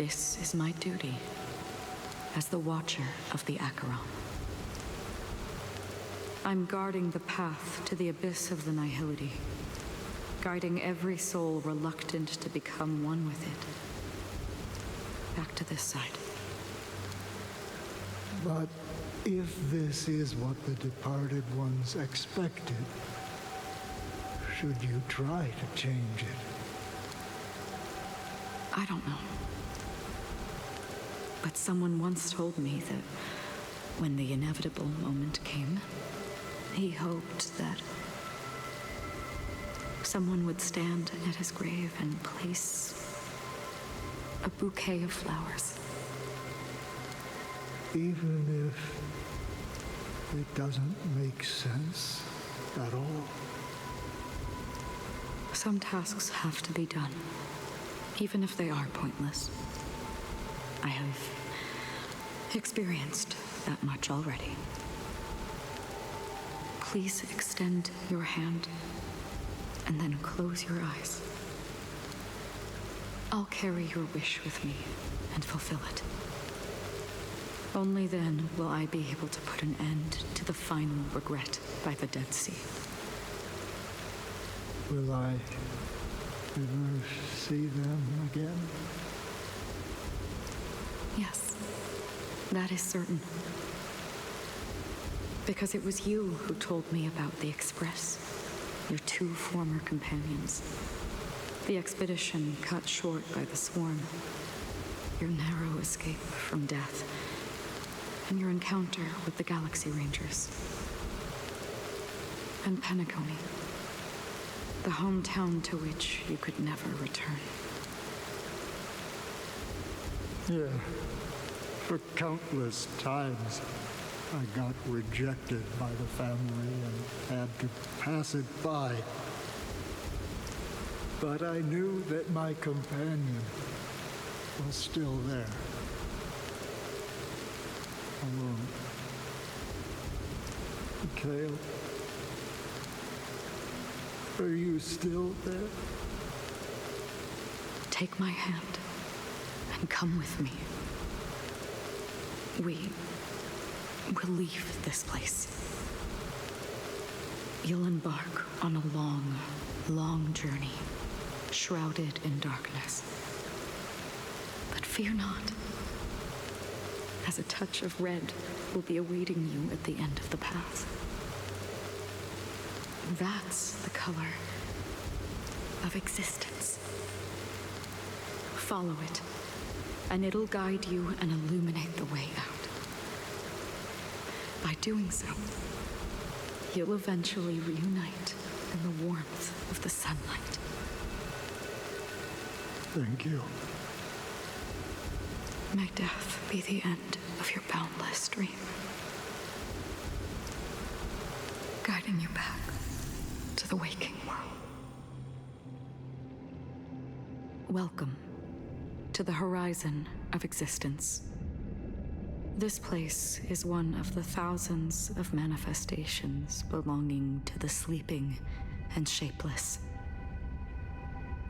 This is my duty as the Watcher of the Acheron. I'm guarding the path to the abyss of the Nihility, guiding every soul reluctant to become one with it. Back to this side. But if this is what the departed ones expected, should you try to change it? I don't know. But someone once told me that when the inevitable moment came, he hoped that someone would stand at his grave and place a bouquet of flowers. Even if it doesn't make sense at all. Some tasks have to be done, even if they are pointless. I have experienced that much already. Please extend your hand and then close your eyes. I'll carry your wish with me and fulfill it. Only then will I be able to put an end to the final regret by the Dead Sea. Will I ever see them again? Yes, that is certain. Because it was you who told me about the Express, your two former companions. The expedition cut short by the swarm, your narrow escape from death, and your encounter with the Galaxy Rangers. And Penacony, the hometown to which you could never return. Yeah. For countless times, I got rejected by the family and had to pass it by. But I knew that my companion was still there. Alone. Mikhail, are you still there? Take my hand and come with me. We will leave this place. You'll embark on a long, long journey, shrouded in darkness. But fear not, as a touch of red will be awaiting you at the end of the path. That's the color of existence. Follow it, and it'll guide you and illuminate the way out. By doing so, you'll eventually reunite in the warmth of the sunlight. Thank you. May death be the end of your boundless dream, guiding you back to the waking world. Welcome to the horizon of existence. This place is one of the thousands of manifestations belonging to the sleeping and shapeless.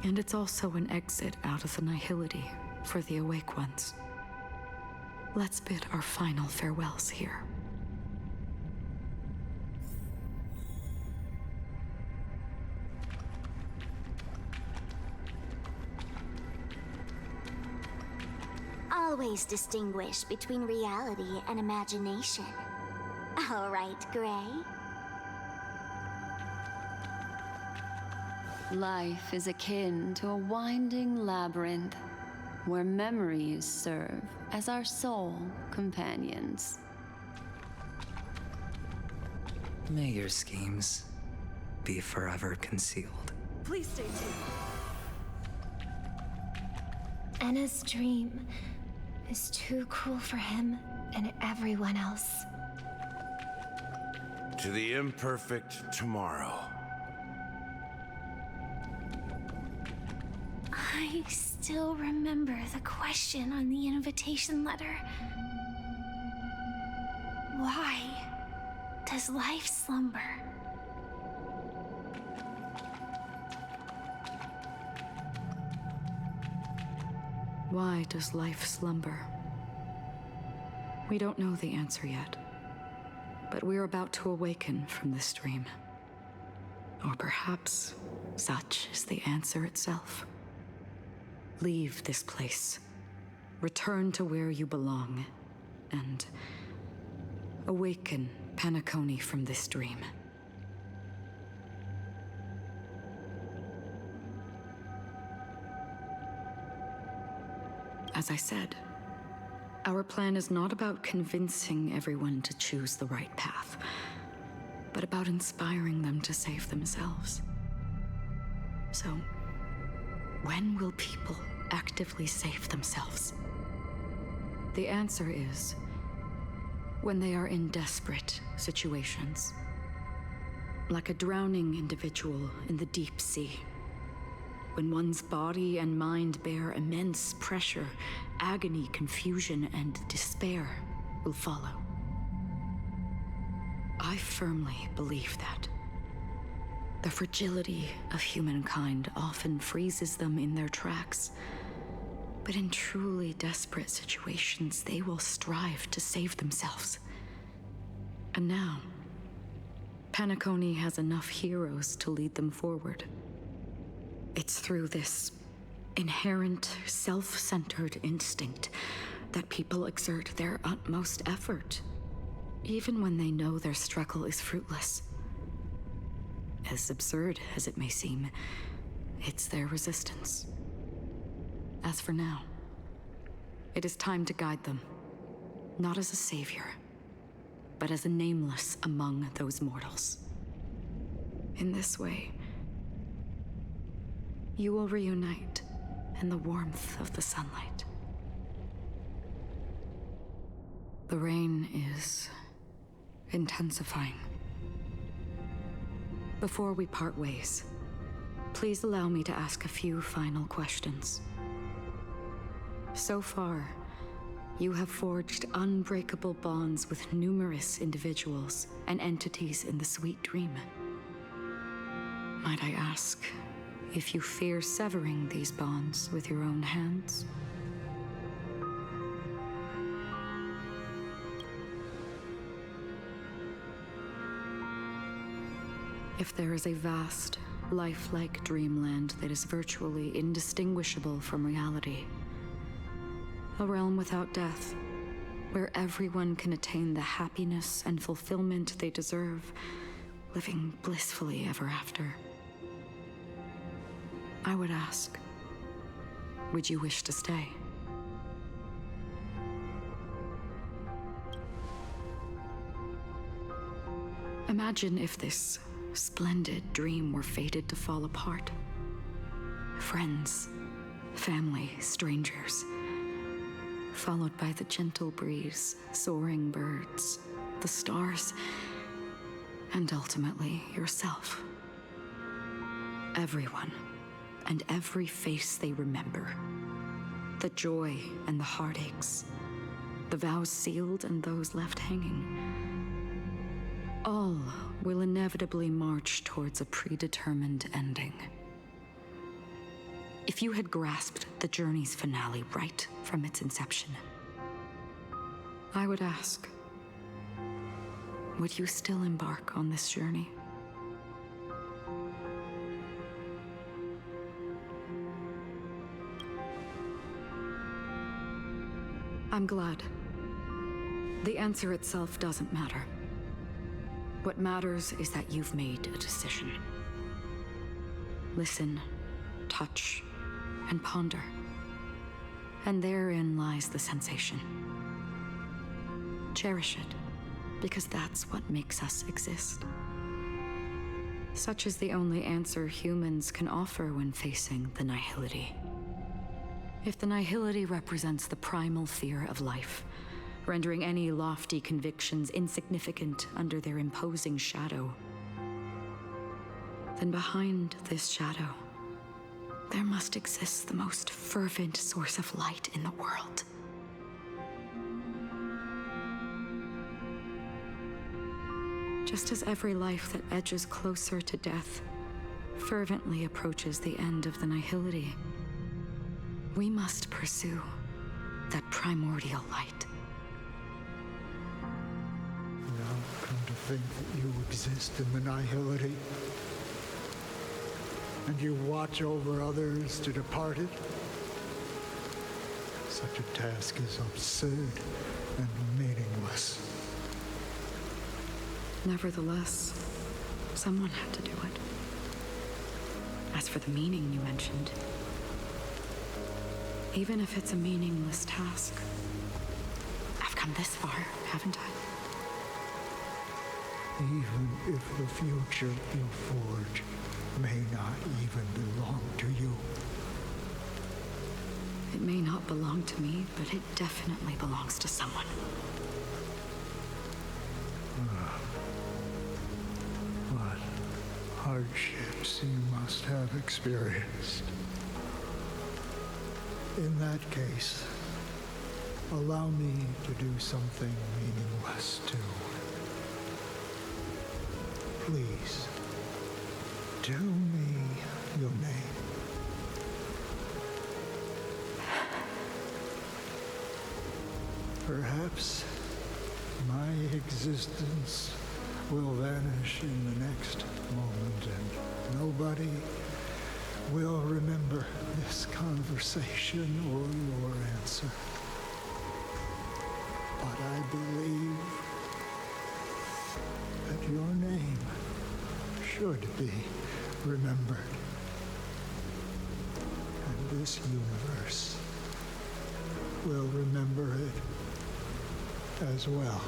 And it's also an exit out of the nihility for the awake ones. Let's bid our final farewells here. Always distinguish between reality and imagination. All right, Gray? Life is akin to a winding labyrinth where memories serve as our sole companions. May your schemes be forever concealed. Please stay tuned. Anna's dream is too cruel for him and everyone else. To the imperfect tomorrow. I still remember the question on the invitation letter. Why does life slumber? Why does life slumber? We don't know the answer yet, but we're about to awaken from this dream. Or perhaps such is the answer itself. Leave this place, return to where you belong, and awaken Penacony from this dream. As I said, our plan is not about convincing everyone to choose the right path, but about inspiring them to save themselves. So, when will people actively save themselves? The answer is when they are in desperate situations, like a drowning individual in the deep sea. When one's body and mind bear immense pressure, agony, confusion, and despair will follow. I firmly believe that. The fragility of humankind often freezes them in their tracks. But in truly desperate situations, they will strive to save themselves. And now, Penacony has enough heroes to lead them forward. It's through this inherent, self-centered instinct that people exert their utmost effort, even when they know their struggle is fruitless. As absurd as it may seem, it's their resistance. As for now, it is time to guide them, not as a savior, but as a nameless among those mortals. In this way, you will reunite in the warmth of the sunlight. The rain is intensifying. Before we part ways, please allow me to ask a few final questions. So far, you have forged unbreakable bonds with numerous individuals and entities in the Sweet Dream. Might I ask if you fear severing these bonds with your own hands? If there is a vast, lifelike dreamland that is virtually indistinguishable from reality, a realm without death, where everyone can attain the happiness and fulfillment they deserve, living blissfully ever after, I would ask, would you wish to stay? Imagine if this splendid dream were fated to fall apart. Friends, family, strangers, followed by the gentle breeze, soaring birds, the stars, and ultimately yourself. Everyone, and every face they remember. The joy and the heartaches, the vows sealed and those left hanging. All will inevitably march towards a predetermined ending. If you had grasped the journey's finale right from its inception, I would ask, would you still embark on this journey? I'm glad. The answer itself doesn't matter. What matters is that you've made a decision. Listen, touch, and ponder. And therein lies the sensation. Cherish it, because that's what makes us exist. Such is the only answer humans can offer when facing the nihility. If the nihility represents the primal fear of life, rendering any lofty convictions insignificant under their imposing shadow, then behind this shadow, there must exist the most fervent source of light in the world. Just as every life that edges closer to death fervently approaches the end of the nihility, We must pursue that primordial light. Now, come to think that you exist in the nihility, and you watch over others to depart it. Such a task is absurd and meaningless. Nevertheless, someone had to do it. As for the meaning you mentioned, even if it's a meaningless task, I've come this far, haven't I? Even if the future you forge may not even belong to you. It may not belong to me, but it definitely belongs to someone. What hardships you must have experienced. In that case, allow me to do something meaningless too. Please, tell me your name. Perhaps my existence will vanish in the next moment, and nobody will remember this conversation or your answer. But I believe that your name should be remembered. And this universe will remember it as well.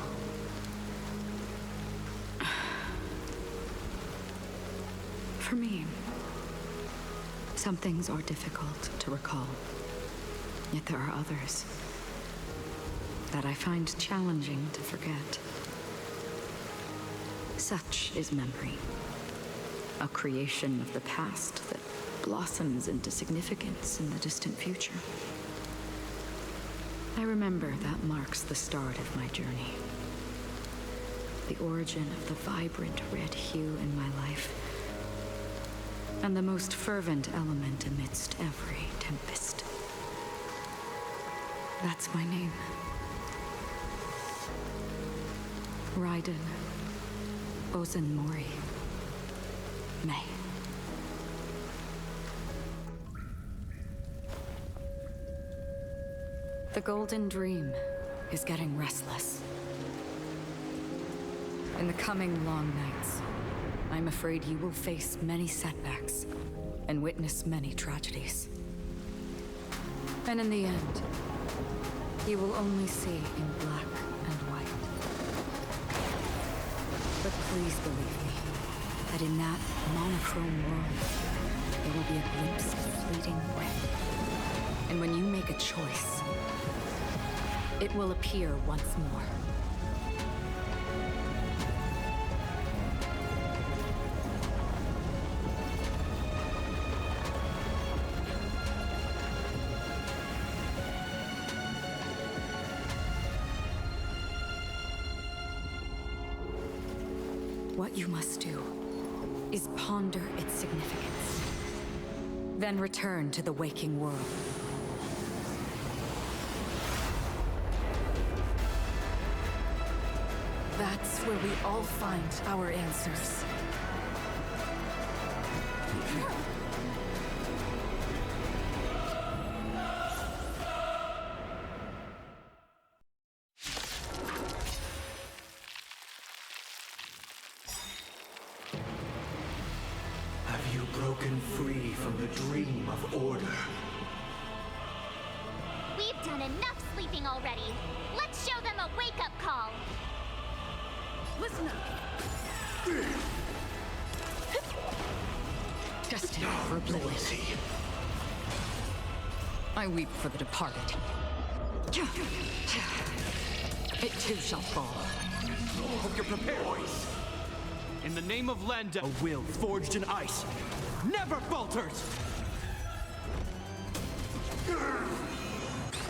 For me, some things are difficult to recall. Yet there are others that I find challenging to forget. Such is memory, a creation of the past that blossoms into significance in the distant future. I remember that marks the start of my journey. The origin of the vibrant red hue in my life, and the most fervent element amidst every tempest. That's my name. Raiden Ozenmori May. The Golden Dream is getting restless. In the coming long nights, I'm afraid you will face many setbacks and witness many tragedies. And in the end, you will only see in black and white. But please believe me, that in that monochrome world, there will be a glimpse of fleeting red. And when you make a choice, it will appear once more. What you must do is ponder its significance, then return to the waking world. That's where we all find our answers. Have you broken free from the dream of order? We've done enough sleeping already. Let's show them a wake-up call. Listen up. Destined for oblivion. I weep for the departed. It too shall fall. Hope you're prepared. Boys. In the name of Lenda, a will forged in ice never falters!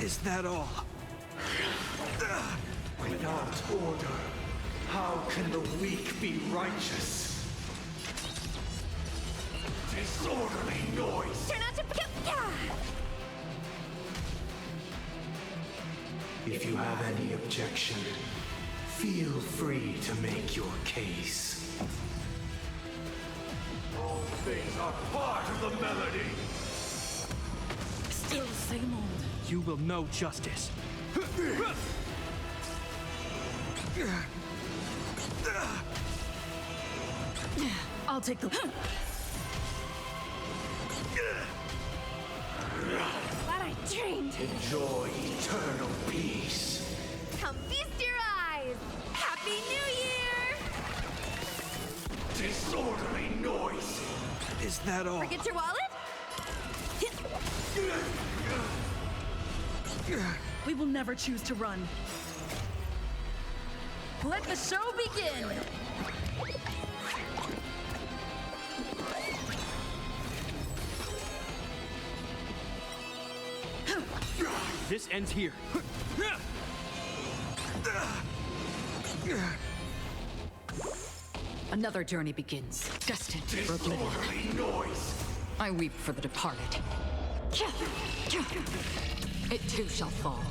Is that all? Without order, how can the weak be righteous? Disorderly noise! Turn out to If you have any objection, feel free to make your case. All things are part of the melody. Still the same old. You will know justice. I'll take the... Glad I dreamed. Enjoy eternal peace. Come feast your eyes! Happy New Year! Disorderly noise. Is that all? Forget your wallet? We will never choose to run. Let the show begin! This ends here. Another journey begins, destined for oblivion. Noise. I weep for the departed. It too shall fall.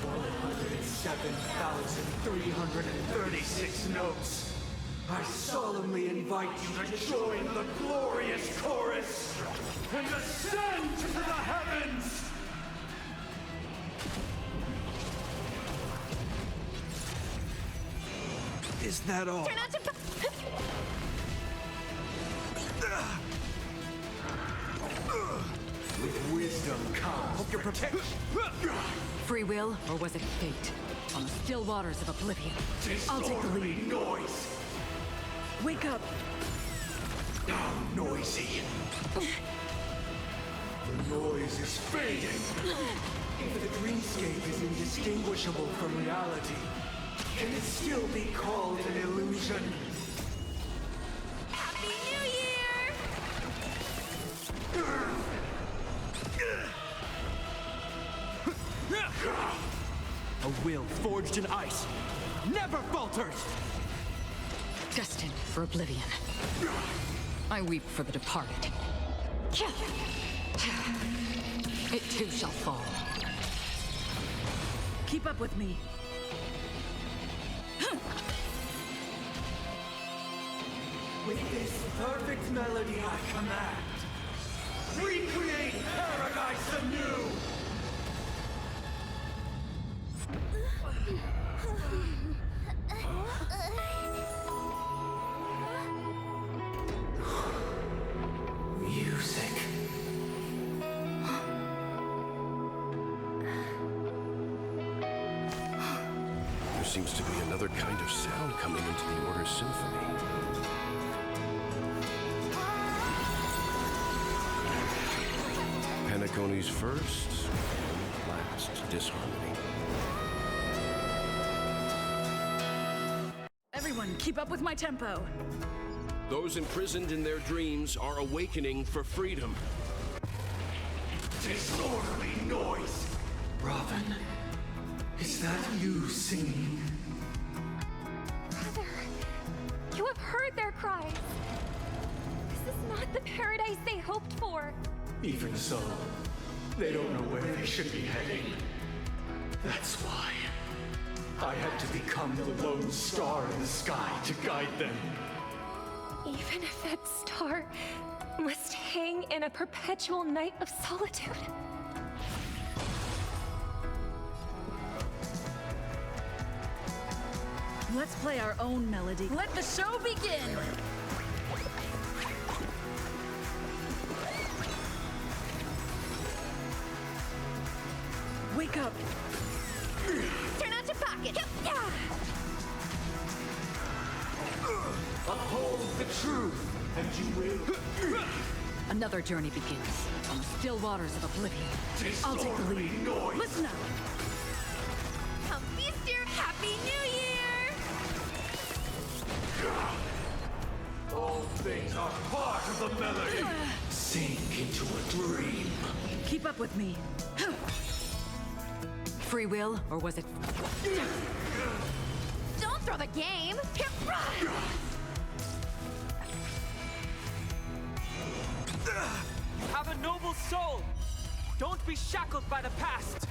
107,336 notes. I solemnly invite you to join the glorious chorus and ascend to the heavens! Is that all? Turn out to... With wisdom comes protection. Free will, or was it fate? On the still waters of oblivion. I'll take the lead. Noise. Wake up! How noisy. The noise is fading. If the dreamscape is indistinguishable from reality, can it still be called an illusion? Happy New Year! A will forged in ice never falters! Destined for oblivion. I weep for the departed. It too shall fall. Keep up with me. With this perfect melody I command, recreate paradise anew! Music. There seems to be another kind of sound coming into the Order's symphony. Penacony's first and last disharmony. Everyone, keep up with my tempo. Those imprisoned in their dreams are awakening for freedom. Disorderly noise! Robin, is that you singing? Brother, you have heard their cries. This is not the paradise they hoped for. Even so, they don't know where they should be heading. That's why I had to become the lone star in the sky to guide them. Even if that star must hang in a perpetual night of solitude. Let's play our own melody. Let the show begin! Wake up! Turn out your pocket! Uphold the truth, and you will. Another journey begins on the still waters of oblivion. I'll take the lead. Noise. Listen up! Come feast your Happy New Year! All things are part of the melody. Sink into a dream. Keep up with me. Free will, or was it... Don't throw the game! Have a noble soul! Don't be shackled by the past!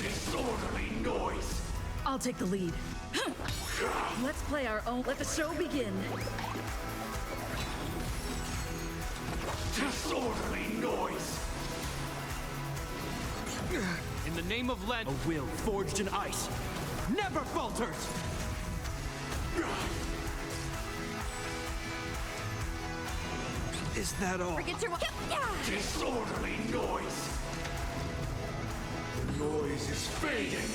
Disorderly noise! I'll take the lead. Let's play our own. Let the show begin. Disorderly noise! In the name of Len, a will forged in ice never falters! Is that all? Forget your Disorderly noise! The noise is fading.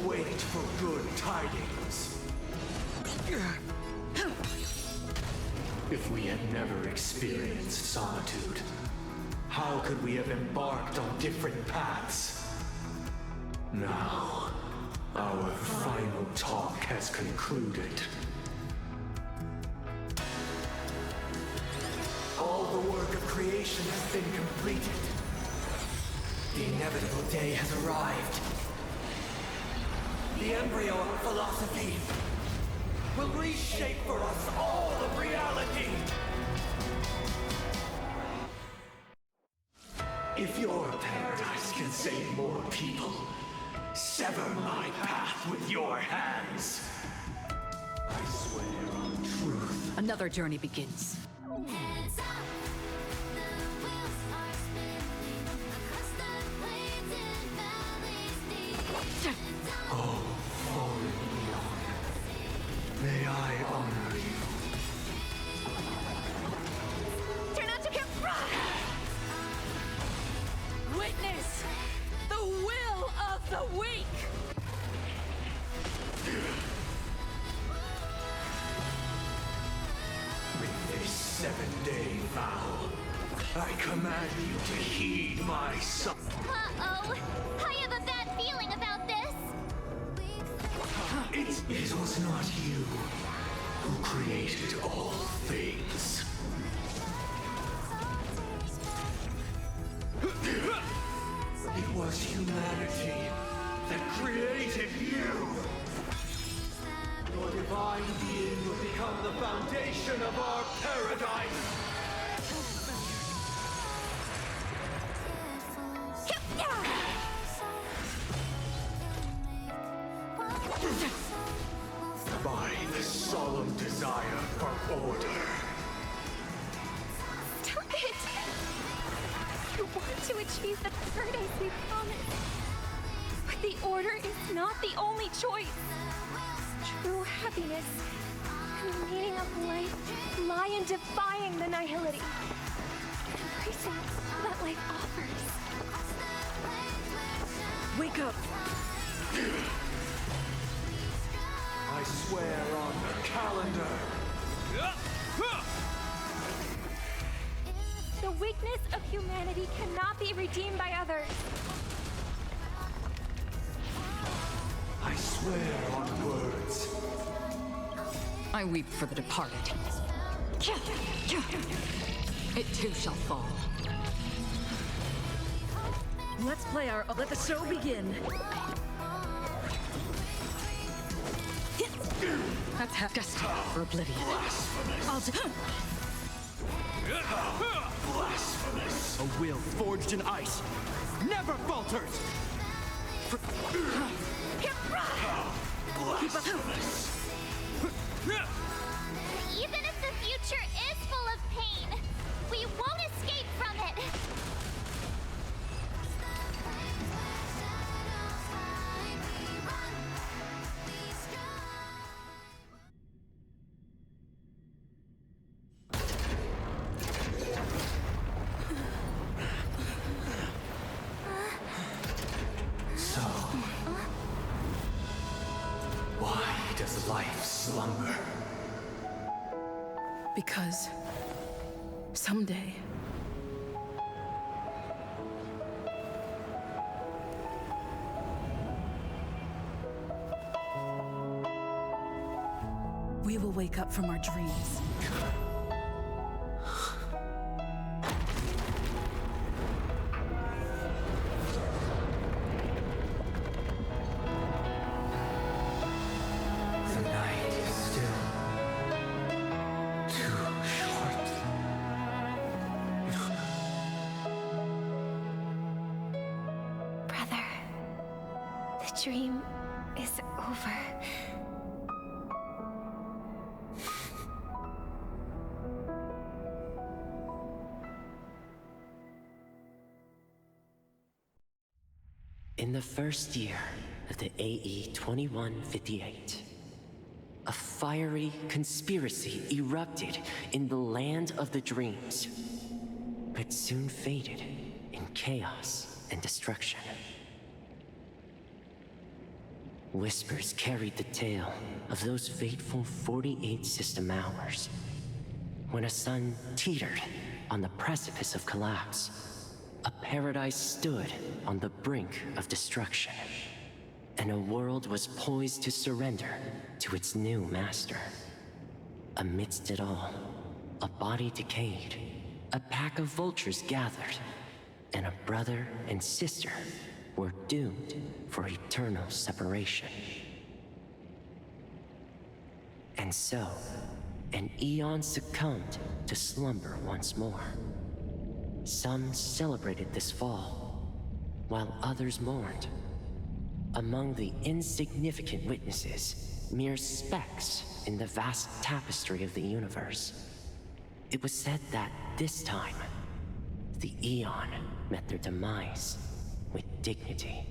Wait for good tidings. If we had never experienced solitude, how could we have embarked on different paths? Now, our final talk has concluded. All the work of creation has been completed. The inevitable day has arrived. The embryo of philosophy will reshape for us all of reality. If your paradise can save more people, sever my path with your hands. I swear on truth. Another journey begins. Oh, fallen beyond, may I honor you. Turn out to Witness the will of the weak! With this 7-day vow, I command you to heed my son. Uh-oh! I have a bad feeling about this! It was not you who created all things. It was humanity that created you. Your divine being will become the foundation of our paradise. By the solemn desire for order. Stop it! You want to achieve the paradise we promised. But the order is not the only choice. True happiness and the meaning of life lie in defying the nihility. Embracing that life offers. Wake up! I swear on the calendar. The weakness of humanity cannot be redeemed by others. I swear on words. I weep for the departed. It too shall fall. Let's play our. Let the show begin. That's half destined for oblivion. Blasphemous! A will forged in ice never falters! Blasphemous! Even if the future is full of pain, we won't escape from it. So, why does life slumber? Because someday we will wake up from our dreams. The night is still too short. dream is over. In the first year of the AE 2158, a fiery conspiracy erupted in the land of the dreams, but soon faded in chaos and destruction. Whispers carried the tale of those fateful 48 system hours, when a sun teetered on the precipice of collapse. A paradise stood on the brink of destruction, and a world was poised to surrender to its new master. Amidst it all, a body decayed, a pack of vultures gathered, and a brother and sister were doomed for eternal separation. And so, an eon succumbed to slumber once more. Some celebrated this fall, while others mourned. Among the insignificant witnesses, mere specks in the vast tapestry of the universe, it was said that this time, the Eon met their demise with dignity.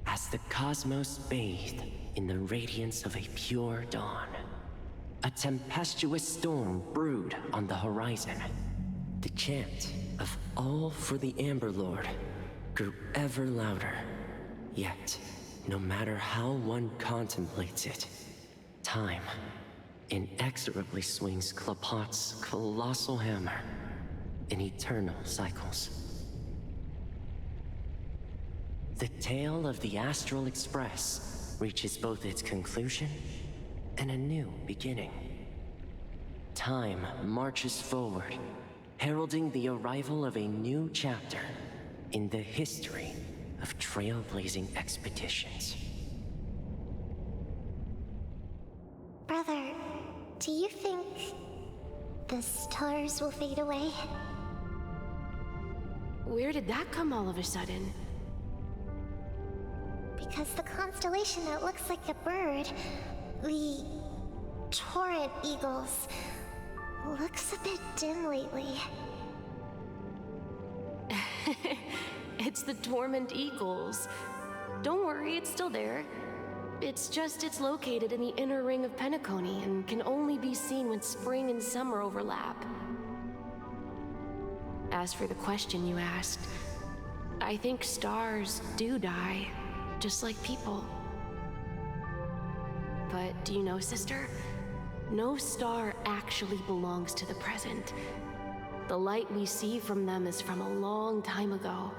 As the cosmos bathed in the radiance of a pure dawn, a tempestuous storm brewed on the horizon. The chant of "All for the Amber Lord" grew ever louder. Yet, no matter how one contemplates it, time inexorably swings Klapot's colossal hammer in eternal cycles. The tale of the Astral Express reaches both its conclusion and a new beginning. Time marches forward, heralding the arrival of a new chapter in the history of trailblazing expeditions. Brother, do you think the stars will fade away? Where did that come all of a sudden? Because the constellation that looks like a bird, the torrent eagles, looks a bit dim lately. It's the Torment Eagles. Don't worry, it's still there. It's located in the inner ring of Penacony and can only be seen when spring and summer overlap. As for the question you asked, I think stars do die, just like people. But do you know, sister? No star actually belongs to the present. The light we see from them is from a long time ago.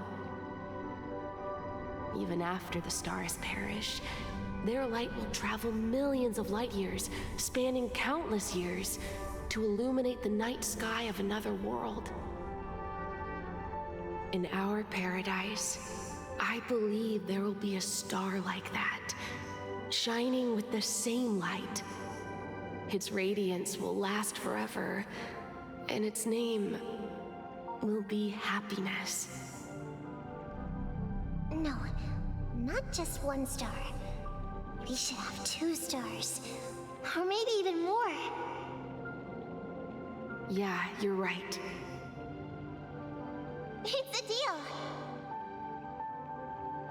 Even after the stars perish, their light will travel millions of light years, spanning countless years, to illuminate the night sky of another world. In our paradise, I believe there will be a star like that, shining with the same light. Its radiance will last forever, and its name will be happiness. No, not just one star. We should have 2 stars, or maybe even more. Yeah, you're right. It's a deal.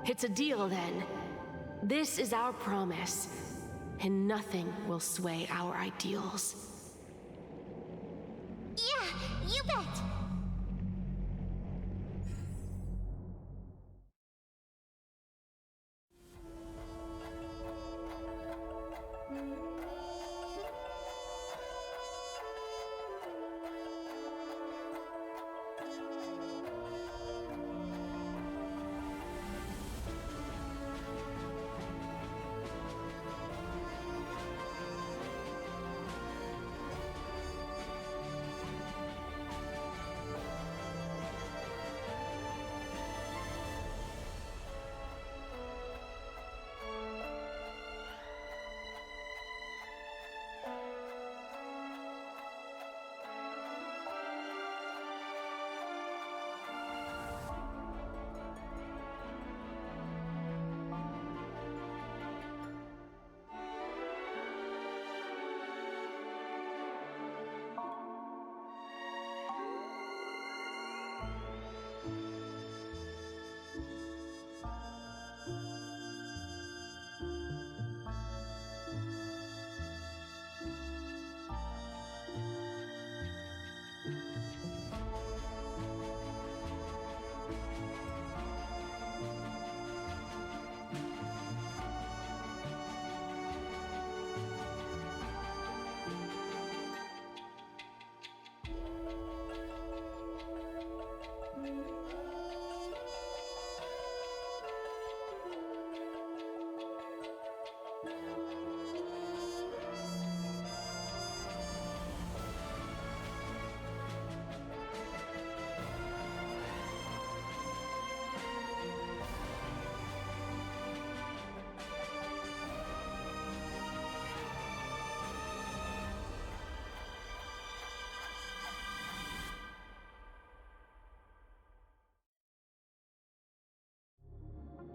It's a deal, then. This is our promise, and nothing will sway our ideals. Yeah, you bet.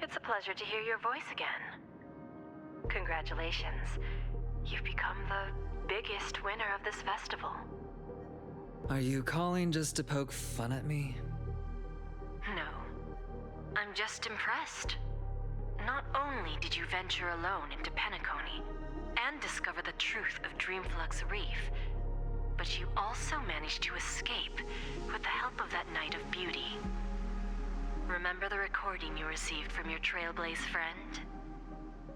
It's a pleasure to hear your voice again. Congratulations. You've become the biggest winner of this festival. Are you calling just to poke fun at me? No. I'm just impressed. Not only did you venture alone into Penacony and discover the truth of Dreamflux Reef, but you also managed to escape with the help of that Knight of Beauty. Remember the recording you received from your Trailblaze friend?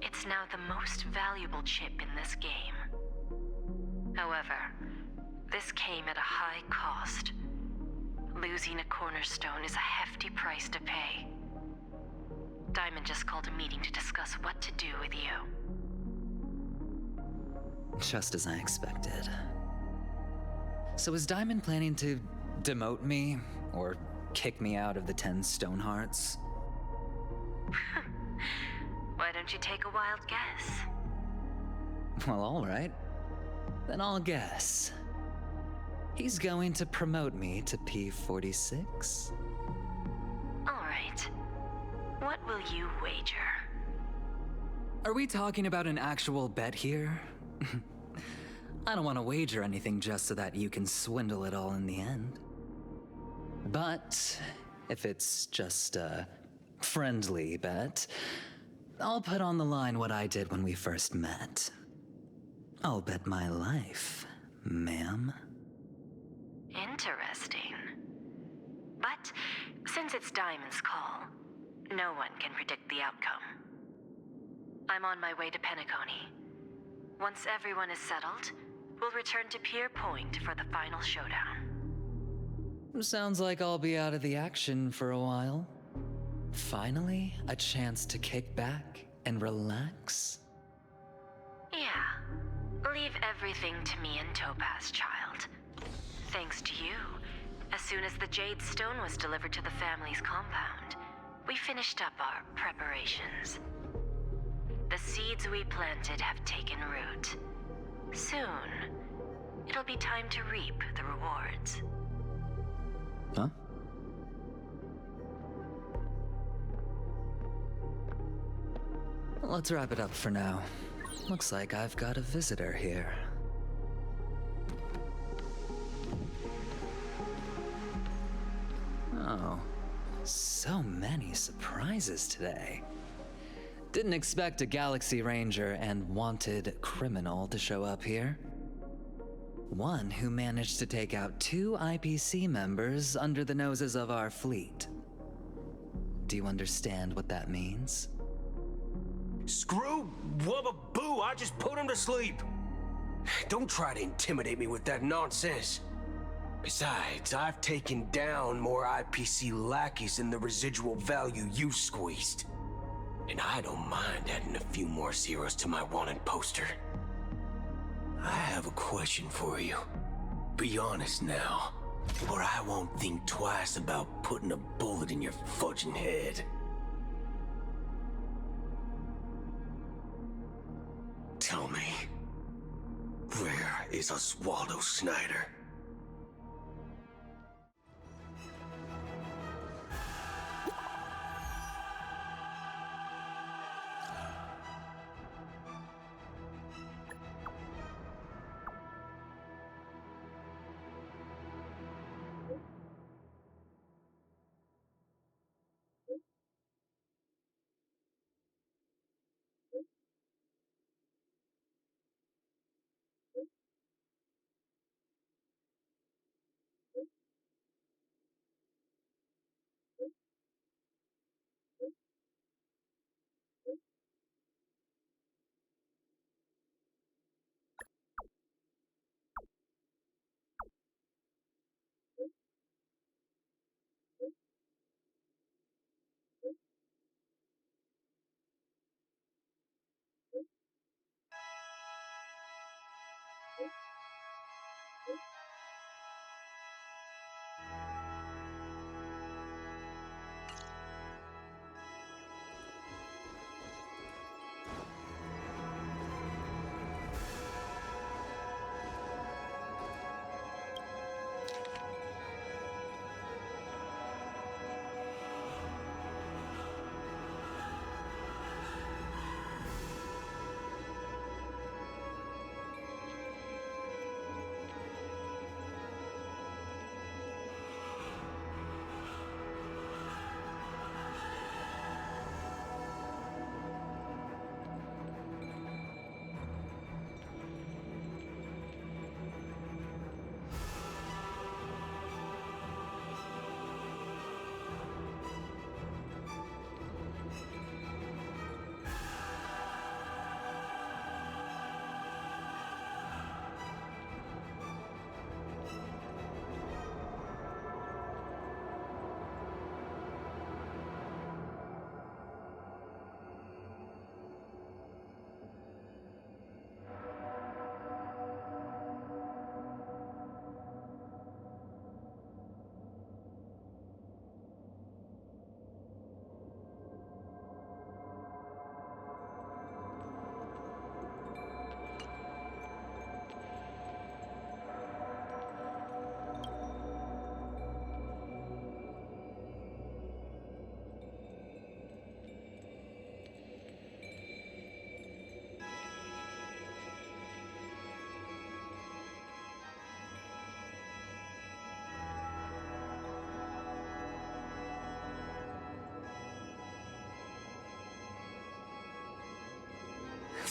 It's now the most valuable chip in this game. However, this came at a high cost. Losing a cornerstone is a hefty price to pay. Diamond just called a meeting to discuss what to do with you. Just as I expected. So is Diamond planning to demote me, or kick me out of the 10 Stonehearts? Why don't you take a wild guess? Well, alright. Then I'll guess. He's going to promote me to P46? Alright. What will you wager? Are we talking about an actual bet here? I don't want to wager anything just so that you can swindle it all in the end. But if it's just a friendly bet, I'll put on the line what I did when we first met. I'll bet my life, ma'am. Interesting. But since it's Diamond's call, no one can predict the outcome. I'm on my way to Penacony. Once everyone is settled, we'll return to Pier Point for the final showdown. Sounds like I'll be out of the action for a while. Finally, a chance to kick back and relax. Yeah. Leave everything to me and Topaz, child. Thanks to you, as soon as the Jade Stone was delivered to the family's compound, we finished up our preparations. The seeds we planted have taken root. Soon, it'll be time to reap the rewards. Huh? Let's wrap it up for now. Looks like I've got a visitor here. Oh, so many surprises today. Didn't expect a Galaxy Ranger and wanted criminal to show up here. One who managed to take out 2 IPC members under the noses of our fleet. Do you understand what that means? Screw wubba boo, I just put him to sleep. Don't try to intimidate me with that nonsense. Besides, I've taken down more IPC lackeys than the residual value you squeezed. And I don't mind adding a few more zeros to my wanted poster. I have a question for you. Be honest now, or I won't think twice about putting a bullet in your fudging head. Tell me, where is Oswaldo Snyder?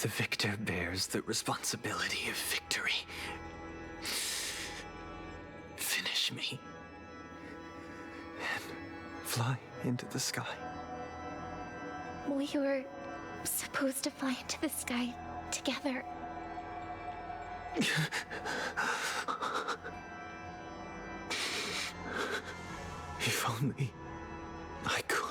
The victor bears the responsibility of victory. Finish me. And fly into the sky. We were supposed to fly into the sky together. If only I could.